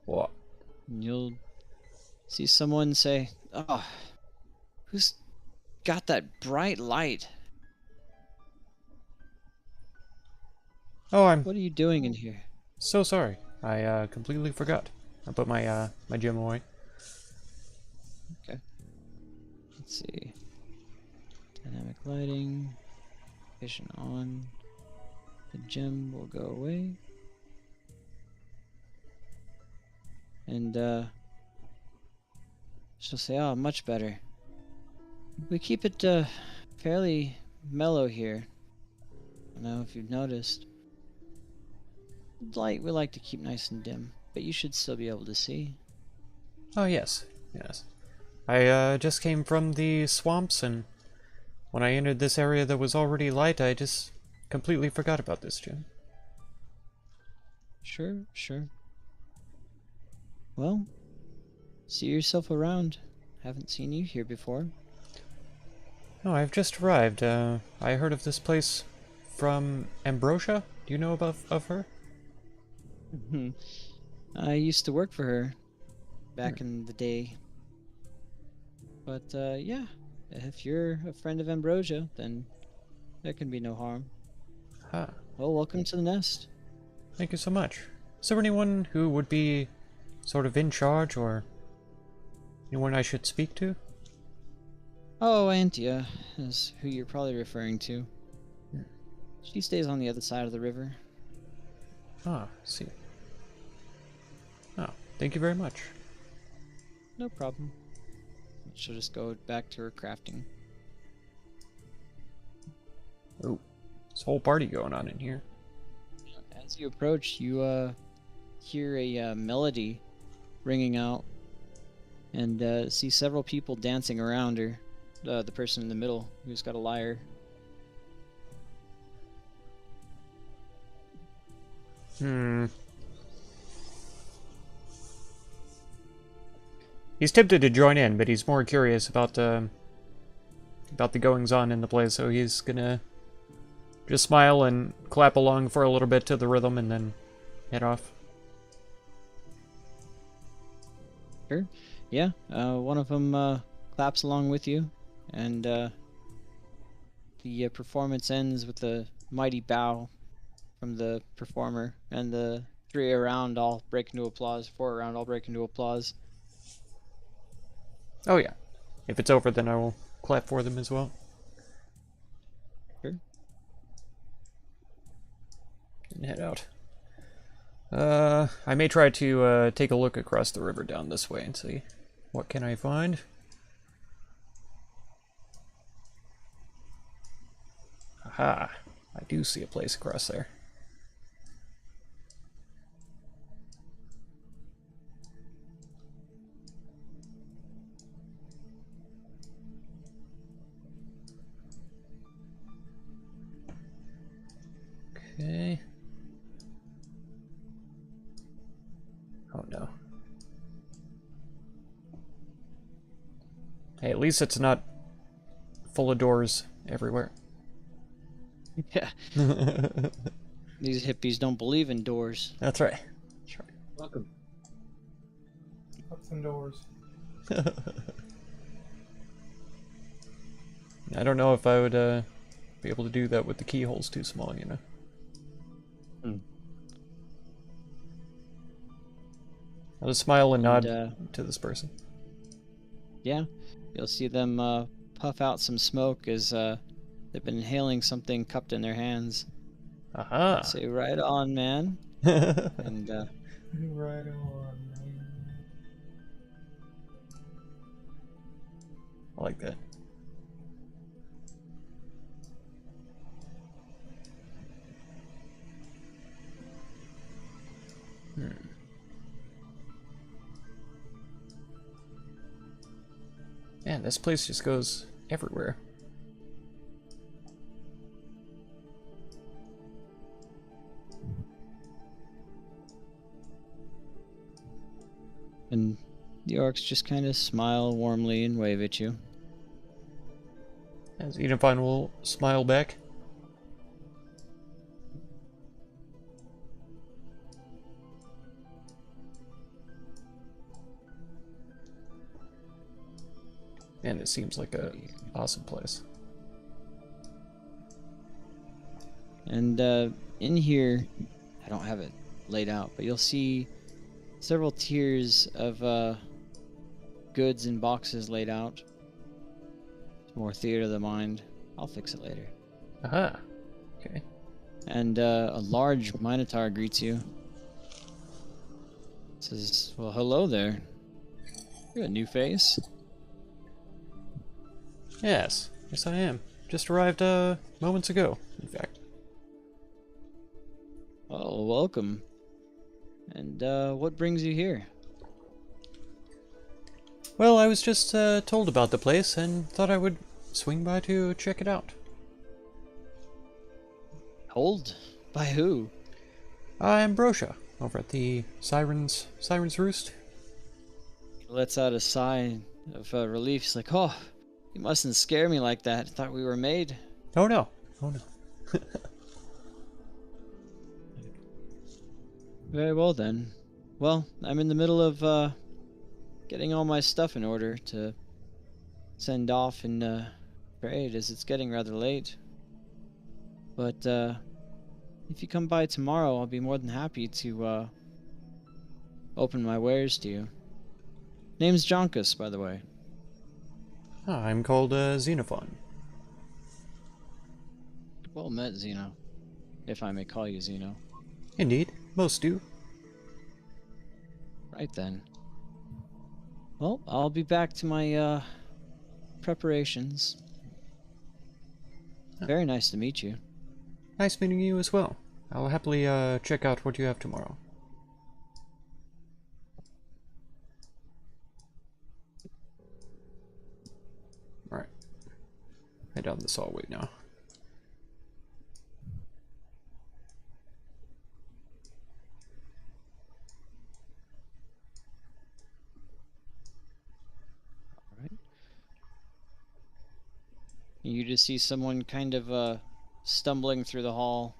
What? And you'll see someone say, "Oh, who's got that bright light? Oh, I'm What are you doing in here?" so sorry. I completely forgot. I put my my gem away. Okay. Let's see. Dynamic lighting. Vision on. The gem will go away. And she'll say, "Oh, much better. We keep it fairly mellow here. I don't know if you've noticed. Light we like to keep nice and dim, but you should still be able to see." Oh, yes. Yes. I just came from the swamps, and when I entered this area that was already light, I just completely forgot about this gym. Sure, sure. Well, see yourself around. Haven't seen you here before. Oh, I've just arrived. I heard of this place from Ambrosia. Do you know about of her? I used to work for her back in the day. But, yeah, if you're a friend of Ambrosia, then there can be no harm. Ah, Well, welcome to the nest. thank you so much. Is there anyone who would be sort of in charge, or anyone I should speak to? Oh, Antia is who you're probably referring to. She stays on the other side of the river. Ah, see. Oh, thank you very much. No problem. She'll just go back to her crafting. Oh, this whole party going on in here. As you approach, you hear a melody ringing out, and see several people dancing around her. The person in the middle, who's got a lyre. He's tempted to join in, but he's more curious about the goings on in the place, so he's gonna just smile and clap along for a little bit to the rhythm and then head off. Sure. Yeah, one of them claps along with you, and the performance ends with a mighty bow from the performer, and the three around all break into applause. Four around all break into applause. Oh yeah. If it's over, then I will clap for them as well. Sure. And head out. I may try to take a look across the river down this way and see what can I find. Aha! I do see a place across there. Okay. Oh no. Hey, at least it's not full of doors everywhere. Yeah. These hippies don't believe in doors. That's right. That's right. Welcome. Up some doors. I don't know if I would be able to do that with the keyholes too small, you know. I'll just smile and nod to this person. Yeah, you'll see them puff out some smoke as they've been inhaling something cupped in their hands. Aha! Say, right on, man. And Right on, man. I like that. Man, this place just goes everywhere. and the orcs just kind of smile warmly and wave at you. As Edenfine will smile back. And it seems like a awesome place. And in here, I don't have it laid out, but you'll see several tiers of goods and boxes laid out. It's more theater of the mind. I'll fix it later. Aha. Okay. And a large minotaur greets you. Says, "Well, hello there. You got a new face." Yes. Yes, I am. Just arrived moments ago, in fact. Oh, welcome. And what brings you here? Well, I was just told about the place and thought I would swing by to check it out. Told? By who? Ambrosia, over at the Siren's Roost. He lets out a sigh of relief. He's like, oh, you mustn't scare me like that. I thought we were made. Oh no. Oh no. Very well then. Well, I'm in the middle of getting all my stuff in order to send off and parade, as it's getting rather late. But if you come by tomorrow, I'll be more than happy to open my wares to you. Name's Jonkus, by the way. I'm called Xenophon. Well met, Zeno. If I may call you Zeno. Indeed, most do. Right then. Well, I'll be back to my preparations. Very nice to meet you. Nice meeting you as well. I'll happily check out what you have tomorrow. Alright. Head down this hallway now. You just see someone kind of stumbling through the hall,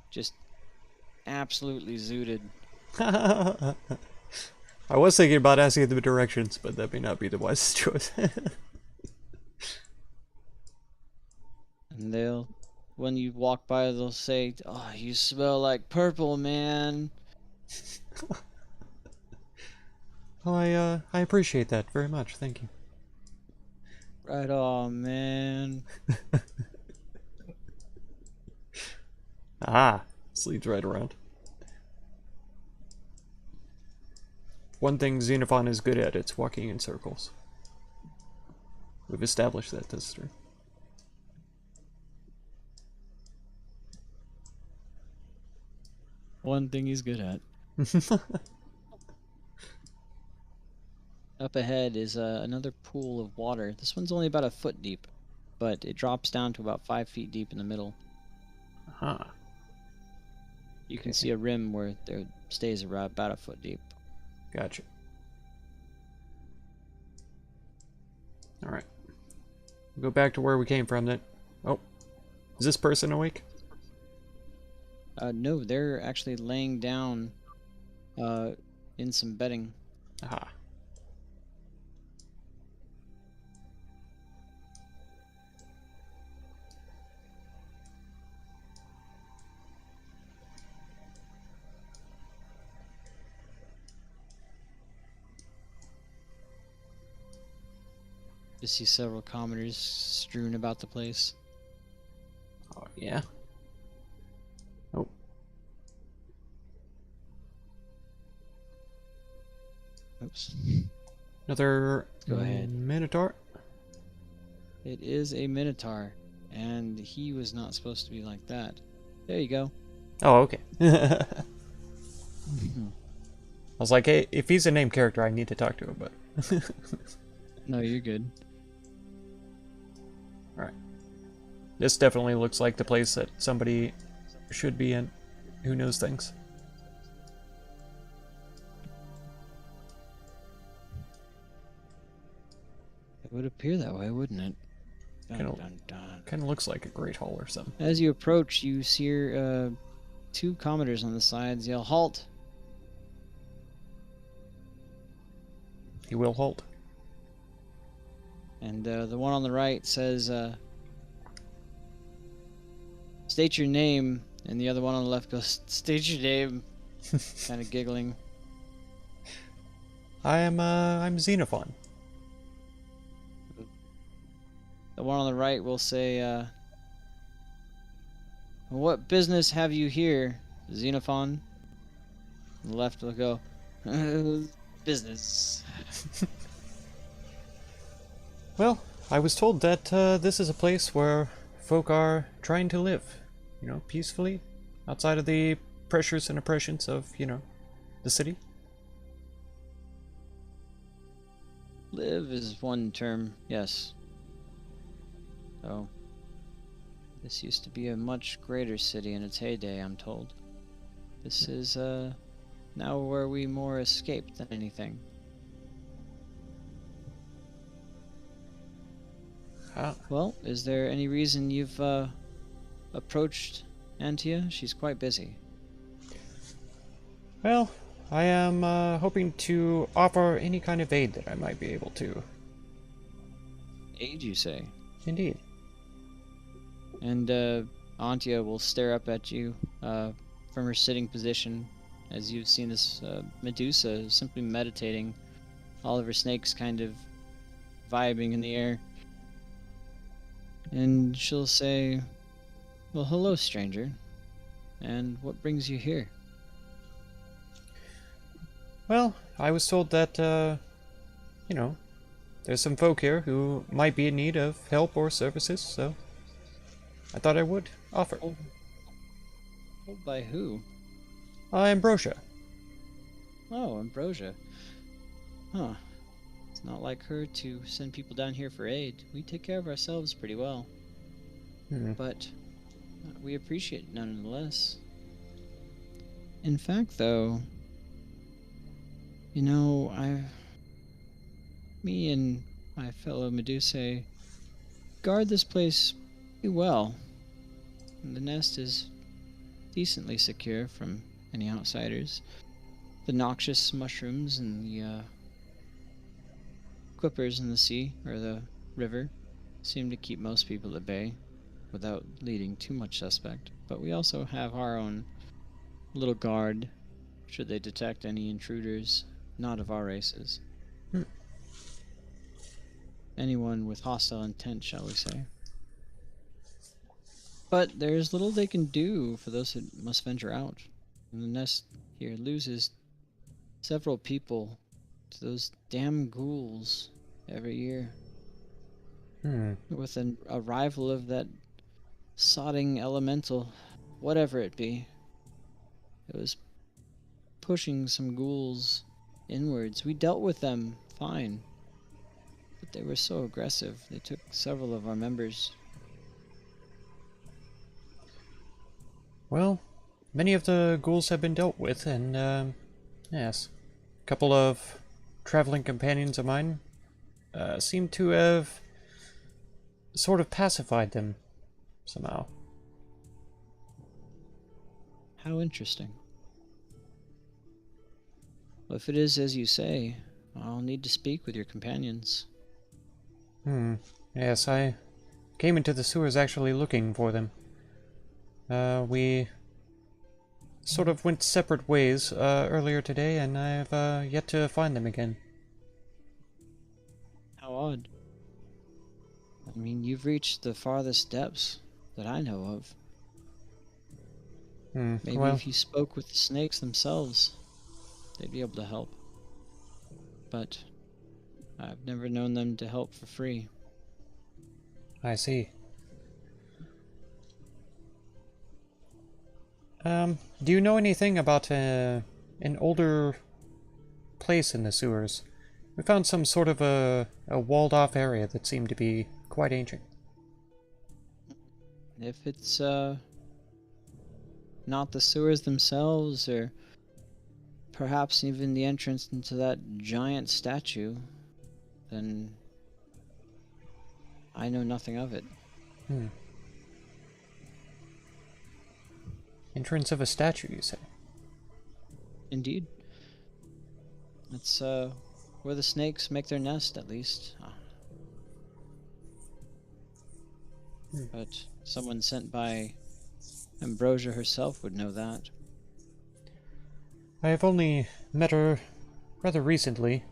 just absolutely zooted. I was thinking about asking the directions, but that may not be the wisest choice. And when you walk by, they'll say, "Oh, you smell like purple, man." Well, I appreciate that very much. Thank you. Right on, man. Ah, this leads right around. One thing Xenophon is good at, it's walking in circles. We've established that this turn. One thing he's good at. Up ahead is another pool of water. This one's only about a foot deep, but it drops down to about 5 feet deep in the middle. Huh. You can see a rim where there stays about a foot deep. Gotcha. Alright. We'll go back to where we came from then. Oh. Is this person awake? No, they're actually laying down in some bedding. Aha. You see several commoners strewn about the place. Oh, yeah. Oh. Oops. Another Go ahead. Minotaur? It is a minotaur, and he was not supposed to be like that. There you go. Oh, okay. I was like, hey, if he's a named character, I need to talk to him, but... No, you're good. Alright. This definitely looks like the place that somebody should be in who knows things. It would appear that way, wouldn't it? Dun, Kinda- dun, dun. Kind of looks like a great hall or something. As you approach, you see two commoners on the sides yell, "Halt!" He will halt. And the one on the right says, "State your name," and the other one on the left goes, "State your name," kind of giggling. I'm Xenophon. The one on the right will say, "What business have you here, Xenophon?" And the left will go, "Business." Well, I was told that this is a place where folk are trying to live, you know, peacefully, outside of the pressures and oppressions of, you know, the city. Live is one term, yes. Oh. This used to be a much greater city in its heyday, I'm told. This is, now where we more escape than anything. Well, is there any reason you've, approached Antia? She's quite busy. Well, I am hoping to offer any kind of aid that I might be able to. Aid, you say? Indeed. And, Antia will stare up at you, from her sitting position, as you've seen this, Medusa simply meditating, all of her snakes kind of vibing in the air. And she'll say, well, hello, stranger. And what brings you here? Well, I was told that, you know, there's some folk here who might be in need of help or services, so I thought I would offer. Oh, by who? Ambrosia. Oh, Ambrosia. Huh. It's not like her to send people down here for aid. We take care of ourselves pretty well. But we appreciate it nonetheless. In fact, though, you know, me and my fellow Medusae guard this place pretty well. And the nest is decently secure from any outsiders. The noxious mushrooms and the quippers in the sea, or the river, seem to keep most people at bay without leading too much suspect. But we also have our own little guard, should they detect any intruders not of our races. Anyone with hostile intent, shall we say. But there's little they can do for those who must venture out. And the nest here loses several people to those damn ghouls every year. With an arrival of that sodding elemental, whatever it be. It was pushing some ghouls inwards. We dealt with them fine, but they were so aggressive. They took several of our members. Well, many of the ghouls have been dealt with, and, yes. A couple of traveling companions of mine seem to have sort of pacified them somehow. How interesting. Well, if it is as you say, I'll need to speak with your companions. Yes, I came into the sewers actually looking for them. We sort of went separate ways earlier today, and I've yet to find them again. How odd. I mean, you've reached the farthest depths that I know of. Maybe well, if you spoke with the snakes themselves, they'd be able to help. But I've never known them to help for free. I see. Do you know anything about an older place in the sewers? We found some sort of a walled-off area that seemed to be quite ancient. If it's, not the sewers themselves, or perhaps even the entrance into that giant statue, then I know nothing of it. Entrance of a statue, you say? Indeed. It's, where the snakes make their nest, at least. But someone sent by Ambrosia herself would know that. I have only met her rather recently.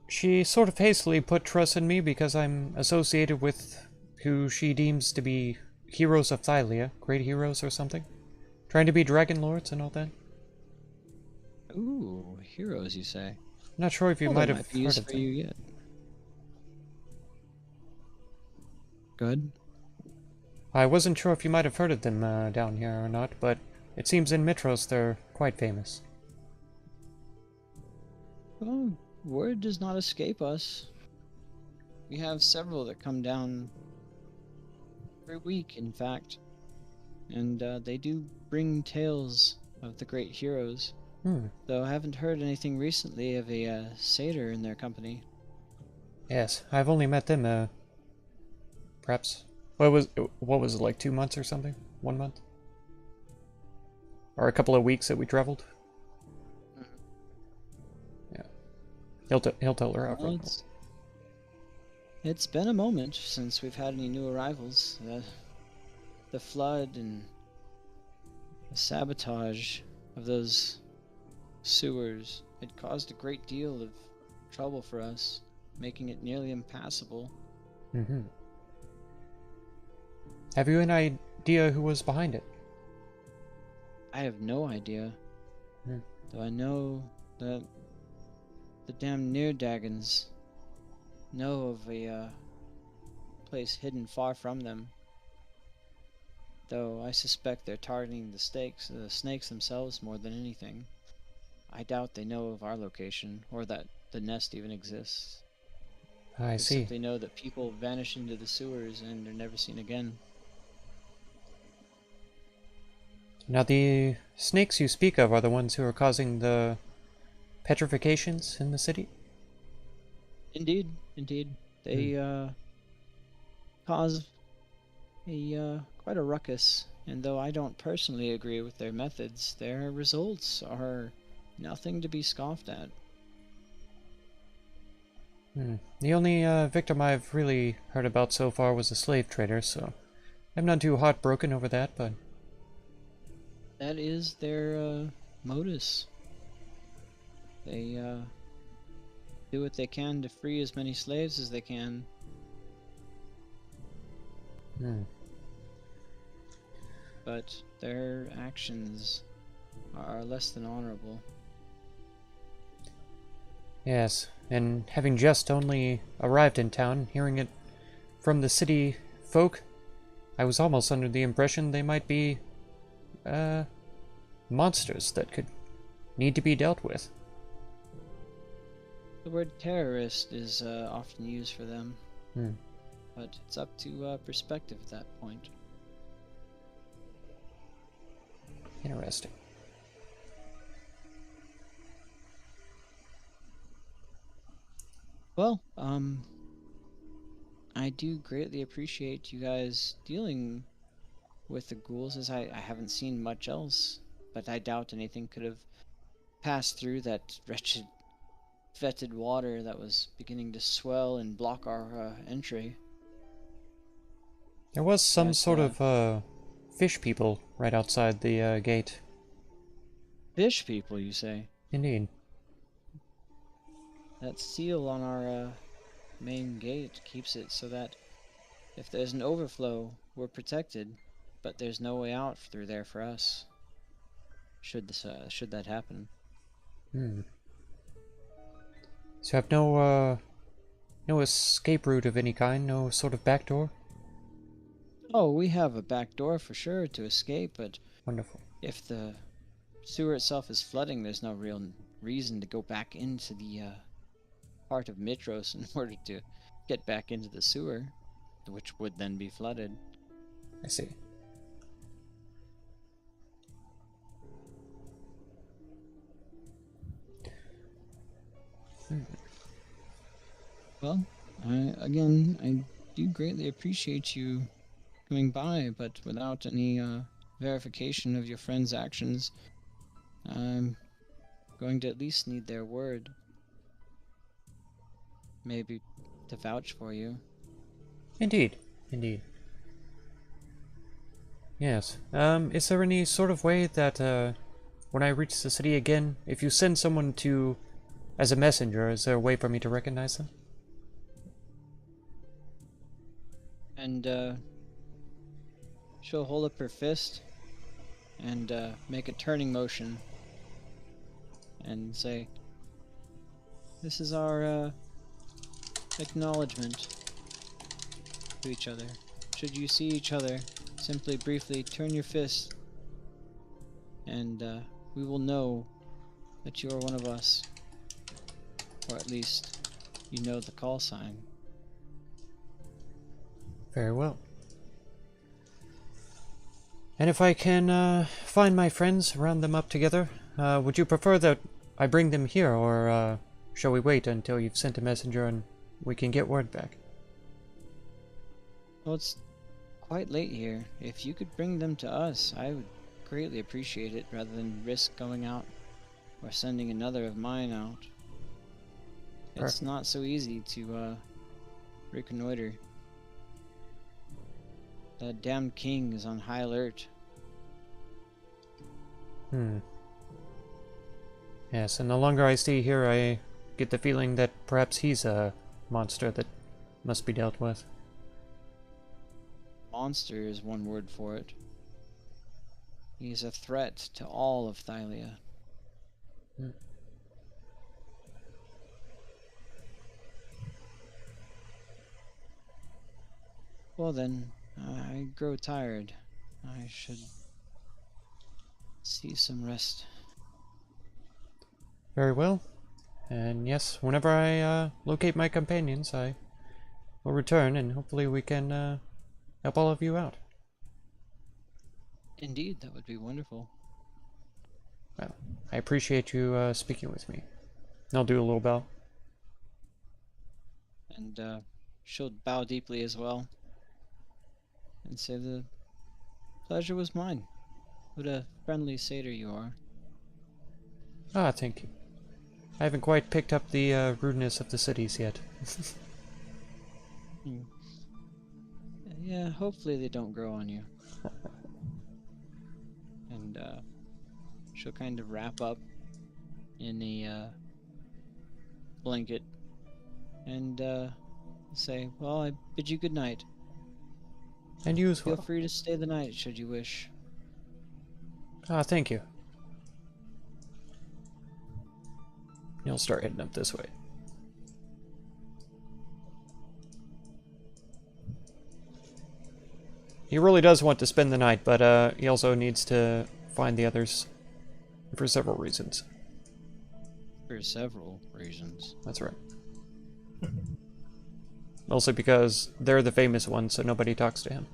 She sort of hastily put trust in me because I'm associated with who she deems to be heroes of Thylia, great heroes or something. Trying to be dragon lords and all that. Ooh, heroes, you say? I'm not sure if you Well, might they have be heard used of for them. you yet. Good. I wasn't sure if you might have heard of them down here or not, but it seems in Mitros they're quite famous. Oh, word does not escape us. We have several that come down every week, in fact. And they do bring tales of the great heroes. Hmm. Though I haven't heard anything recently of a satyr in their company. Yes, I've only met them, perhaps... what was it, like 2 months or something? 1 month? Or a couple of weeks that we traveled? Yeah. He'll tell her how. Well, it's been a moment since we've had any new arrivals. The flood and the sabotage of those sewers had caused a great deal of trouble for us, making it nearly impassable. Mm-hmm. Have you any idea who was behind it? I have no idea. Hmm. Though I know that the damn Near-Dagons know of a place hidden far from them. Though I suspect they're targeting the snakes themselves more than anything. I doubt they know of our location, or that the nest even exists. I They see. simply know that people vanish into the sewers and they're never seen again. Now the snakes you speak of are the ones who are causing the petrifications in the city? Indeed. They cause quite a ruckus, and though I don't personally agree with their methods, their results are nothing to be scoffed at. The only victim I've really heard about so far was a slave trader, so I'm not too heartbroken over that, but... That is their modus. They do what they can to free as many slaves as they can. But their actions are less than honorable. Yes, and having just only arrived in town, hearing it from the city folk, I was almost under the impression they might be, monsters that could need to be dealt with. The word terrorist is often used for them, but it's up to perspective at that point. Interesting. Well, I do greatly appreciate you guys dealing with the ghouls, as I haven't seen much else, but I doubt anything could have passed through that wretched fetid water that was beginning to swell and block our entry. There was some But, sort of, fish people right outside the, gate. Fish people, you say? Indeed. That seal on our main gate keeps it so that if there's an overflow, we're protected, but there's no way out through there for us. Should that happen? So you have no escape route of any kind, no sort of back door? Oh, we have a back door for sure to escape, but Wonderful. if the sewer itself is flooding, there's no real reason to go back into the part of Mitros in order to get back into the sewer, which would then be flooded. I see. Well, I do greatly appreciate you coming by, but without any verification of your friend's actions, I'm going to at least need their word. Maybe to vouch for you. Indeed. Yes. Is there any sort of way that, when I reach the city again, if you send someone to... as a messenger, is there a way for me to recognize them? And, she'll hold up her fist and make a turning motion and say, "This is our acknowledgement to each other. Should you see each other, simply briefly turn your fist and we will know that you are one of us." Or at least you know the call sign. Very well. And if I can find my friends, round them up together, would you prefer that I bring them here, or shall we wait until you've sent a messenger and we can get word back? Well, it's quite late here. If you could bring them to us, I would greatly appreciate it, rather than risk going out or sending another of mine out. It's Perfect. not so easy to reconnoiter. The damned king is on high alert. Yes, and the longer I stay here, I get the feeling that perhaps he's a monster that must be dealt with. Monster is one word for it. He is a threat to all of Thylia. Well then, I grow tired. I should see some rest. Very well. And yes, whenever I locate my companions, I will return, and hopefully we can help all of you out. Indeed, that would be wonderful. Well, I appreciate you speaking with me. I'll do a little bow. And she'll bow deeply as well. And say the pleasure was mine. What a friendly satyr you are. Ah, thank you. I haven't quite picked up the rudeness of the cities yet. Yeah, hopefully they don't grow on you. And she'll kind of wrap up in a blanket and say, well, I bid you good night. And you as Feel well. free to stay the night should you wish. Ah, thank you. You'll start heading up this way. He really does want to spend the night, but he also needs to find the others for several reasons. For several reasons. That's right. Mostly because they're the famous ones, so nobody talks to him.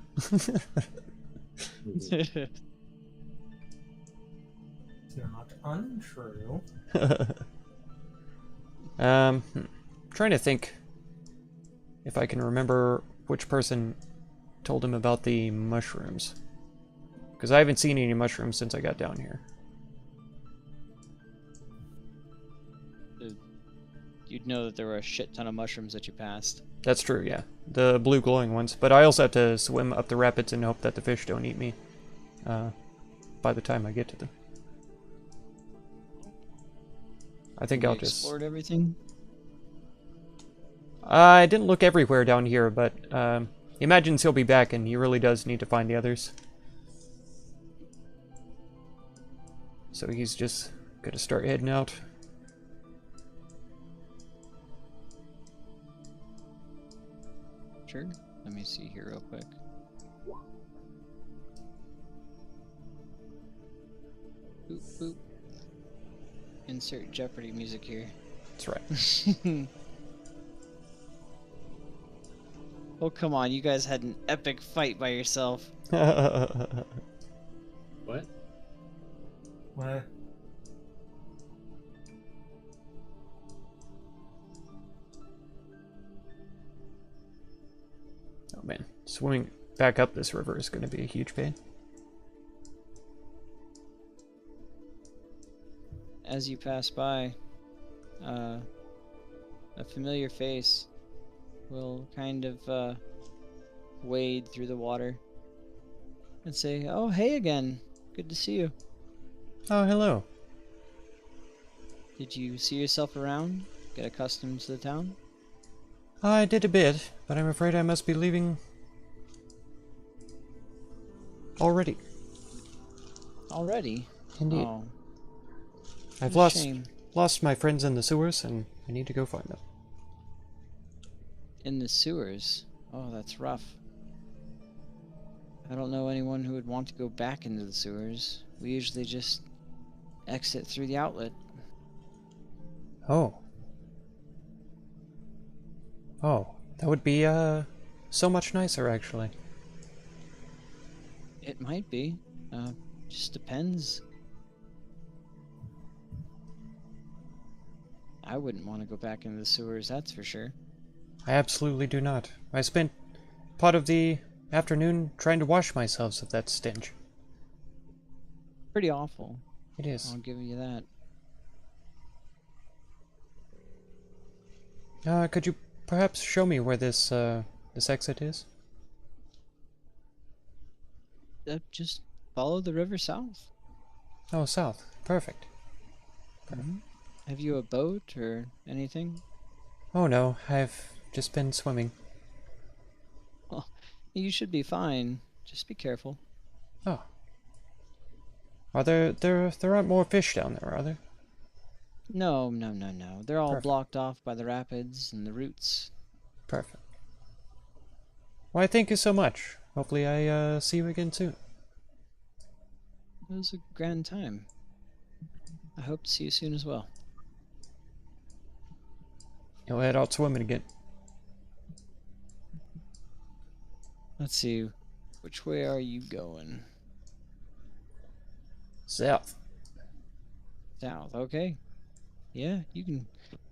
Not untrue. Trying to think if I can remember which person told him about the mushrooms. Because I haven't seen any mushrooms since I got down here. You'd know that there were a shit ton of mushrooms that you passed. That's true, yeah. The blue glowing ones. But I also have to swim up the rapids and hope that the fish don't eat me by the time I get to them. I think I'll just... explored everything? I didn't look everywhere down here, but he imagines he'll be back, and he really does need to find the others. So he's just gonna start heading out. Sure. Let me see here real quick. Boop, boop. Insert Jeopardy music here. That's right. Oh, come on. You guys had an epic fight by yourself. What? What? Oh man, swimming back up this river is going to be a huge pain. As you pass by, a familiar face will kind of wade through the water and say, "Oh, hey again. Good to see you. Oh, hello. Did you see yourself around? Get accustomed to the town?" I did a bit, but I'm afraid I must be leaving already. Already? Indeed. Oh, I've what a shame. lost my friends in the sewers, and I need to go find them. In the sewers? Oh, that's rough. I don't know anyone who would want to go back into the sewers. We usually just exit through the outlet. Oh. Oh, that would be so much nicer actually. It might be. Just depends. I wouldn't want to go back into the sewers, that's for sure. I absolutely do not. I spent part of the afternoon trying to wash myself of that stench. Pretty awful. It is. I'll give you that. Could you perhaps show me where this exit is? Just follow the river south. Oh, south. Perfect. Have you a boat or anything? Oh no, I've just been swimming. Well, you should be fine. Just be careful. Oh. Are there aren't more fish down there, are there? No. They're all Perfect. blocked off by the rapids and the roots. Perfect. Why, thank you so much. Hopefully I see you again soon. It was a grand time. I hope to see you soon as well. You'll head out swimming again. Let's see. Which way are you going? South. South, okay. Yeah, you can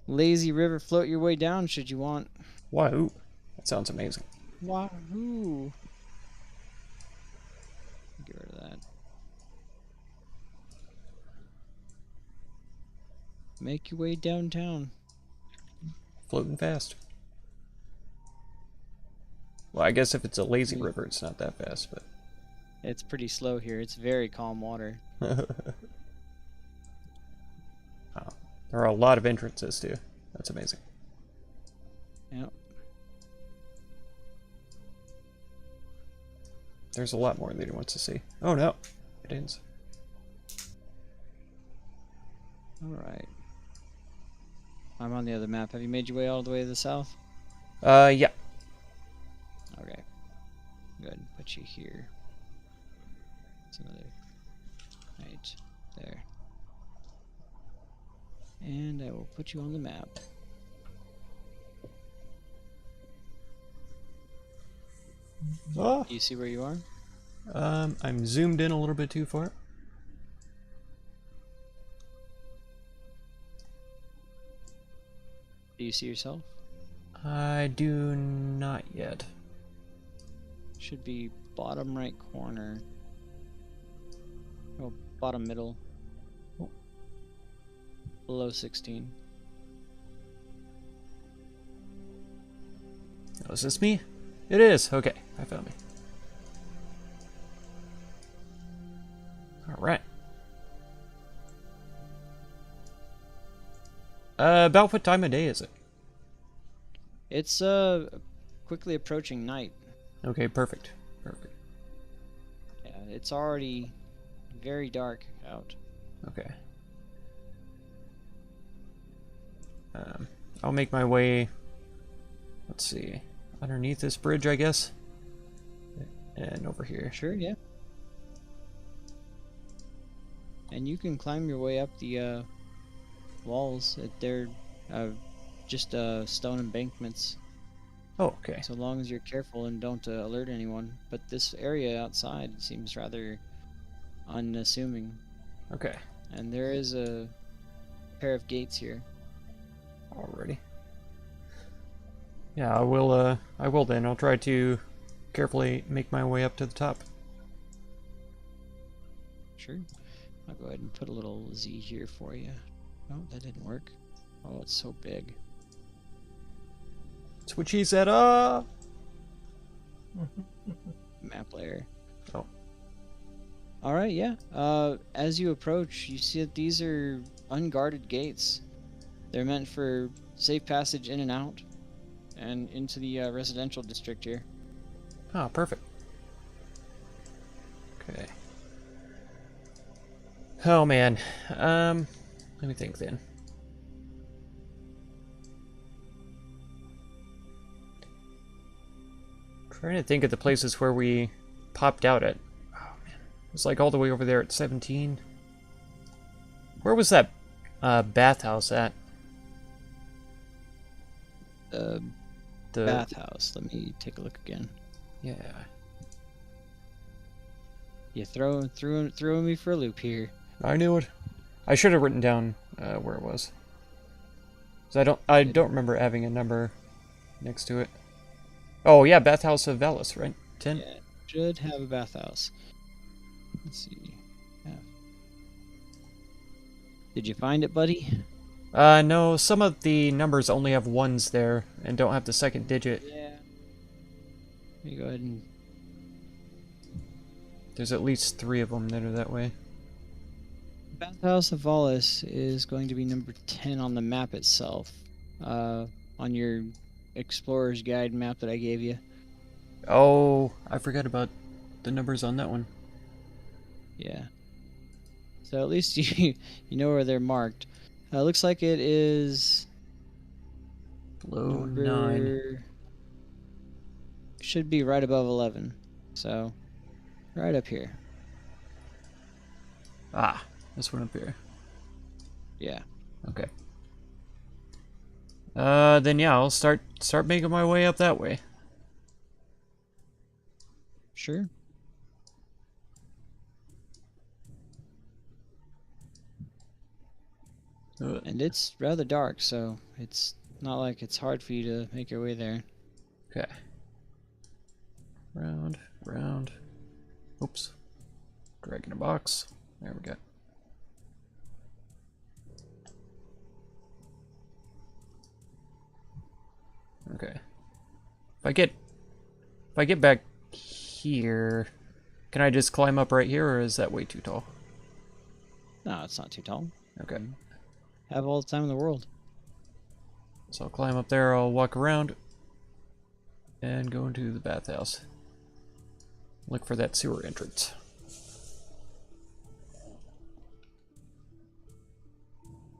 lazy river float your way down should you want. Wahoo. That sounds amazing. Wahoo! Get rid of that. Make your way downtown. Floating fast. Well, I guess if it's a lazy river, it's not that fast, but... It's pretty slow here. It's very calm water. Oh, there are a lot of entrances, too. That's amazing. Yep. There's a lot more Leader wants to see. Oh no, it ends. Alright. I'm on the other map. Have you made your way all the way to the south? Yeah. Okay. Good. Put you here. It's another. Right there. And I will put you on the map. Oh. Do you see where you are? I'm zoomed in a little bit too far. Do you see yourself? I do not yet. Should be bottom right corner. Oh, bottom middle. Oh. Below 16. Oh, is this me? It is. Okay, I found me. Alright. About what time of day is it? It's quickly approaching night. Okay, perfect. Perfect. Yeah, it's already very dark out. Okay. I'll make my way, let's see, underneath this bridge, I guess. And over here. Sure, yeah. And you can climb your way up the walls. They're just stone embankments, Oh, okay. so long as you're careful and don't alert anyone. But this area outside seems rather unassuming. Okay. And there is a pair of gates here. Alrighty. Yeah, I will then. I'll try to carefully make my way up to the top. Sure. I'll go ahead and put a little Z here for you. Oh, that didn't work. Oh, it's so big. That's what she said. Ah! Map layer. Oh. Alright, yeah. As you approach, you see that these are unguarded gates. They're meant for safe passage in and out, and into the residential district here. Ah, perfect. Okay. Oh man. Let me think then. Trying to think of the places where we popped out at. Oh man. It was like all the way over there at 17. Where was that bathhouse at? The bathhouse. Let me take a look again. yeah. You throwing me for a loop here. I knew it. I should have written down where it was. 'Cause I don't remember having a number next to it. Oh yeah, Bathhouse of Valis, right? 10. Yeah, should have a bathhouse. Let's see. Yeah. Did you find it, buddy? No, some of the numbers only have ones there and don't have the second digit. Yeah. Let me go ahead and. There's at least 3 of them that are that way. Bathhouse of Valis is going to be number 10 on the map itself. On your Explorer's Guide map that I gave you. Oh, I forgot about the numbers on that one. Yeah. So at least you know where they're marked. Looks like it is Below number 9. should be right above 11. So right up here. Ah, this one up here. Yeah. Okay. Then yeah, I'll start making my way up that way. Sure. And it's rather dark, so it's not like it's hard for you to make your way there. Okay. Round, round. Oops. Dragging a box. There we go. Okay. If I get back here, can I just climb up right here, or is that way too tall? No, it's not too tall. Okay. Have all the time in the world. So I'll climb up there, I'll walk around, and go into the bathhouse. Look for that sewer entrance.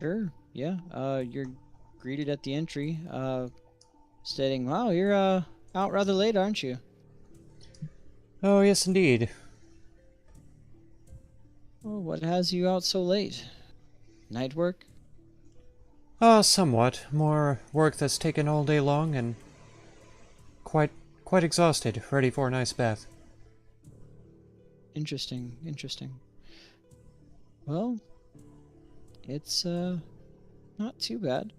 Sure. Yeah. You're greeted at the entry, stating, "Wow, you're out rather late, aren't you?" Oh, yes indeed. Oh, what has you out so late? Night work? Somewhat. More work that's taken all day long, and quite exhausted, ready for a nice bath. Interesting, interesting. Well, it's not too bad.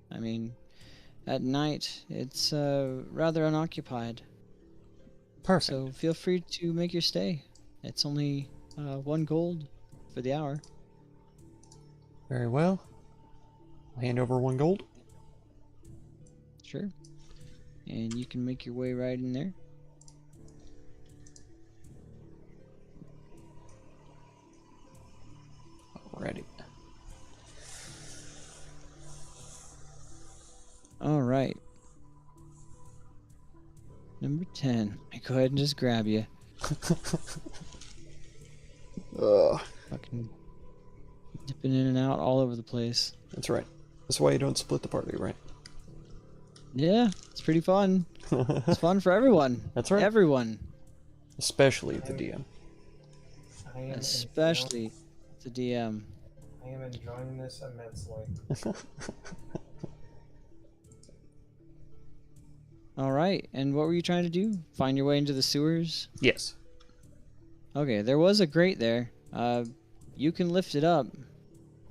I mean, at night it's rather unoccupied. Perfect. So feel free to make your stay. It's only 1 gold for the hour. Very well. I'll hand over 1 gold. Sure. And you can make your way right in there. Alrighty. All right. Number 10. I go ahead and just grab you. Fucking dipping in and out all over the place. That's right. That's why you don't split the party, right? Yeah, it's pretty fun. It's fun for everyone. That's right. Everyone. Especially the DM. I am Especially the DM. I am enjoying this immensely. All right. And what were you trying to do? Find your way into the sewers? Yes. Okay, there was a grate there. You can lift it up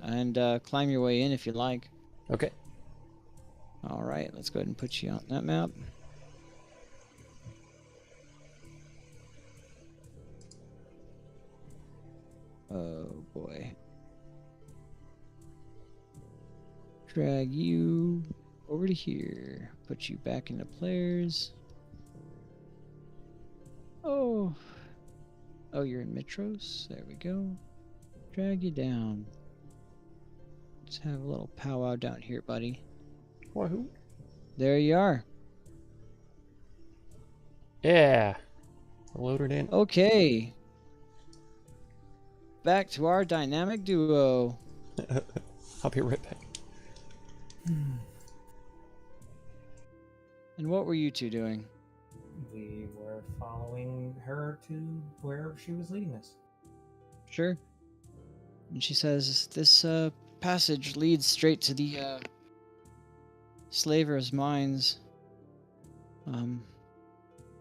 and climb your way in if you like. Okay. All right, let's go ahead and put you on that map. Oh boy. Drag you over to here. Put you back into players. Oh. Oh, you're in Mitros. There we go. Drag you down. Let's have a little powwow down here, buddy. Wahoo. There you are. Yeah. Loaded in. Okay. Back to our dynamic duo. I'll be right back. And what were you two doing? We were following her to where she was leading us. Sure. And she says, this passage leads straight to the slavers' mines.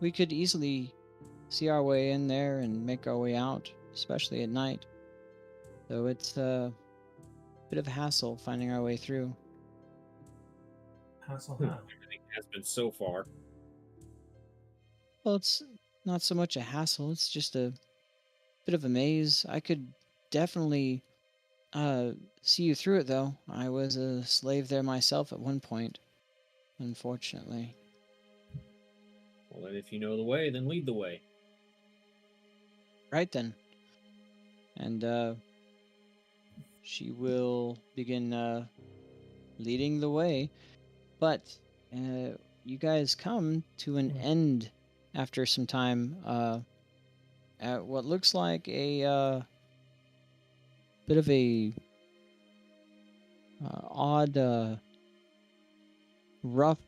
We could easily see our way in there and make our way out, especially at night. Though it's a bit of a hassle finding our way through. Hassle, Hmm. huh? Everything has been so far. Well, it's not so much a hassle, it's just a bit of a maze. I could definitely see you through it, though. I was a slave there myself at one point, unfortunately. Well, then if you know the way, then lead the way. Right then. And she will begin leading the way. But you guys come to an end after some time at what looks like a bit of a odd, rough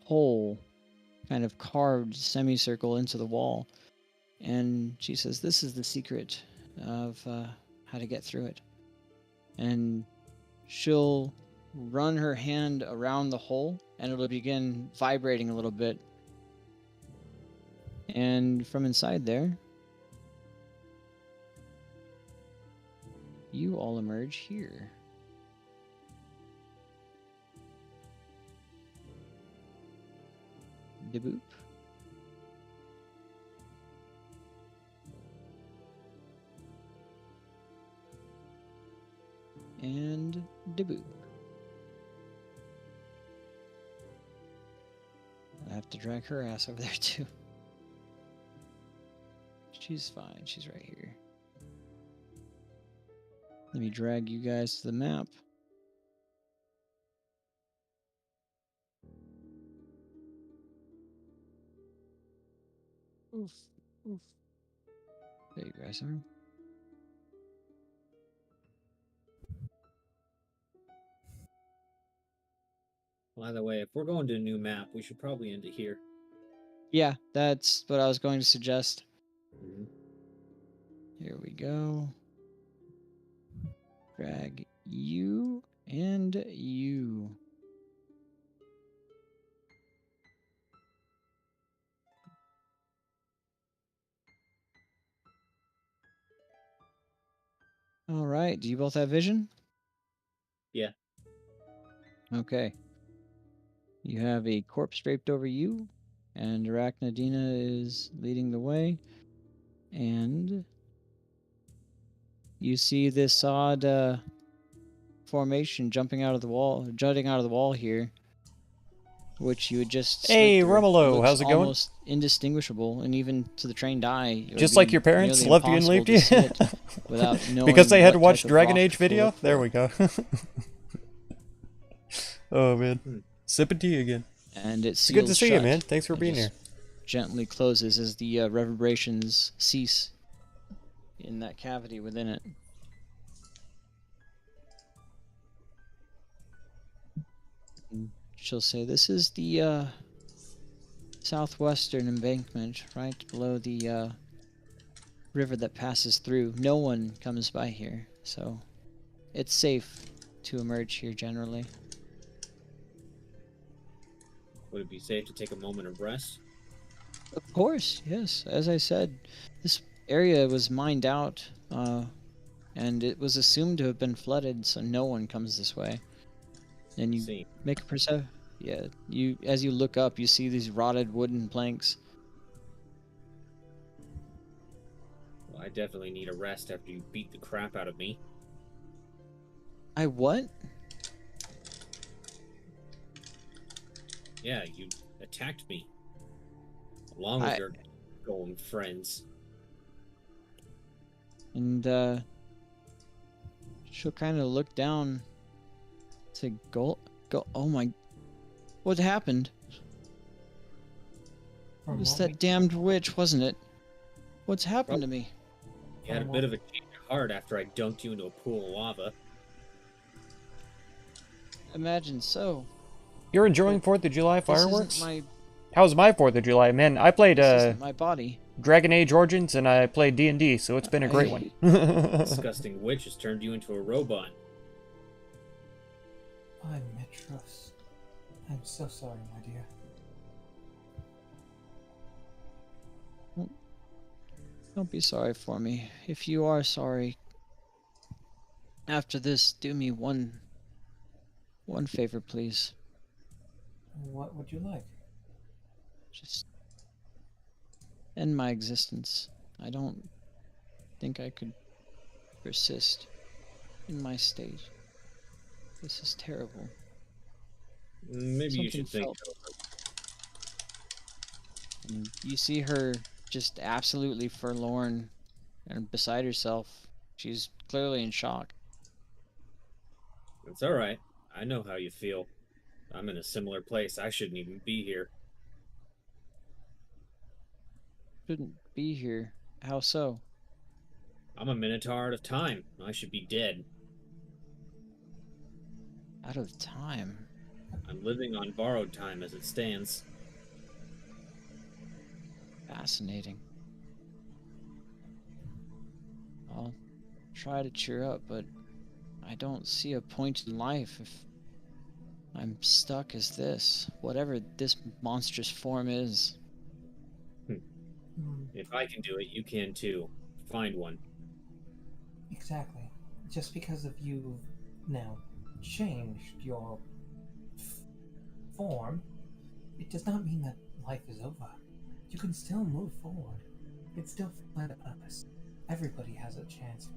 hole, kind of carved semicircle into the wall. And she says, "This is the secret of how to get through it." And she'll run her hand around the hole, and it'll begin vibrating a little bit. And from inside there, you all emerge here. Da-boop. And da-boop. I have to drag her ass over there too. She's fine. She's right here. Let me drag you guys to the map. Oof. Oof. There you guys are. By the way, if we're going to a new map, we should probably end it here. Yeah, that's what I was going to suggest. Mhm. Here we go. Drag you and you. All right. Do you both have vision? Yeah. Okay. You have a corpse draped over you, and Arachnidina is leading the way. And you see this odd formation jutting out of the wall here, which you would just slip Hey, through. Romulo, Looks how's it going? almost indistinguishable, and even to the trained eye, it would Just be like your parents nearly loved you and impossible leaved to you? see it without knowing Because they had what watched type of Dragon rock Age to video? look There for. we go. Oh, man. Hmm. Sipping tea again. And it It's good to seals see you, shut. man. Thanks for It being just here. Gently closes as the reverberations cease in that cavity within it. And she'll say, "This is the southwestern embankment, right below the river that passes through. No one comes by here, so it's safe to emerge here generally." Would it be safe to take a moment of rest? Of course, yes. As I said, this area was mined out, and it was assumed to have been flooded, so no one comes this way. And you See. make a perception. Yeah, as you look up, you see these rotted wooden planks. Well, I definitely need a rest after you beat the crap out of me. I what? Yeah, you attacked me. Along with I- your golden friends. And she'll kind of look down. Say, "Go! Oh my! What happened? It From was what that we- damned witch, wasn't it? What's happened to me?" You had a bit of a change of heart after I dunked you into a pool of lava. Imagine so. You're enjoying 4th of July This fireworks? isn't my. How's my 4th of July? Man, I played This isn't my body. Dragon Age Origins and I played D&D, so it's been a great one. Disgusting witch has turned you into a robot. I'm Metros. I'm so sorry, my dear. Don't be sorry for me. If you are sorry, after this, do me one favor, please. What would you like? Just end my existence. I don't think I could persist in my state. This is terrible. Maybe you Something should think felt- over it. And you see her just absolutely forlorn and beside herself. She's clearly in shock. It's all right. I know how you feel. I'm in a similar place. I shouldn't even be here. Shouldn't be here. How so? I'm a minotaur out of time. I should be dead. Out of time. I'm living on borrowed time as it stands. Fascinating. I'll try to cheer up, but I don't see a point in life if I'm stuck as this, whatever this monstrous form is. If I can do it, you can too. Find one. Exactly. Just because of you now changed your form, it does not mean that life is over. You can still move forward. You can still find a purpose. Everybody has a chance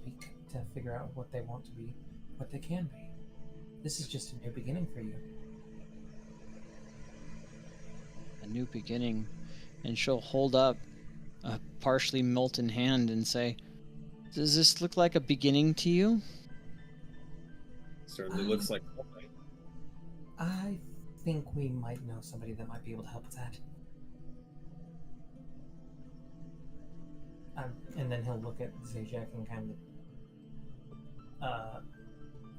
to figure out what they want to be, what they can be. This is just a new beginning for you. A new beginning. And she'll hold up a partially molten hand and say, "Does this look like a beginning to you?" Certainly looks like something. I think we might know somebody that might be able to help with that. And then he'll look at Zajac and kind of,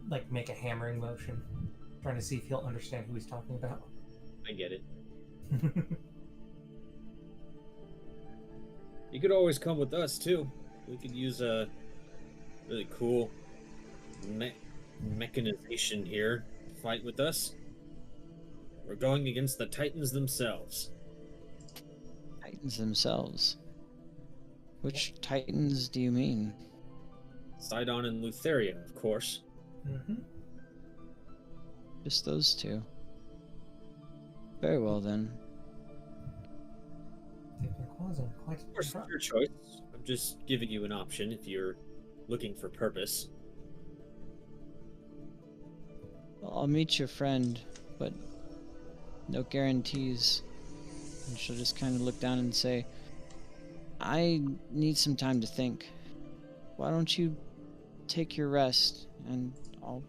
like make a hammering motion, trying to see if he'll understand who he's talking about. I get it. You could always come with us too. We could use a really cool mechanization here. Fight with us. We're going against the Titans themselves. Titans themselves. Which Titans do you mean? Sidon and Lutheria, of course. Mm-hmm. Just those two. Very well then. They've been causing quite Of course, a it's your choice. I'm just giving you an option if you're looking for purpose. Well, I'll meet your friend, but no guarantees. And she'll just kind of look down and say, "I need some time to think. Why don't you take your rest, and I'll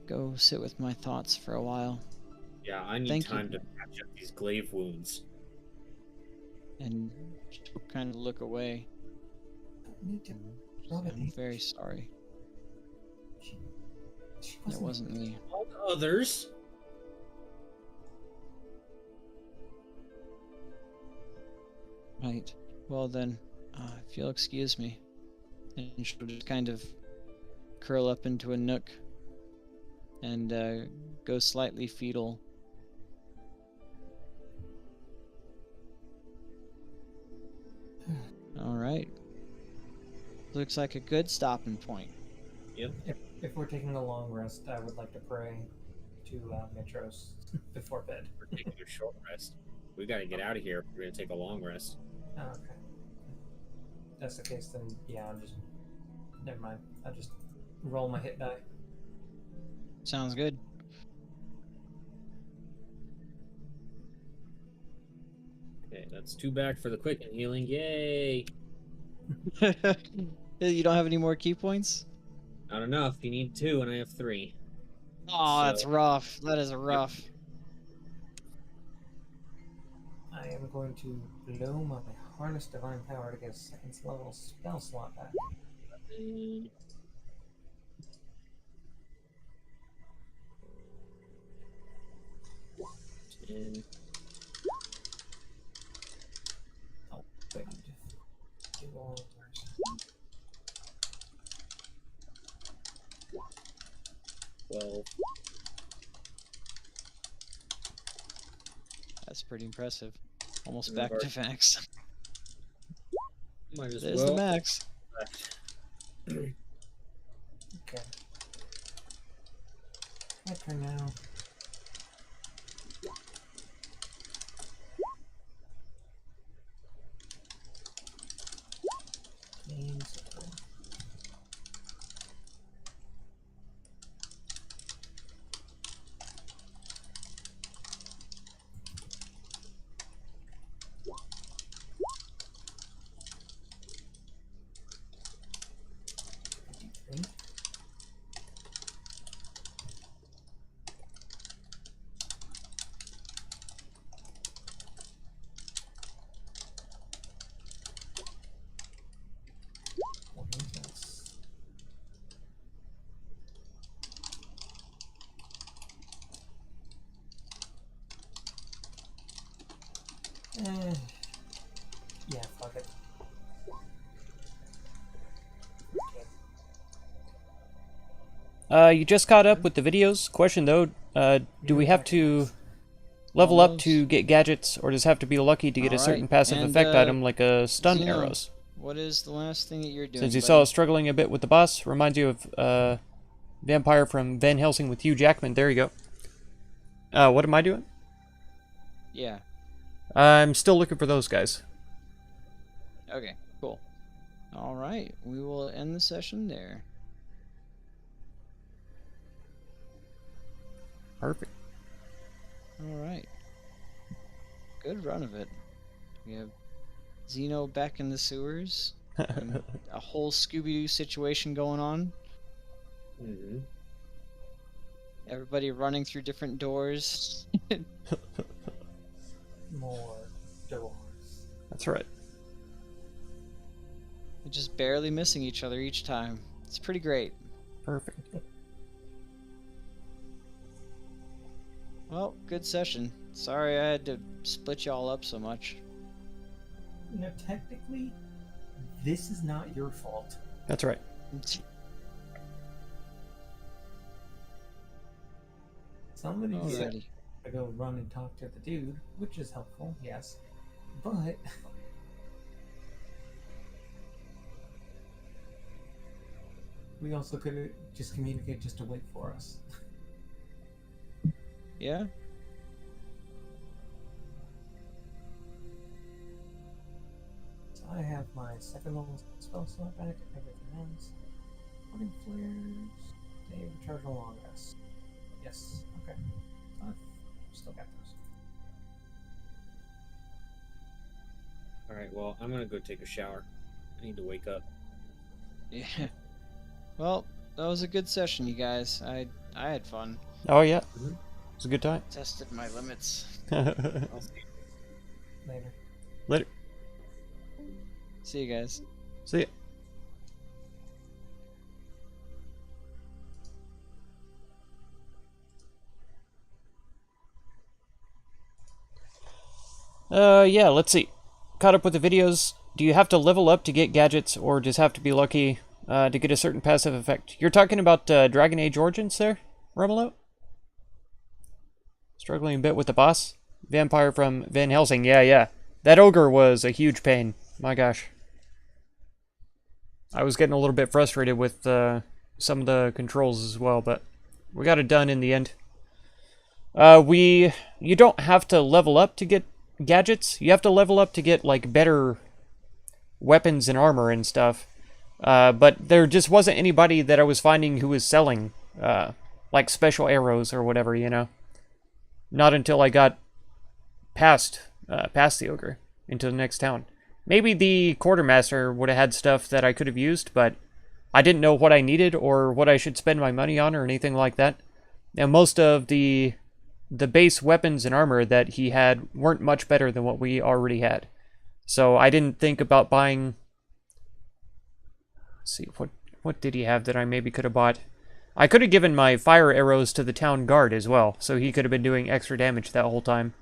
go sit with my thoughts for a while." Yeah, I need Thank time you. to patch up these glaive wounds. And she'll kind of look away. need to. I'm very sorry. She It wasn't me. All the others. Right. Well then, if you'll excuse me. And she'll just kind of curl up into a nook and go slightly fetal. Alright. Looks like a good stopping point. Yep. If we're taking a long rest, I would like to pray to Mitros before bed. We're taking a short rest. We gotta get out of here. We're gonna take a long rest. Oh, okay. If that's the case, then yeah, I'm just. Never mind. I'll just roll my hit die. Sounds good. Okay, that's 2 back for the quick and healing. Yay! You don't have any more key points? Not enough. You need 2, and I have 3. Oh, that's So- rough. That is rough. I am going to blow my harness divine power to get a second level spell slot back. And Oh, wait. Do all of those. well, That's pretty impressive. Almost And back our- to facts. Might as There's the well. max. Okay. My turn now. Games. Yeah, fuck it. You just caught up with the videos. Question though, do we have to level up to get gadgets, or does it have to be lucky to get a certain Alright, passive and, effect item like a stun Xeno, arrows? What is the last thing that you're doing? Since you buddy? saw us struggling a bit with the boss, reminds you of Vampire from Van Helsing with Hugh Jackman. There you go. What am I doing? Yeah. I'm still looking for those guys. Okay, cool. Alright, we will end the session there. Perfect. Alright. Good run of it. We have Xeno back in the sewers. And a whole Scooby-Doo situation going on. Mm-hmm. Everybody running through different doors. More doors. That's right. Just barely missing each other each time. It's pretty great. Perfect. Well, good session. Sorry I had to split y'all up so much. No, technically, this is not your fault. That's right. Somebody said Alrighty. to go run and talk to the dude, which is helpful, yes. But we also could have just communicated just to wait for us. Yeah? So I have my second level spell slot back, everything else. Morning flares, day of recharge long rest. Yes, okay. I've still got those. All right. Well, I'm gonna go take a shower. I need to wake up. Yeah. Well, that was a good session, you guys. I had fun. Oh yeah. Mhm. It's a good time. Tested my limits. I'll see. Later. Later. See you guys. See ya. Yeah, let's see. Caught up with the videos. Do you have to level up to get gadgets, or just have to be lucky to get a certain passive effect? You're talking about Dragon Age Origins there, Romelo? Struggling a bit with the boss? Vampire from Van Helsing, yeah. That ogre was a huge pain. My gosh. I was getting a little bit frustrated with some of the controls as well, but we got it done in the end. You don't have to level up to get gadgets. You have to level up to get like better weapons and armor and stuff. But there just wasn't anybody that I was finding who was selling like special arrows or whatever, you know. Not until I got past the ogre into the next town. Maybe the quartermaster would have had stuff that I could have used, but I didn't know what I needed or what I should spend my money on or anything like that. And most of the base weapons and armor that he had weren't much better than what we already had. So I didn't think about buying... Let's see, what did he have that I maybe could have bought? I could have given my fire arrows to the town guard as well, so he could have been doing extra damage that whole time.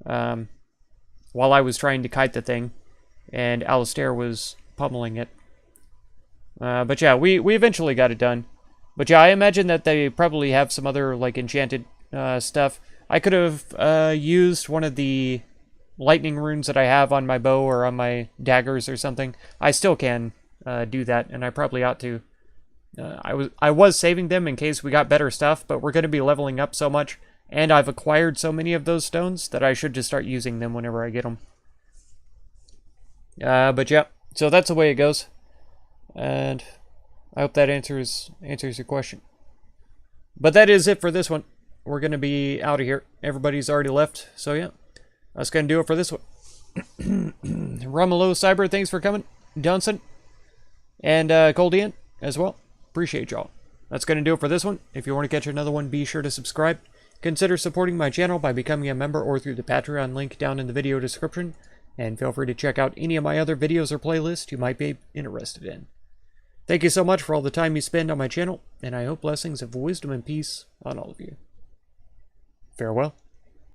While I was trying to kite the thing, and Alistair was pummeling it. But yeah, we eventually got it done. But yeah, I imagine that they probably have some other, like, enchanted stuff. I could have used one of the lightning runes that I have on my bow or on my daggers or something, I still can do that, and I probably ought to. I was saving them in case we got better stuff, but we're going to be leveling up so much, and I've acquired so many of those stones that I should just start using them whenever I get them. But yeah, so that's the way it goes, and I hope that answers your question. But that is it for this one. We're going to be out of here. Everybody's already left, so yeah. That's going to do it for this one. Romelo Cyber, thanks for coming. Johnson. And Coldian as well. Appreciate y'all. That's going to do it for this one. If you want to catch another one, be sure to subscribe. Consider supporting my channel by becoming a member or through the Patreon link down in the video description. And feel free to check out any of my other videos or playlists you might be interested in. Thank you so much for all the time you spend on my channel, and I hope blessings of wisdom and peace on all of you. Farewell.